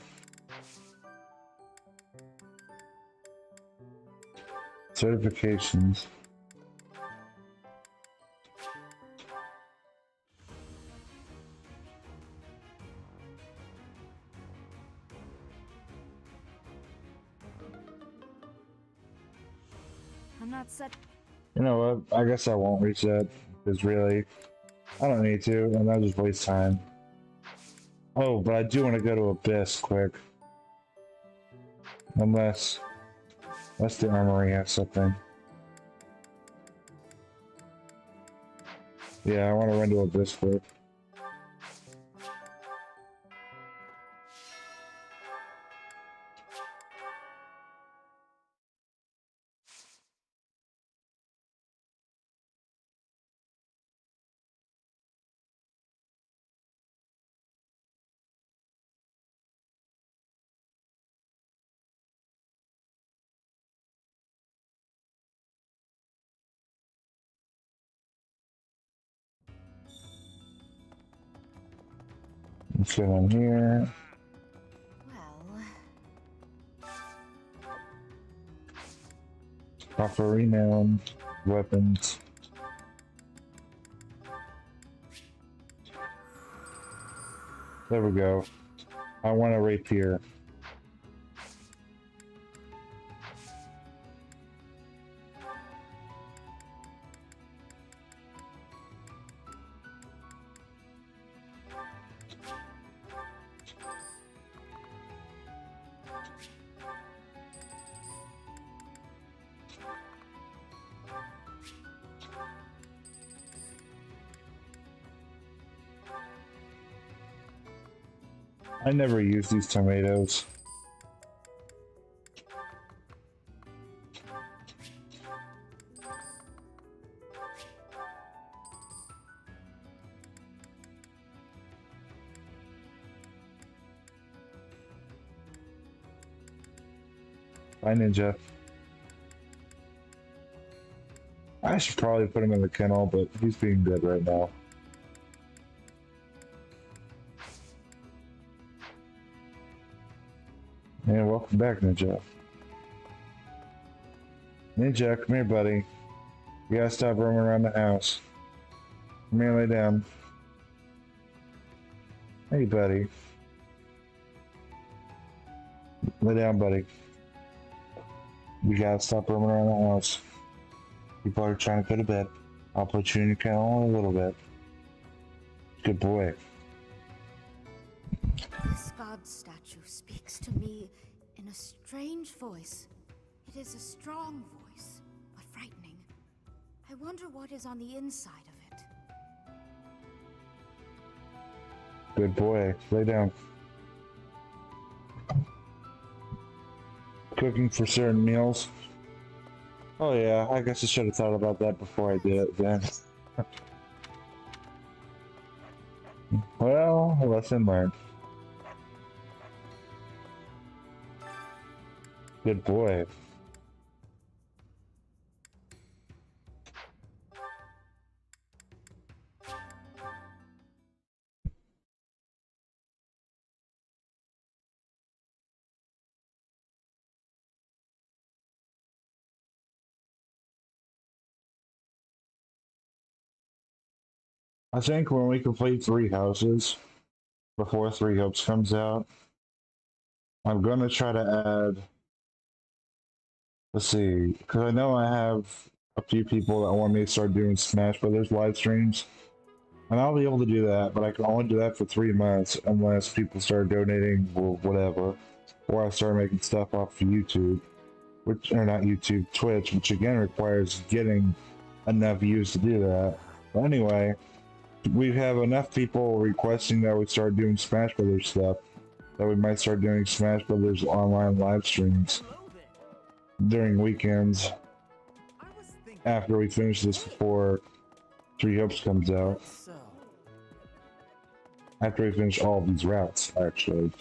Certifications. I'm not set. You know what? I guess I won't reset, because really, I don't need to, and that'll just waste time. Oh, but I do want to go to Abyss quick. Unless the armory has something. Yeah, I want to run to Abyss quick. Let's get on here. Offer renown, weapons. There we go. I want a rapier. I never use these tomatoes. Bye, Ninja. I should probably put him in the kennel, but he's being good right now. And welcome back, Ninja. Ninja, come here, buddy. You gotta stop roaming around the house. Come here, lay down. Hey, buddy. Lay down, buddy. You gotta stop roaming around the house. People are trying to go to bed. I'll put you in your kennel in a little bit. Good boy. This god statue speaks to me in a strange voice. It is a strong voice, but frightening. I wonder what is on the inside of it. Good boy. Lay down. Cooking for certain meals. Oh yeah, I guess I should have thought about that before I did it then. Well, lesson learned. Good boy. I think when we complete 3 houses, before 3 Hopes comes out, I'm going to try to add, let's see, because I know I have a few people that want me to start doing Smash Brothers live streams, and I'll be able to do that, but I can only do that for 3 months unless people start donating or whatever, or I start making stuff off of YouTube, which, or not YouTube, Twitch, which again requires getting enough views to do that. But anyway, we have enough people requesting that we start doing Smash Brothers stuff that we might start doing Smash Brothers online live streams during weekends after we finish this before Three Hopes comes out. So, After we finish all of these routes, actually.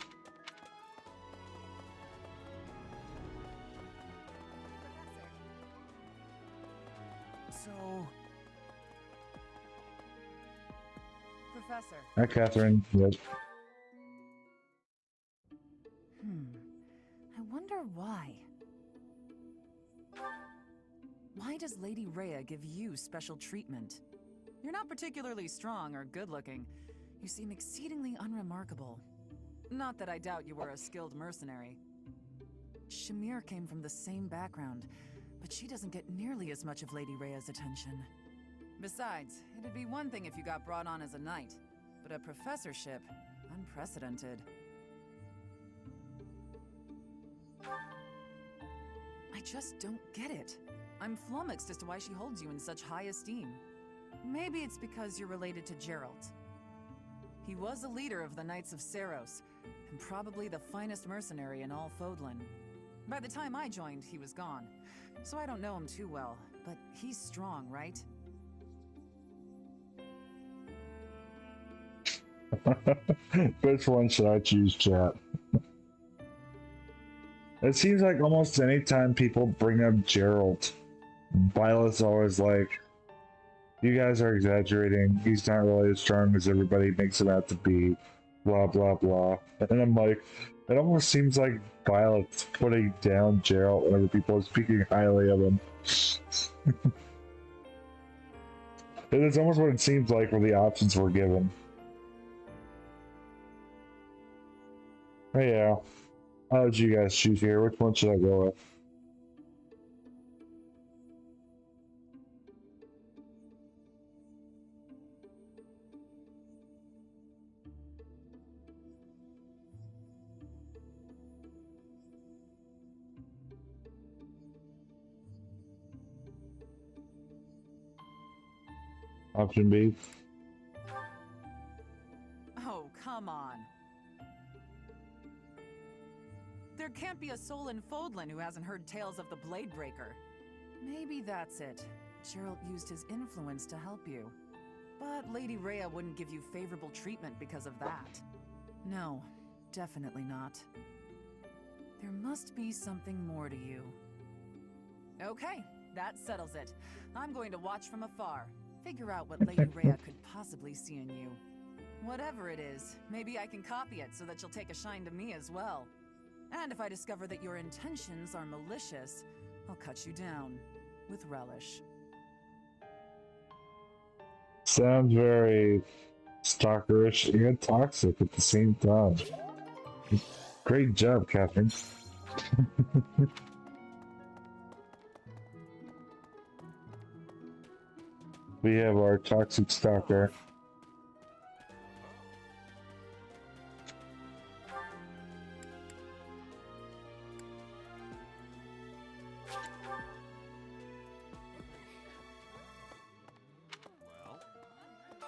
Professor. Hi, Catherine. Yep. I wonder why. Why does Lady Rhea give you special treatment? You're not particularly strong or good-looking. You seem exceedingly unremarkable. Not that I doubt you were a skilled mercenary. Shamir came from the same background, but she doesn't get nearly as much of Lady Rhea's attention. Besides, it'd be one thing if you got brought on as a knight, but a professorship, unprecedented. I just don't get it. I'm flummoxed as to why she holds you in such high esteem. Maybe it's because you're related to Geralt. He was a leader of the Knights of Sarros, and probably the finest mercenary in all Fodlan. By the time I joined, he was gone, so I don't know him too well, but he's strong, right? Which one should I choose, chat? It seems like almost any time people bring up Geralt, Violet's always like, you guys are exaggerating, he's not really as strong as everybody makes him out to be, blah blah blah. And I'm like, it almost seems like Violet's putting down Geralt whenever people are speaking highly of him. It's almost what it seems like when the options were given. Oh yeah. How did you guys choose here? Which one should I go with? Option B. Oh, come on. There can't be a soul in Fodlan who hasn't heard tales of the Bladebreaker. Maybe that's it. Geralt used his influence to help you. But Lady Rhea wouldn't give you favorable treatment because of that. No, definitely not. There must be something more to you. Okay, that settles it. I'm going to watch from afar. Figure out what Lady Rhea could possibly see in you. Whatever it is, maybe I can copy it so that you'll take a shine to me as well. And if I discover that your intentions are malicious, I'll cut you down with relish. Sounds very stalkerish and toxic at the same time. Great job, Catherine. We have our toxic stalker.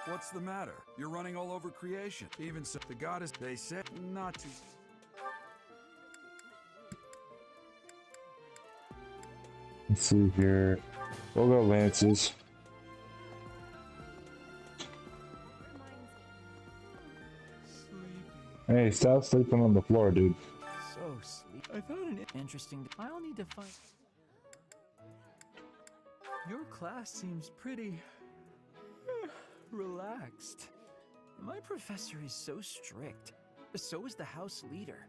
What's the matter? You're running all over creation. Even so, the goddess, they said not to. Let's see here. We'll go Lances. Hey, stop sleeping on the floor, dude. So sleep. I found an interesting. I'll need to find. Your class seems pretty relaxed. My professor is so strict. So is the house leader.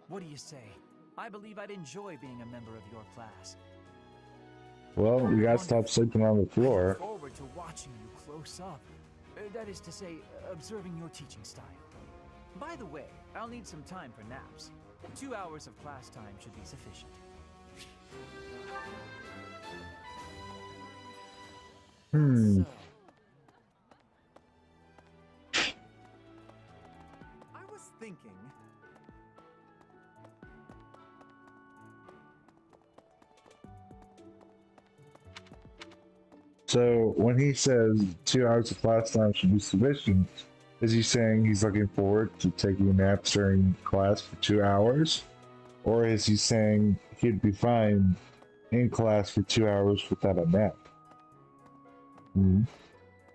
What do you say? I believe I'd enjoy being a member of your class. Well, you gotta stop sleeping on the floor. I look forward to watching you close up. That is to say, observing your teaching style. By the way, I'll need some time for naps. 2 hours of class time should be sufficient. I was thinking. So when he says 2 hours of class time should be sufficient, is he saying he's looking forward to taking naps during class for 2 hours? Or is he saying he'd be fine in class for 2 hours without a nap?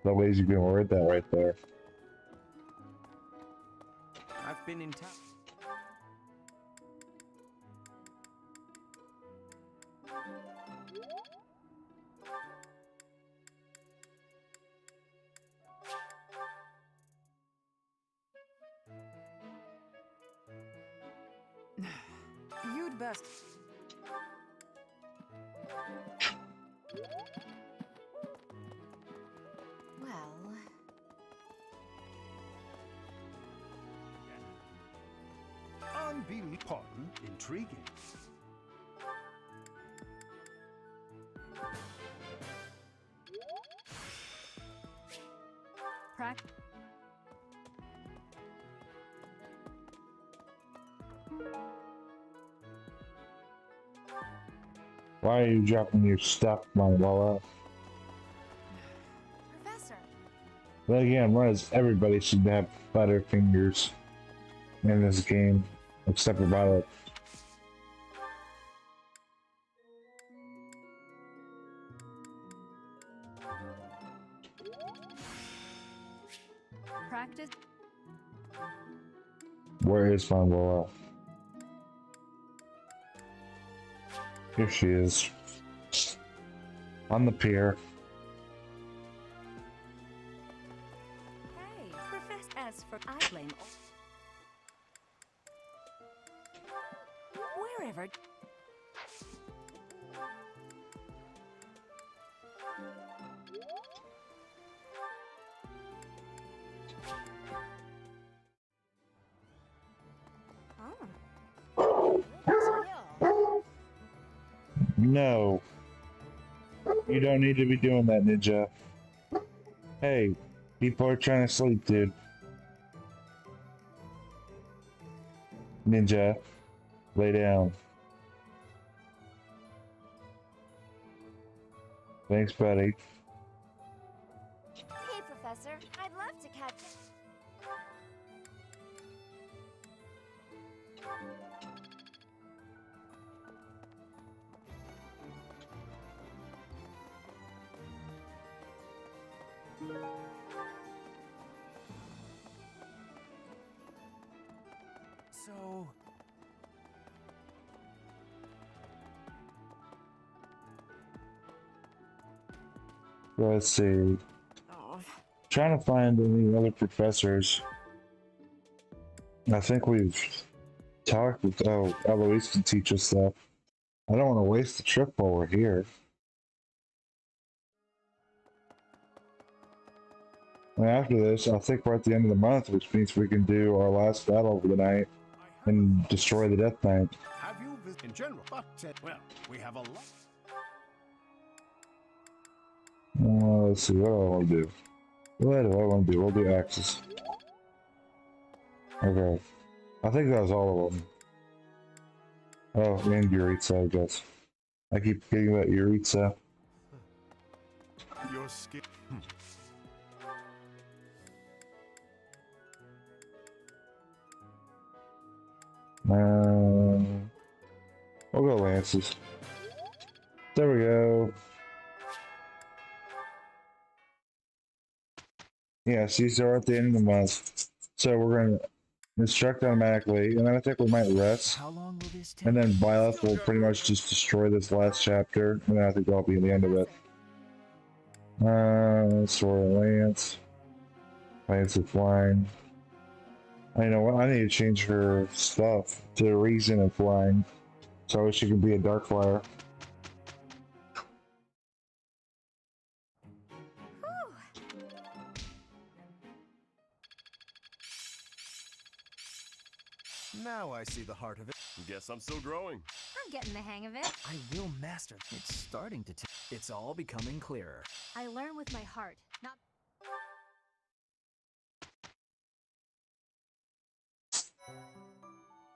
The ways you can word that right there. I've been in town. You'd best. Well, Unbelievable. Intriguing. Practice. Why are you dropping your stuff, Manuela? Professor. But again, Res, everybody should have better fingers in this game, except for Violet. Practice. Where is Manuela? Here she is. On the pier. Hey, Professor, as for I blame wherever. No. You don't need to be doing that, Ninja. Hey, people are trying to sleep, dude. Ninja, lay down. Thanks, buddy. Hey, Professor. I'd love to catch it. So... Let's see. Trying to find any other professors. I think we've talked with. Oh, Eloise can teach us stuff. I don't want to waste the trip while we're here. And after this, I think we're at the end of the month, which means we can do our last battle of the night and destroy the Death Knight. Have you visited in general? But, well, we have a lot. Let's see, what do I want to do? What do I want to do? We'll do axes. Okay. I think that was all of them. Oh, and Yuritsa, I guess. I keep forgetting about Yuritsa. Your skin. We'll go lances. There we go. Yeah, see, so we're at the end of the month. So we're going to instruct automatically, and then I think we might rest. How long will this take? And then Byleth will pretty much just destroy this last chapter, and then I think that'll be the end of it. Sword and Lance. Lance of Flying. You know what? I need to change her stuff to Reason and Flying. So she can be a Dark Flyer. Now I see the heart of it. Guess I'm still growing. I'm getting the hang of it. I will master. It's starting to. It's all becoming clearer. I learn with my heart, not.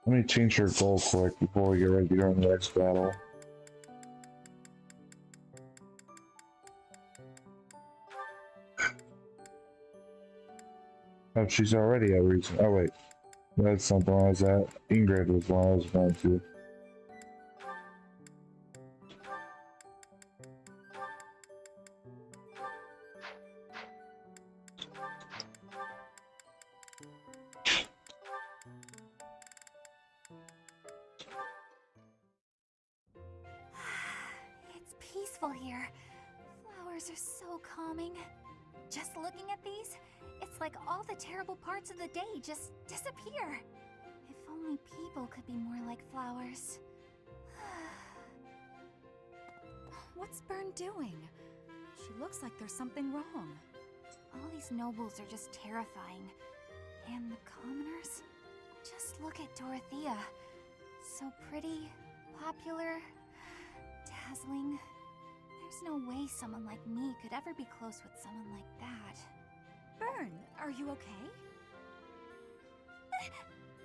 Let me change her goal quick before we get ready to go in the next battle. Oh, she's already at Reason. Oh, wait. That's something I was at. Ingrid was one I was going to. here. Flowers are so calming. Just looking at these, it's like all the terrible parts of the day just disappear. If only people could be more like flowers. What's Bern doing? She looks like there's something wrong. All these nobles are just terrifying. And the commoners? Just look at Dorothea. So pretty, popular, dazzling. There's no way someone like me could ever be close with someone like that. Bern, are you okay?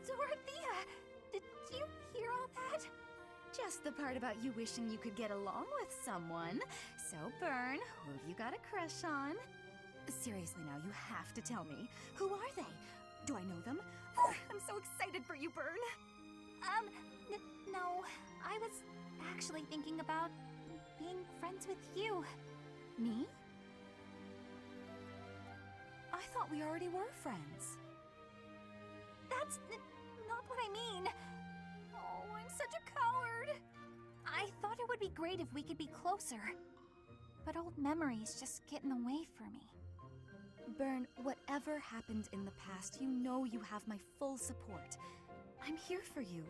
Dorothea! Did you hear all that? Just the part about you wishing you could get along with someone. So, Bern, who have you got a crush on? Seriously now, you have to tell me. Who are they? Do I know them? I'm so excited for you, Bern. No. I was actually thinking about being friends with you. Me? I thought we already were friends. That's not what I mean. Oh, I'm such a coward. I thought it would be great if we could be closer. But old memories just get in the way for me. Bern, whatever happened in the past, you know you have my full support. I'm here for you.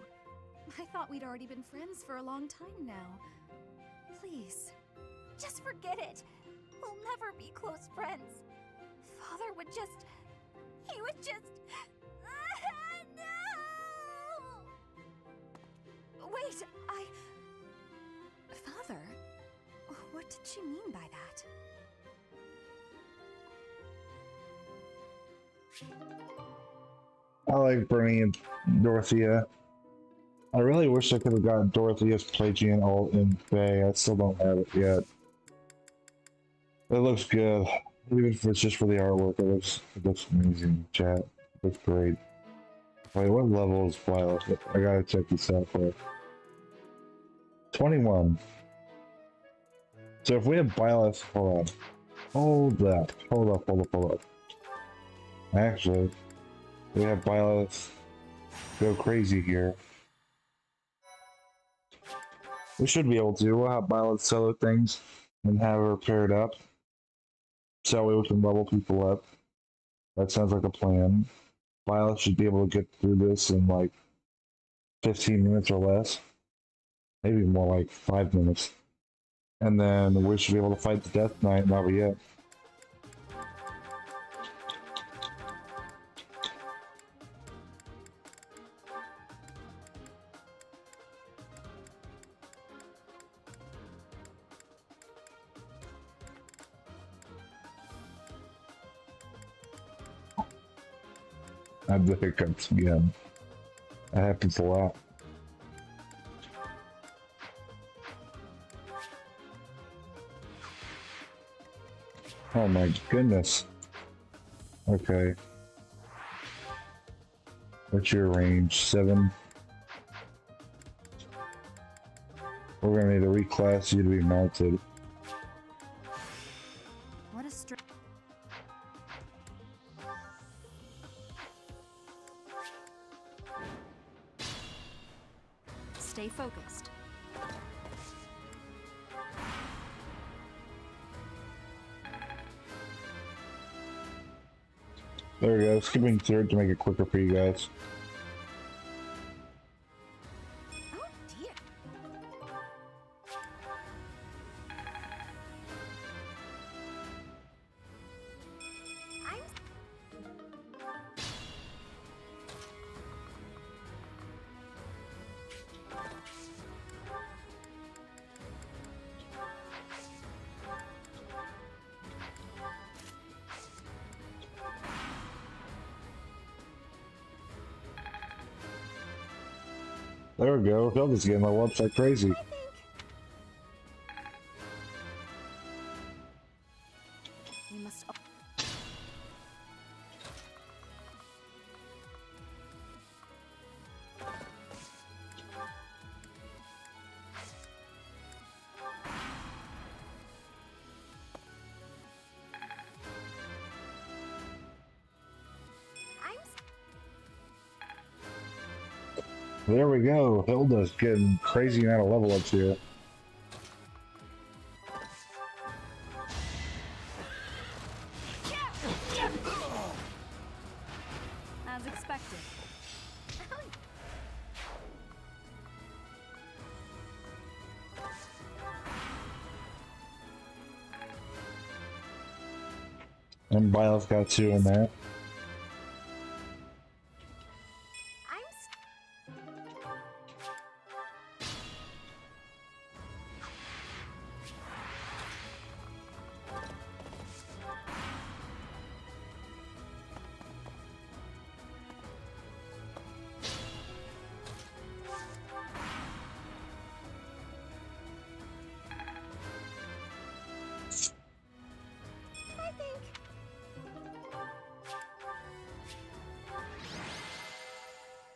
I thought we'd already been friends for a long time now. Please. Just forget it. We'll never be close friends. Father would just... He would just... No! Wait, Father? What did she mean by that? I like Bernie and Dorothea. I really wish I could have gotten Dorothea's Pelagian alt in Bay. I still don't have it yet. It looks good. Even if it's just for the artwork, it looks amazing, chat. It looks great. Wait, what level is Violet? I gotta check this out quick. 21. So if we have Violet, hold on. Hold up. Actually, we have Violet go crazy here. We should be able to. We'll have Violet sell things and have her paired up. So we can level people up. That sounds like a plan. Violet should be able to get through this in like 15 minutes or less. Maybe more like 5 minutes. And then we should be able to fight the Death Knight, not yet. I have the hiccups again. That happens a lot. Oh my goodness. Okay. What's your range? 7? We're gonna need to reclass you to be mounted. What a str... Stay focused. There we go. Skipping third to make it quicker for you guys. Oh dear. There we go. Hilda's getting level up like crazy. We must... There we go. Hilda's getting crazy amount of level ups here. As expected. And Biles got 2 in that.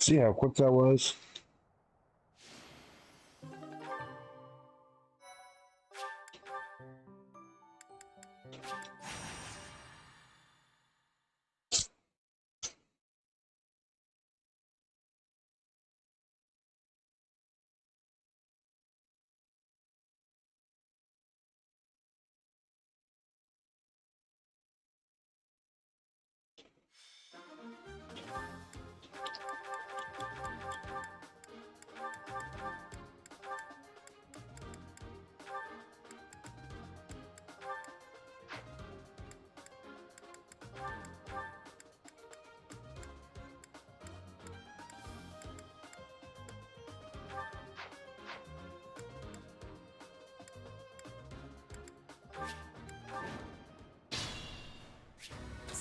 See how quick that was?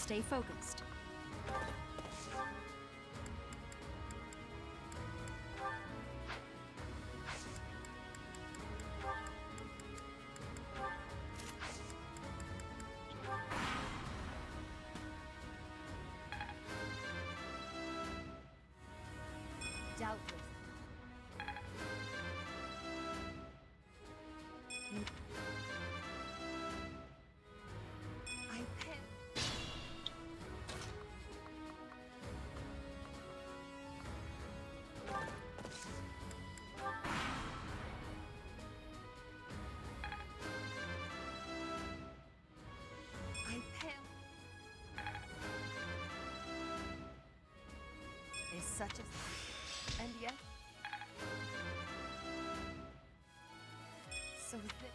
Stay focused. Doubtless. Is such a... and yet... so thick.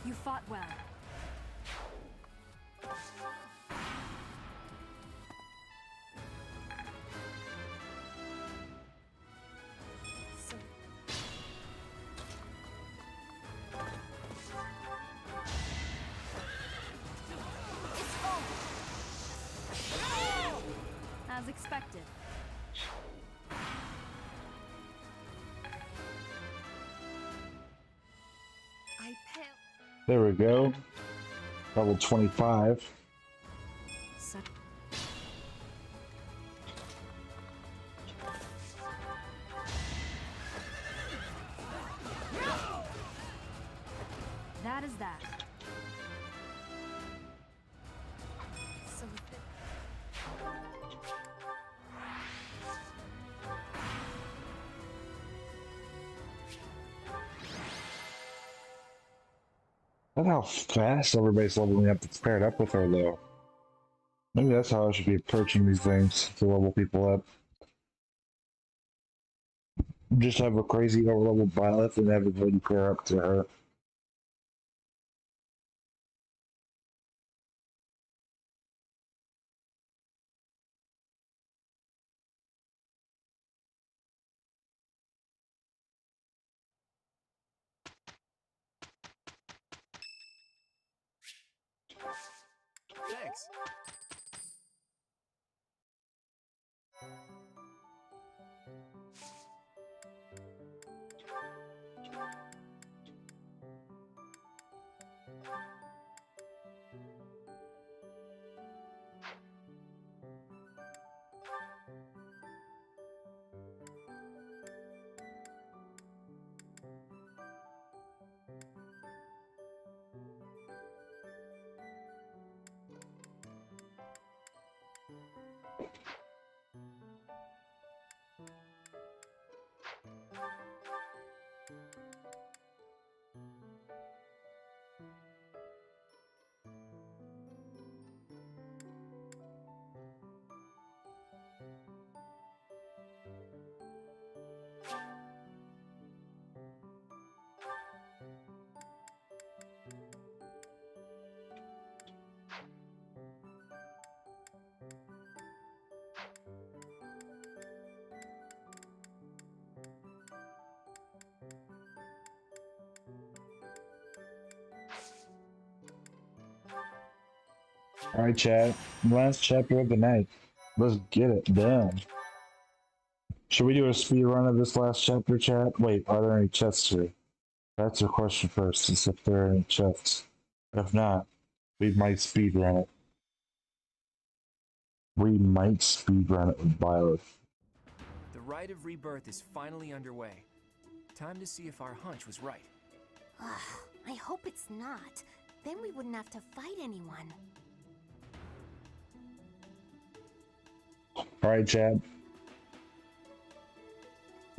You fought well. As expected. There we go. Level 25. That is that. So Look how fast everybody's leveling up that's paired up with her, though. Maybe that's how I should be approaching these things to level people up. Just have a crazy overleveled Byleth and everybody pair up to her. Thanks. Alright, chat. Last chapter of the night. Let's get it done. Should we do a speed run of this last chapter, chat? Wait, are there any chests here? That's a question first, is if there are any chests. If not, we might speed run it. We might speed run it with Violet. The rite of rebirth is finally underway. Time to see if our hunch was right. I hope it's not. Then we wouldn't have to fight anyone. Alright, Chad.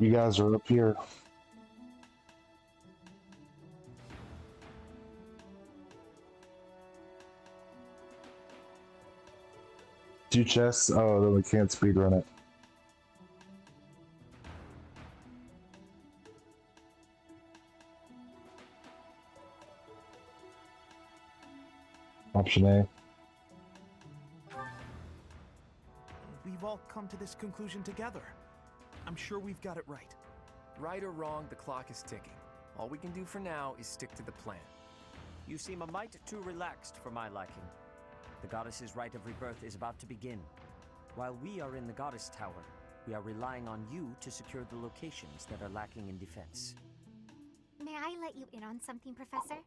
You guys are up here. Two chests? Oh, then we can't speedrun it. Option A. We've all come to this conclusion together. I'm sure we've got it right. Right or wrong, the clock is ticking. All we can do for now is stick to the plan. You seem a mite too relaxed for my liking. The goddess's rite of rebirth is about to begin. While we are in the goddess tower, we are relying on you to secure the locations that are lacking in defense. May I let you in on something, Professor?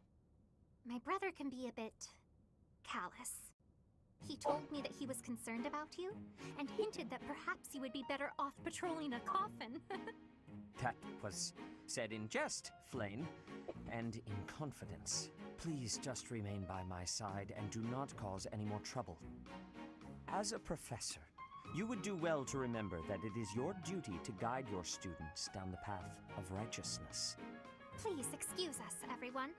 My brother can be a bit callous. He told me that he was concerned about you, and hinted that perhaps you would be better off patrolling a coffin. That was said in jest, Flane, and in confidence. Please just remain by my side and do not cause any more trouble. As a professor, you would do well to remember that it is your duty to guide your students down the path of righteousness. Please excuse us, everyone.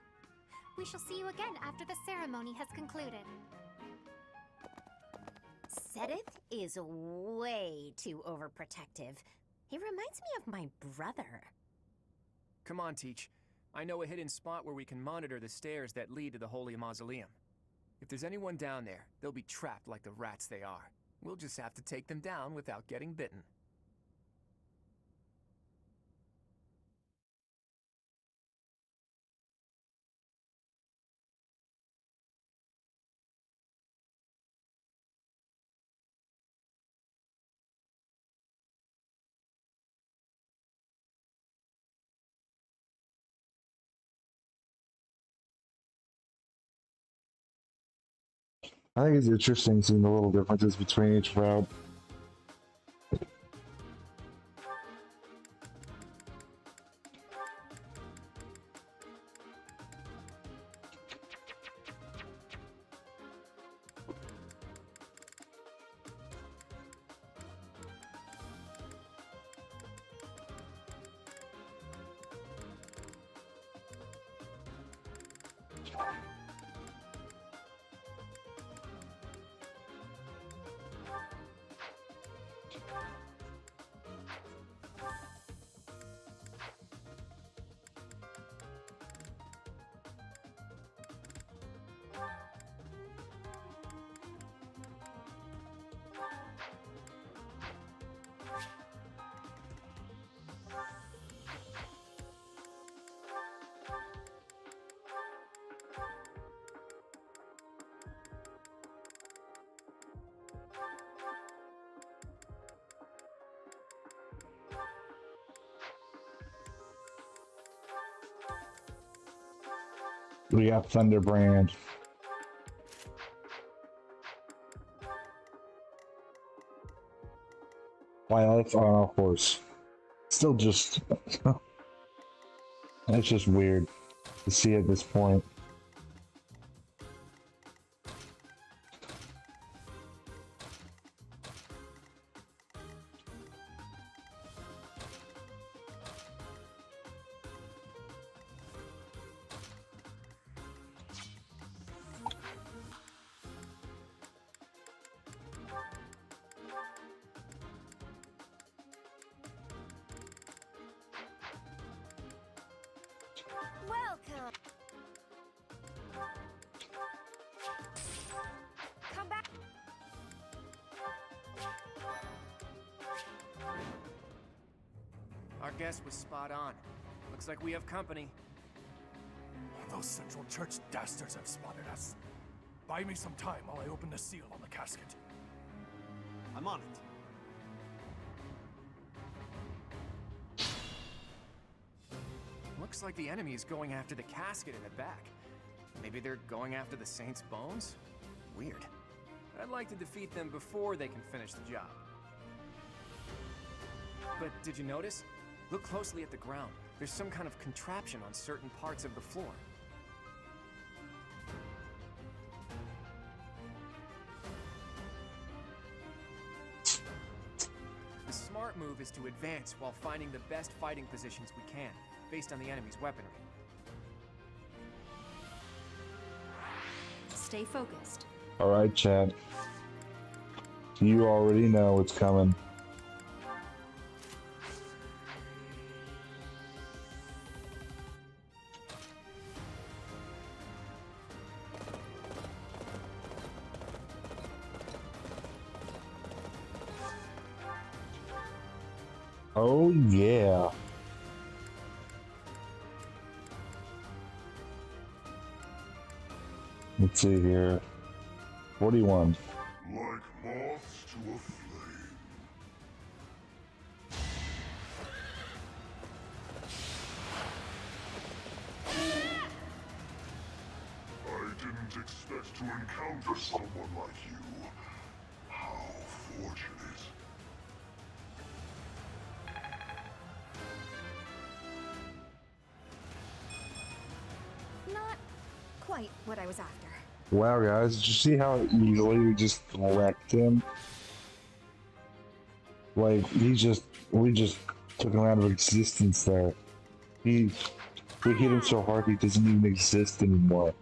We shall see you again after the ceremony has concluded. Sedith is way too overprotective. He reminds me of my brother. Come on, Teach. I know a hidden spot where we can monitor the stairs that lead to the Holy Mausoleum. If there's anyone down there, they'll be trapped like the rats they are. We'll just have to take them down without getting bitten. I think it's interesting seeing the little differences between each route. We got Thunderbrand. Wildlife on a horse. Still just... That's just weird to see at this point. Welcome! Come back! Our guess was spot on. Looks like we have company. Those Central Church dastards have spotted us. Buy me some time while I open the seal on the casket. I'm on it. Looks like the enemy is going after the casket in the back. Maybe they're going after the Saint's bones? Weird. I'd like to defeat them before they can finish the job. But did you notice? Look closely at the ground. There's some kind of contraption on certain parts of the floor. The smart move is to advance while finding the best fighting positions we can, based on the enemy's weaponry. Stay focused. Alright, Chad. You already know what's coming. Oh, yeah. Let's see here. 41. Like moths to a flame. I didn't expect to encounter someone like you. How fortunate. Not quite what I was after. Wow, guys, did you see how easily we just wrecked him? Like, we just took him out of existence there. We hit him so hard he doesn't even exist anymore.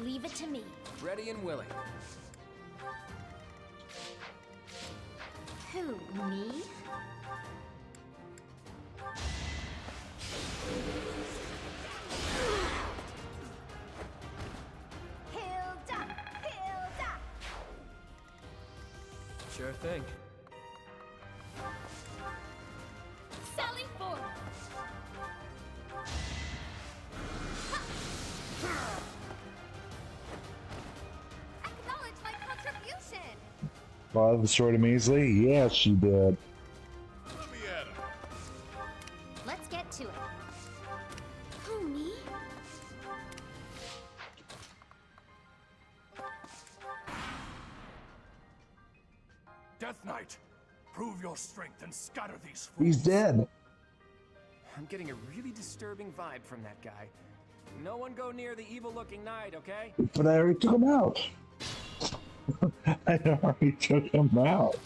Leave it to me. Ready and willing. Who, me? Hilda! Hilda! Sure thing. Sally forth! Acknowledge my contribution! Bob destroyed him easily? Yeah, she did. Let me at her. Let's get to it. Who, me? Death Knight, prove your strength and scatter these fools. He's dead. I'm getting a really disturbing vibe from that guy. No one go near the evil-looking knight, okay? But I already took him out. I already took him out.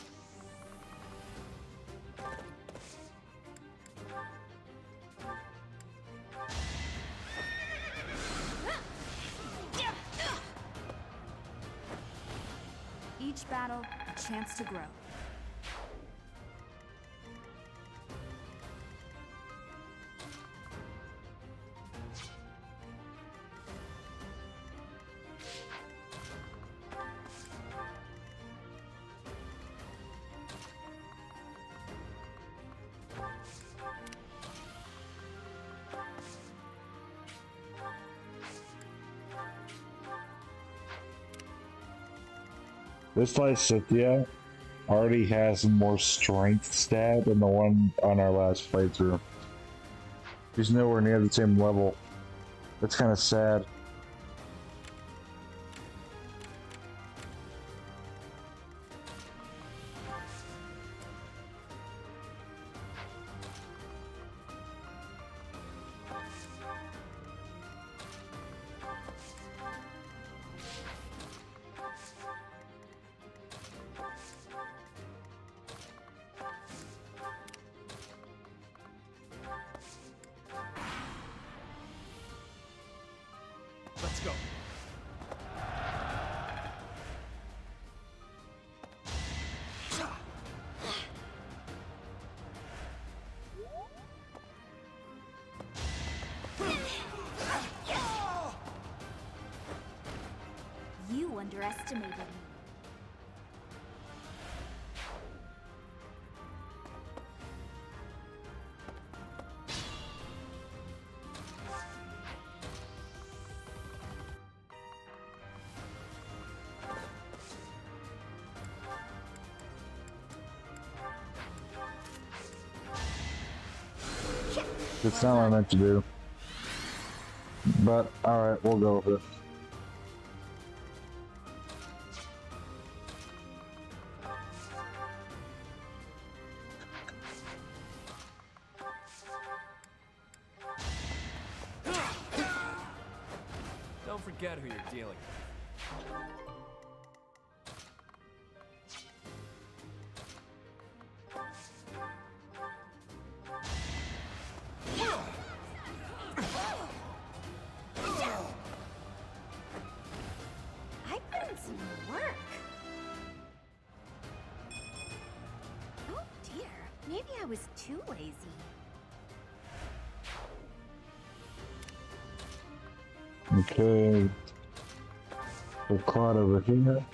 Each battle, a chance to grow. This Lysithia already has more strength stat than the one on our last playthrough. He's nowhere near the same level. That's kind of sad. Let's go. You underestimated me. It's not what I meant to do. But, alright, we'll go with it. Don't forget who you're dealing with. I put in some work. Oh dear, maybe I was too lazy. Okay. We'll caught over here.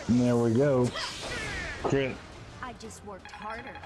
And there we go. Crit. I just worked harder.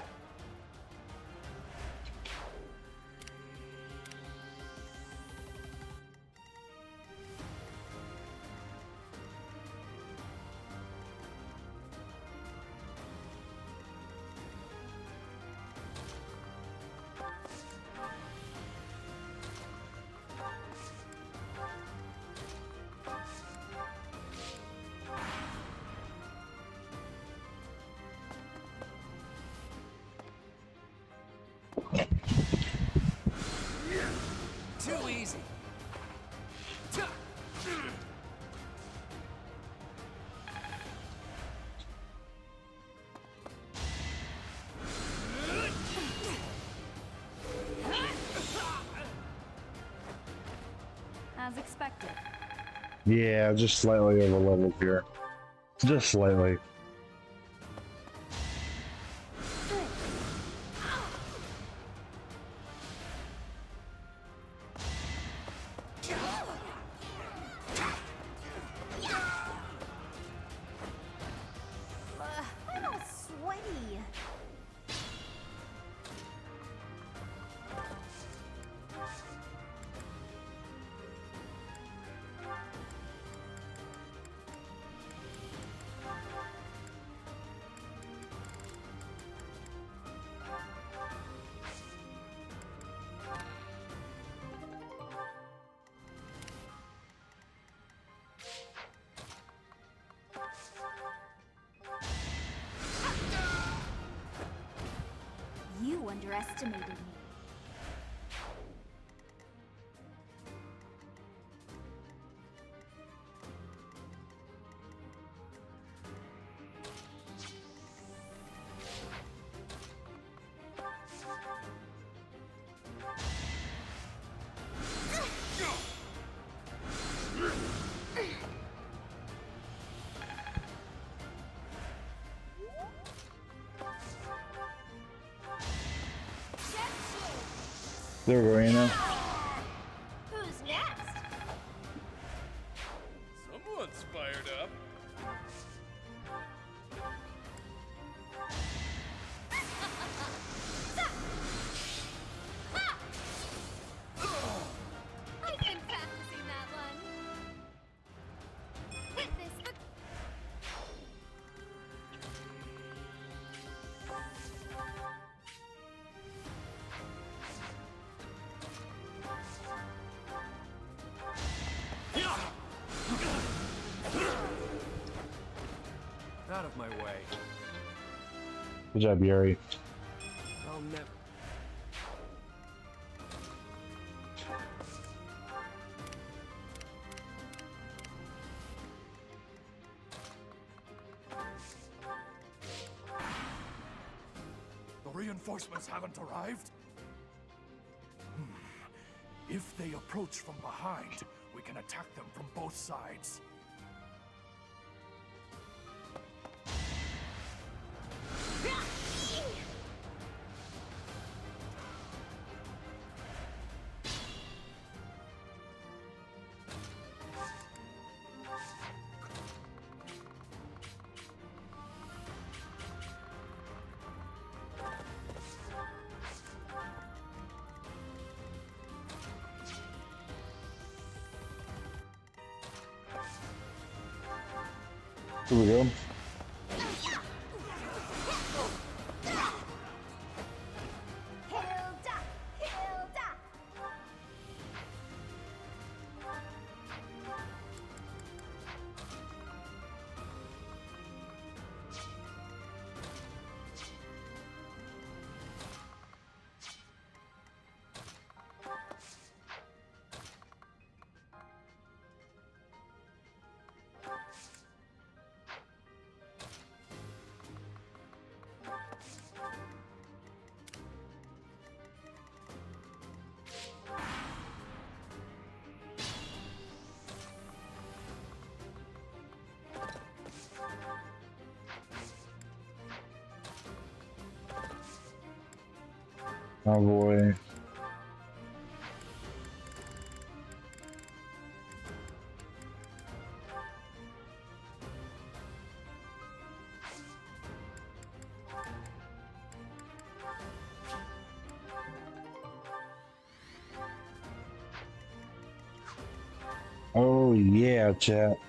Too easy. As expected. Yeah, just slightly over leveled here. Just slightly. I'm all sweaty. You underestimated me. There we go, you know. Who's next? Someone's fired up. I've been practicing that one. Witness the... Out of my way. Good job, Yuri. I'll never. The reinforcements haven't arrived? If they approach from behind, we can attack them from both sides. Here we go. Oh boy. Oh yeah, chat.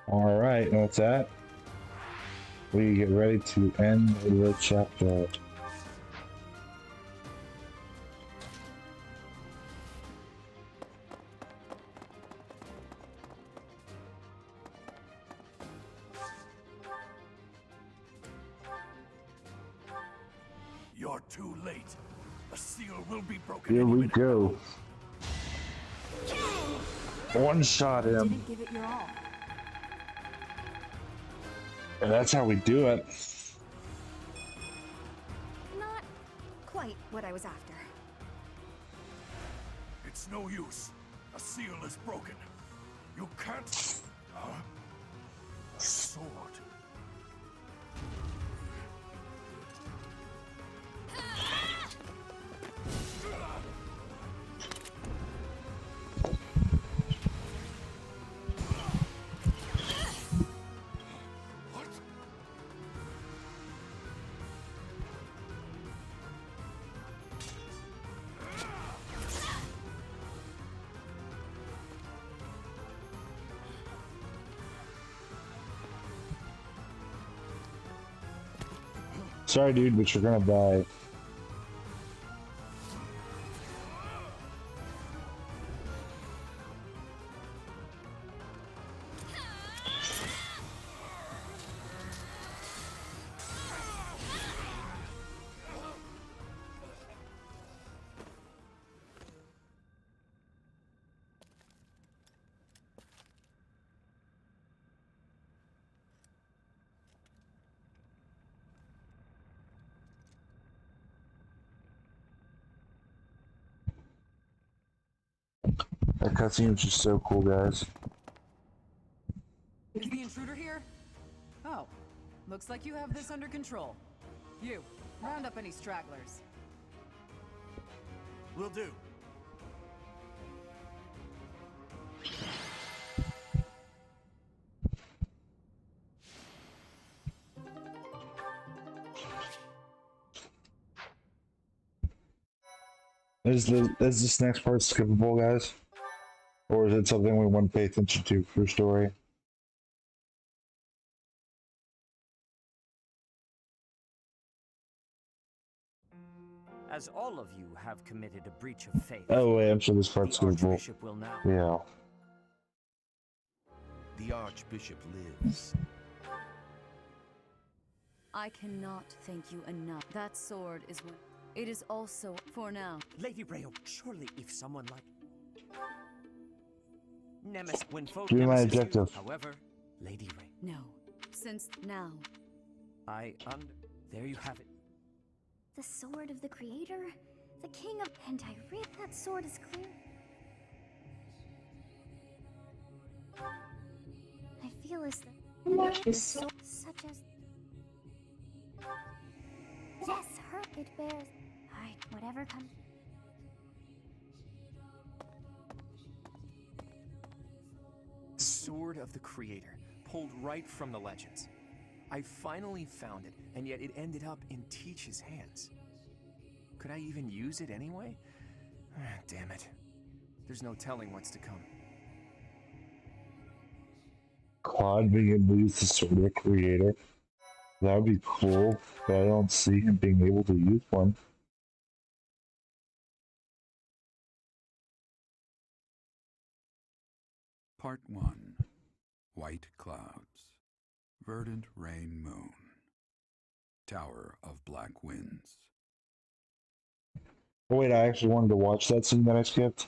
All right, that's that. We get ready to end the chapter. You're too late. A seal will be broken. Here we go. One shot him. Didn't give it your all. And that's how we do it. Not quite what I was after. It's no use. A seal is broken. You can't. A sword. Sorry, dude, but you're gonna die. That cutscene was just so cool, guys. Is the intruder here? Oh, looks like you have this under control. You, round up any stragglers. Will do. Is this next part skippable, guys? Or is it something we want to pay attention to for story? As all of you have committed a breach of faith, Oh wait, I'm sure this part's the skippable. Archbishop will now. Yeah. The Archbishop lives. I cannot thank you enough. That sword is what... It is also for now. Lady Rayo, surely if someone like Nemesis, when folk Do my Nemesis objective. However, Lady Ray. No. Since now. There you have it. The sword of the creator? The king of... And I read that sword is clear. I feel as though... The sword, such as... It bears. Alright, whatever comes. Sword of the Creator, pulled right from the legends. I finally found it, and yet it ended up in Teach's hands. Could I even use it anyway? Damn it. There's no telling what's to come. Claude being able to use the Sword of the Creator. That would be cool, but I don't see him being able to use one. Part 1. White Clouds. Verdant Rain Moon. Tower of Black Winds. Oh wait, I actually wanted to watch that scene that I skipped.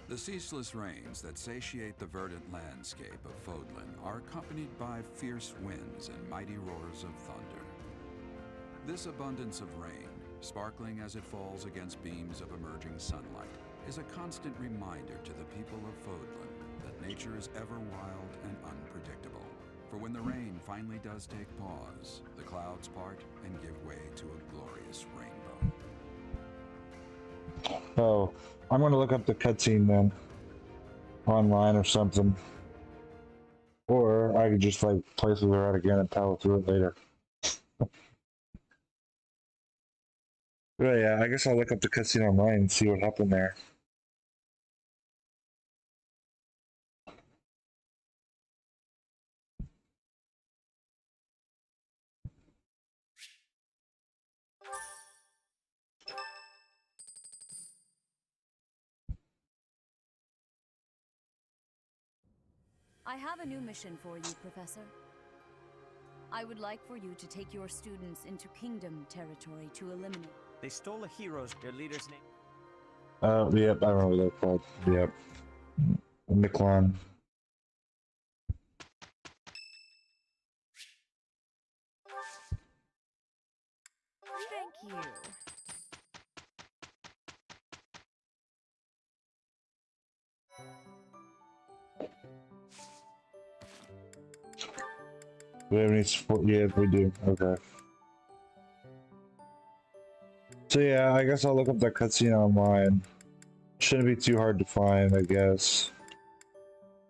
The ceaseless rains that satiate the verdant landscape of Fodlan are accompanied by fierce winds and mighty roars of thunder. This abundance of rain, sparkling as it falls against beams of emerging sunlight, is a constant reminder to the people of Fodlan that nature is ever wild and unpredictable. For when the rain finally does take pause, the clouds part and give way to a glorious rainbow. Oh, I'm gonna look up the cutscene then. Online or something. Or I could just like play through the route again and power through it later. But yeah, I guess I'll look up the cutscene online and see what happened there. I have a new mission for you, Professor. I would like for you to take your students into Kingdom territory to eliminate. They stole a hero's, their leader's name. Yep, I remember what they're called. Yep. Miklon. Thank you. Do we have any support? Yeah, we do. Okay. So yeah, I guess I'll look up that cutscene online. Shouldn't be too hard to find, I guess.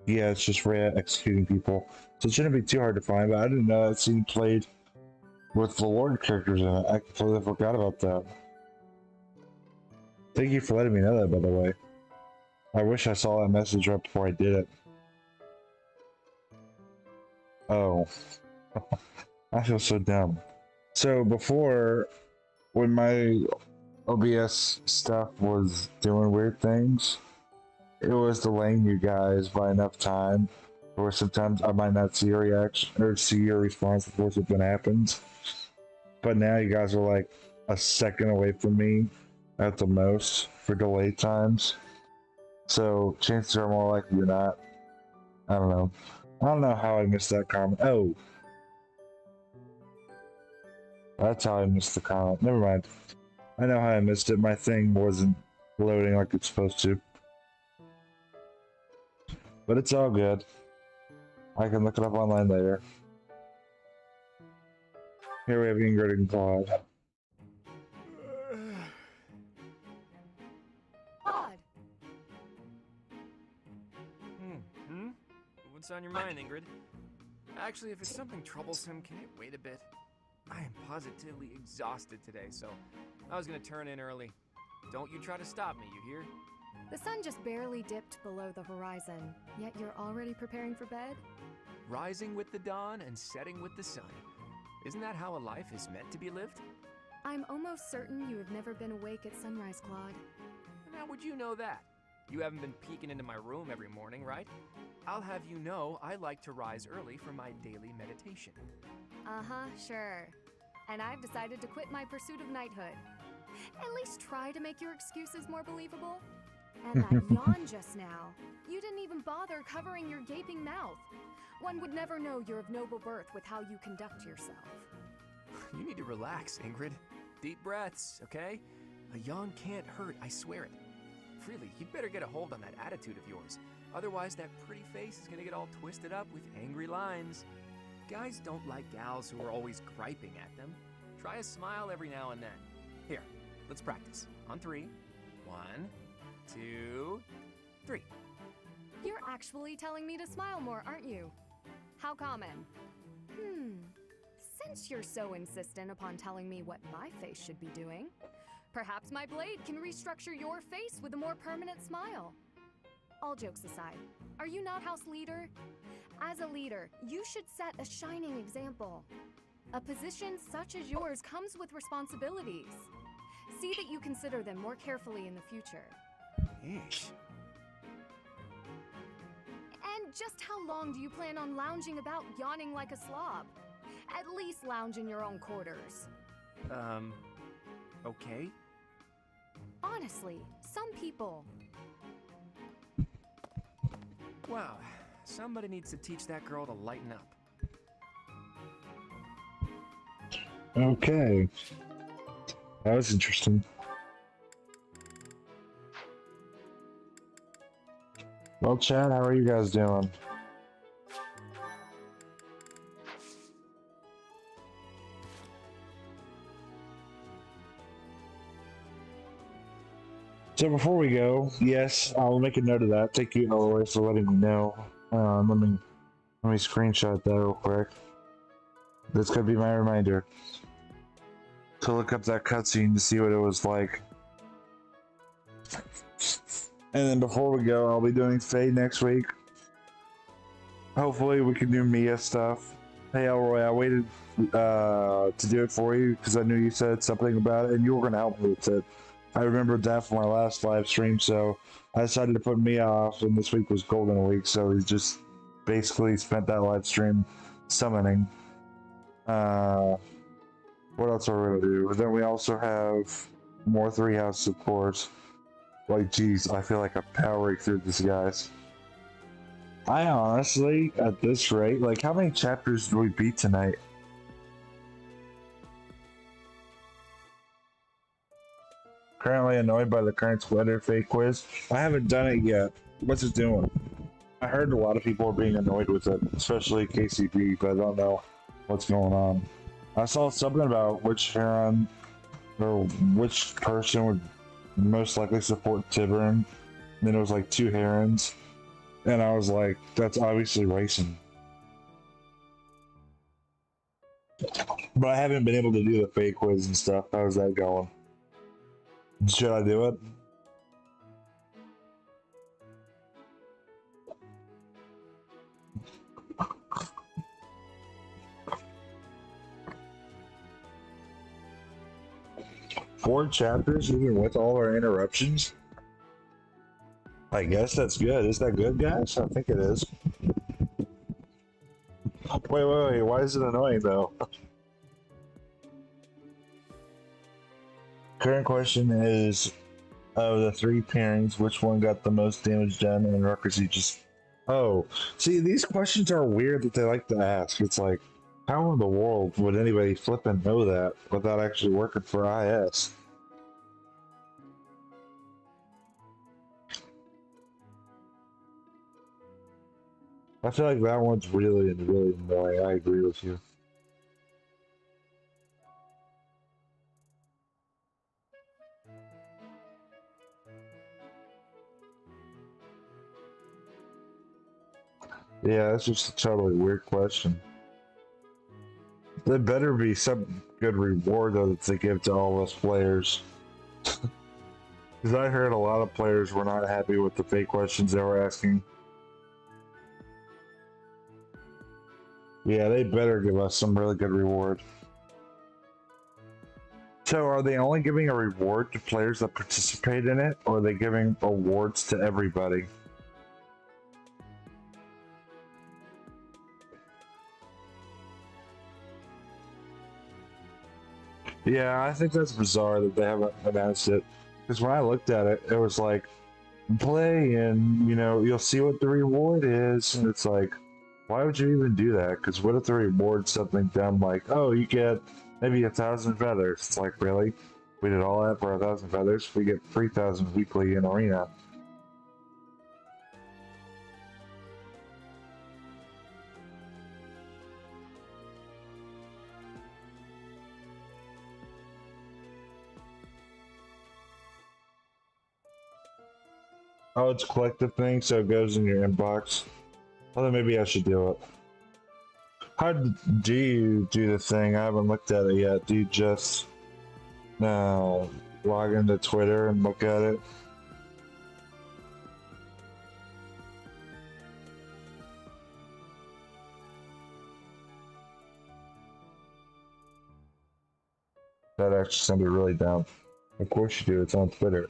Yeah, it's just Rhea executing people. So it shouldn't be too hard to find, but I didn't know that scene played with the Lord characters in it. I completely forgot about that. Thank you for letting me know that, by the way. I wish I saw that message right before I did it. Oh. I feel so dumb. So before, when my OBS stuff was doing weird things, it was delaying you guys by enough time, or sometimes I might not see your reaction or see your response before something happens. But now you guys are like a second away from me at the most for delay times. So chances are more likely you're not. I don't know. I don't know how I missed that comment. Oh. That's how I missed the comment. Never mind. I know how I missed it. My thing wasn't loading like it's supposed to. But it's all good. I can look it up online later. Here we have Ingrid and Claude. Claude! What's on your mind, Ingrid? Actually, if it's something troublesome, can it wait a bit? I am positively exhausted today, so I was gonna turn in early. Don't you try to stop me, you hear? The sun just barely dipped below the horizon, yet you're already preparing for bed? Rising with the dawn and setting with the sun. Isn't that how a life is meant to be lived? I'm almost certain you have never been awake at sunrise, Claude. And how would you know that? You haven't been peeking into my room every morning, right? I'll have you know I like to rise early for my daily meditation. Uh-huh, sure. And I've decided to quit my pursuit of knighthood. At least try to make your excuses more believable. And that yawn just now. You didn't even bother covering your gaping mouth. One would never know you're of noble birth with how you conduct yourself. You need to relax, Ingrid. Deep breaths, okay? A yawn can't hurt, I swear it. Freely, you'd better get a hold on that attitude of yours. Otherwise, that pretty face is gonna get all twisted up with angry lines. Guys don't like gals who are always griping at them. Try a smile every now and then. Here, let's practice. On 3. 1, 2, 3. You're actually telling me to smile more, aren't you? How common? Since you're so insistent upon telling me what my face should be doing, perhaps my blade can restructure your face with a more permanent smile. All jokes aside, are you not house leader? As a leader, you should set a shining example. A position such as yours comes with responsibilities. See that you consider them more carefully in the future. Yeesh. And just how long do you plan on lounging about yawning like a slob? At least lounge in your own quarters. Okay. Honestly, some people. Wow, somebody needs to teach that girl to lighten up. Okay. That was interesting. Well, Chad, how are you guys doing? So before we go, yes, I'll make a note of that. Thank you, Elroy, for letting me know. Let me screenshot that real quick. This could be my reminder to look up that cutscene to see what it was like. And then before we go, I'll be doing Fade next week. Hopefully we can do Mia stuff. Hey Elroy, I waited to do it for you because I knew you said something about it and you were going to help me with it. I remembered that from our last live stream, so I decided to put Mia off, and this week was Golden Week, so we just basically spent that live stream summoning. What else are we going to do? Then we also have more 3 houses, of course. Like, geez, I feel like I'm powering through this, guys. I honestly, at this rate, like, how many chapters do we beat tonight? Currently annoyed by the current Splitter Fate quiz. I haven't done it yet. What's it doing? I heard a lot of people are being annoyed with it, especially KCP, but I don't know what's going on. I saw something about which Heron, or which person would most likely support Tiburn. And then it was like 2 Herons. And I was like, that's obviously racing. But I haven't been able to do the fake quiz and stuff. How's that going? Should I do it? Four chapters even with all our interruptions? I guess that's good. Is that good, guys? I think it is. Wait. Why is it annoying, though? Current question is, of the 3 pairings, which one got the most damage done and records just... Oh, see, these questions are weird that they like to ask. It's like, how in the world would anybody flip and know that without actually working for IS? I feel like that one's really annoying. I agree with you. Yeah, that's just a totally weird question. There better be some good reward though that they give to all us players. Because I heard a lot of players were not happy with the fake questions they were asking. Yeah, they better give us some really good reward. So are they only giving a reward to players that participate in it, or are they giving awards to everybody? Yeah, I think that's bizarre that they haven't announced it. Because when I looked at it, it was like, play and, you know, you'll see what the reward is. And it's like, why would you even do that? Because what if the reward's something dumb like, oh, you get maybe 1,000 feathers? It's like, really? We did all that for 1,000 feathers? We get 3,000 weekly in Arena. Oh, it's a collective thing, so it goes in your inbox. Well, then maybe I should do it. How do you do the thing? I haven't looked at it yet. Do you just log into Twitter and look at it? That actually sounded really dumb. Of course you do. It's on Twitter.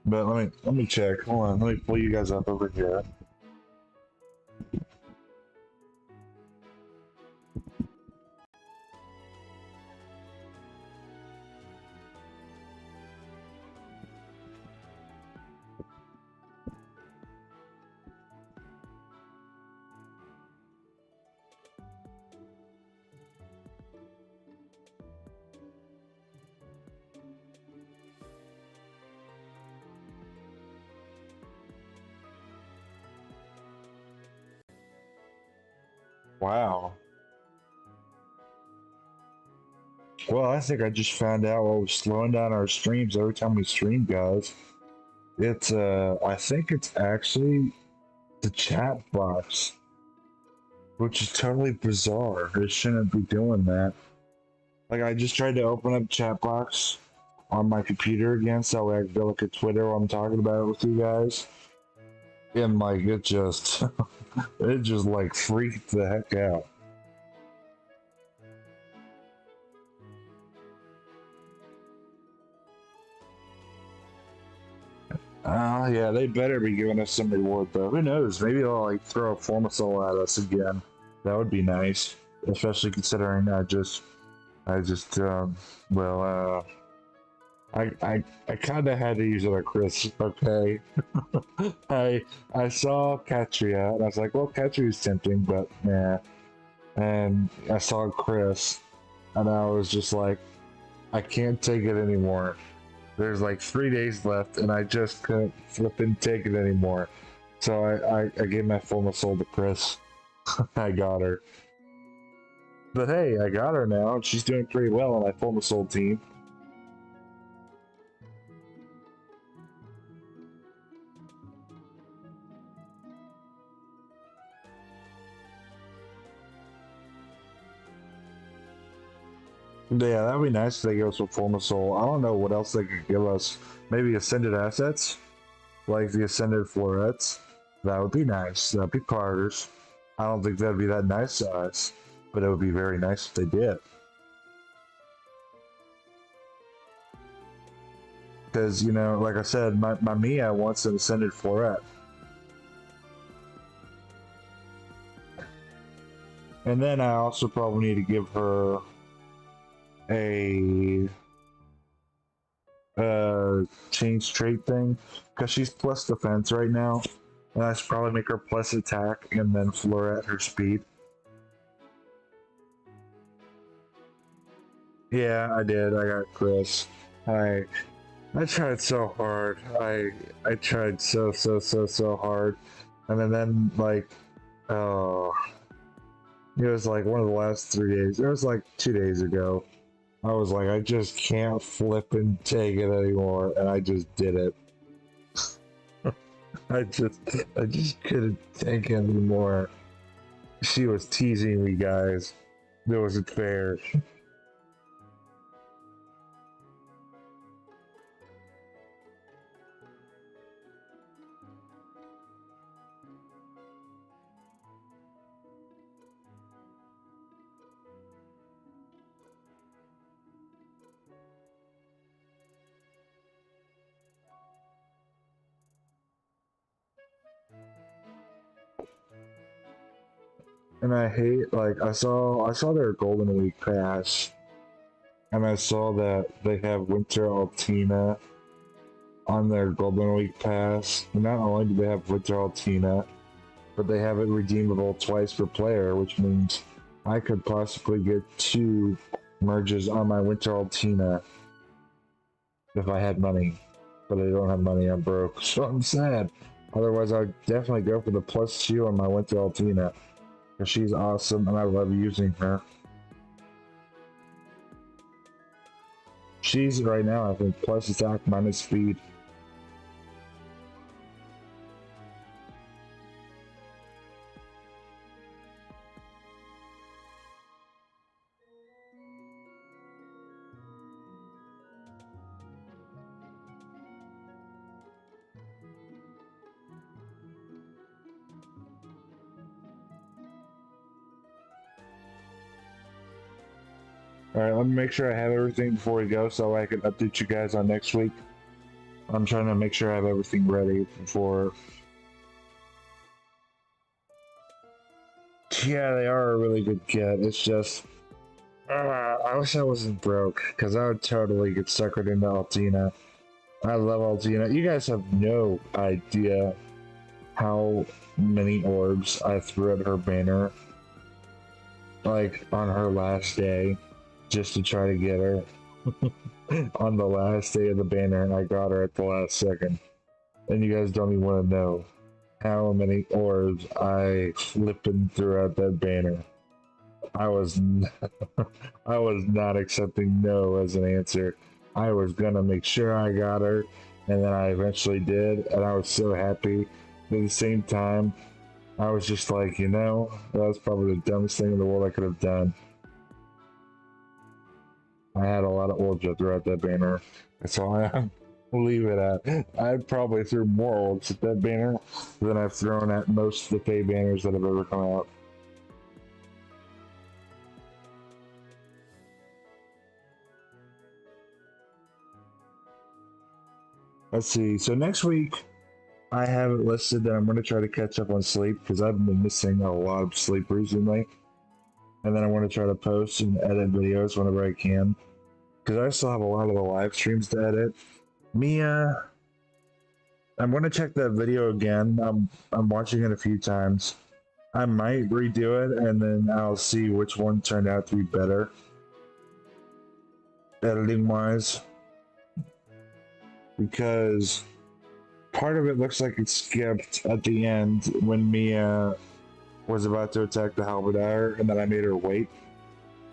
But let me check. Hold on. Let me pull you guys up over here. Wow. Well, I think I just found out what was slowing down our streams every time we stream, guys. It's I think it's actually the chat box, which is totally bizarre. It shouldn't be doing that. Like, I just tried to open up chat box on my computer again, so I can go look at Twitter while I'm talking about it with you guys. And like, it just, it just like freaked the heck out. Yeah, they better be giving us some reward though. Who knows? Maybe they'll like throw a Formisoul at us again. That would be nice, especially considering well, I kind of had to use it on Chris. Okay, I saw Katria and I was like, well, Katria's tempting, but nah. And I saw Chris, and I was just like, I can't take it anymore. There's like 3 days left, and I just couldn't flipping take it anymore. So I gave my full soul to Chris. I got her. But hey, I got her now, and she's doing pretty well on my full soul team. Yeah, that'd be nice if they give us a Form of Soul. I don't know what else they could give us. Maybe Ascended Assets? Like the Ascended Florets? That would be nice. That'd be Carter's. I don't think that'd be that nice to us, but it would be very nice if they did. Because, you know, like I said, my Mia wants an Ascended Floret. And then I also probably need to give her a change trait thing, because she's plus defense right now, and I should probably make her plus attack and then Floret her speed. Yeah, I did. I got Chris. I tried so hard. I tried so hard, and then like, oh, it was like one of the last 3 days. It was like 2 days ago. I was like, I just can't flip and take it anymore, and I just did it. I just couldn't take it anymore. She was teasing me, guys. It wasn't fair. And I hate, like, I saw their Golden Week pass, and I saw that they have Winter Altina on their Golden Week pass. And not only do they have Winter Altina, but they have it redeemable twice per player, which means I could possibly get 2 merges on my Winter Altina if I had money. But I don't have money, I'm broke, so I'm sad. Otherwise, I would definitely go for the +2 on my Winter Altina. She's awesome, and I love using her. She's right now, I think, plus attack minus speed. Alright, let me make sure I have everything before we go so I can update you guys on next week. I'm trying to make sure I have everything ready before... Yeah, they are a really good kit. It's just... I wish I wasn't broke, because I would totally get suckered into Altina. I love Altina. You guys have no idea how many orbs I threw at her banner, like, on her last day, just to try to get her. On the last day of the banner, and I got her at the last second. And you guys don't even want to know how many orbs I flipping threw at that banner. I was not accepting no as an answer. I was gonna make sure I got her, and then I eventually did, and I was so happy. But at the same time, I was just like, you know, that was probably the dumbest thing in the world I could have done. I had a lot of orbs I threw at that banner. That's all I will leave it at. I probably threw more orbs at that banner than I've thrown at most of the Fey banners that have ever come out. Let's see. So next week, I have it listed that I'm going to try to catch up on sleep because I've been missing a lot of sleep recently. And then I want to try to post and edit videos whenever I can because I still have a lot of the live streams to edit. Mia, I'm going to check that video again. I'm watching it a few times. I might redo it and then I'll see which one turned out to be better editing wise. Because part of it looks like it skipped at the end when Mia was about to attack the halberdier and then I made her wait.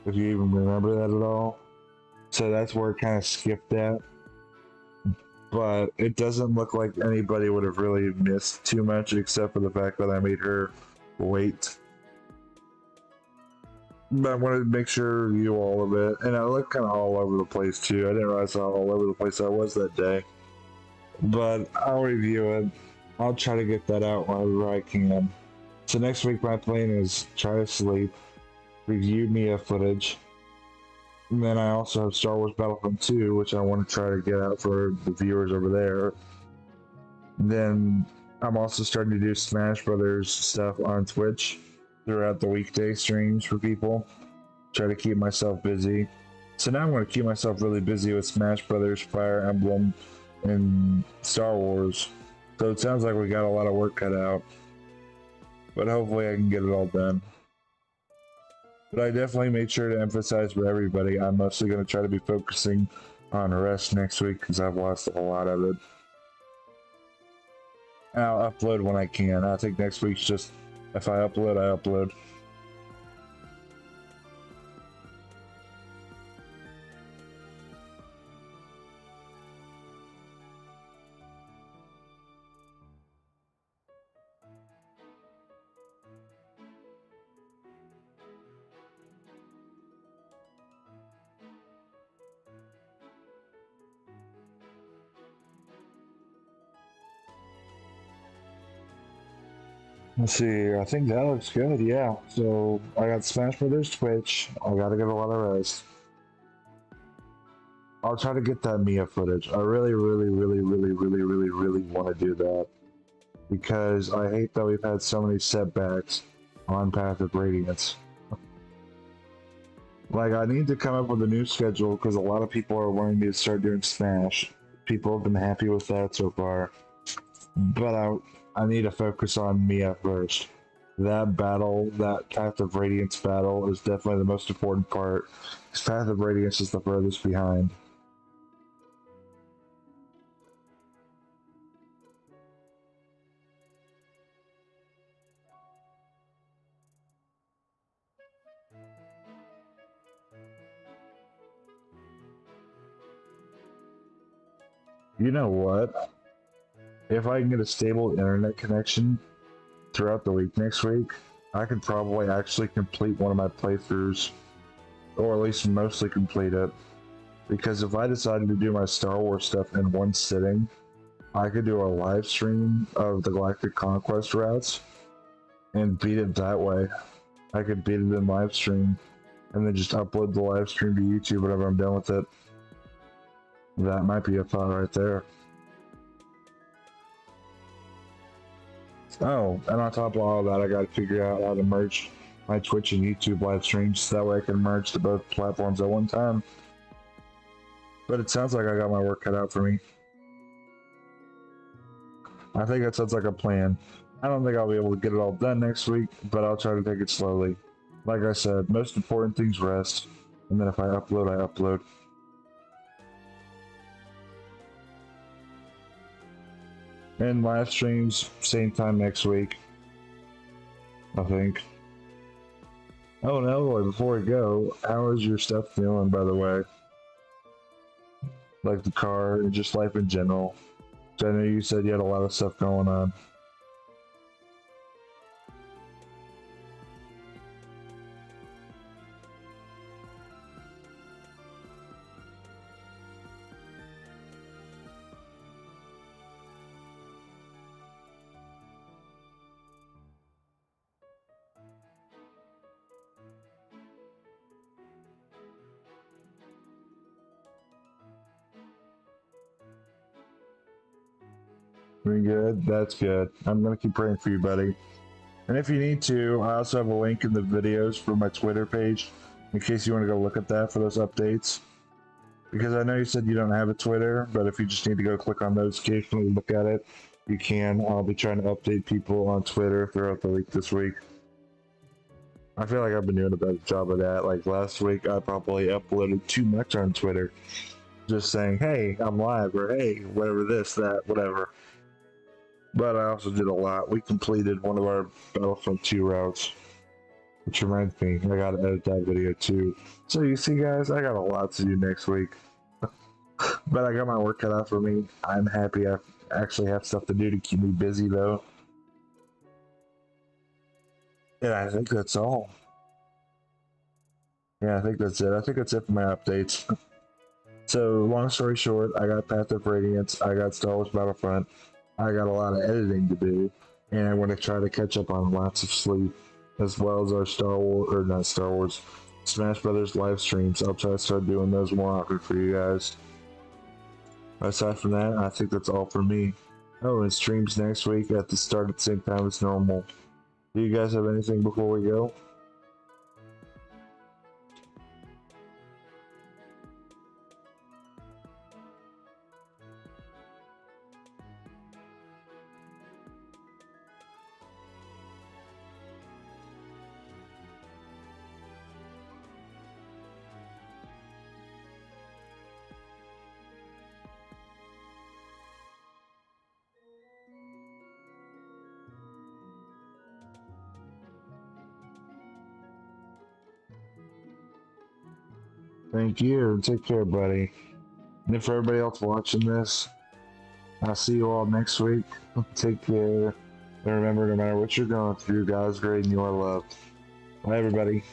If you even remember that at all. So that's where it kind of skipped at. But it doesn't look like anybody would have really missed too much except for the fact that I made her wait. But I wanted to make sure to review all of it. And I looked kind of all over the place too. I didn't realize how all over the place I was that day. But I'll review it. I'll try to get that out whenever I can. So next week my plan is try to sleep, review Mia footage, and then I also have Star Wars Battlefront 2, which I want to try to get out for the viewers over there. Then I'm also starting to do Smash Brothers stuff on Twitch throughout the weekday streams for people. Try to keep myself busy. So now I'm going to keep myself really busy with Smash Brothers, Fire Emblem, and Star Wars. So it sounds like we got a lot of work cut out. But hopefully I can get it all done. But I definitely made sure to emphasize for everybody, I'm mostly going to try to be focusing on rest next week because I've lost a lot of it. And I'll upload when I can. I think next week's just, if I upload, I upload. Let's see, I think that looks good, yeah. So, I got Smash Brothers Twitch. I gotta get a lot of rest. I'll try to get that Mia footage. I really want to do that. Because I hate that we've had so many setbacks on Path of Radiance. Like, I need to come up with a new schedule because a lot of people are wanting me to start doing Smash. People have been happy with that so far. But I need to focus on Mia first. That battle, that Path of Radiance battle, is definitely the most important part. Because Path of Radiance is the furthest behind. You know what? If I can get a stable internet connection throughout the week next week, I could probably actually complete one of my playthroughs, or at least mostly complete it. Because if I decided to do my Star Wars stuff in one sitting, I could do a live stream of the Galactic Conquest routes and beat it that way. I could beat it in live stream and then just upload the live stream to YouTube whenever I'm done with it. That might be a thought right there. Oh, and on top of all that, I got to figure out how to merge my Twitch and YouTube live streams so that way I can merge to both platforms at one time. But it sounds like I got my work cut out for me. I think that sounds like a plan. I don't think I'll be able to get it all done next week, but I'll try to take it slowly. Like I said, most important things rest, and then if I upload, I upload. And live streams, same time next week, I think. Oh, and Elroy, before we go, how is your stuff feeling, by the way? Like the car and just life in general. I know you said you had a lot of stuff going on. Doing good? That's good. I'm gonna keep praying for you, buddy. And if you need to, I also have a link in the videos for my Twitter page in case you want to go look at that for those updates. Because I know you said you don't have a Twitter, but if you just need to go click on notification and look at it, you can. I'll be trying to update people on Twitter throughout the week this week. I feel like I've been doing a better job of that. Like last week, I probably uploaded too much on Twitter. Just saying, hey, I'm live, or hey, whatever this, that, whatever. But I also did a lot. We completed one of our Battlefront 2 routes. Which reminds me, I gotta edit that video too. So you see guys, I got a lot to do next week. But I got my work cut out for me. I'm happy I actually have stuff to do to keep me busy though. And I think that's all. Yeah, I think that's it. I think that's it for my updates. So long story short, I got Path of Radiance, I got Star Wars Battlefront, I got a lot of editing to do, and I want to try to catch up on lots of sleep, as well as our Smash Brothers live streams. I'll try to start doing those more often for you guys. Aside from that, I think that's all for me. Oh, and streams next week at the start at the same time as normal. Do you guys have anything before we go? Thank you. Take care, buddy. And for everybody else watching this, I'll see you all next week. Take care. And remember, no matter what you're going through, God's great and you are loved. Bye, everybody.